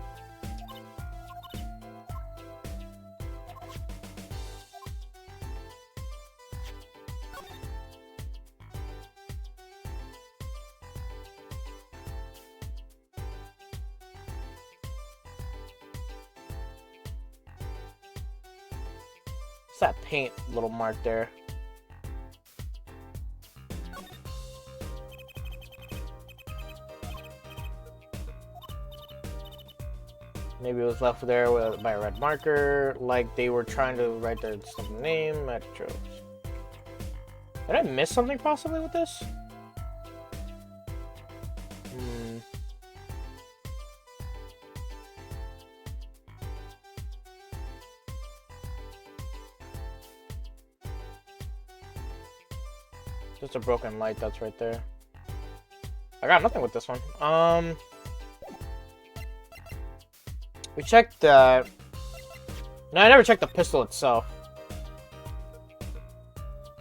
What's that paint little mark there? Maybe it was left there by a red marker, like they were trying to write their name at Tropes. Did I miss something possibly with this? Just a broken light that's right there. I got nothing with this one. We checked the... No, I never checked the pistol itself.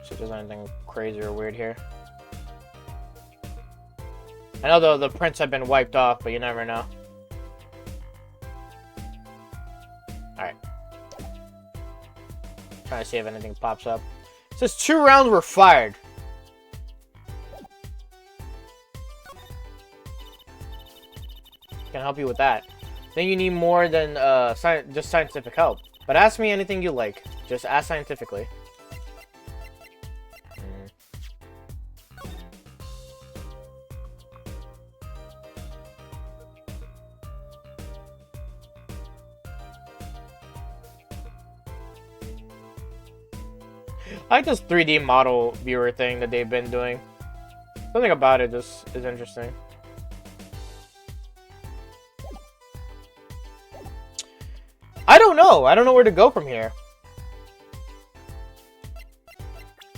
See if there's anything crazy or weird here. I know the prints have been wiped off, but you never know. Alright. Trying to see if anything pops up. It says 2 rounds were fired. Can help you with that. Then you need more than just scientific help. But ask me anything you like. Just ask scientifically. I like this 3D model viewer thing that they've been doing. Something about it just is interesting. I don't know. I don't know where to go from here.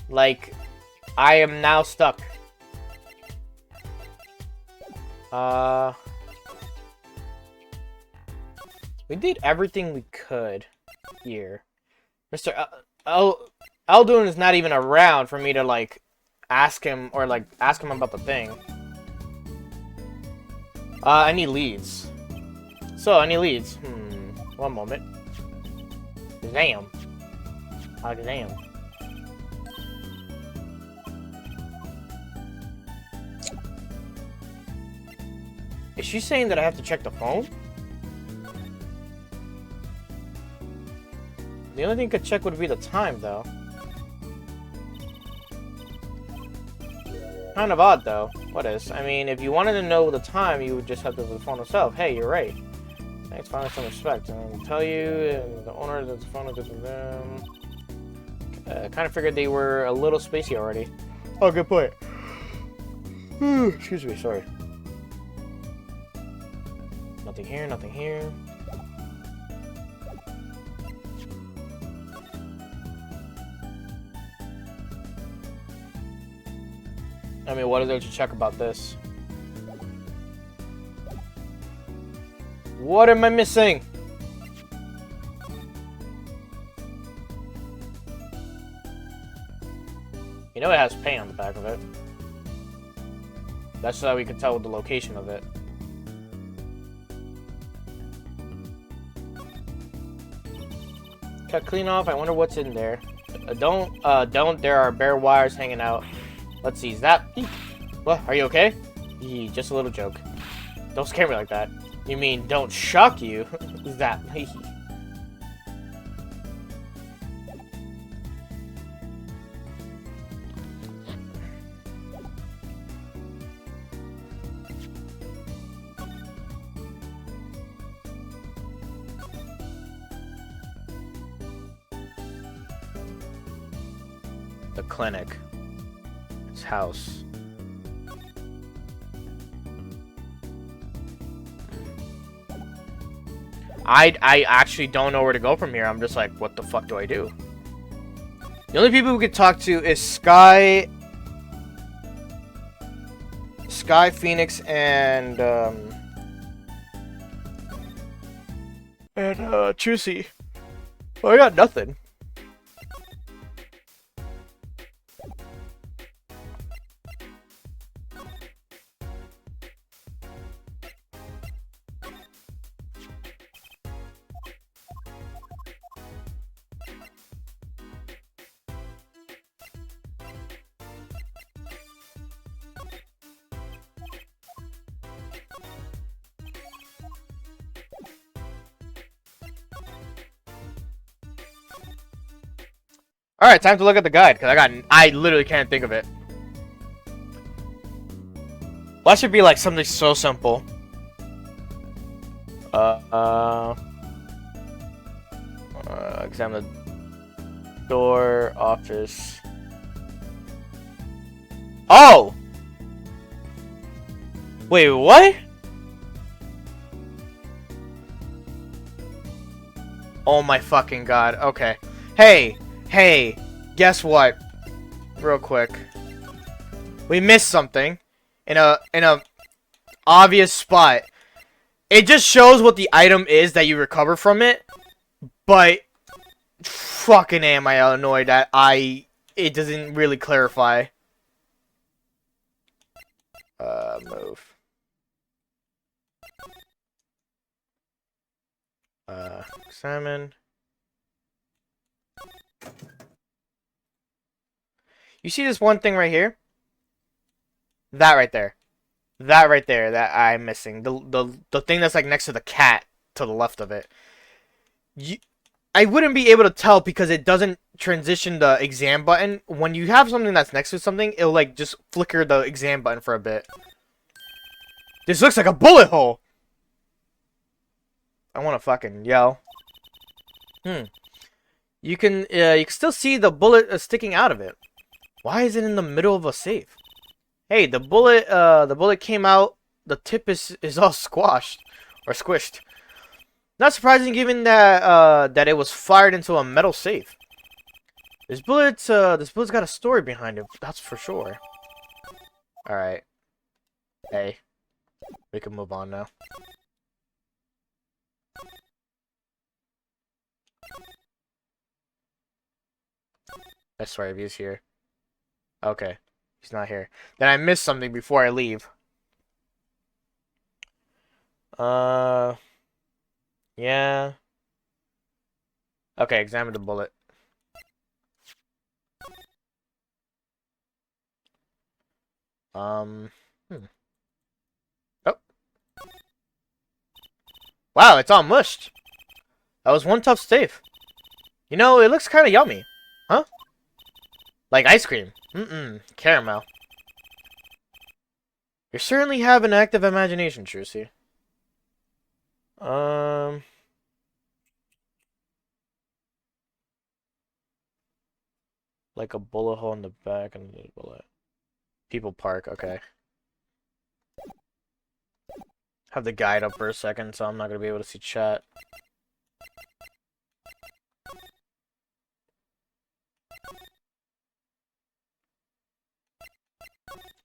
Like, I am now stuck. We did everything we could here. Mr. Eldoon is not even around for me to, like, ask him about the thing. I need leads. So, I need leads. One moment. Damn. Oh, damn. Is she saying that I have to check the phone? The only thing I could check would be the time, though. Kind of odd, though. What is? I mean, if you wanted to know the time, you would just have to do the phone itself. Hey, you're right. Thanks, finally some respect. And I'll tell you, the owner of the phone is them. Kind of figured they were a little spacey already. Oh, good point. Excuse me, sorry. Nothing here, nothing here. I mean, what is there to check about this? What am I missing? You know it has paint on the back of it. That's so that we can tell the location of it. Cut clean off. I wonder what's in there. Don't. There are bare wires hanging out. Let's see. Is that? What? Are you okay? Just a little joke. Don't scare me like that. You mean don't shock you? Is that? The clinic. His house. I actually don't know where to go from here. I'm just like, what the fuck do I do? The only people we could talk to is Sky, Phoenix, and Chusey. Well, I got nothing. All right, time to look at the guide because I literally can't think of it. Well, that should be like something so simple. Examine the door, office. Oh! Wait, what? Oh my fucking god. Okay. Hey, guess what? Real quick. We missed something in a obvious spot. It just shows what the item is that you recover from it, but fucking am I annoyed that it doesn't really clarify. Move. Examine. You see this one thing right here? That right there. That right there that I'm missing. The thing that's like next to the cat to the left of it. I wouldn't be able to tell because it doesn't transition the exam button. When you have something that's next to something, it'll like just flicker the exam button for a bit. This looks like a bullet hole. I want to fucking yell. You can still see the bullet sticking out of it. Why is it in the middle of a safe? Hey, the bullet came out. The tip is all squashed or squished. Not surprising, given that that it was fired into a metal safe. This bullet's got a story behind it. That's for sure. All right. Hey, we can move on now. I swear if he's here. Okay. He's not here. Then I missed something before I leave. Yeah. Okay, examine the bullet. Oh. Wow, it's all mushed. That was one tough safe. You know, it looks kind of yummy. Huh? Like ice cream. Caramel. You certainly have an active imagination, Trucy. Like a bullet hole in the back and the bullet. People Park, okay. Have the guide up for a second, so I'm not gonna be able to see chat.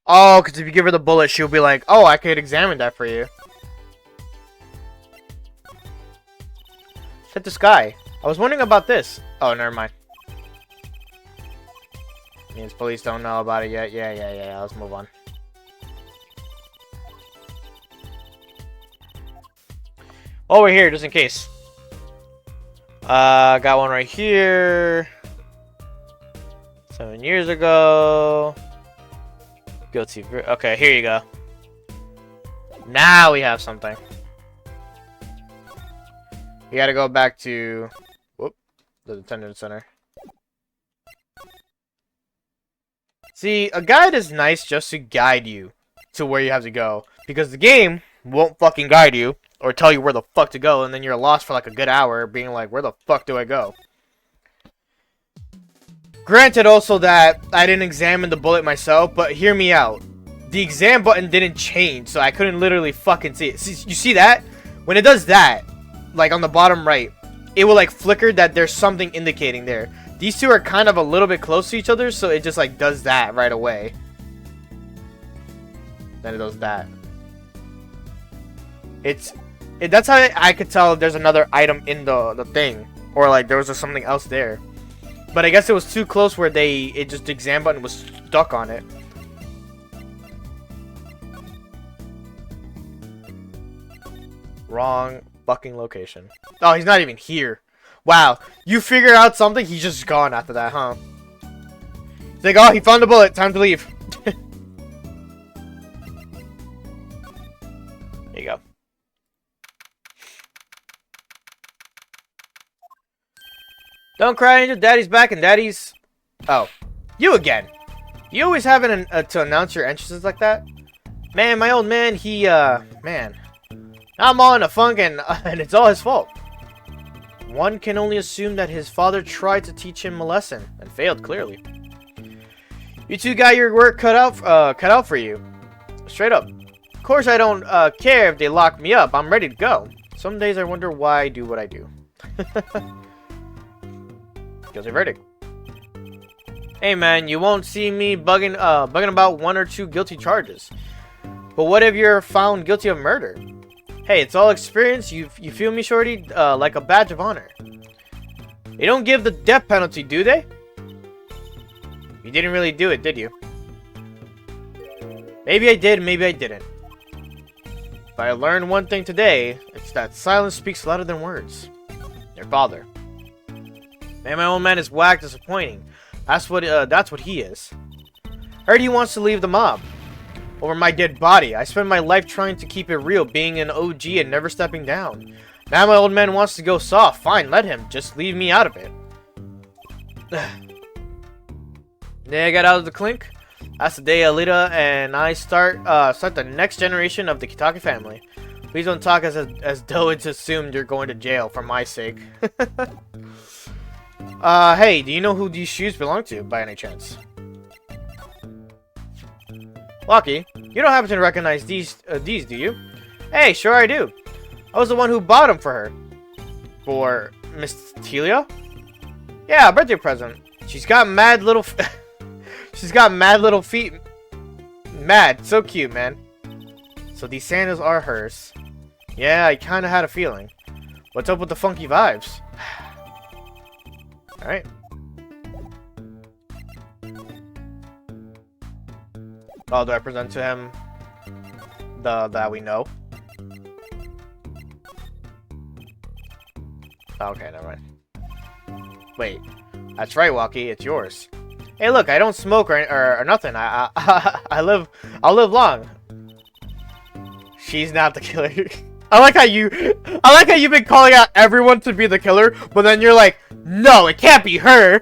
Oh, because if you give her the bullet, she'll be like, oh, I could examine that for you. Hit the sky. I was wondering about this. Oh, never mind. Means police don't know about it yet. Yeah. Let's move on. Over here, just in case. Got one right here. 7 years ago. Guilty. Okay, here you go. Now we have something. We gotta go back to the detention center. See, a guide is nice just to guide you to where you have to go. Because the game won't fucking guide you or tell you where the fuck to go, and then you're lost for like a good hour being like, where the fuck do I go? Granted also that I didn't examine the bullet myself, but hear me out. The exam button didn't change, so I couldn't literally fucking see it. See, you see that? When it does that, like on the bottom right, it will like flicker that there's something indicating there. These two are kind of a little bit close to each other, so it just like does that right away. Then it does that. That's how I could tell if there's another item in the thing, or like there was just something else there. But I guess it was too close where the exam button was stuck on it. Wrong fucking location. Oh, he's not even here. Wow, you figured out something, he's just gone after that, huh? He's like, oh, he found the bullet, time to leave. There you go. Don't cry, Angel. Daddy's back, and Daddy's... Oh. You again. You always having to announce your entrances like that? Man, my old man, he, man. I'm all in a funk, and it's all his fault. One can only assume that his father tried to teach him a lesson, and failed, clearly. You two got your work cut out for you. Straight up. Of course I don't, care if they lock me up. I'm ready to go. Some days I wonder why I do what I do. Guilty verdict. Hey man, you won't see me bugging about 1 or 2 guilty charges. But what if you're found guilty of murder? Hey, it's all experience. You feel me, shorty? Like a badge of honor. They don't give the death penalty, do they? You didn't really do it, did you? Maybe I did, maybe I didn't. If I learned one thing today, it's that silence speaks louder than words. Your father. Man, my old man is whack disappointing. That's what he is. Heard he wants to leave the mob. Over my dead body. I spent my life trying to keep it real, being an OG and never stepping down. Now my old man wants to go soft. Fine, let him. Just leave me out of it. Day I got out of the clink. That's the day Alita and I start the next generation of the Kitake family. Please don't talk as though it's assumed you're going to jail for my sake. Hey, do you know who these shoes belong to, by any chance? Lucky, you don't happen to recognize these, do you? Hey, sure I do. I was the one who bought them for her. For Miss Telia? Yeah, a birthday present. She's got mad little... She's got mad little feet. Mad. So cute, man. So these sandals are hers. Yeah, I kind of had a feeling. What's up with the funky vibes? Alright. Oh, do I present to him that we know? Okay, never mind. Wait. That's right, Walkie. It's yours. Hey, look, I don't smoke or nothing. I'll live long. She's not the killer. I like how you've been calling out everyone to be the killer, but then you're like, no, it can't be her.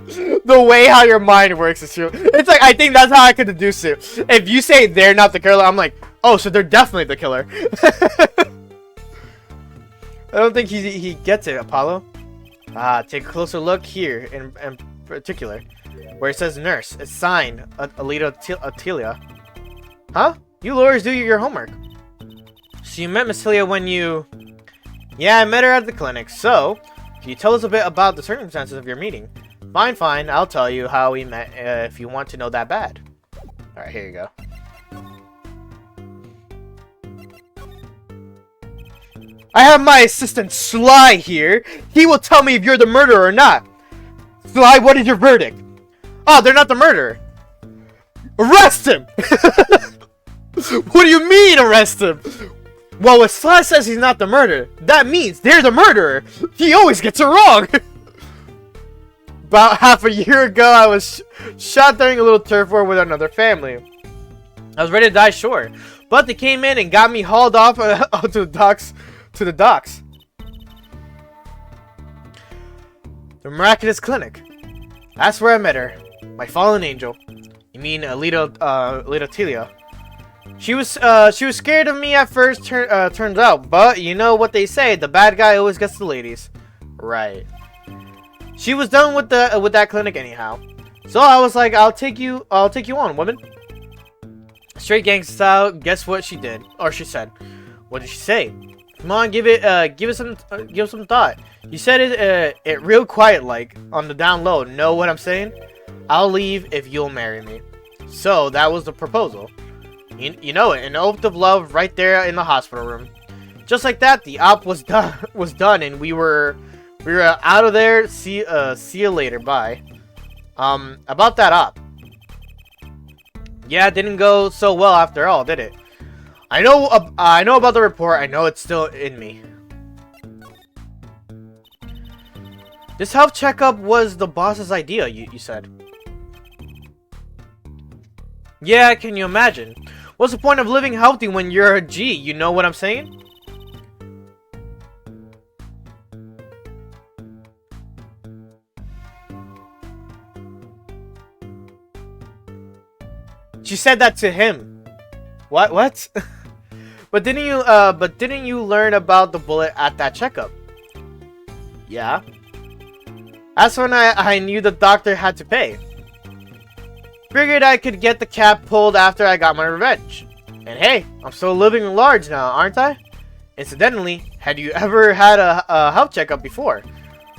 The way how your mind works is true. It's like, I think that's how I could deduce it. If you say they're not the killer, I'm like, oh, so they're definitely the killer. I don't think he gets it, Apollo. Take a closer look here in particular, where it says nurse. It's signed Alita Telia. Huh? You lawyers do your homework. So you met Miss Telia when you... Yeah, I met her at the clinic. So, can you tell us a bit about the circumstances of your meeting? Fine, I'll tell you how we met if you want to know that bad. Alright, here you go. I have my assistant Sly here. He will tell me if you're the murderer or not. Sly, what is your verdict? Oh, they're not the murderer. Arrest him! What do you mean, arrest him? Well, if Sly says he's not the murderer, that means they're the murderer. He always gets it wrong. About half a year ago, I was shot during a little turf war with another family. I was ready to die, sure, but they came in and got me hauled off to the docks. The Miraculous Clinic. That's where I met her. My fallen angel. You mean Alita Telia. She was scared of me at first, turns out, but you know what they say, the bad guy always gets the ladies. Right. She was done with that clinic anyhow. So I was like, I'll take you on, woman. Straight gangsta style. Guess what she did, or she said. What did she say? Come on, give it some thought. You said it real quiet, like on the down low. Know what I'm saying? I'll leave if you'll marry me. So that was the proposal. You know it, an oath of love right there in the hospital room. Just like that, the op was done, and we were out of there. See you later. Bye. About that op. Yeah, it didn't go so well after all, did it? I know about the report. I know it's still in me. This health checkup was the boss's idea, you said. Yeah, can you imagine? What's the point of living healthy when you're a G? You know what I'm saying? She said that to him. What? But didn't you learn about the bullet at that checkup? Yeah. That's when I knew the doctor had to pay. Figured I could get the cap pulled after I got my revenge. And hey, I'm still living large now, aren't I? Incidentally, had you ever had a health checkup before?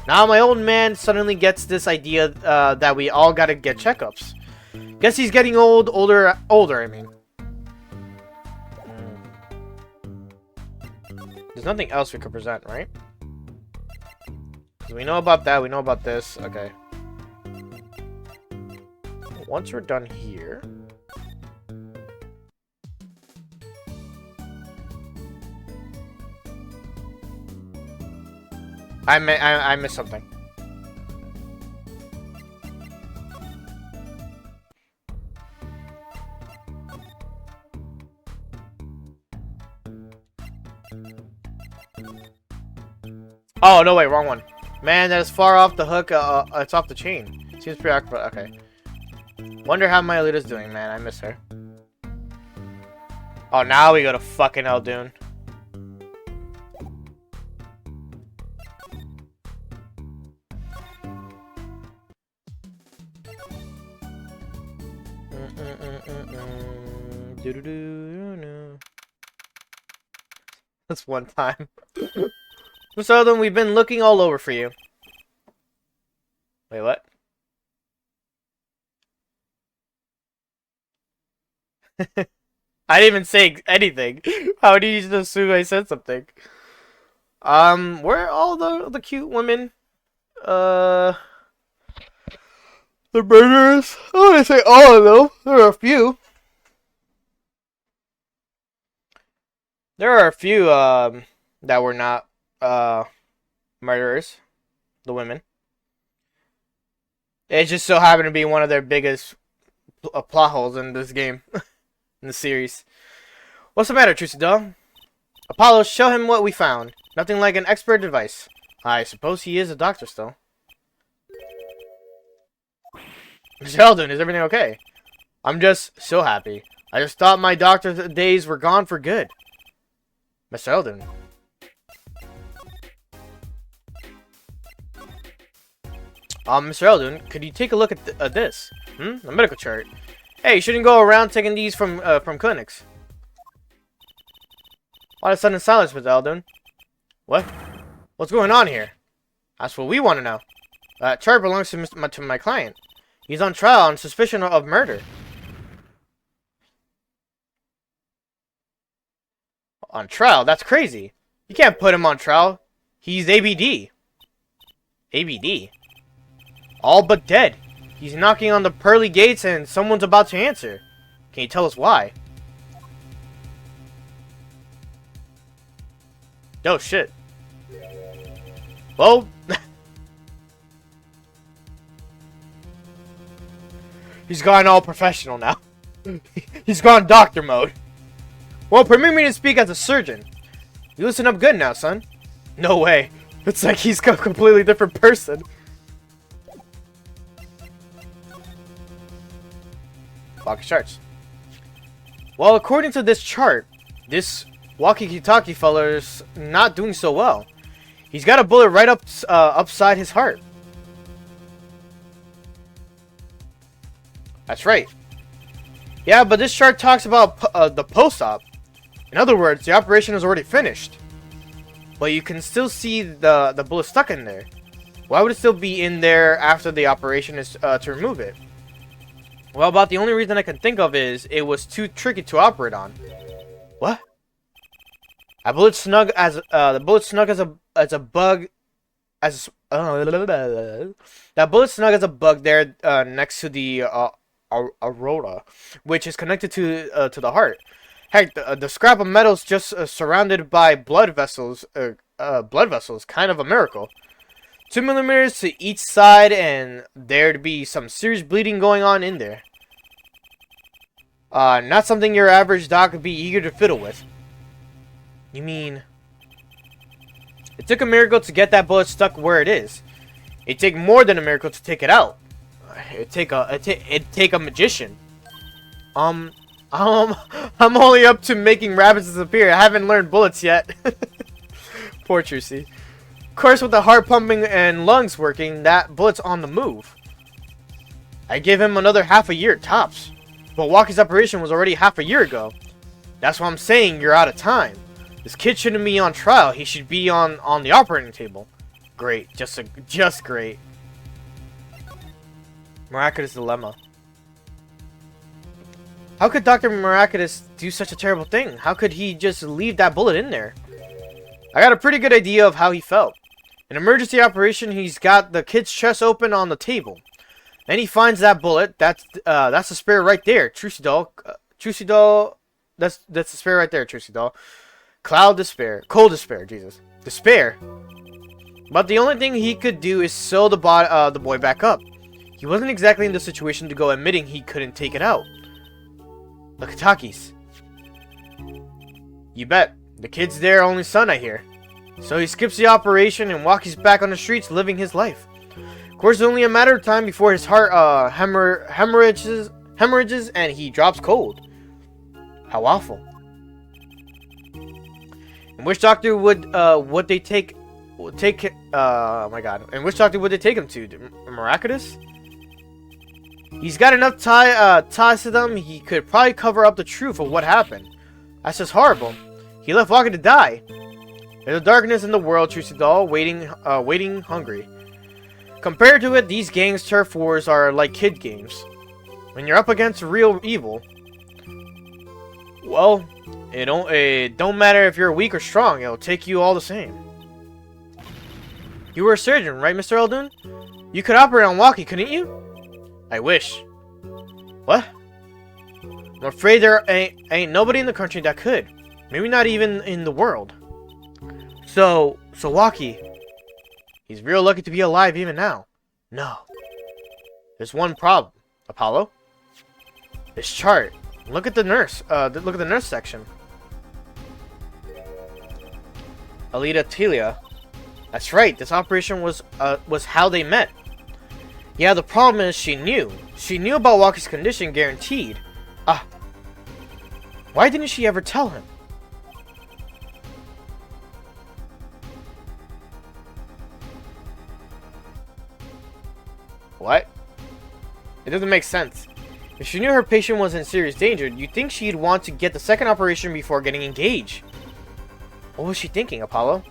Now my old man suddenly gets this idea that we all gotta get checkups. Guess he's getting older, I mean. There's nothing else we could present, right? We know about that, we know about this. Okay. Once we're done here... I missed something. Oh, no, wait, wrong one. Man, that is far off the hook. It's off the chain. Seems preoccupied. Okay. Wonder how my Alita's doing, man. I miss her. Oh, now we go to fucking Eldoon. That's one time. Miss Eldoon, we've been looking all over for you. Wait, what? I didn't even say anything. How do you just assume I said something? Where are all the cute women? The murderers? I don't want to say all of them. There are a few. There are a few, that were not, murderers. The women. It just so happened to be one of their biggest plot holes in this game. In the series. What's the matter, Trucidel? Apollo, show him what we found. Nothing like an expert advice. I suppose he is a doctor still. Mr. Eldoon, is everything okay? I'm just so happy. I just thought my doctor days were gone for good. Mr. Eldoon. Mr. Eldoon, could you take a look at this? A medical chart. Hey, you shouldn't go around taking these from clinics. Why the sudden silence, Mr. Eldoon? What? What's going on here? That's what we want to know. That chart belongs to my client. He's on trial on suspicion of murder. On trial? That's crazy. You can't put him on trial. He's ABD. ABD? All but dead. He's knocking on the pearly gates and someone's about to answer. Can you tell us why? Oh shit. Well, he's gone all professional now. He's gone doctor mode. Well, permit me to speak as a surgeon. You listen up good now, son. No way. It's like he's a completely different person. Walkie charts. Well, according to this chart, this walkie-talkie feller's not doing so well. He's got a bullet right up upside his heart. That's right. Yeah, but this chart talks about the post-op. In other words, the operation is already finished. But you can still see the bullet stuck in there. Why would it still be in there after the operation is to remove it? Well, about the only reason I can think of is it was too tricky to operate on. What? That bullet snug as a bug that bullet snug as a bug there next to the aorta, which is connected to the heart. Heck, the scrap of metal's just surrounded by blood vessels. Kind of a miracle. 2 millimeters to each side, and there to be some serious bleeding going on in there. Not something your average doc would be eager to fiddle with. You mean... It took a miracle to get that bullet stuck where it is. It'd take more than a miracle to take it out. It'd take a magician. I'm only up to making rabbits disappear. I haven't learned bullets yet. Poor Trucy. Of course, with the heart pumping and lungs working, that bullet's on the move. I give him another half a year, tops. But Walkie's operation was already half a year ago. That's why I'm saying you're out of time. This kid shouldn't be on trial. He should be on the operating table. Great. Just great. Miraculous dilemma. How could Dr. Miraculous do such a terrible thing? How could he just leave that bullet in there? I got a pretty good idea of how he felt. In emergency operation, he's got the kid's chest open on the table. Then he finds that bullet. That's the spare right there. Trucy doll. That's the spare right there, Trucy doll. Cold despair, Jesus. Despair. But the only thing he could do is sew the boy back up. He wasn't exactly in the situation to go admitting he couldn't take it out. The Katakis. You bet. The kid's their only son, I hear. So he skips the operation and Walkie's back on the streets living his life. Of course, it's only a matter of time before his heart hemorrhages and he drops cold. How awful. And which doctor would they take? Oh my God! And which doctor would they take him to? Miraculous? He's got enough ties to them. He could probably cover up the truth of what happened. That's just horrible. He left Walkie to die. There's a darkness in the world, Trucy doll, waiting hungry. Compared to it, these gangs' turf wars are like kid games. When you're up against real evil, well, it don't matter if you're weak or strong. It'll take you all the same. You were a surgeon, right, Mr. Eldoon? You could operate on Walkie, couldn't you? I wish. What? I'm afraid there ain't nobody in the country that could. Maybe not even in the world. So Walkie, he's real lucky to be alive even now. No. There's one problem, Apollo. This chart. Look at the nurse. Look at the nurse section. Alita Telia. That's right. This operation was how they met. Yeah, the problem is she knew. She knew about Walkie's condition, guaranteed. Why didn't she ever tell him? What? It doesn't make sense. If she knew her patient was in serious danger, you'd think she'd want to get the second operation before getting engaged. What was she thinking, Apollo?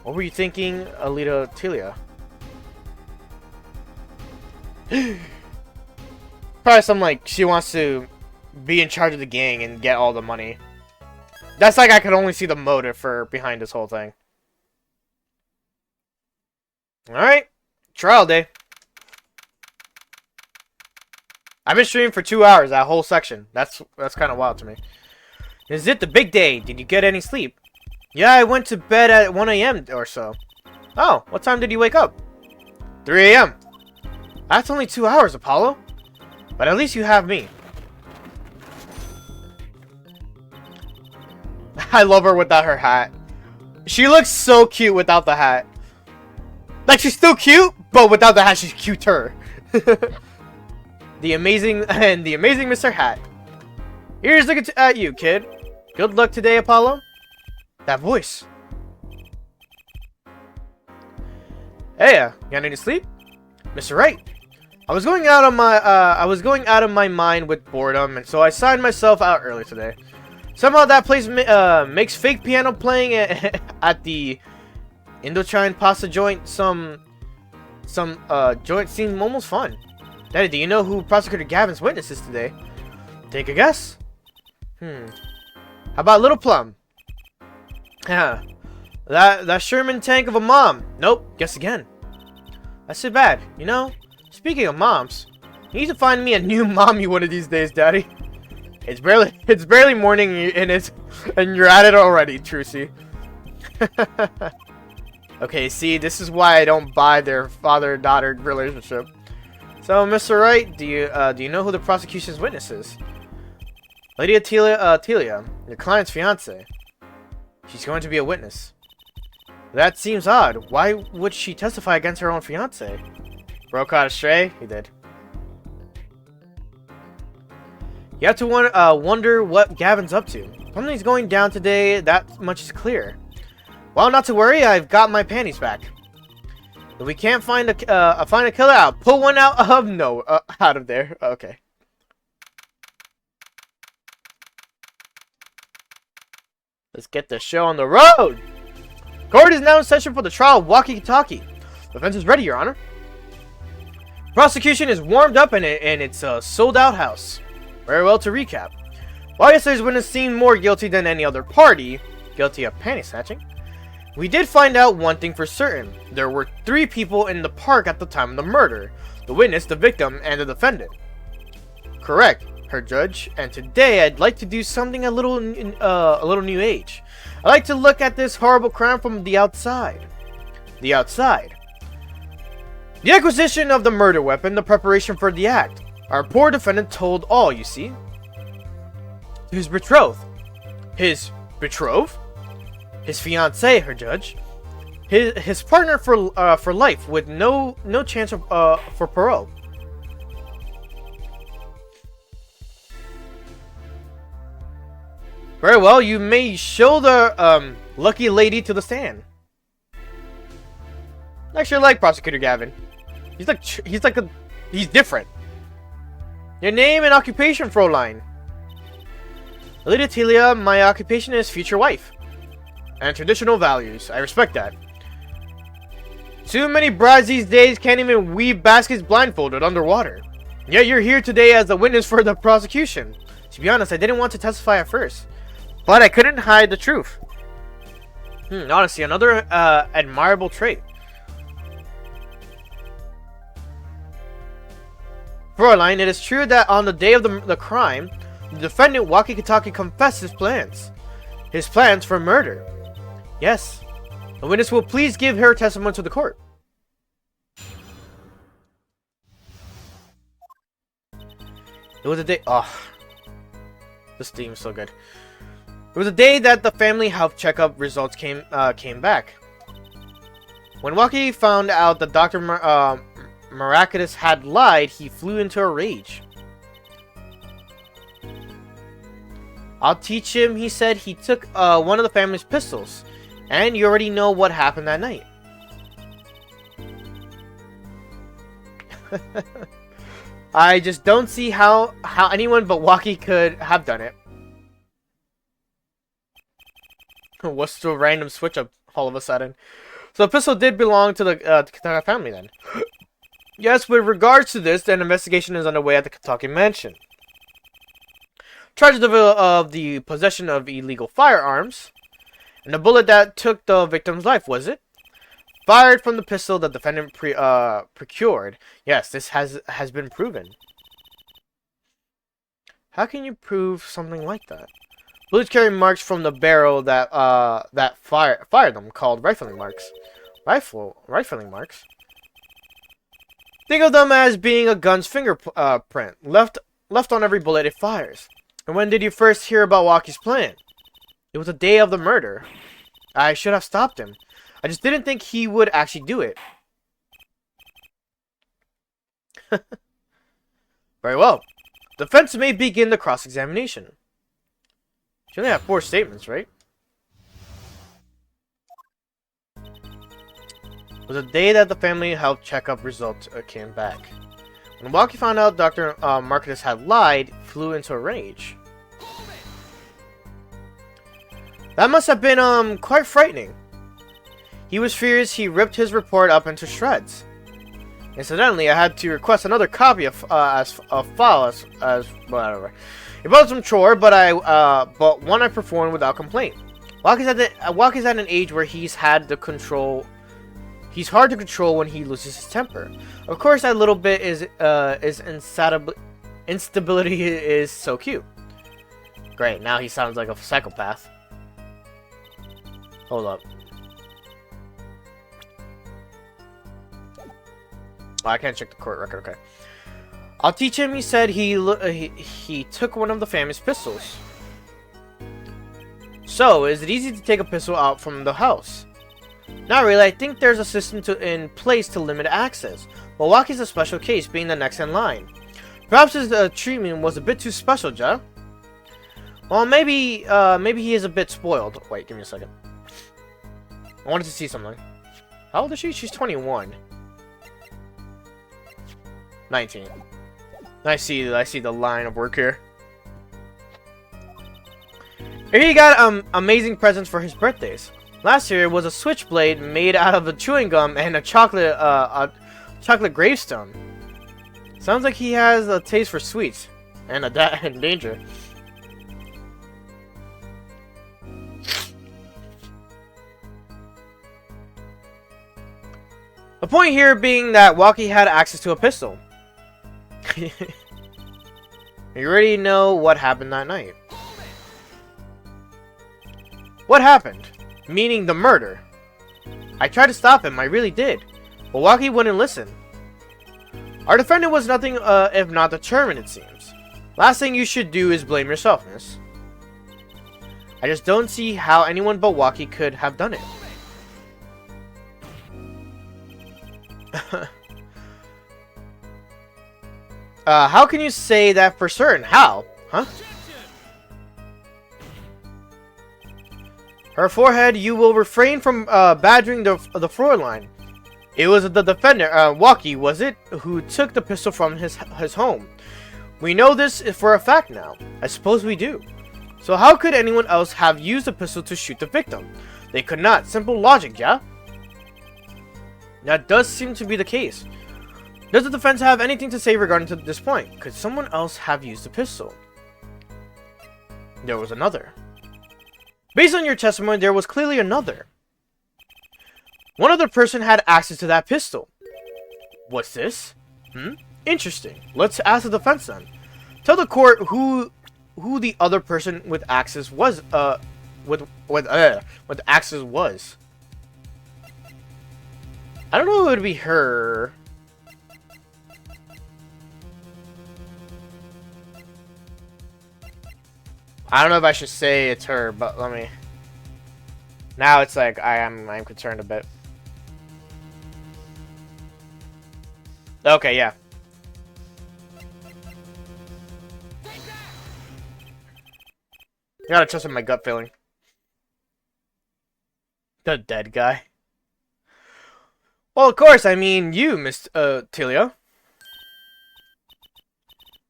What were you thinking, Alita Telia? Probably something like she wants to be in charge of the gang and get all the money. That's like I could only see the motive for behind this whole thing. Alright. Trial day. I've been streaming for 2 hours, that whole section. That's kind of wild to me. Is it the big day? Did you get any sleep? Yeah, I went to bed at 1 a.m. or so. Oh, what time did you wake up? 3 a.m. That's only 2 hours, Apollo. But at least you have me. I love her without her hat. She looks so cute without the hat. Like, she's still cute, but without the hat, she's cuter. The amazing Mr. Hat. Here's looking at you, kid. Good luck today, Apollo. That voice. Hey, you got any sleep? Mr. Wright. I was going out of my mind with boredom, and so I signed myself out early today. Somehow that place makes fake piano playing at the Indochine pasta joint some joint seem almost fun. Daddy, do you know who Prosecutor Gavin's witness is today? Take a guess? How about Little Plum? Yeah. That Sherman tank of a mom. Nope, guess again. That's too bad. You know, speaking of moms, you need to find me a new mommy one of these days, Daddy. It's barely morning and you're at it already, Trucy. Okay, see, this is why I don't buy their father-daughter relationship. So, Mr. Wright, do you know who the prosecution's witness is? Lady Atelia, your client's fiance. She's going to be a witness. That seems odd. Why would she testify against her own fiance? Bro caught a stray? He did. You have to wonder what Gavin's up to. Something's going down today, that much is clear. Well, not to worry, I've got my panties back. If we can't find a killer, I'll pull one out of there. Okay. Let's get the show on the road! Court is now in session for the trial of Walkie-Talkie. Defense is ready, Your Honor. Prosecution is warmed up and it's a sold-out house. Very well, to recap. While yesterday's witness seemed more guilty than any other party, guilty of panty snatching, we did find out one thing for certain. There were 3 people in the park at the time of the murder. The witness, the victim, and the defendant. Correct, Herr Judge. And today I'd like to do something a little new age. I'd like to look at this horrible crime from the outside. The outside. The acquisition of the murder weapon, the preparation for the act. Our poor defendant told all, you see. His betrothed. His betrothed? His fiancée, Herr Judge. His partner for life with no chance of, for parole. Very well, you may show the lucky lady to the stand. I actually like Prosecutor Gavin. He's different. Your name and occupation, Fräulein. Lady Atelia, my occupation is future wife. And traditional values. I respect that. Too many brides these days can't even weave baskets blindfolded underwater. Yet you're here today as a witness for the prosecution. To be honest, I didn't want to testify at first. But I couldn't hide the truth. Honestly, another admirable trait. Fräulein, it is true that on the day of the crime, the defendant Walkie-Talkie confessed his plans. His plans for murder. Yes. The witness will please give her testimony to the court. It was a day... Oh. This theme is so good. It was a day that the family health checkup results came back. When Walkie found out that Dr. Miraculous had lied, he flew into a rage. I'll teach him, he said. He took one of the family's pistols. And you already know what happened that night. I just don't see how anyone but Walkie could have done it. What's the random switch up all of a sudden? So the pistol did belong to the family then. Yes, with regards to this, an investigation is underway at the Kentucky mansion. charged of the possession of illegal firearms. And the bullet that took the victim's life, was it? Fired from the pistol the defendant procured. Yes, this has been proven. How can you prove something like that? Bullets carry marks from the barrel that fired them, called rifling marks. Rifling marks? Think of them as being a gun's fingerprint, left on every bullet it fires. And when did you first hear about Waki's plan? It was the day of the murder. I should have stopped him. I just didn't think he would actually do it. Very well. Defense may begin the cross-examination. You only have 4 statements, right? It was the day that the family health checkup results came back. When Waki found out Dr. Marcus had lied, he flew into a rage. That must have been quite frightening. He was furious. He ripped his report up into shreds. Incidentally, I had to request another copy of file as whatever. It was some chore, but one I performed without complaint. Waki's at an age where he's hard to control when he loses his temper. Of course, that little bit is instability is so cute. Great, now he sounds like a psychopath. Hold up. Oh, I can't check the court record. Okay. I'll teach him. He said he took one of the family's pistols. So, is it easy to take a pistol out from the house? Not really. I think there's a system in place to limit access. But Waki's a special case, being the next in line. Perhaps his treatment was a bit too special, Ja. Well, maybe he is a bit spoiled. Wait, give me a second. I wanted to see something. How old is she? She's 21. 19. I see the line of work here. Here he got amazing presents for his birthdays. Last year it was a switchblade made out of a chewing gum and a chocolate gravestone. Sounds like he has a taste for sweets and and danger. The point here being that Waki had access to a pistol. You already know what happened that night. What happened? Meaning the murder. I tried to stop him, I really did. But Waki wouldn't listen. Our defendant was nothing if not determined, it seems. Last thing you should do is blame yourself, miss. I just don't see how anyone but Waki could have done it. How can you say that for certain? How? Huh? Her forehead, you will refrain from badgering the floor line. It was the defendant, Waki, was it, who took the pistol from his home. We know this for a fact now. I suppose we do. So how could anyone else have used the pistol to shoot the victim? They could not. Simple logic, yeah? That does seem to be the case. Does the defense have anything to say regarding to this point? Could someone else have used the pistol? There was another. Based on your testimony, there was clearly another. One other person had access to that pistol. What's this? Interesting. Let's ask the defense then. Tell the court who the other person with access was. With access was. I don't know if it would be her. I don't know if I should say it's her, but let me. Now it's like I'm concerned a bit. Okay, yeah. You gotta trust in my gut feeling. The dead guy. Well, of course, I mean you, Miss Tilia.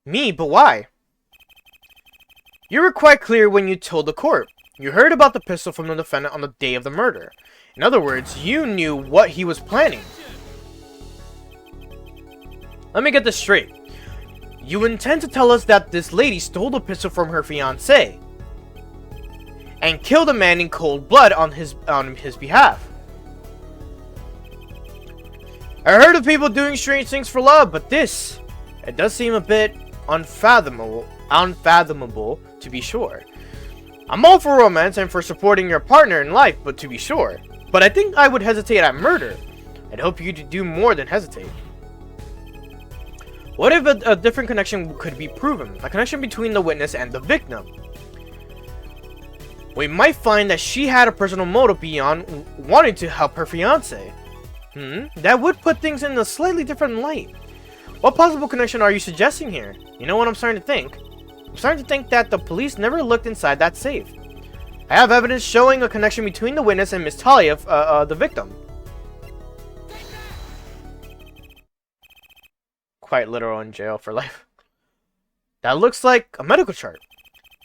Me, but why? You were quite clear when you told the court. You heard about the pistol from the defendant on the day of the murder. In other words, you knew what he was planning. Let me get this straight. You intend to tell us that this lady stole the pistol from her fiancé and killed a man in cold blood on his behalf. I heard of people doing strange things for love, but this, it does seem a bit unfathomable to be sure. I'm all for romance and for supporting your partner in life, but to be sure. But I think I would hesitate at murder. I'd hope you to do more than hesitate. What if a different connection could be proven? A connection between the witness and the victim. We might find that she had a personal motive beyond wanting to help her fiancé. That would put things in a slightly different light. What possible connection are you suggesting here? You know what I'm starting to think? I'm starting to think that the police never looked inside that safe. I have evidence showing a connection between the witness and Miss Talia, the victim. Quite literal in jail for life. That looks like a medical chart.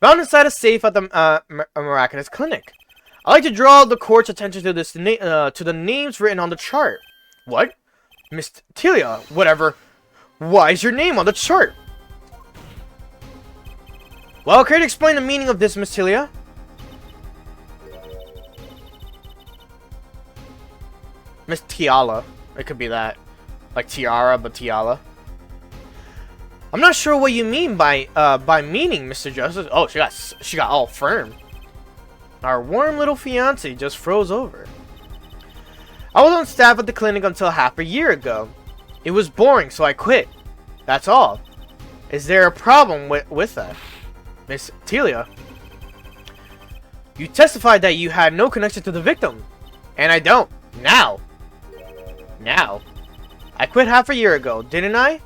Found inside a safe at the Miraculous Clinic. I like to draw the court's attention to this to the names written on the chart. What? Miss Talia, whatever. Why is your name on the chart? Well, can you explain the meaning of this, Miss Talia? Miss Tiala. It could be that. Like tiara, but Tiala. I'm not sure what you mean by meaning, Mr. Justice. Oh, she got all firm. Our warm little fiancé just froze over. I was on staff at the clinic until half a year ago. It was boring, so I quit. That's all. Is there a problem with that? Miss Talia? You testified that you had no connection to the victim. And I don't. Now. I quit half a year ago, didn't I?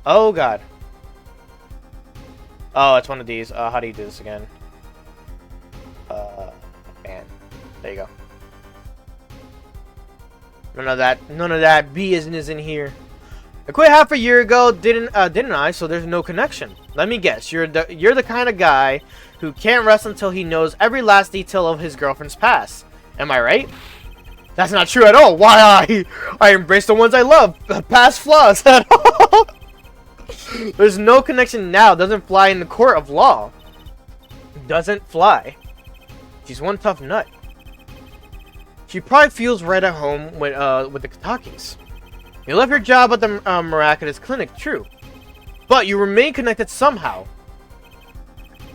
Oh, God. Oh, it's one of these. How do you do this again? Man. There you go. None of that business in here. I quit half a year ago, didn't I? So there's no connection. Let me guess. You're the kind of guy who can't rest until he knows every last detail of his girlfriend's past. Am I right? That's not true at all. Why I embrace the ones I love. Past flaws at all. There's no connection now. Doesn't fly in the court of law. Doesn't fly. She's one tough nut. She probably feels right at home with the Katakis. You left your job at the Miraculous Clinic, true. But you remain connected somehow.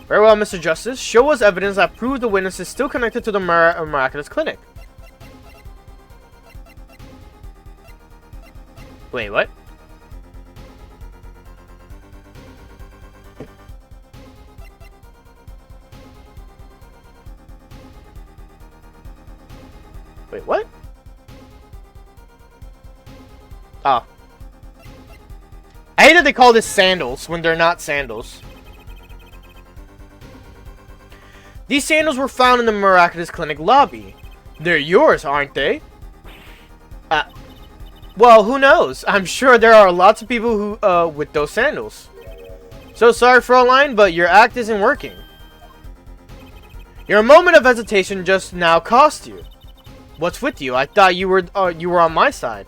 Very well, Mr. Justice. Show us evidence that proves the witness is still connected to the Miraculous Clinic. Wait, what? Wait, what? Oh. I hate that they call this sandals when they're not sandals. These sandals were found in the Miraculous Clinic lobby. They're yours, aren't they? Well, who knows? I'm sure there are lots of people who, with those sandals. So sorry, Fraulein, but your act isn't working. Your moment of hesitation just now cost you. What's with you? I thought you were on my side.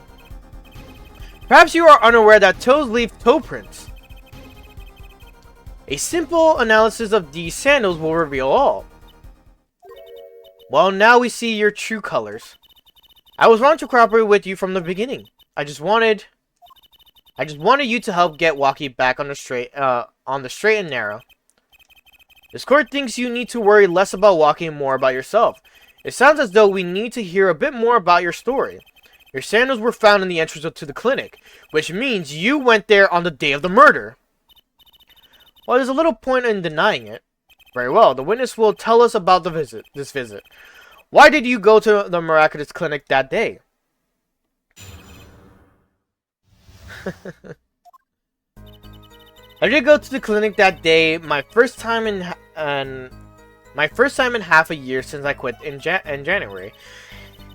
Perhaps you are unaware that toes leave toe prints. A simple analysis of these sandals will reveal all. Well, now we see your true colors. I was wrong to cooperate with you from the beginning. I just wanted you to help get Waki back on the straight and narrow. This court thinks you need to worry less about Waki and more about yourself. It sounds as though we need to hear a bit more about your story. Your sandals were found in the entrance to the clinic, which means you went there on the day of the murder. Well, there's a little point in denying it. Very well, the witness will tell us about this visit. Why did you go to the Miraculous Clinic that day? I did go to the clinic that day, my first time in half a year since I quit in January.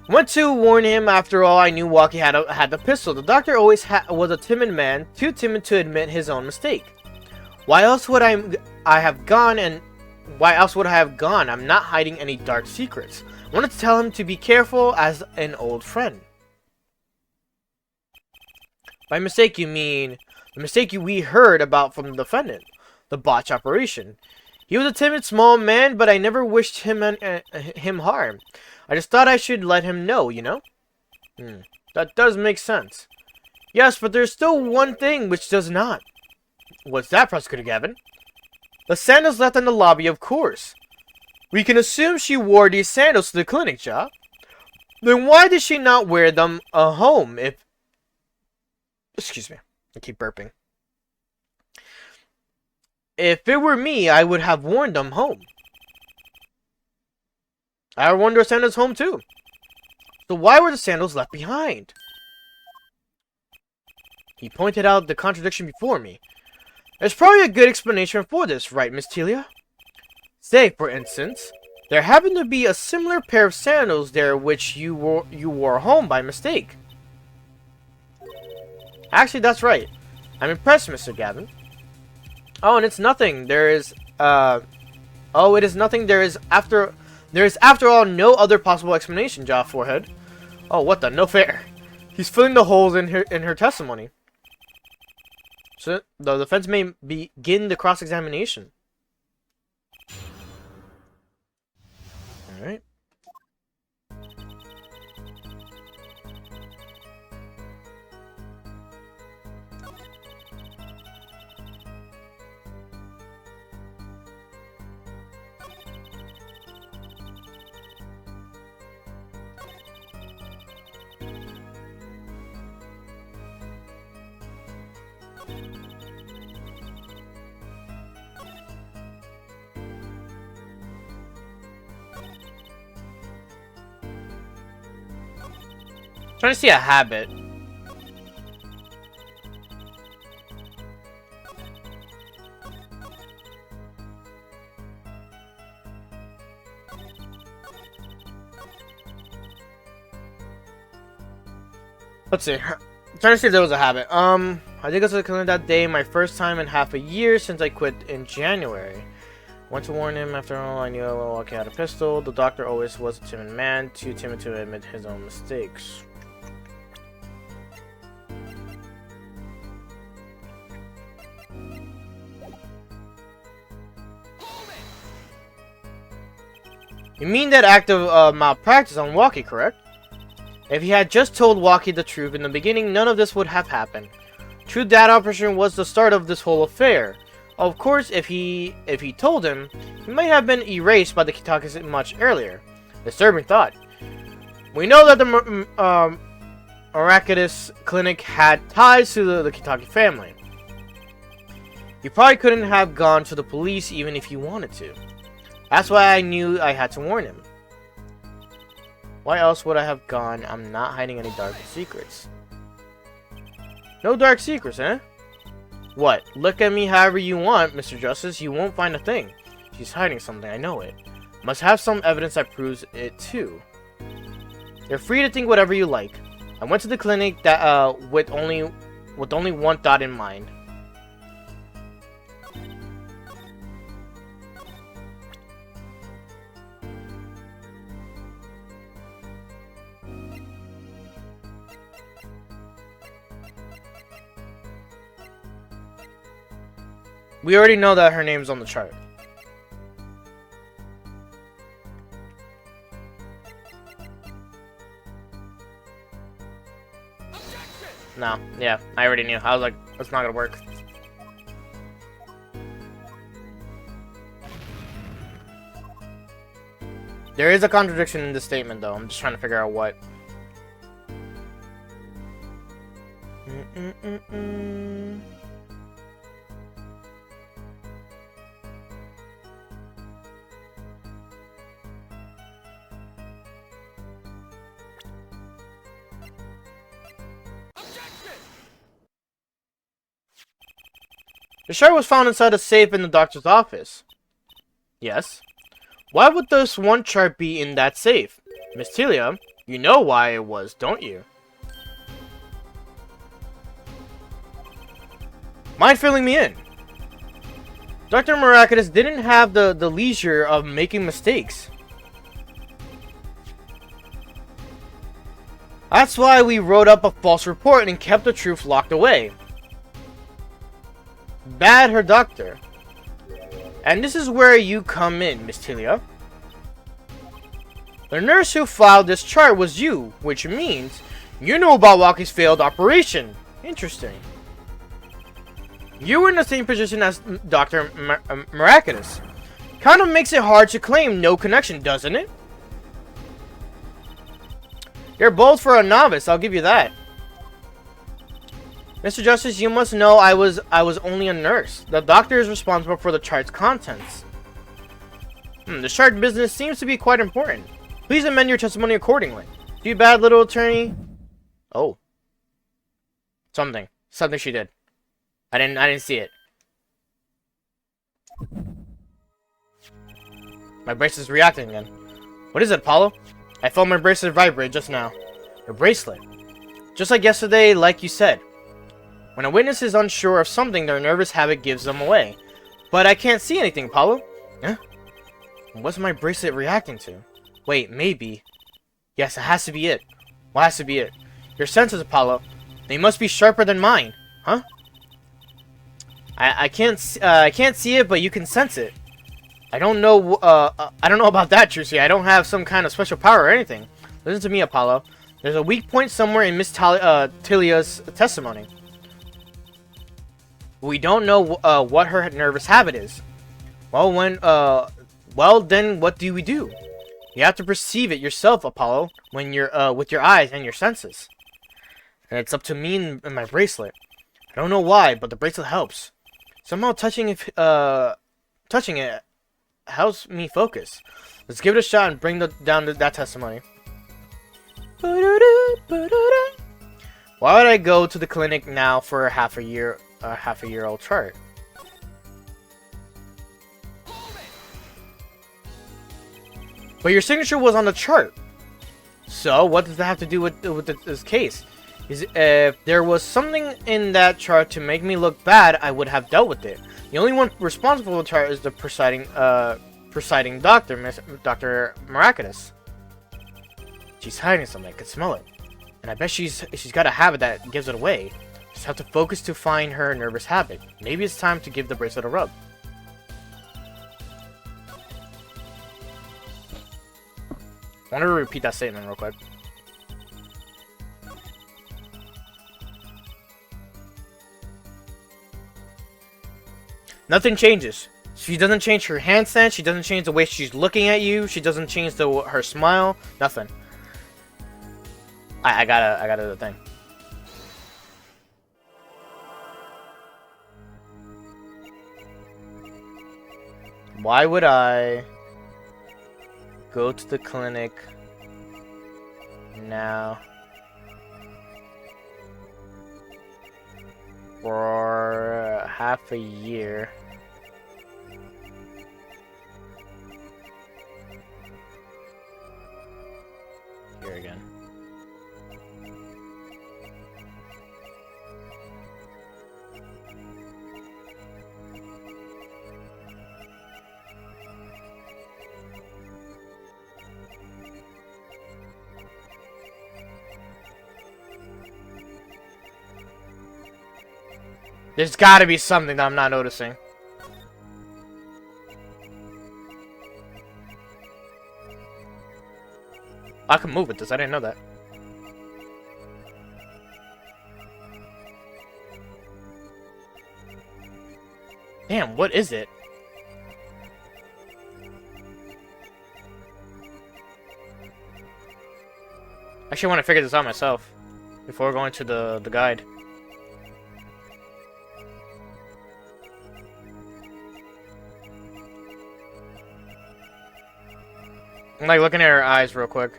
Went to warn him. After all, I knew Waki had the pistol. The doctor always was a timid man, too timid to admit his own mistake. Why else would I have gone? I'm not hiding any dark secrets. I wanted to tell him to be careful as an old friend. By mistake, you mean The mistake we heard about from the defendant. The botch operation. He was a timid small man, but I never wished him harm. I just thought I should let him know, you know? That does make sense. Yes, but there's still one thing which does not. What's that, Prosecutor Gavin? The sandals left in the lobby, of course. We can assume she wore these sandals to the clinic, Ja. Then why did she not wear them home if... Excuse me. I keep burping. If it were me, I would have worn them home. I would worn those sandals home too. So why were the sandals left behind? He pointed out the contradiction before me. There's probably a good explanation for this, right, Miss Telia? Say, for instance, there happened to be a similar pair of sandals there which you wore home by mistake. Actually, that's right. I'm impressed, Mr. Gavin. Oh, and it's nothing. There is, oh, it is nothing. There is after all no other possible explanation, Jaw Forehead. Oh, what the? No fair. He's filling the holes in her testimony. So the defense may begin the cross-examination. All right. Trying to see a habit. Let's see. Trying to see if there was a habit. I did go to the clinic that day, my first time in half a year since I quit in January. Went to warn him. After all, I knew Walkie had a pistol. The doctor always was a timid man, too timid to admit his own mistakes. You mean that act of malpractice on Walkie, correct? If he had just told Walkie the truth in the beginning, none of this would have happened. True, that operation was the start of this whole affair. Of course, if he told him, he might have been erased by the Kitakis much earlier. Disturbing thought. We know that the Arrakis clinic had ties to the Kitaki family. You probably couldn't have gone to the police even if you wanted to. That's why I knew I had to warn him. Why else would I have gone? I'm not hiding any dark secrets. No dark secrets, eh? What? Look at me however you want, Mr. Justice. You won't find a thing. She's hiding something, I know it. Must have some evidence that proves it too. You're free to think whatever you like. I went to the clinic that with only one thought in mind. We already know that her name's on the chart. No, yeah, I already knew. I was like, that's not gonna work. There is a contradiction in this statement, though. I'm just trying to figure out what. The chart was found inside a safe in the doctor's office. Yes. Why would this one chart be in that safe? Miss Telia, you know why it was, don't you? Mind filling me in? Dr. Maracus didn't have the leisure of making mistakes. That's why we wrote up a false report and kept the truth locked away. Bad her doctor. And this is where you come in, Miss Tilia. The nurse who filed this chart was you, which means you know about Walky's failed operation. Interesting. You were in the same position as Dr. Miraculous. Kind of makes it hard to claim no connection, doesn't it? You're bold for a novice, I'll give you that. Mr. Justice, you must know I was only a nurse. The doctor is responsible for the chart's contents. The chart business seems to be quite important. Please amend your testimony accordingly. Too bad, little attorney. Oh. Something she did. I didn't see it. My bracelet's reacting again. What is it, Apollo? I felt my bracelet vibrate just now. Your bracelet. Just like yesterday, like you said. When a witness is unsure of something, their nervous habit gives them away. But I can't see anything, Apollo. Huh? What's my bracelet reacting to? Wait, maybe. Yes, it has to be it. What has to be it? Your senses, Apollo. They must be sharper than mine. Huh? I can't see it, but you can sense it. I don't know about that, Trucy. I don't have some kind of special power or anything. Listen to me, Apollo. There's a weak point somewhere in Miss Tilia's testimony. We don't know what her nervous habit is. Well, then what do we do? You have to perceive it yourself, Apollo, when you're with your eyes and your senses. And it's up to me and my bracelet. I don't know why, but the bracelet helps. Somehow touching it helps me focus. Let's give it a shot and bring down that testimony. Why would I go to the clinic now for a half a year old chart? But your signature was on the chart. So what does that have to do with this case? If there was something in that chart to make me look bad, I would have dealt with it. The only one responsible for the chart is the presiding doctor, Dr. Miraculous. She's hiding something. I can smell it, and I bet she's got a habit that gives it away. Just have to focus to find her nervous habit. Maybe it's time to give the bracelet a rub. I want to repeat that statement real quick. Nothing changes. She doesn't change her hand stance. She doesn't change the way she's looking at you. She doesn't change her smile. Nothing. I got the thing. Why would I go to the clinic now for half a year? Here again. There's gotta be something that I'm not noticing. I can move with this, I didn't know that. Damn, what is it? Actually, I want to figure this out myself before going to the guide. I'm like looking at her eyes real quick.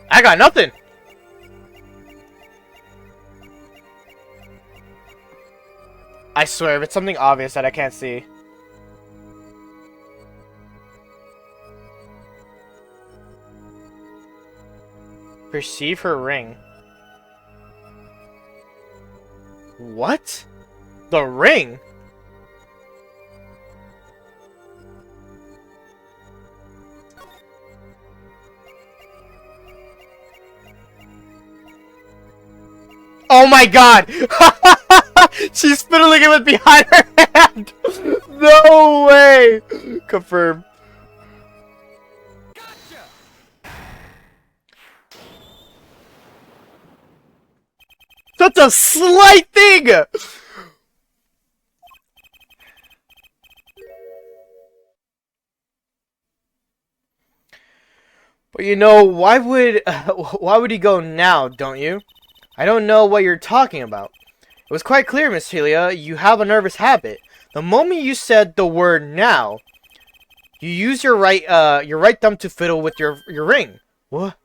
I got nothing. I swear, if it's something obvious that I can't see. Perceive her ring. What? The ring? Oh my god! She's fiddling it with behind her hand! No way! Confirm. That's a slight thing! But you know, why would he go now, don't you? I don't know what you're talking about. It was quite clear, Miss Telia, you have a nervous habit. The moment you said the word now, you use your right thumb to fiddle with your ring. What?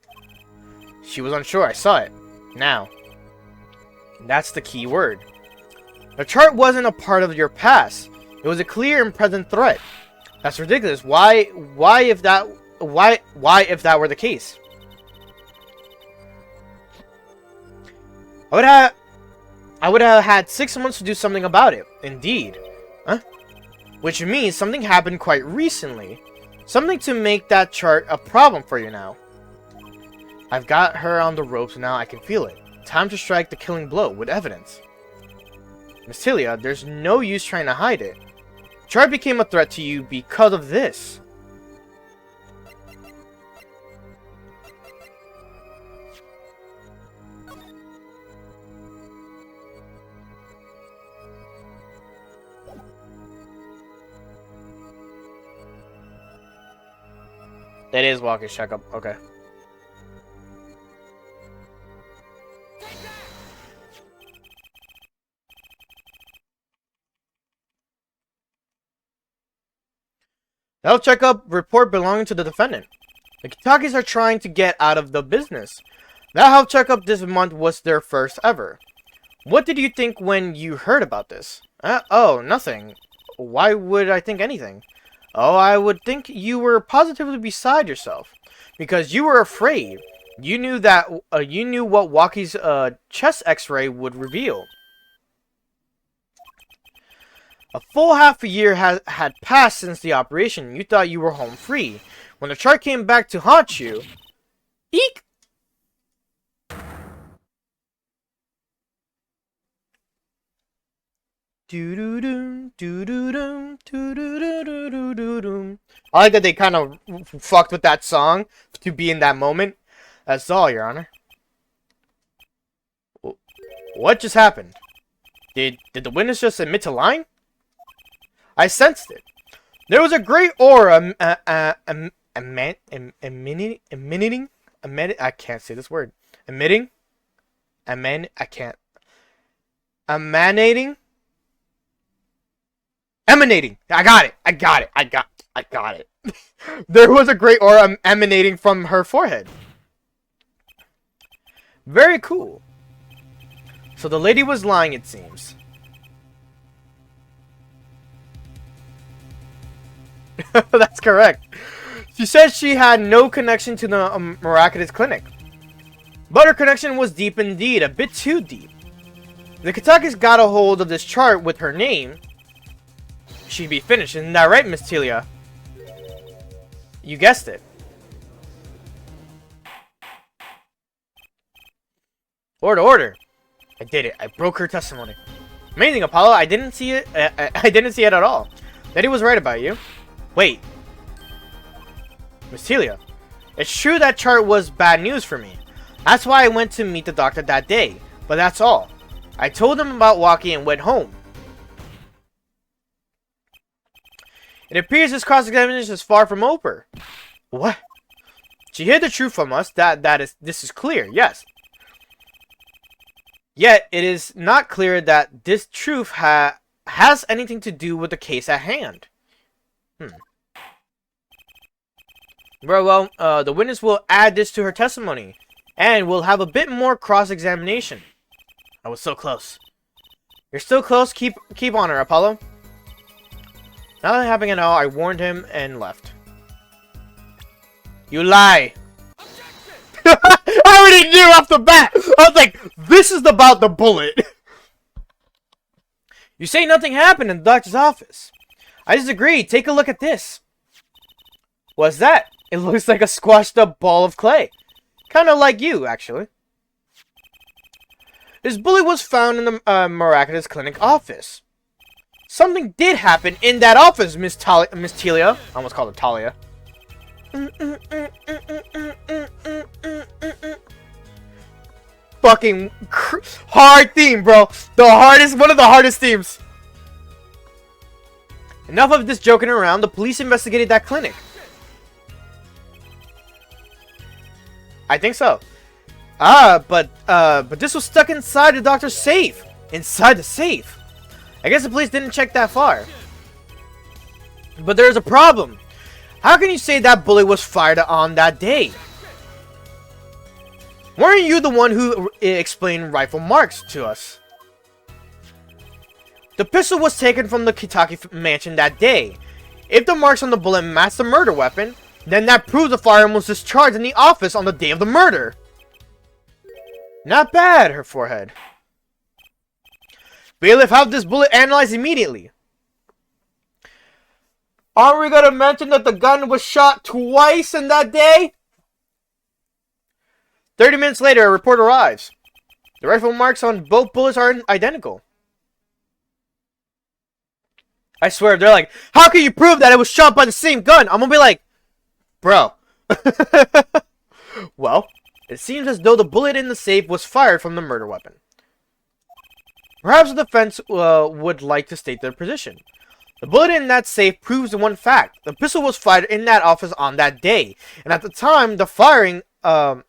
She was unsure, I saw it. Now. That's the key word. The chart wasn't a part of your past. It was a clear and present threat. That's ridiculous. Why if that were the case? I would have had 6 months to do something about it. Indeed. Huh? Which means something happened quite recently. Something to make that chart a problem for you now. I've got her on the ropes now, I can feel it. Time to strike the killing blow with evidence. Miss Telia, there's no use trying to hide it. Chart became a threat to you because of this. That is Walker's checkup. Okay. The health checkup report belonging to the defendant. The Kitakis are trying to get out of the business. That health checkup this month was their first ever. What did you think when you heard about this? Oh, nothing. Why would I think anything? Oh, I would think you were positively beside yourself. Because you were afraid. You knew that you knew what Waki's chest x-ray would reveal. A full half a year had passed since the operation. You thought you were home free. When the chart came back to haunt you... Eek! Do-do-doom, do-do-doom, do-do-do-do-do-doom. I like that they kind of fucked with that song to be in that moment. That's all, Your Honor. What just happened? Did the witness just admit to lying? I sensed it. There was a great aura emanating. I can't say this word. Emanating. I got it. There was a great aura emanating from her forehead. Very cool. So the lady was lying, it seems. That's correct. She said she had no connection to the Miraculous Clinic. But her connection was deep indeed, a bit too deep. The Kitakis got a hold of this chart with her name. She'd be finished, isn't that right, Miss Telia? You guessed it. Order. I did it. I broke her testimony. Amazing, Apollo. I didn't see it. I didn't see it at all. Daddy was right about you. Wait. Miss Telia, it's true that chart was bad news for me. That's why I went to meet the doctor that day. But that's all. I told him about Waki and went home. It appears this cross-examination is far from over. What? She hid the truth from us. This is clear, yes. Yet, it is not clear that this truth has anything to do with the case at hand. Well, the witness will add this to her testimony, and we'll have a bit more cross-examination. I was so close. You're still close. Keep on her, Apollo. Not that happening at all, I warned him and left. You lie! I already knew off the bat. I was like, this is about the bullet. You say nothing happened in the doctor's office. I disagree. Take a look at this. What's that? It looks like a squashed up ball of clay. Kind of like you, actually. This bullet was found in the Miraculous Clinic office. Something did happen in that office, Miss Telia. I almost called her Talia. Fucking hard theme, bro. One of the hardest themes. Enough of this joking around. The police investigated that clinic. I think so. But this was stuck inside the doctor's safe. Inside the safe. I guess the police didn't check that far. But there's a problem. How can you say that bullet was fired on that day? Weren't you the one who explained rifle marks to us? The pistol was taken from the Kitaki mansion that day. If the marks on the bullet match the murder weapon, then that proves the firearm was discharged in the office on the day of the murder. Not bad, her forehead. Bailiff, have this bullet analyzed immediately. Aren't we gonna mention that the gun was shot twice in that day? 30 minutes later, a report arrives. The rifle marks on both bullets are identical. I swear, they're like, how can you prove that it was shot by the same gun? I'm gonna be like, bro. Well, it seems as though the bullet in the safe was fired from the murder weapon. Perhaps the defense would like to state their position. The bullet in that safe proves one fact. The pistol was fired in that office on that day. And at the time the firing, at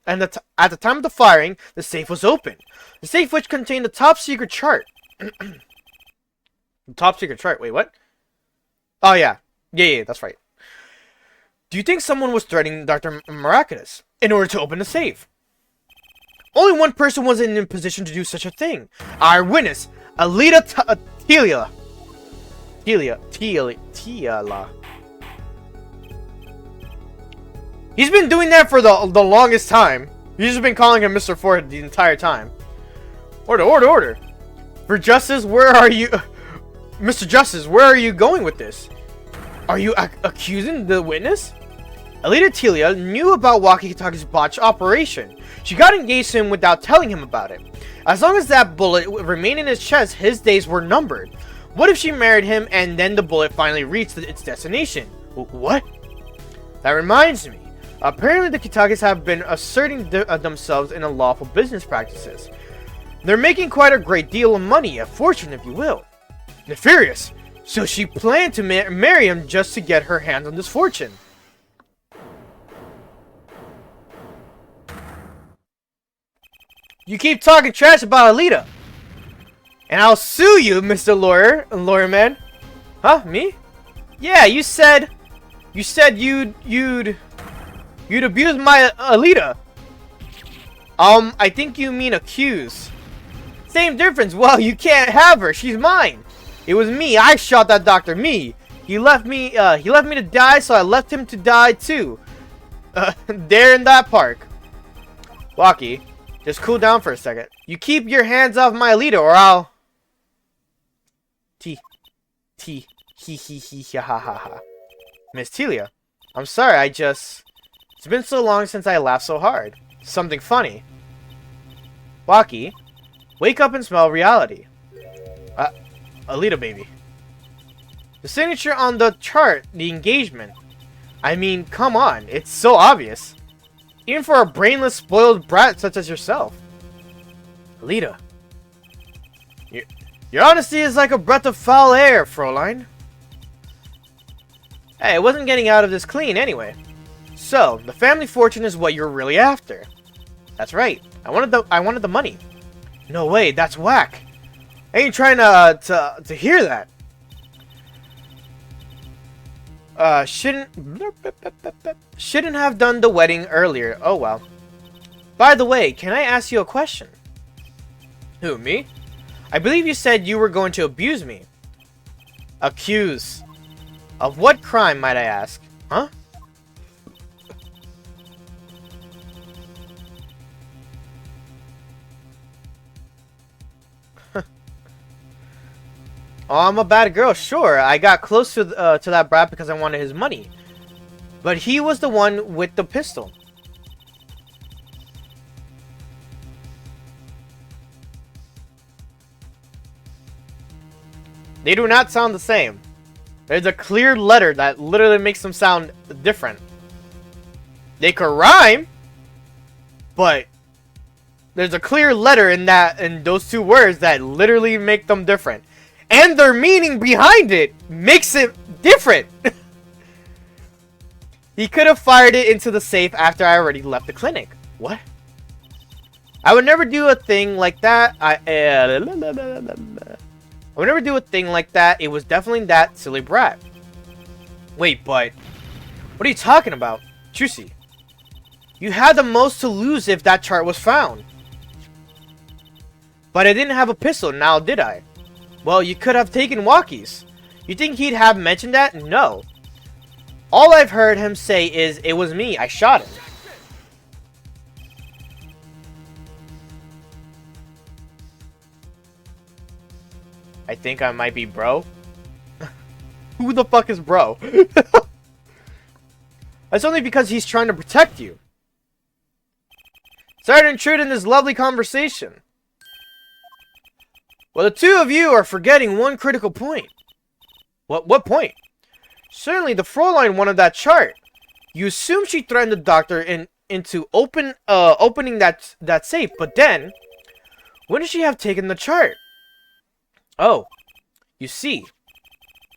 the time of the firing, the safe was open. The safe which contained the top secret chart. The top secret chart. Wait, what? Oh, yeah. Yeah, that's right. Do you think someone was threatening Dr. Miraculous in order to open the safe? Only one person was in a position to do such a thing. Our witness, Alita Telia. He's been doing that for the longest time. He's just been calling him Mr. Ford the entire time. Order. For Justice, where are you... Mr. Justice, where are you going with this? Are you accusing the witness? Alita Telia knew about Waki Kitaki's botched operation. She got engaged to him without telling him about it. As long as that bullet remained in his chest, his days were numbered. What if she married him and then the bullet finally reached its destination? What? That reminds me. Apparently the Kitakis have been asserting themselves in unlawful business practices. They're making quite a great deal of money, a fortune if you will. Nefarious. So she planned to marry him just to get her hands on this fortune. You keep talking trash about Alita. And I'll sue you, Mr. Lawyer man. Huh? Me? Yeah, you said you'd abuse my Alita. I think you mean accuse. Same difference. Well, you can't have her. She's mine. It was me. I shot that doctor. Me. He left me to die, so I left him to die too. There in that park. Waki, just cool down for a second. You keep your hands off my Alita, or I'll... He ha ha ha. Miss Telia, I'm sorry, it's been so long since I laughed so hard. Something funny. Waki, wake up and smell reality. Alita baby. The signature on the chart, the engagement. I mean, come on, it's so obvious. Even for a brainless, spoiled brat such as yourself. Alita. Your honesty is like a breath of foul air, Fräulein. Hey, I wasn't getting out of this clean anyway. So, the family fortune is what you're really after. That's right. I wanted the money. No way, that's whack. I ain't trying to hear that. Shouldn't have done the wedding earlier. Oh well. By the way, can I ask you a question? Who, me? I believe you said you were going to abuse me. Accuse. Of what crime, might I ask? Huh? Oh, I'm a bad girl, sure. I got close to that brat because I wanted his money. But he was the one with the pistol. They do not sound the same. There's a clear letter that literally makes them sound different. They could rhyme, but there's a clear letter in those two words that literally make them different. And their meaning behind it makes it different. He could have fired it into the safe after I already left the clinic. What? I would never do a thing like that. I would never do a thing like that. It was definitely that silly brat. Wait, but what are you talking about? Juicy. You had the most to lose if that chart was found. But I didn't have a pistol, now did I? Well, you could have taken walkies. You think he'd have mentioned that? No. All I've heard him say is, it was me, I shot him. I think I might be bro. Who the fuck is bro? That's only because he's trying to protect you. Sorry to intrude in this lovely conversation. Well, the two of you are forgetting one critical point. What point? Certainly, the Fräulein wanted that chart. You assume she threatened the doctor into opening that safe, but then, wouldn't she have taken the chart? Oh, you see,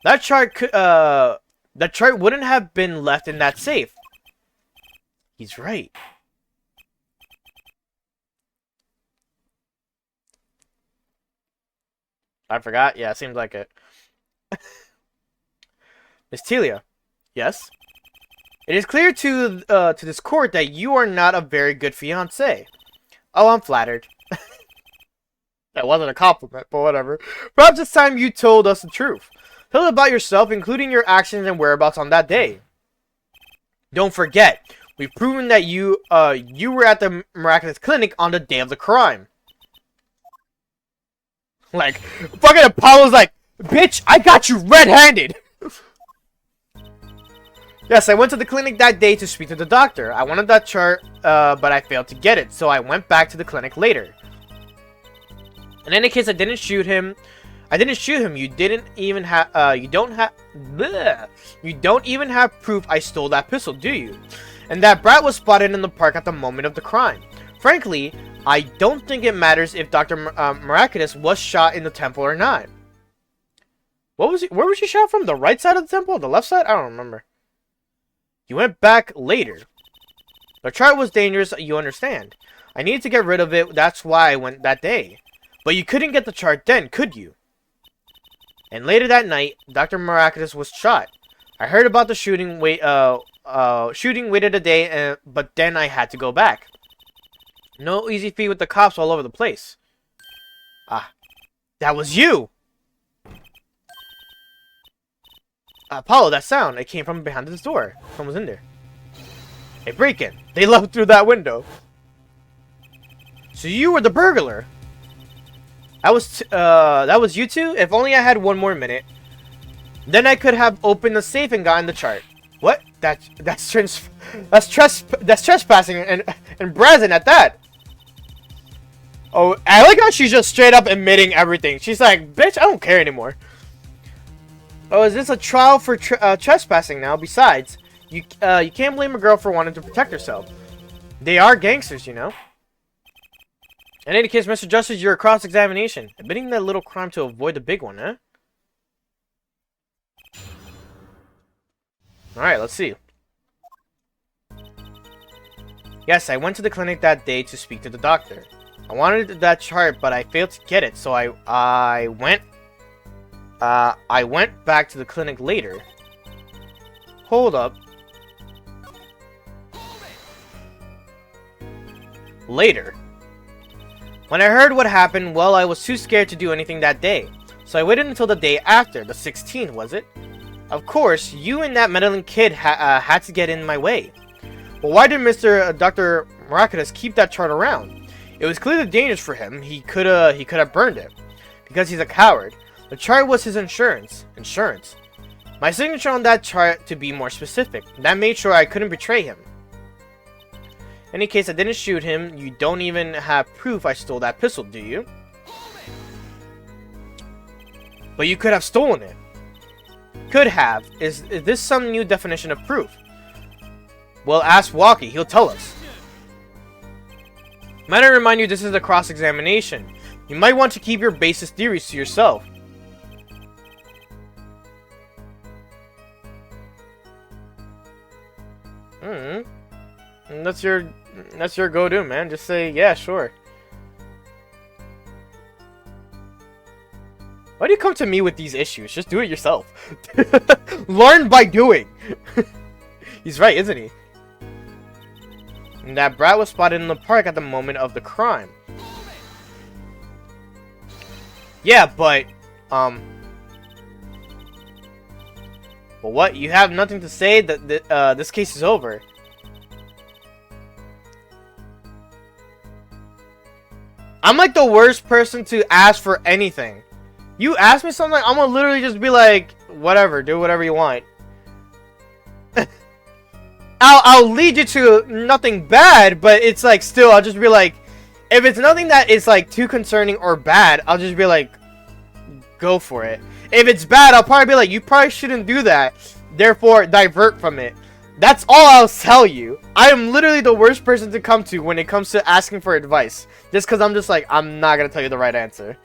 that chart wouldn't have been left in that safe. He's right. I forgot. Yeah, seems like it. Miss Telia. Yes? It is clear to this court that you are not a very good fiancé. Oh, I'm flattered. That wasn't a compliment, but whatever. Perhaps it's time you told us the truth. Tell us about yourself, including your actions and whereabouts on that day. Don't forget, we've proven that you were at the miraculous clinic on the day of the crime. Like, fucking Apollo's like, bitch, I got you red-handed. Yes, I went to the clinic that day to speak to the doctor. I wanted that chart, but I failed to get it, so I went back to the clinic later. In any case, I didn't shoot him. You didn't even have. You don't even have proof I stole that pistol, do you? And that brat was spotted in the park at the moment of the crime. Frankly, I don't think it matters if Dr. Miraculous was shot in the temple or not. Where was he shot from? The right side of the temple? The left side? I don't remember. You went back later. The chart was dangerous, you understand. I needed to get rid of it, that's why I went that day. But you couldn't get the chart then, could you? And later that night, Dr. Miraculous was shot. I heard about the shooting, waited a day, but then I had to go back. No easy feat with the cops all over the place. Ah, that was you! Apollo, that sound, it came from behind this door. Someone's in there. A break-in. They left through that window. So you were the burglar. That was you two? If only I had one more minute. Then I could have opened the safe and gotten the chart. What? That's trespassing and brazen at that. Oh, I like how she's just straight up admitting everything. She's like, bitch, I don't care anymore. Oh, is this a trial for trespassing now? Besides, you can't blame a girl for wanting to protect herself. They are gangsters, you know. In any case, Mr. Justice, you're a cross-examination. Admitting that little crime to avoid the big one, huh? Alright, let's see. Yes, I went to the clinic that day to speak to the doctor. I wanted that chart, but I failed to get it, so I went back to the clinic later. Hold up. Later. When I heard what happened, well, I was too scared to do anything that day. So I waited until the day after, the 16th, was it? Of course, you and that meddling kid had to get in my way. Well, why did Dr. Miraculous keep that chart around? It was clearly dangerous for him. He could have burned it. Because he's a coward. The chart was his insurance. My signature on that chart, to be more specific. That made sure I couldn't betray him. In any case, I didn't shoot him. You don't even have proof I stole that pistol, do you? But you could have stolen it. Could have. Is this some new definition of proof? Well, ask Walkie. He'll tell us. Might I remind you, this is a cross-examination. You might want to keep your basis theories to yourself. That's your go-to, man. Just say, yeah, sure. Why do you come to me with these issues? Just do it yourself. Learn by doing. He's right, isn't he? And that brat was spotted in the park at the moment of the crime. Yeah, but, But what? You have nothing to say? That this case is over. I'm like the worst person to ask for anything. You ask me something, I'm gonna literally just be like, whatever, do whatever you want. I'll lead you to nothing bad, but it's like, still, I'll just be like, if it's nothing that is like too concerning or bad, I'll just be like, go for it. If it's bad, I'll probably be like, you probably shouldn't do that, therefore divert from it. That's all I'll tell you. I am literally the worst person to come to when it comes to asking for advice. Just because I'm just like, I'm not going to tell you the right answer.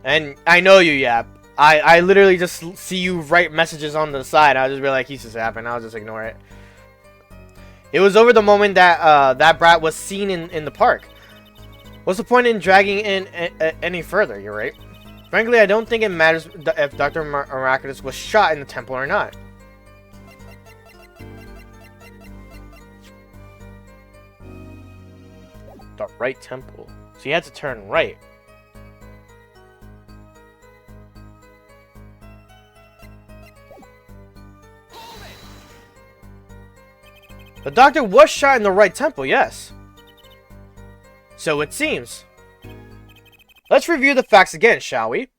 And I know you, Yap. I literally just see you write messages on the side. I'll just be like, he's just yapping. I'll just ignore it. It was over the moment that that brat was seen in the park. What's the point in dragging in any further? You're right. Frankly, I don't think it matters if Dr. Miraculous was shot in the temple or not. The right temple. So you had to turn right. The doctor was shot in the right temple, yes. So it seems. Let's review the facts again, shall we?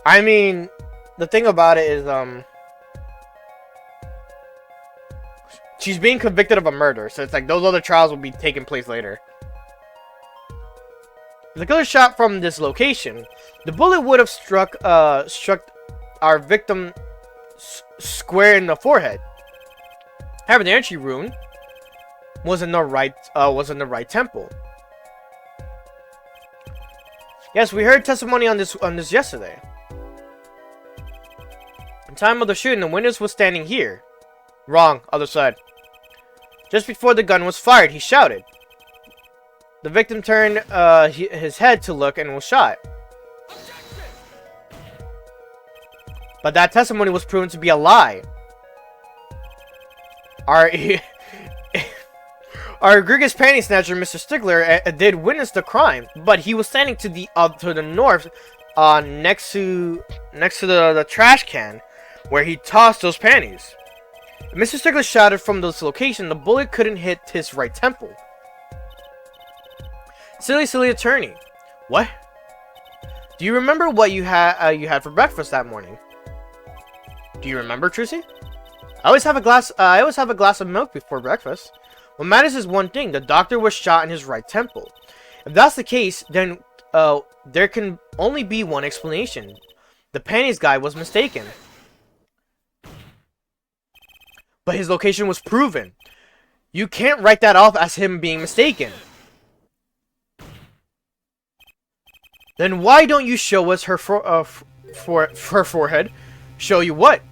I mean, the thing about it is, she's being convicted of a murder, so it's like those other trials will be taking place later. If the killer shot from this location, the bullet would have struck our victim square in the forehead. However, the entry rune was in the right temple. Yes, we heard testimony on this yesterday. At the time of the shooting, the witness was standing here. Wrong, other side. Just before the gun was fired, he shouted. The victim turned his head to look and was shot. But that testimony was proven to be a lie. Our egregious panty snatcher, Mr. Stickler, did witness the crime, but he was standing to the north, next to the trash can, where he tossed those panties. If Mr. Stickler shouted from this location, the bullet couldn't hit his right temple. Silly attorney. What? Do you remember what you had for breakfast that morning? Do you remember, Trucy? I always have a glass of milk before breakfast. What matters is one thing: the doctor was shot in his right temple. If that's the case, then there can only be one explanation. The panties guy was mistaken. But his location was proven. You can't write that off as him being mistaken. Then why don't you show us her forehead? Show you what?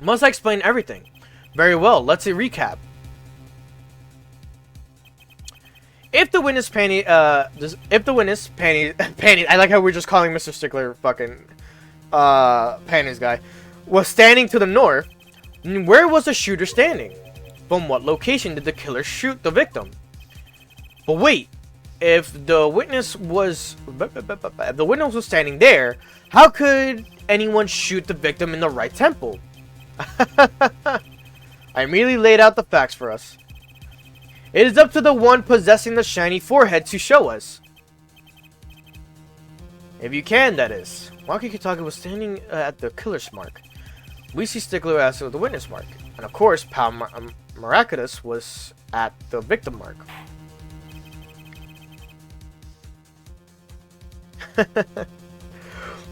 Must I explain everything? Very well, let's recap. If the witness panty, I like how we're just calling Mr. Stickler fucking, panties guy, was standing to the north, where was the shooter standing? From what location did the killer shoot the victim? But wait, if the witness was standing there, how could anyone shoot the victim in the right temple? I immediately laid out the facts for us. It is up to the one possessing the shiny forehead to show us. If you can, that is. Waki Kitaka was standing at the killer's mark. We see Stickler as the witness mark. And of course, Pal Maracatus was at the victim mark.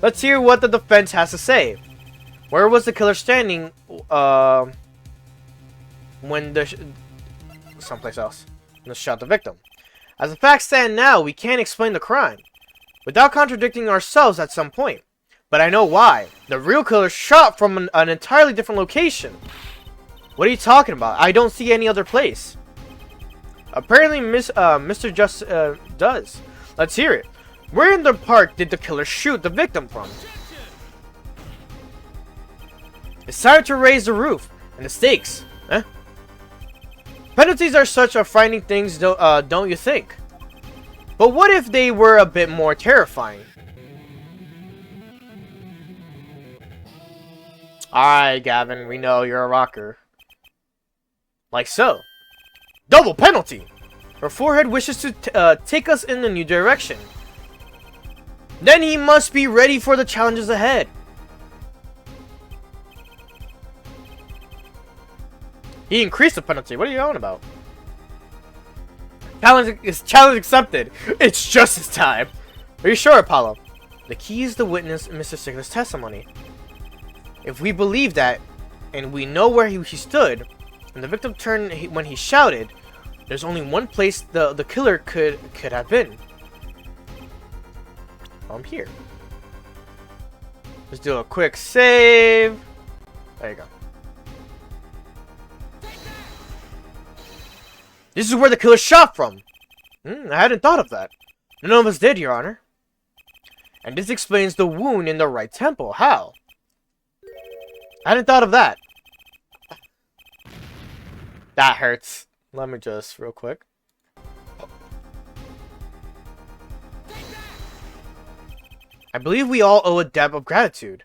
Let's hear what the defense has to say. Where was the killer standing when someplace else and shot the victim? As the facts stand now, we can't explain the crime without contradicting ourselves at some point. But I know why. The real killer shot from an entirely different location. What are you talking about? I don't see any other place. Apparently, Mr. Just does. Let's hear it. Where in the park did the killer shoot the victim from? It's time to raise the roof and the stakes. Eh? Penalties are such a frightening things, don't you think? But what if they were a bit more terrifying? Alright, Gavin, we know you're a rocker. Like so. Double penalty! Her forehead wishes to take us in a new direction. Then he must be ready for the challenges ahead. He increased the penalty. What are you on about? Challenge accepted. It's justice time. Are you sure, Apollo? The key is the witness in Mr. Stickler's testimony. If we believe that, and we know where he stood, and the victim turned when he shouted, there's only one place the killer could have been. I'm here. Let's do a quick save. There you go. This is where the killer shot from. I hadn't thought of that. None of us did, Your Honor. And this explains the wound in the right temple. How? I hadn't thought of that. That hurts. Let me just real quick. I believe we all owe a debt of gratitude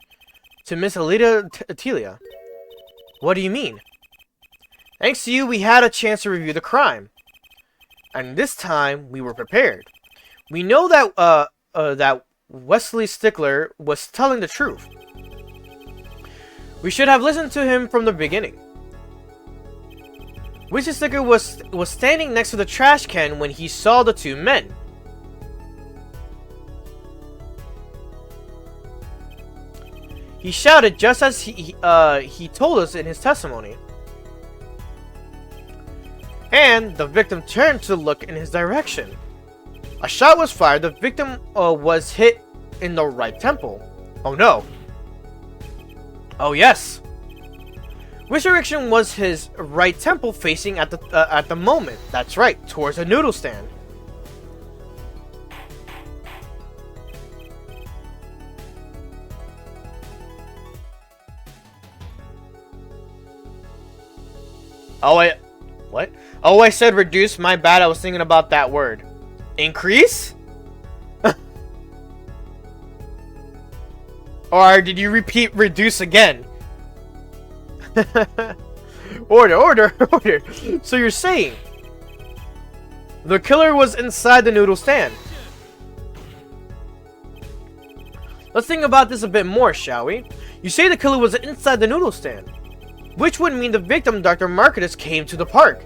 to Miss Alita Atilia. What do you mean? Thanks to you, we had a chance to review the crime. And this time, we were prepared. We know that, that Wesley Stickler was telling the truth. We should have listened to him from the beginning. Wesley Stickler was standing next to the trash can when he saw the two men. He shouted just as he told us in his testimony. And the victim turned to look in his direction. A shot was fired. The victim was hit in the right temple. Oh no. Oh yes. Which direction was his right temple facing at the moment? That's right, towards the noodle stand. Oh wait, what? Oh, I said reduce. My bad. I was thinking about that word. Increase? Or did you repeat reduce again? Order. So you're saying the killer was inside the noodle stand. Let's think about this a bit more, shall we? You say the killer was inside the noodle stand, which would mean the victim, Dr. Marcus, came to the park,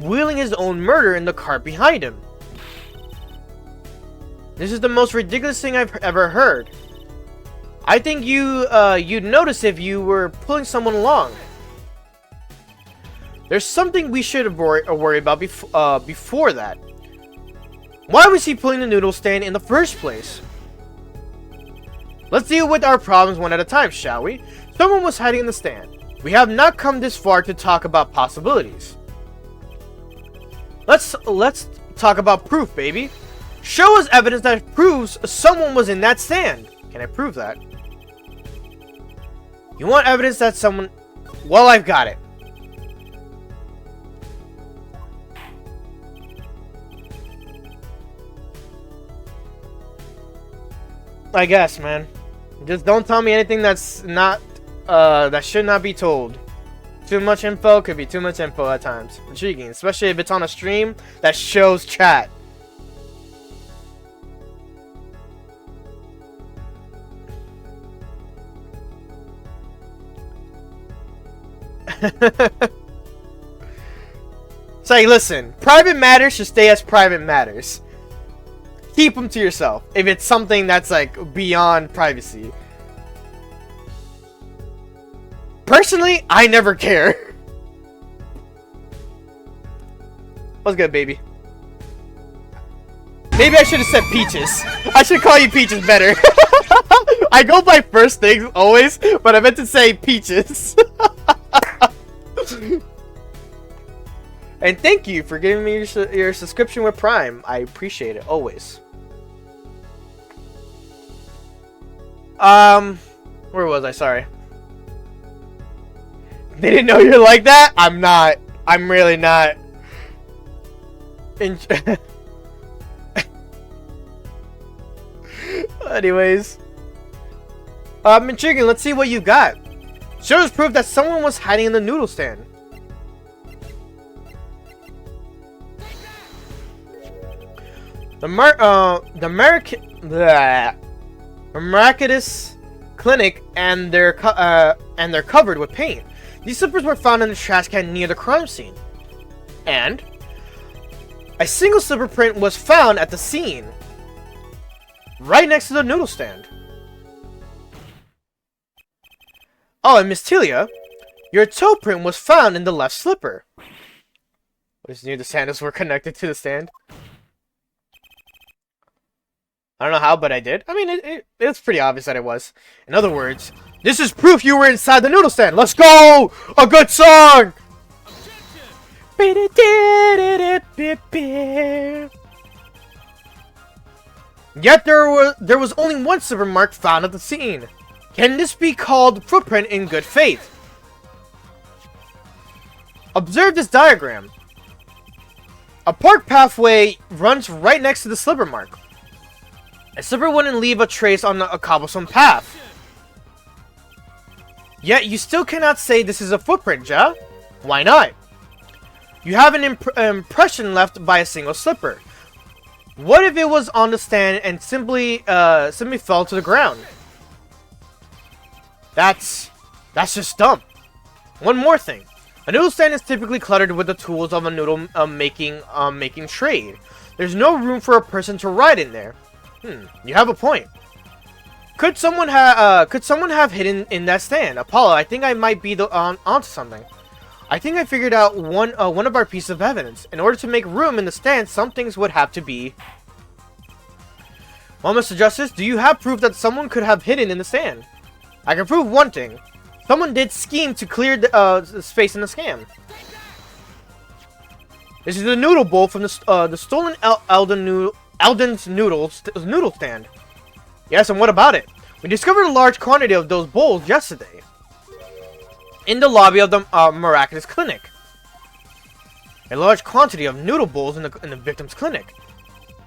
wheeling his own murder in the cart behind him. This is the most ridiculous thing I've ever heard. I think you'd notice if you were pulling someone along. There's something we should worry about before that. Why was he pulling the noodle stand in the first place? Let's deal with our problems one at a time, shall we? Someone was hiding in the stand. We have not come this far to talk about possibilities. Let's talk about proof, baby. Show us evidence that proves someone was in that stand. Can I prove that? You want evidence that someone... Well, I've got it. I guess, man. Just don't tell me anything that's not, that should not be told. Too much info could be too much info at times. Intriguing, especially if it's on a stream that shows chat. It's like, listen, private matters should stay as private matters. Keep them to yourself if it's something that's like beyond privacy. Personally, I never care. What's good, baby? Maybe I should have said Peaches. I should call you Peaches better. I go by first things always, but I meant to say Peaches. And thank you for giving me your subscription with Prime. I appreciate it always. Where was I? Sorry. They didn't know you're like that? I'm not. I'm really not. Anyways. Intriguing. Let's see what you got. Shows proof that someone was hiding in the noodle stand. The Miraculous Clinic and they're covered with paint. These slippers were found in the trash can near the crime scene. And a single slipper print was found at the scene, right next to the noodle stand. Oh, and Miss Telia, your toe print was found in the left slipper. Which knew the sandals were connected to the stand. I don't know how, but I did. I mean, it's pretty obvious that it was. In other words, this is proof you were inside the noodle stand. Let's go! A good song! Yet there was only one slipper mark found at the scene. Can this be called footprint in good faith? Observe this diagram. A park pathway runs right next to the slipper mark. A slipper wouldn't leave a trace on a cobblestone path. Yet you still cannot say this is a footprint, Ja? Why not? You have an impression left by a single slipper. What if it was on the stand and simply fell to the ground? That's just dumb. One more thing. A noodle stand is typically cluttered with the tools of a noodle making trade. There's no room for a person to ride in there. You have a point. Could someone have hidden in that stand? Apollo, I think I might be onto something. I think I figured out one of our pieces of evidence. In order to make room in the stand, some things would have to be. Well, Mr. Justice, do you have proof that someone could have hidden in the stand? I can prove one thing. Someone did scheme to clear the space in the scam. This is the noodle bowl from the stolen Alden's noodle stand. Yes, and what about it? We discovered a large quantity of those bowls yesterday in the lobby of the Miraculous Clinic. A large quantity of noodle bowls in the victim's clinic.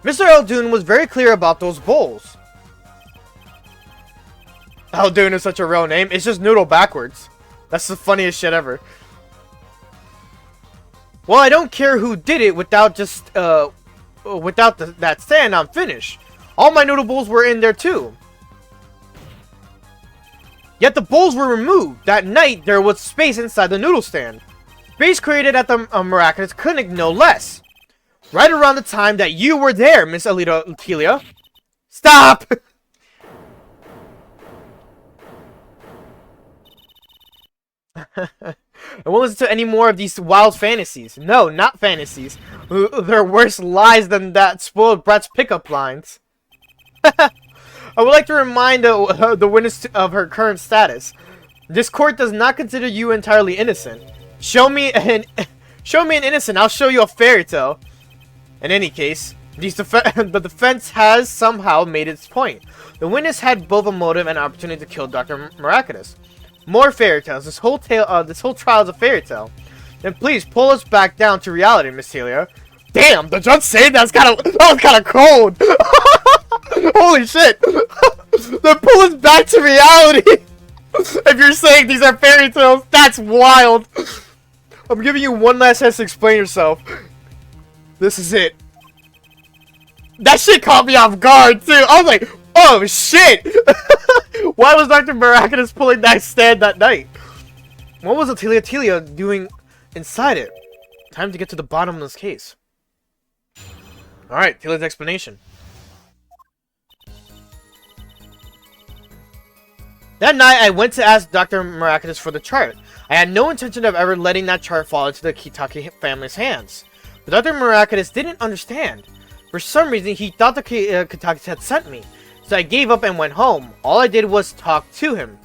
Mr. Eldoon was very clear about those bowls. Eldoon is such a real name. It's just noodle backwards. That's the funniest shit ever. Well, I don't care who did it without that stand, I'm finished. All my noodle bowls were in there too. Yet the bowls were removed. That night, there was space inside the noodle stand. Space created at the Miraculous Clinic, no less. Right around the time that you were there, Miss Alita Telia. Stop! I won't listen to any more of these wild fantasies. No, not fantasies. They're worse lies than that spoiled brat's pickup lines. I would like to remind the witness of her current status. This court does not consider you entirely innocent. Show me an innocent, I'll show you a fairy tale. In any case, the defense has somehow made its point. The witness had both a motive and opportunity to kill Dr. Miraculous. More fairy tales. This whole trial is a fairy tale. Then please pull us back down to reality, Miss Telia. Damn, the judge saying that was kind of cold. Holy shit. They're pulling back to reality! If you're saying these are fairy tales, that's wild! I'm giving you one last chance to explain yourself. This is it. That shit caught me off guard, too. I was like, oh, shit! Why was Dr. Miraculous pulling that stand that night? What was Atelier doing inside it? Time to get to the bottom of this case. Alright, Telia's explanation. That night, I went to ask Dr. Miraculous for the chart. I had no intention of ever letting that chart fall into the Kitaki family's hands. But Dr. Miraculous didn't understand. For some reason, he thought the Kitakis had sent me. So I gave up and went home. All I did was talk to him.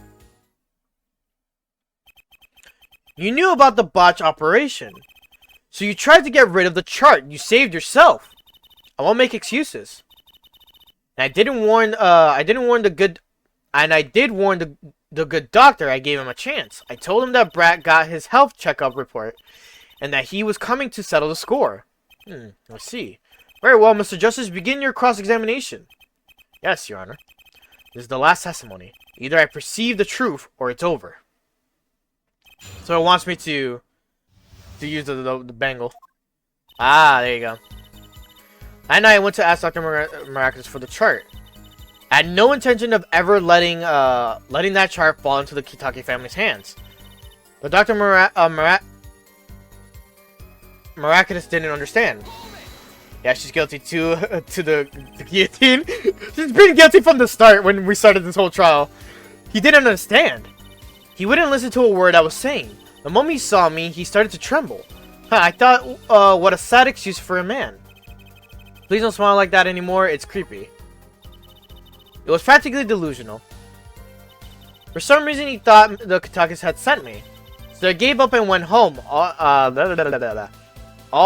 You knew about the botch operation. So you tried to get rid of the chart. You saved yourself. I won't make excuses. And I did warn the good doctor. I gave him a chance. I told him that Brat got his health checkup report and that he was coming to settle the score. I see. Very well, Mr. Justice, begin your cross-examination. Yes, Your Honor. This is the last testimony. Either I perceive the truth or it's over. So it wants me to use the bangle. Ah, there you go. That night I went to ask Dr. Miraculous for the chart. I had no intention of ever letting that chart fall into the Kitaki family's hands. But Dr. Miraculous didn't understand. Yeah, she's guilty to the guillotine. She's been guilty from the start when we started this whole trial. He didn't understand. He wouldn't listen to a word I was saying. The moment he saw me, he started to tremble. I thought, what a sad excuse for a man. Please don't smile like that anymore, it's creepy. It was practically delusional. For some reason, he thought the Kitakis had sent me. So I gave up and went home. All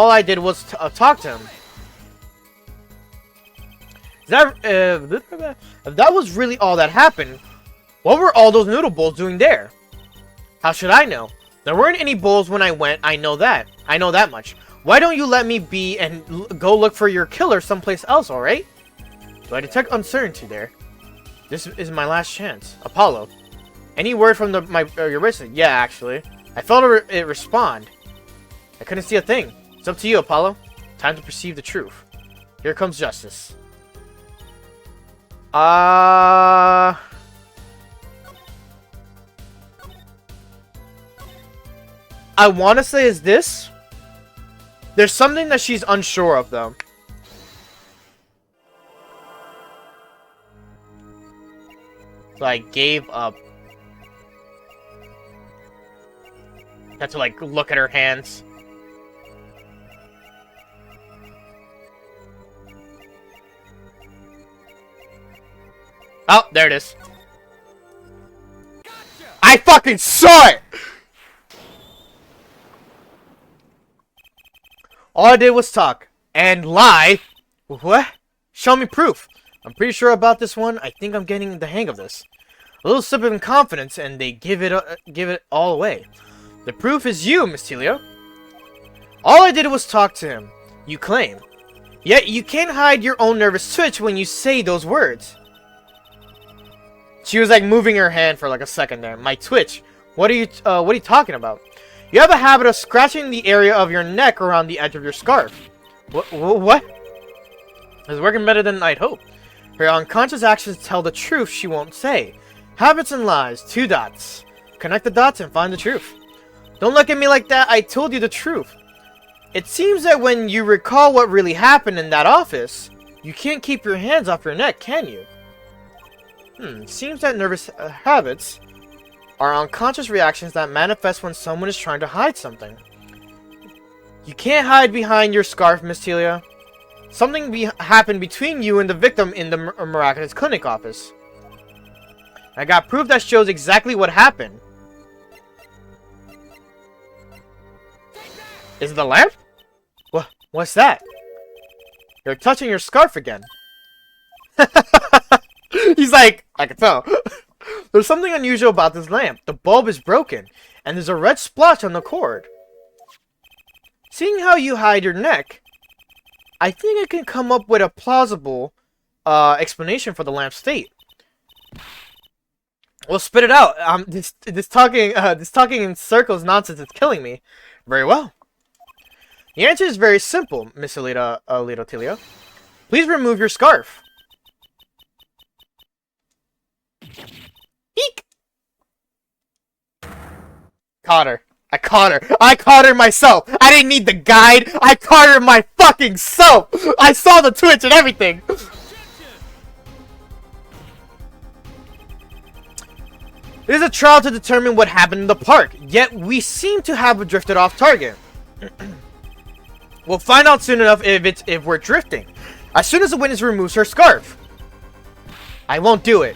I did was talk to him. If that was really all that happened, what were all those noodle bowls doing there? How should I know? There weren't any bowls when I went, I know that. I know that much. Why don't you let me be and go look for your killer someplace else, alright? Do I detect uncertainty there? This is my last chance. Apollo. Any word from your wrist? Yeah, actually. I felt it respond. I couldn't see a thing. It's up to you, Apollo. Time to perceive the truth. Here comes justice. I want to say is this. There's something that she's unsure of, though. So I gave up. Had to, like, look at her hands. Oh, there it is. Gotcha. I fucking saw it! All I did was talk. And lie. What? Show me proof. I'm pretty sure about this one. I think I'm getting the hang of this. A little slip of confidence and they give it all away. The proof is you, Miss Telio. All I did was talk to him. You claim. Yet you can't hide your own nervous twitch when you say those words. She was like moving her hand for like a second there. My twitch. What are you talking about? You have a habit of scratching the area of your neck around the edge of your scarf. What? It's working better than I'd hoped. Her unconscious actions tell the truth she won't say. Habits and lies. 2 dots. Connect the dots and find the truth. Don't look at me like that. I told you the truth. It seems that when you recall what really happened in that office, you can't keep your hands off your neck, can you? Seems that nervous habits are unconscious reactions that manifest when someone is trying to hide something. You can't hide behind your scarf, Miss Telia. Something happened between you and the victim in the Miraculous Clinic office. I got proof that shows exactly what happened. Is it the lamp? What's that? You're touching your scarf again. He's like, I can tell. There's something unusual about this lamp. The bulb is broken, and there's a red splotch on the cord. Seeing how you hide your neck, I think I can come up with a plausible explanation for the lamp's fate. Well, spit it out. This talking in circles nonsense is killing me. Very well. The answer is very simple, Miss Alita Tilia. Please remove your scarf. Eek! Caught her. I caught her. I caught her myself. I didn't need the guide. I caught her my fucking self. I saw the twitch and everything. It is a trial to determine what happened in the park, yet we seem to have drifted off target. We'll find out soon enough if we're drifting. As soon as the witness removes her scarf. I won't do it.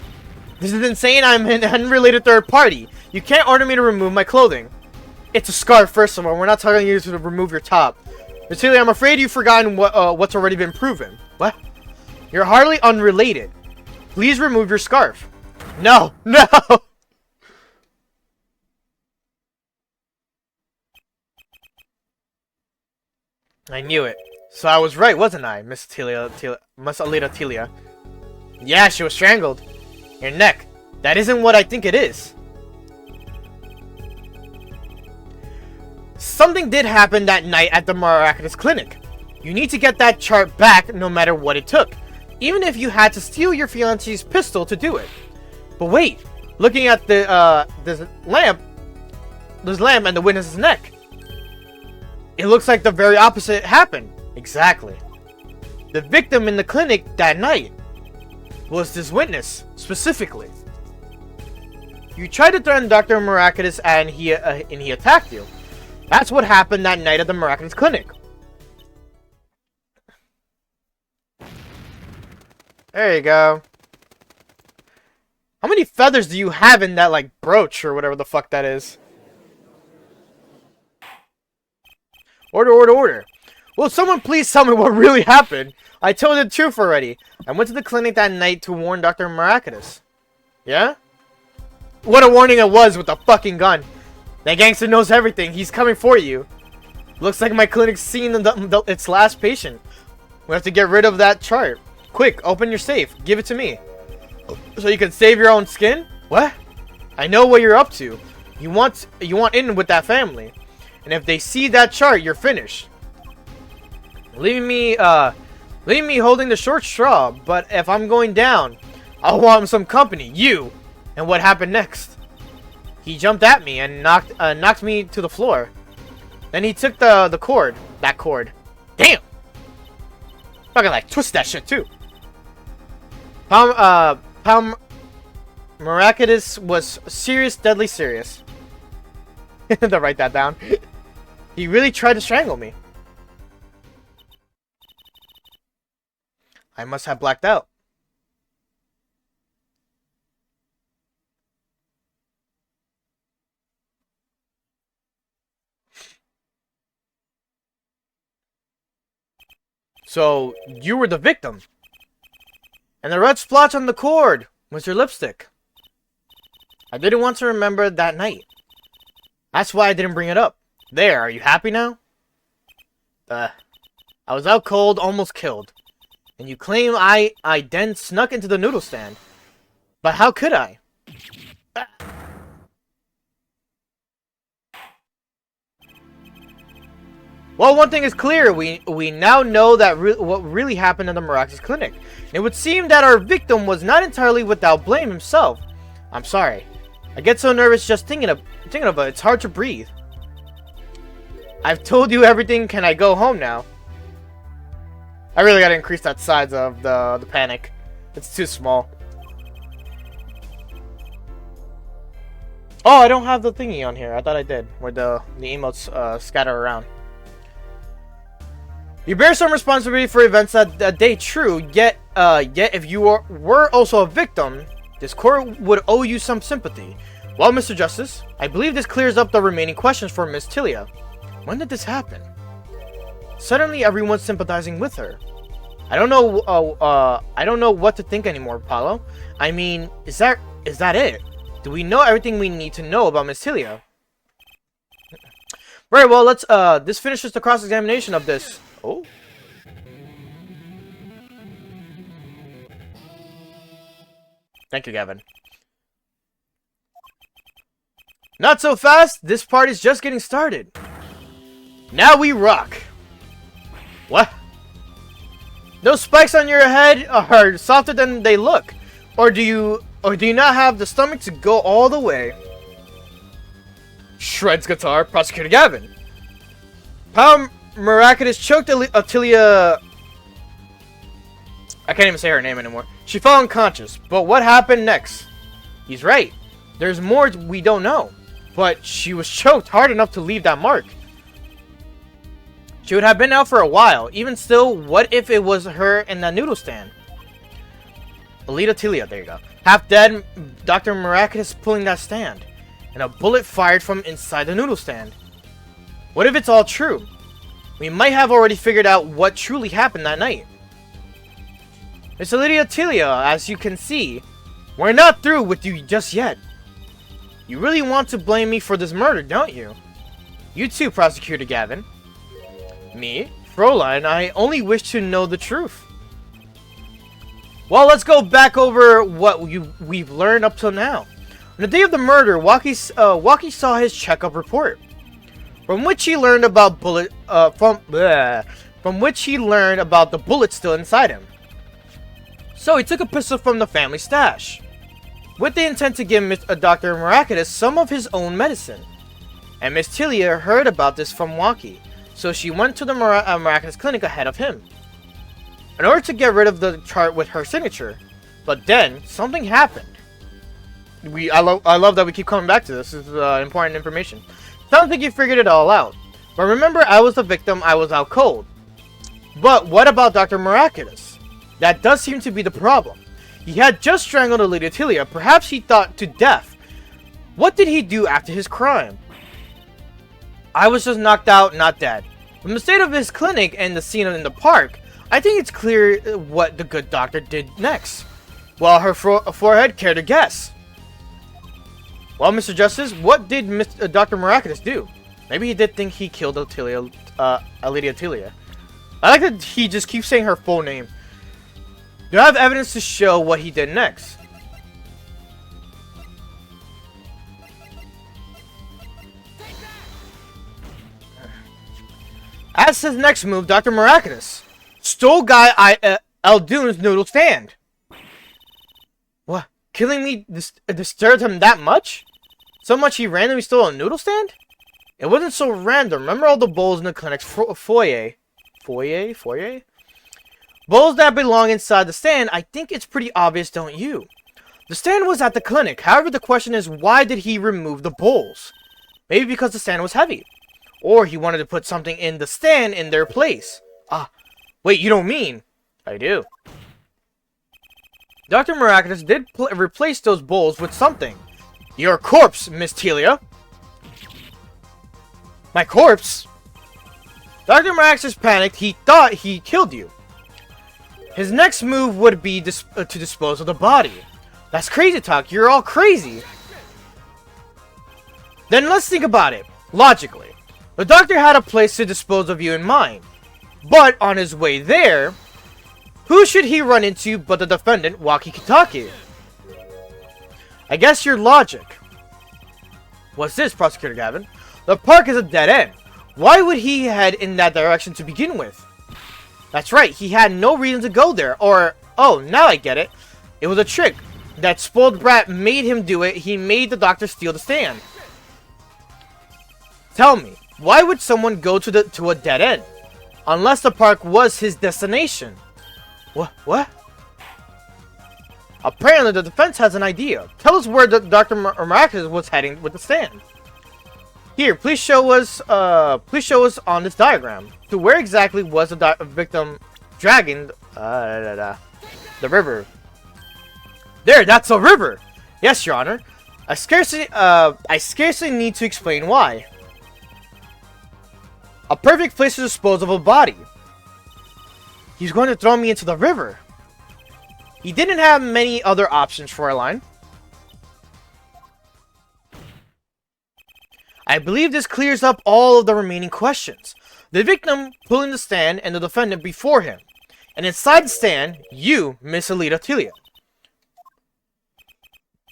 This is insane. I'm an unrelated third party. You can't order me to remove my clothing. It's a scarf, first of all. We're not telling you to remove your top. Natalia, I'm afraid you've forgotten what's already been proven. What? You're hardly unrelated. Please remove your scarf. No, no! I knew it. So I was right, wasn't I, Miss Alita Tilia? Yeah, she was strangled. Your neck. That isn't what I think it is. Something did happen that night at the Miraculous Clinic. You need to get that chart back no matter what it took. Even if you had to steal your fiancé's pistol to do it. But wait, looking at the this lamp and the witness's neck. It looks like the very opposite happened. Exactly. The victim in the clinic that night was this witness, specifically. You tried to threaten Dr. Miraculous and he attacked you. That's what happened that night at the Miraculous Clinic. There you go. How many feathers do you have in that, like, brooch or whatever the fuck that is? Order, order, order. Will someone please tell me what really happened? I told the truth already. I went to the clinic that night to warn Dr. Miraculous. Yeah? What a warning it was with the fucking gun. That gangster knows everything. He's coming for you. Looks like my clinic's seen its last patient. We have to get rid of that chart. Quick, open your safe. Give it to me. So you can save your own skin? What? I know what you're up to. You want in with that family. And if they see that chart, you're finished. Leaving me holding the short straw. But if I'm going down, I'll want some company. You. And what happened next? He jumped at me and knocked me to the floor. Then he took the cord. That cord. Damn. Fucking like twist that shit too. Palm Miraculous was serious, deadly serious. To write that down. He really tried to strangle me. I must have blacked out. So, you were the victim. And the red splotch on the cord was your lipstick. I didn't want to remember that night. That's why I didn't bring it up. There, are you happy now? I was out cold, almost killed. And you claim I then snuck into the noodle stand. But how could I? Well, one thing is clear. We now know that what really happened in the Miraculous Clinic. It would seem that our victim was not entirely without blame himself. I'm sorry. I get so nervous just thinking of it. It's hard to breathe. I've told you everything. Can I go home now? I really gotta increase that size of the panic. It's too small. Oh, I don't have the thingy on here. I thought I did. Where the emotes scatter around. You bear some responsibility for events that day, true. Yet if you were also a victim, this court would owe you some sympathy. Well, Mr. Justice, I believe this clears up the remaining questions for Miss Tilia. When did this happen? Suddenly, everyone's sympathizing with her. I don't know what to think anymore, Paulo. I mean, is that it? Do we know everything we need to know about Miss Tilia? Very well. Let's this finishes the cross-examination of this. Oh. Thank you, Gavin. Not so fast. This part is just getting started. Now we rock. What? Those spikes on your head are softer than they look. Or do you not have the stomach to go all the way? Shreds guitar, Prosecutor Gavin. Power Miraculous choked Attilia. I can't even say her name anymore. She fell unconscious, but what happened next? He's right. There's more we don't know. But she was choked hard enough to leave that mark. She would have been out for a while. Even still, what if it was her in that noodle stand? Alita Tilia, there you go. Half dead, Dr. Miraculous pulling that stand. And a bullet fired from inside the noodle stand. What if it's all true? We might have already figured out what truly happened that night. Miss Alita Tilia, as you can see, we're not through with you just yet. You really want to blame me for this murder, don't you? You too, Prosecutor Gavin. Me? Fräulein, I only wish to know the truth. Well, let's go back over what we've learned up till now. On the day of the murder, Waki saw his checkup report, from which he learned about from which he learned about the bullet still inside him. So he took a pistol from the family stash, with the intent to give Dr. Miraculous some of his own medicine. And Miss Tilia heard about this from Waki, so she went to the Miraculous clinic ahead of him, in order to get rid of the chart with her signature. But then, something happened. I love that we keep coming back to this. This is important information. Sounds like you figured it all out. But remember, I was the victim, I was out cold. But what about Dr. Miraculous? That does seem to be the problem. He had just strangled Alita Tilia, perhaps he thought to death. What did he do after his crime? I was just knocked out, not dead. From the state of his clinic and the scene in the park, I think it's clear what the good doctor did next. Well, her forehead, care to guess? Well, Mr. Justice, what did Dr. Miraculous do? Maybe he did think he killed Alita Tilia. I like that he just keeps saying her full name. Do I have evidence to show what he did next? As his next move, Dr. Miraculous stole Guy Eldune's noodle stand. What? Killing me disturbed him that much? So much he randomly stole a noodle stand? It wasn't so random. Remember all the bowls in the clinic's foyer? Foyer? Bowls that belong inside the stand, I think it's pretty obvious, don't you? The stand was at the clinic. However, the question is, why did he remove the bowls? Maybe because the stand was heavy. Or he wanted to put something in the stand in their place. Ah, wait, you don't mean? I do. Dr. Miraculous did replace those bowls with something. Your corpse, Miss Tilia. My corpse? Dr. Miraculous panicked. He thought he killed you. His next move would be to dispose of the body. That's crazy talk. You're all crazy. Then let's think about it. Logically. The doctor had a place to dispose of you in mind. But on his way there, who should he run into but the defendant, Waki Kitake? I guess your logic. What's this, Prosecutor Gavin? The park is a dead end. Why would he head in that direction to begin with? That's right, he had no reason to go there. Or, oh, now I get it. It was a trick. That spoiled brat made him do it. He made the doctor steal the stand. Tell me, why would someone go to a dead end? Unless the park was his destination. What? Apparently, the defense has an idea. Tell us where Dr. Miraculous was heading with the stand. Here, please show us on this diagram. To where exactly was the victim dragging the river? There, that's a river. Yes, Your Honor. I scarcely need to explain why. A perfect place to dispose of a body. He's going to throw me into the river. He didn't have many other options, Fräulein. I believe this clears up all of the remaining questions. The victim pulling the stand and the defendant before him. And inside the stand, you, Miss Alita Tilia.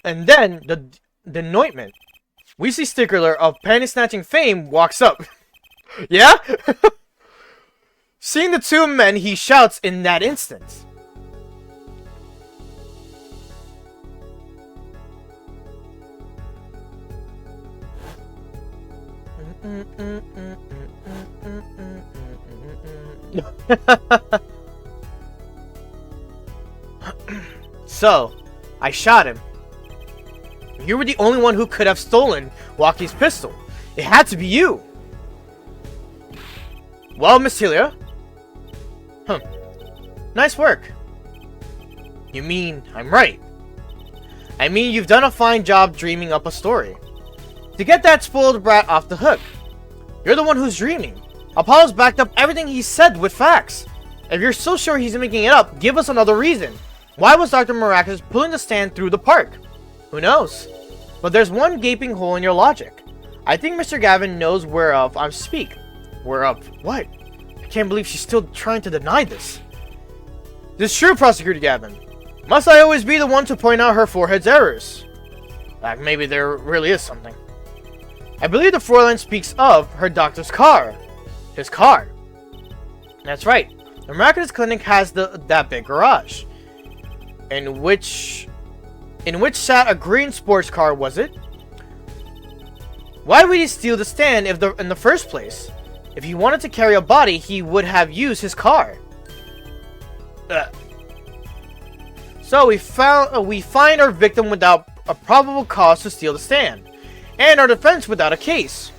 And then the anointment. Weasley Stickler of panty snatching fame walks up. Yeah? Seeing the two men, he shouts in that instant. So, I shot him. You were the only one who could have stolen Walky's pistol. It had to be you. Well, Miss Celia? Nice work. You mean I'm right? I mean you've done a fine job dreaming up a story. To get that spoiled brat off the hook. You're the one who's dreaming. Apollo's backed up everything he said with facts. If you're so sure he's making it up, give us another reason. Why was Dr. Maracas pulling the stand through the park? Who knows? But there's one gaping hole in your logic. I think Mr. Gavin knows whereof I speak. Whereof what? I can't believe she's still trying to deny this. This is true, Prosecutor Gavin. Must I always be the one to point out her forehead's errors? Like maybe there really is something. I believe the Fräulein speaks of her doctor's car. His car. That's right. The Maracas clinic has that big garage. In which sat a green sports car, was it? Why would he steal the stand in the first place? If he wanted to carry a body, he would have used his car. So we find our victim without a probable cause to steal the stand, and our defense without a case.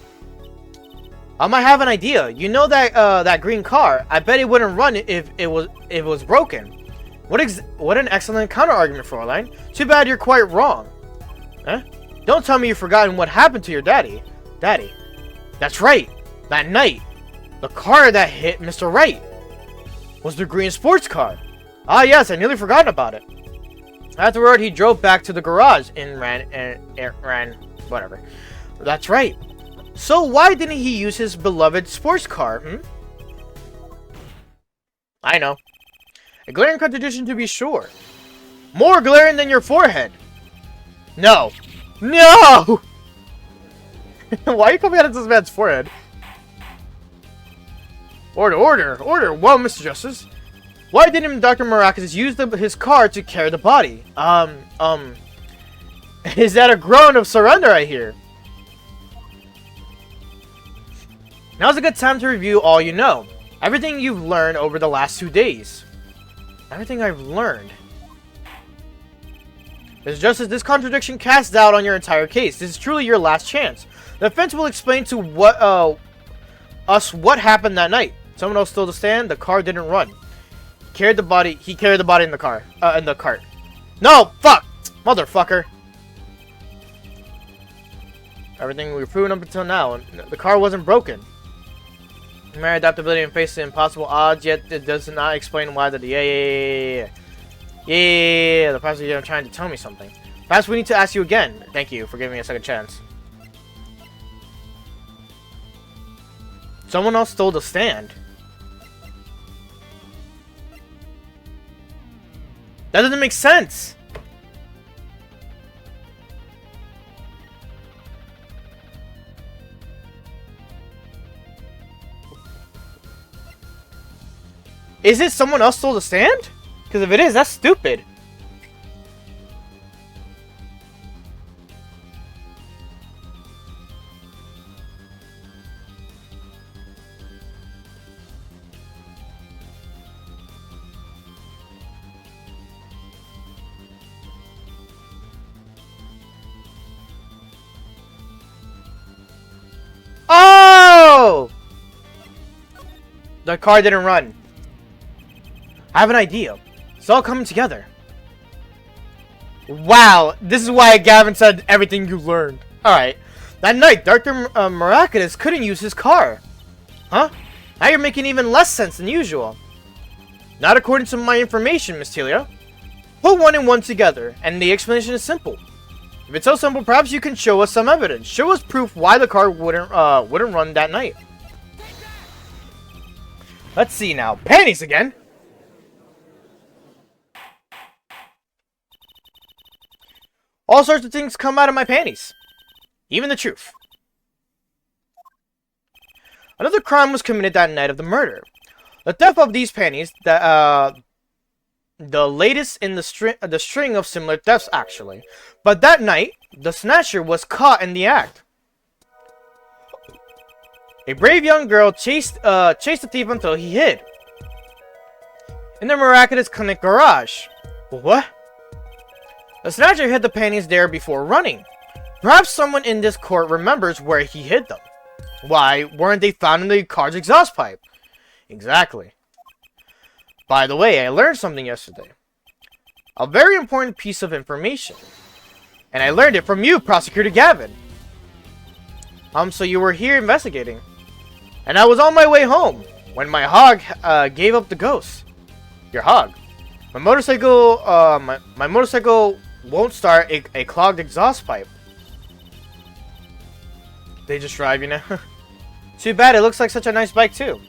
I have an idea. You know that green car? I bet it wouldn't run if it was broken. What an excellent counter-argument, Fräulein. Too bad you're quite wrong. Huh? Don't tell me you've forgotten what happened to your daddy. Daddy. That's right. That night. The car that hit Mr. Wright was the green sports car. Ah, yes, I nearly forgotten about it. Afterward, he drove back to the garage and ran, whatever. That's right. So why didn't he use his beloved sports car, I know. A glaring contradiction to be sure. More glaring than your forehead. No. No! Why are you coming out of this man's forehead? Order. Well, Mr. Justice. Why didn't Dr. Maracas use his car to carry the body? Is that a groan of surrender I hear? Now's a good time to review all you know. Everything you've learned over the last 2 days. Everything I've learned. Mr. Justice, this contradiction casts doubt on your entire case. This is truly your last chance. The defense will explain to us what happened that night. Someone else stole the stand. The car didn't run. He carried the body in the car. In the cart. No! Fuck! Motherfucker! Everything we've proven up until now. The car wasn't broken. Mere adaptability and face the impossible odds, yet it does not explain why the the prosecutor trying to tell me something. Perhaps we need to ask you again. Thank you for giving me a second chance. Someone else stole the stand. That doesn't make sense. Is it someone else stole the stand? Because if it is, that's stupid. Oh! The car didn't run. I have an idea. It's all coming together. Wow, this is why Gavin said everything you learned. Alright. That night, Dr. Maracas couldn't use his car. Huh? Now you're making even less sense than usual. Not according to my information, Miss Telia. Put one and one together, and the explanation is simple. If it's so simple, perhaps you can show us some evidence. Show us proof why the car wouldn't run that night. Let's see now. Panties again! All sorts of things come out of my panties. Even the truth. Another crime was committed that night of the murder. The theft of these panties, the latest in the string of similar thefts, actually. But that night, the snatcher was caught in the act. A brave young girl chased the thief until he hid in the miraculous clinic garage. What? The snatcher hid the panties there before running. Perhaps someone in this court remembers where he hid them. Why weren't they found in the car's exhaust pipe? Exactly. By the way, I learned something yesterday. A very important piece of information. And I learned it from you, Prosecutor Gavin. So you were here investigating. And I was on my way home when my hog gave up the ghost. Your hog? My motorcycle, my motorcycle won't start a clogged exhaust pipe. They just drive, you know? Too bad, it looks like such a nice bike too.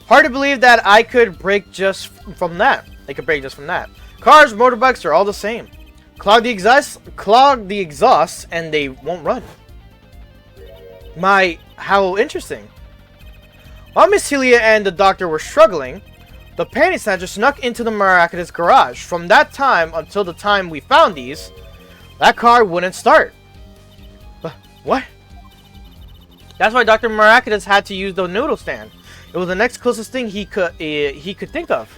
Hard to believe that I could break just from that. They could break just from that. Cars, motorbikes are all the same. Clog the exhaust, and they won't run. How interesting. While Miss Celia and the doctor were struggling, the panty snatcher snuck into the miraculous garage. From that time until the time we found these, that car wouldn't start. What? That's why Dr. Miraculous had to use the noodle stand. It was the next closest thing he could think of.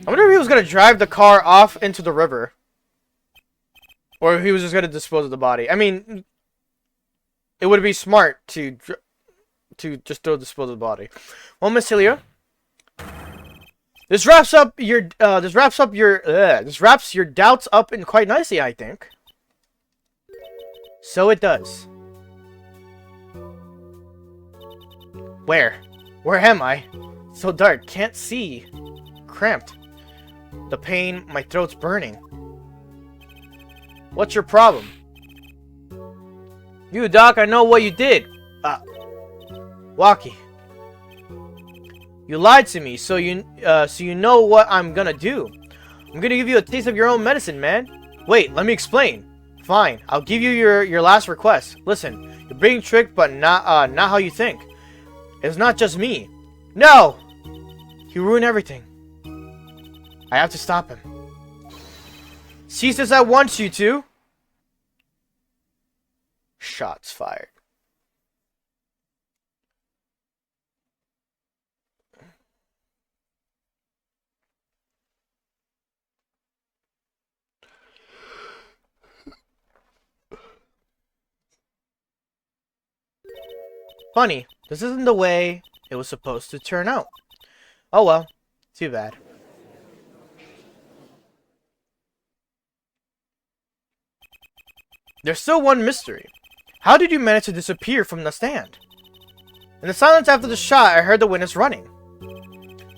I wonder if he was gonna drive the car off into the river, or if he was just gonna dispose of the body. I mean, it would be smart to just dispose of the body. Well, Miss Celia, this wraps your doubts up in quite nicely, I think. So it does. Where am I? So dark, can't see. Cramped. The pain, my throat's burning. What's your problem? You, Doc, I know what you did. Waki. You lied to me, so you know what I'm gonna do. I'm gonna give you a taste of your own medicine, man. Wait, let me explain. Fine, I'll give you your last request. Listen, you're being tricked, but not how you think. It's not just me. No! He ruined everything. I have to stop him. She says I want you to. Shots fired. Funny, this isn't the way it was supposed to turn out. Oh well, too bad. There's still one mystery. How did you manage to disappear from the stand? In the silence after the shot, I heard the witness running.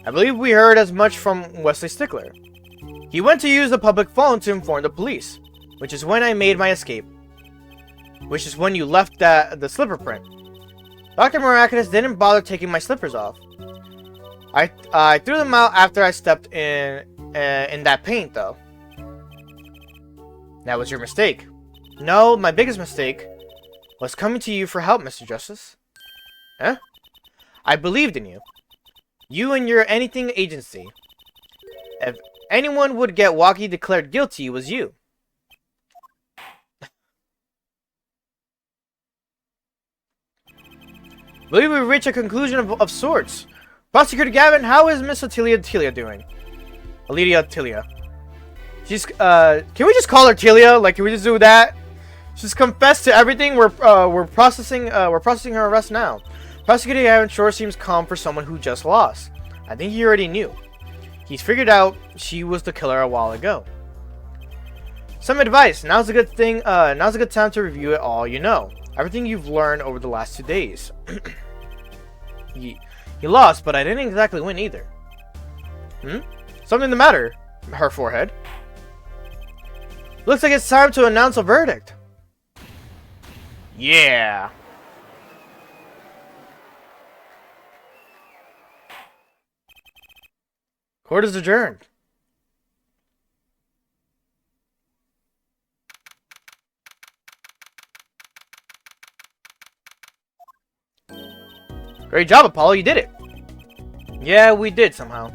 I believe we heard as much from Wesley Stickler. He went to use the public phone to inform the police, which is when I made my escape. Which is when you left the slipper print. Dr. Miraculous didn't bother taking my slippers off. I threw them out after I stepped in that paint, though. That was your mistake. No, my biggest mistake was coming to you for help, Mr. Justice. Huh? I believed in you. You and your anything agency. If anyone would get Waki declared guilty, it was you. Believe we've reached a conclusion of sorts. Prosecutor Gavin, how is Miss Tilia doing? Aledia Tilia. She's can we just call her Tilia? Like, can we just do that? She's confessed to everything. We're processing her arrest now. Prosecutor Gavin sure seems calm for someone who just lost. I think he already knew. He's figured out she was the killer a while ago. Some advice. Now's a good time to review it all you know. Everything you've learned over the last 2 days. You lost, but I didn't exactly win either. Something the matter? Her forehead. Looks like it's time to announce a verdict. Yeah. Court is adjourned. Great job, Apollo. You did it. Yeah, we did somehow.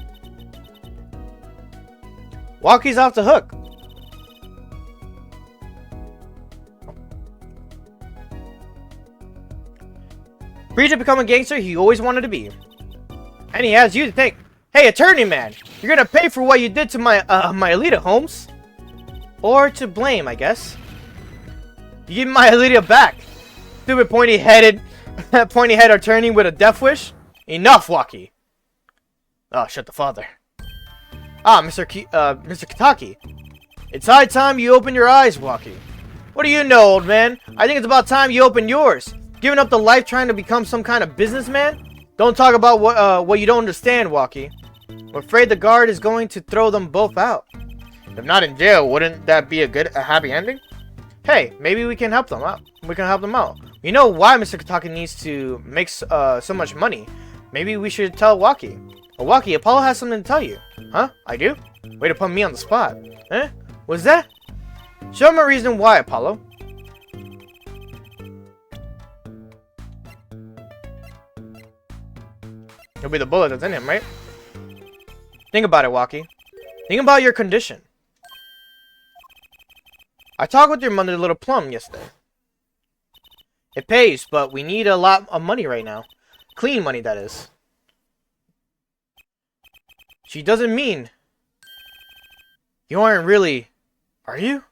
Walkie's off the hook. Free to become a gangster he always wanted to be. And he has you to thank. Hey, attorney man, you're gonna pay for what you did to my Alita, Holmes. Or to blame, I guess. You give my Alita back. Stupid pointy-headed attorney with a death wish. Enough, Walkie. Oh, shut the father. Ah, Mr. Kitaki. It's high time you open your eyes, Walkie. What do you know, old man? I think it's about time you open yours. Giving up the life trying to become some kind of businessman? Don't talk about what you don't understand, Walkie. I'm afraid the guard is going to throw them both out. If not in jail, wouldn't that be a happy ending? Hey, maybe we can help them out. You know why Mr. Kitaki needs to make so much money. Maybe we should tell Walkie. Oh, Walkie, Apollo has something to tell you. Huh? I do? Way to put me on the spot. Eh? What's that? Show him a reason why, Apollo. It'll be the bullet that's in him, right? Think about it, Walkie. Think about your condition. I talked with your mother, Little Plum, yesterday. It pays, but we need a lot of money right now. Clean money, that is. She doesn't mean... You aren't really... Are you?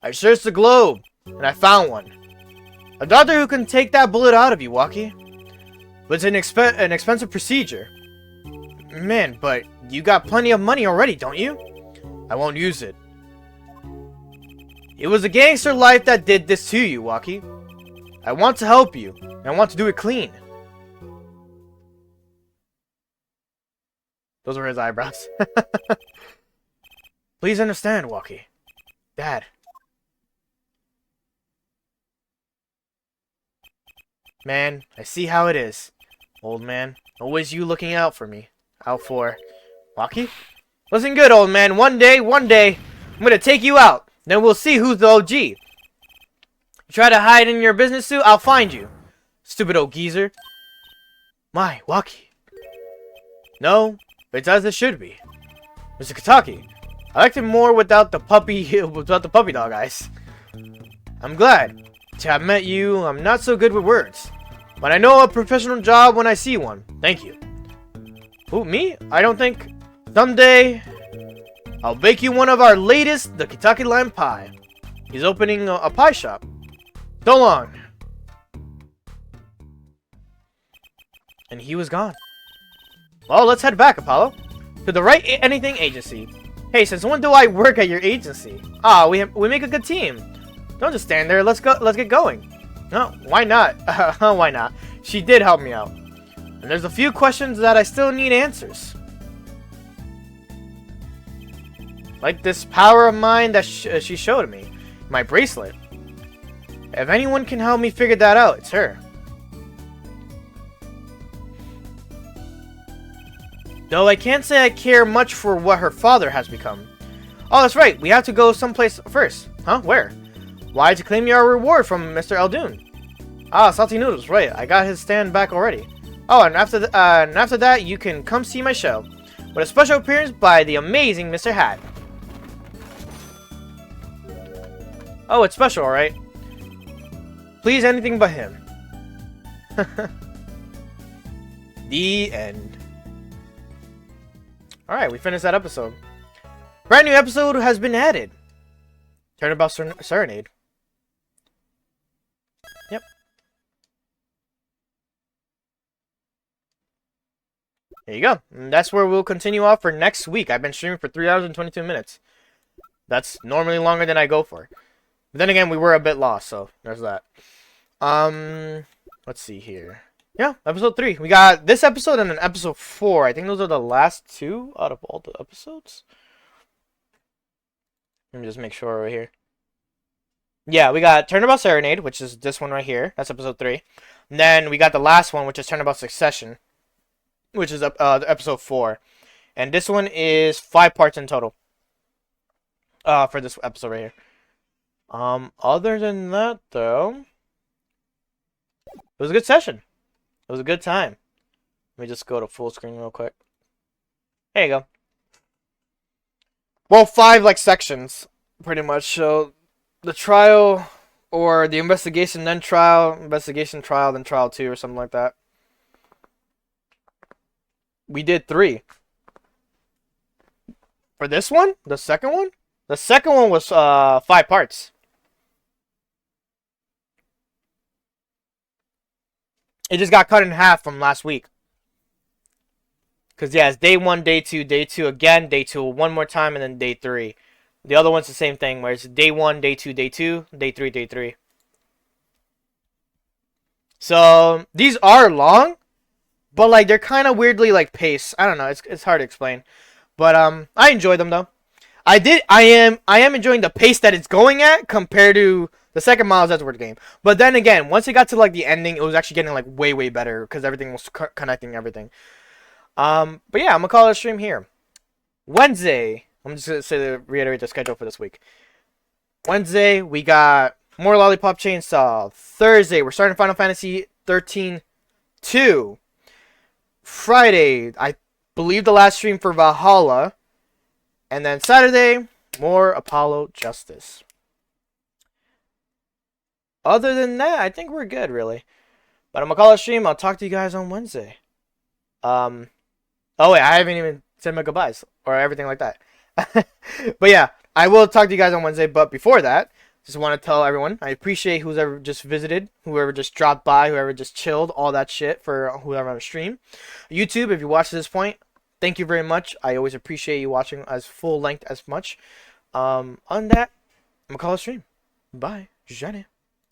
I searched the globe, and I found one. A doctor who can take that bullet out of you, Walkie. But it's an expensive procedure. Man, but you got plenty of money already, don't you? I won't use it. It was a gangster life that did this to you, Walkie. I want to help you, and I want to do it clean. Those were his eyebrows. Please understand, Walkie. Dad. Man, I see how it is. Old man, always you looking out for me. Out for... Walkie? Listen good, old man. One day, I'm gonna take you out. Then we'll see who's the OG. You try to hide in your business suit, I'll find you. Stupid old geezer. My, Walkie. No, it's as it should be. Mr. Kitaki, I liked him more without the puppy dog eyes. I'm glad to have met you. I'm not so good with words, but I know a professional job when I see one. Thank you. Who, me? I don't think. Someday, I'll bake you one of our latest, the Kitaki Lime Pie. He's opening a pie shop. So long. And he was gone. Well, let's head back, Apollo. To the Right Anything Agency. Hey, since when do I work at your agency? Ah, we make a good team. Don't just stand there. Let's get going. No, why not? Why not? She did help me out. And there's a few questions that I still need answers. Like this power of mine that she showed me. My bracelet. If anyone can help me figure that out, it's her. Though I can't say I care much for what her father has become. Oh, that's right. We have to go someplace first. Huh? Where? Why, to claim your reward from Mr. Eldoon. Ah, Salty Noodles. Right. I got his stand back already. Oh, and after that, you can come see my show. With a special appearance by the amazing Mr. Hat. Oh, it's special, alright. Please, anything but him. The end. Alright, we finished that episode. Brand new episode has been added. Turnabout Serenade. Yep. There you go. And that's where we'll continue off for next week. I've been streaming for 3 hours and 22 minutes. That's normally longer than I go for. But then again, we were a bit lost, so there's that. Let's see here. Yeah, episode 3. We got this episode and then episode 4. I think those are the last 2 out of all the episodes. Let me just make sure right here. Yeah, we got Turnabout Serenade, which is this one right here. That's episode 3. And then we got the last one, which is Turnabout Succession. which is episode 4. And this one is 5 parts in total. For this episode right here. Other than that, though, it was a good session. It was a good time. Let me just go to full screen real quick. There you go. Well, 5 like sections, pretty much. So the trial or the investigation, then trial, investigation, trial, then trial 2 or something like that. We did 3. For this one, the second one? The second one was 5 parts. It just got cut in half from last week. Because, yeah, it's day 1, day 2 again, day 2 one more time, and then day 3. The other one's the same thing, where it's day 1, day 2, day 2, day 3, day 3. So, these are long, but, like, they're kind of weirdly, like, paced. I don't know, it's hard to explain. But, I enjoy them, though. I am enjoying the pace that it's going at compared to the second Miles Edgeworth game. But then again, once it got to like the ending, it was actually getting like way better because everything was connecting everything. But yeah, I'm gonna call it a stream here. Wednesday, I'm just gonna reiterate the schedule for this week. Wednesday, we got more Lollipop Chainsaw. Thursday, we're starting Final Fantasy 13 2. Friday, I believe the last stream for Valhalla. And then Saturday, more Apollo Justice. Other than that, I think we're good, really. But I'm going to call it a stream. I'll talk to you guys on Wednesday. Oh, wait, I haven't even said my goodbyes or everything like that. But yeah, I will talk to you guys on Wednesday. But before that, just want to tell everyone, I appreciate who's ever just visited, whoever just dropped by, whoever just chilled, all that shit for whoever on the stream. YouTube, if you watch to this point, thank you very much. I always appreciate you watching as full length as much. On that, I'm going to call it a stream. Bye. Jane.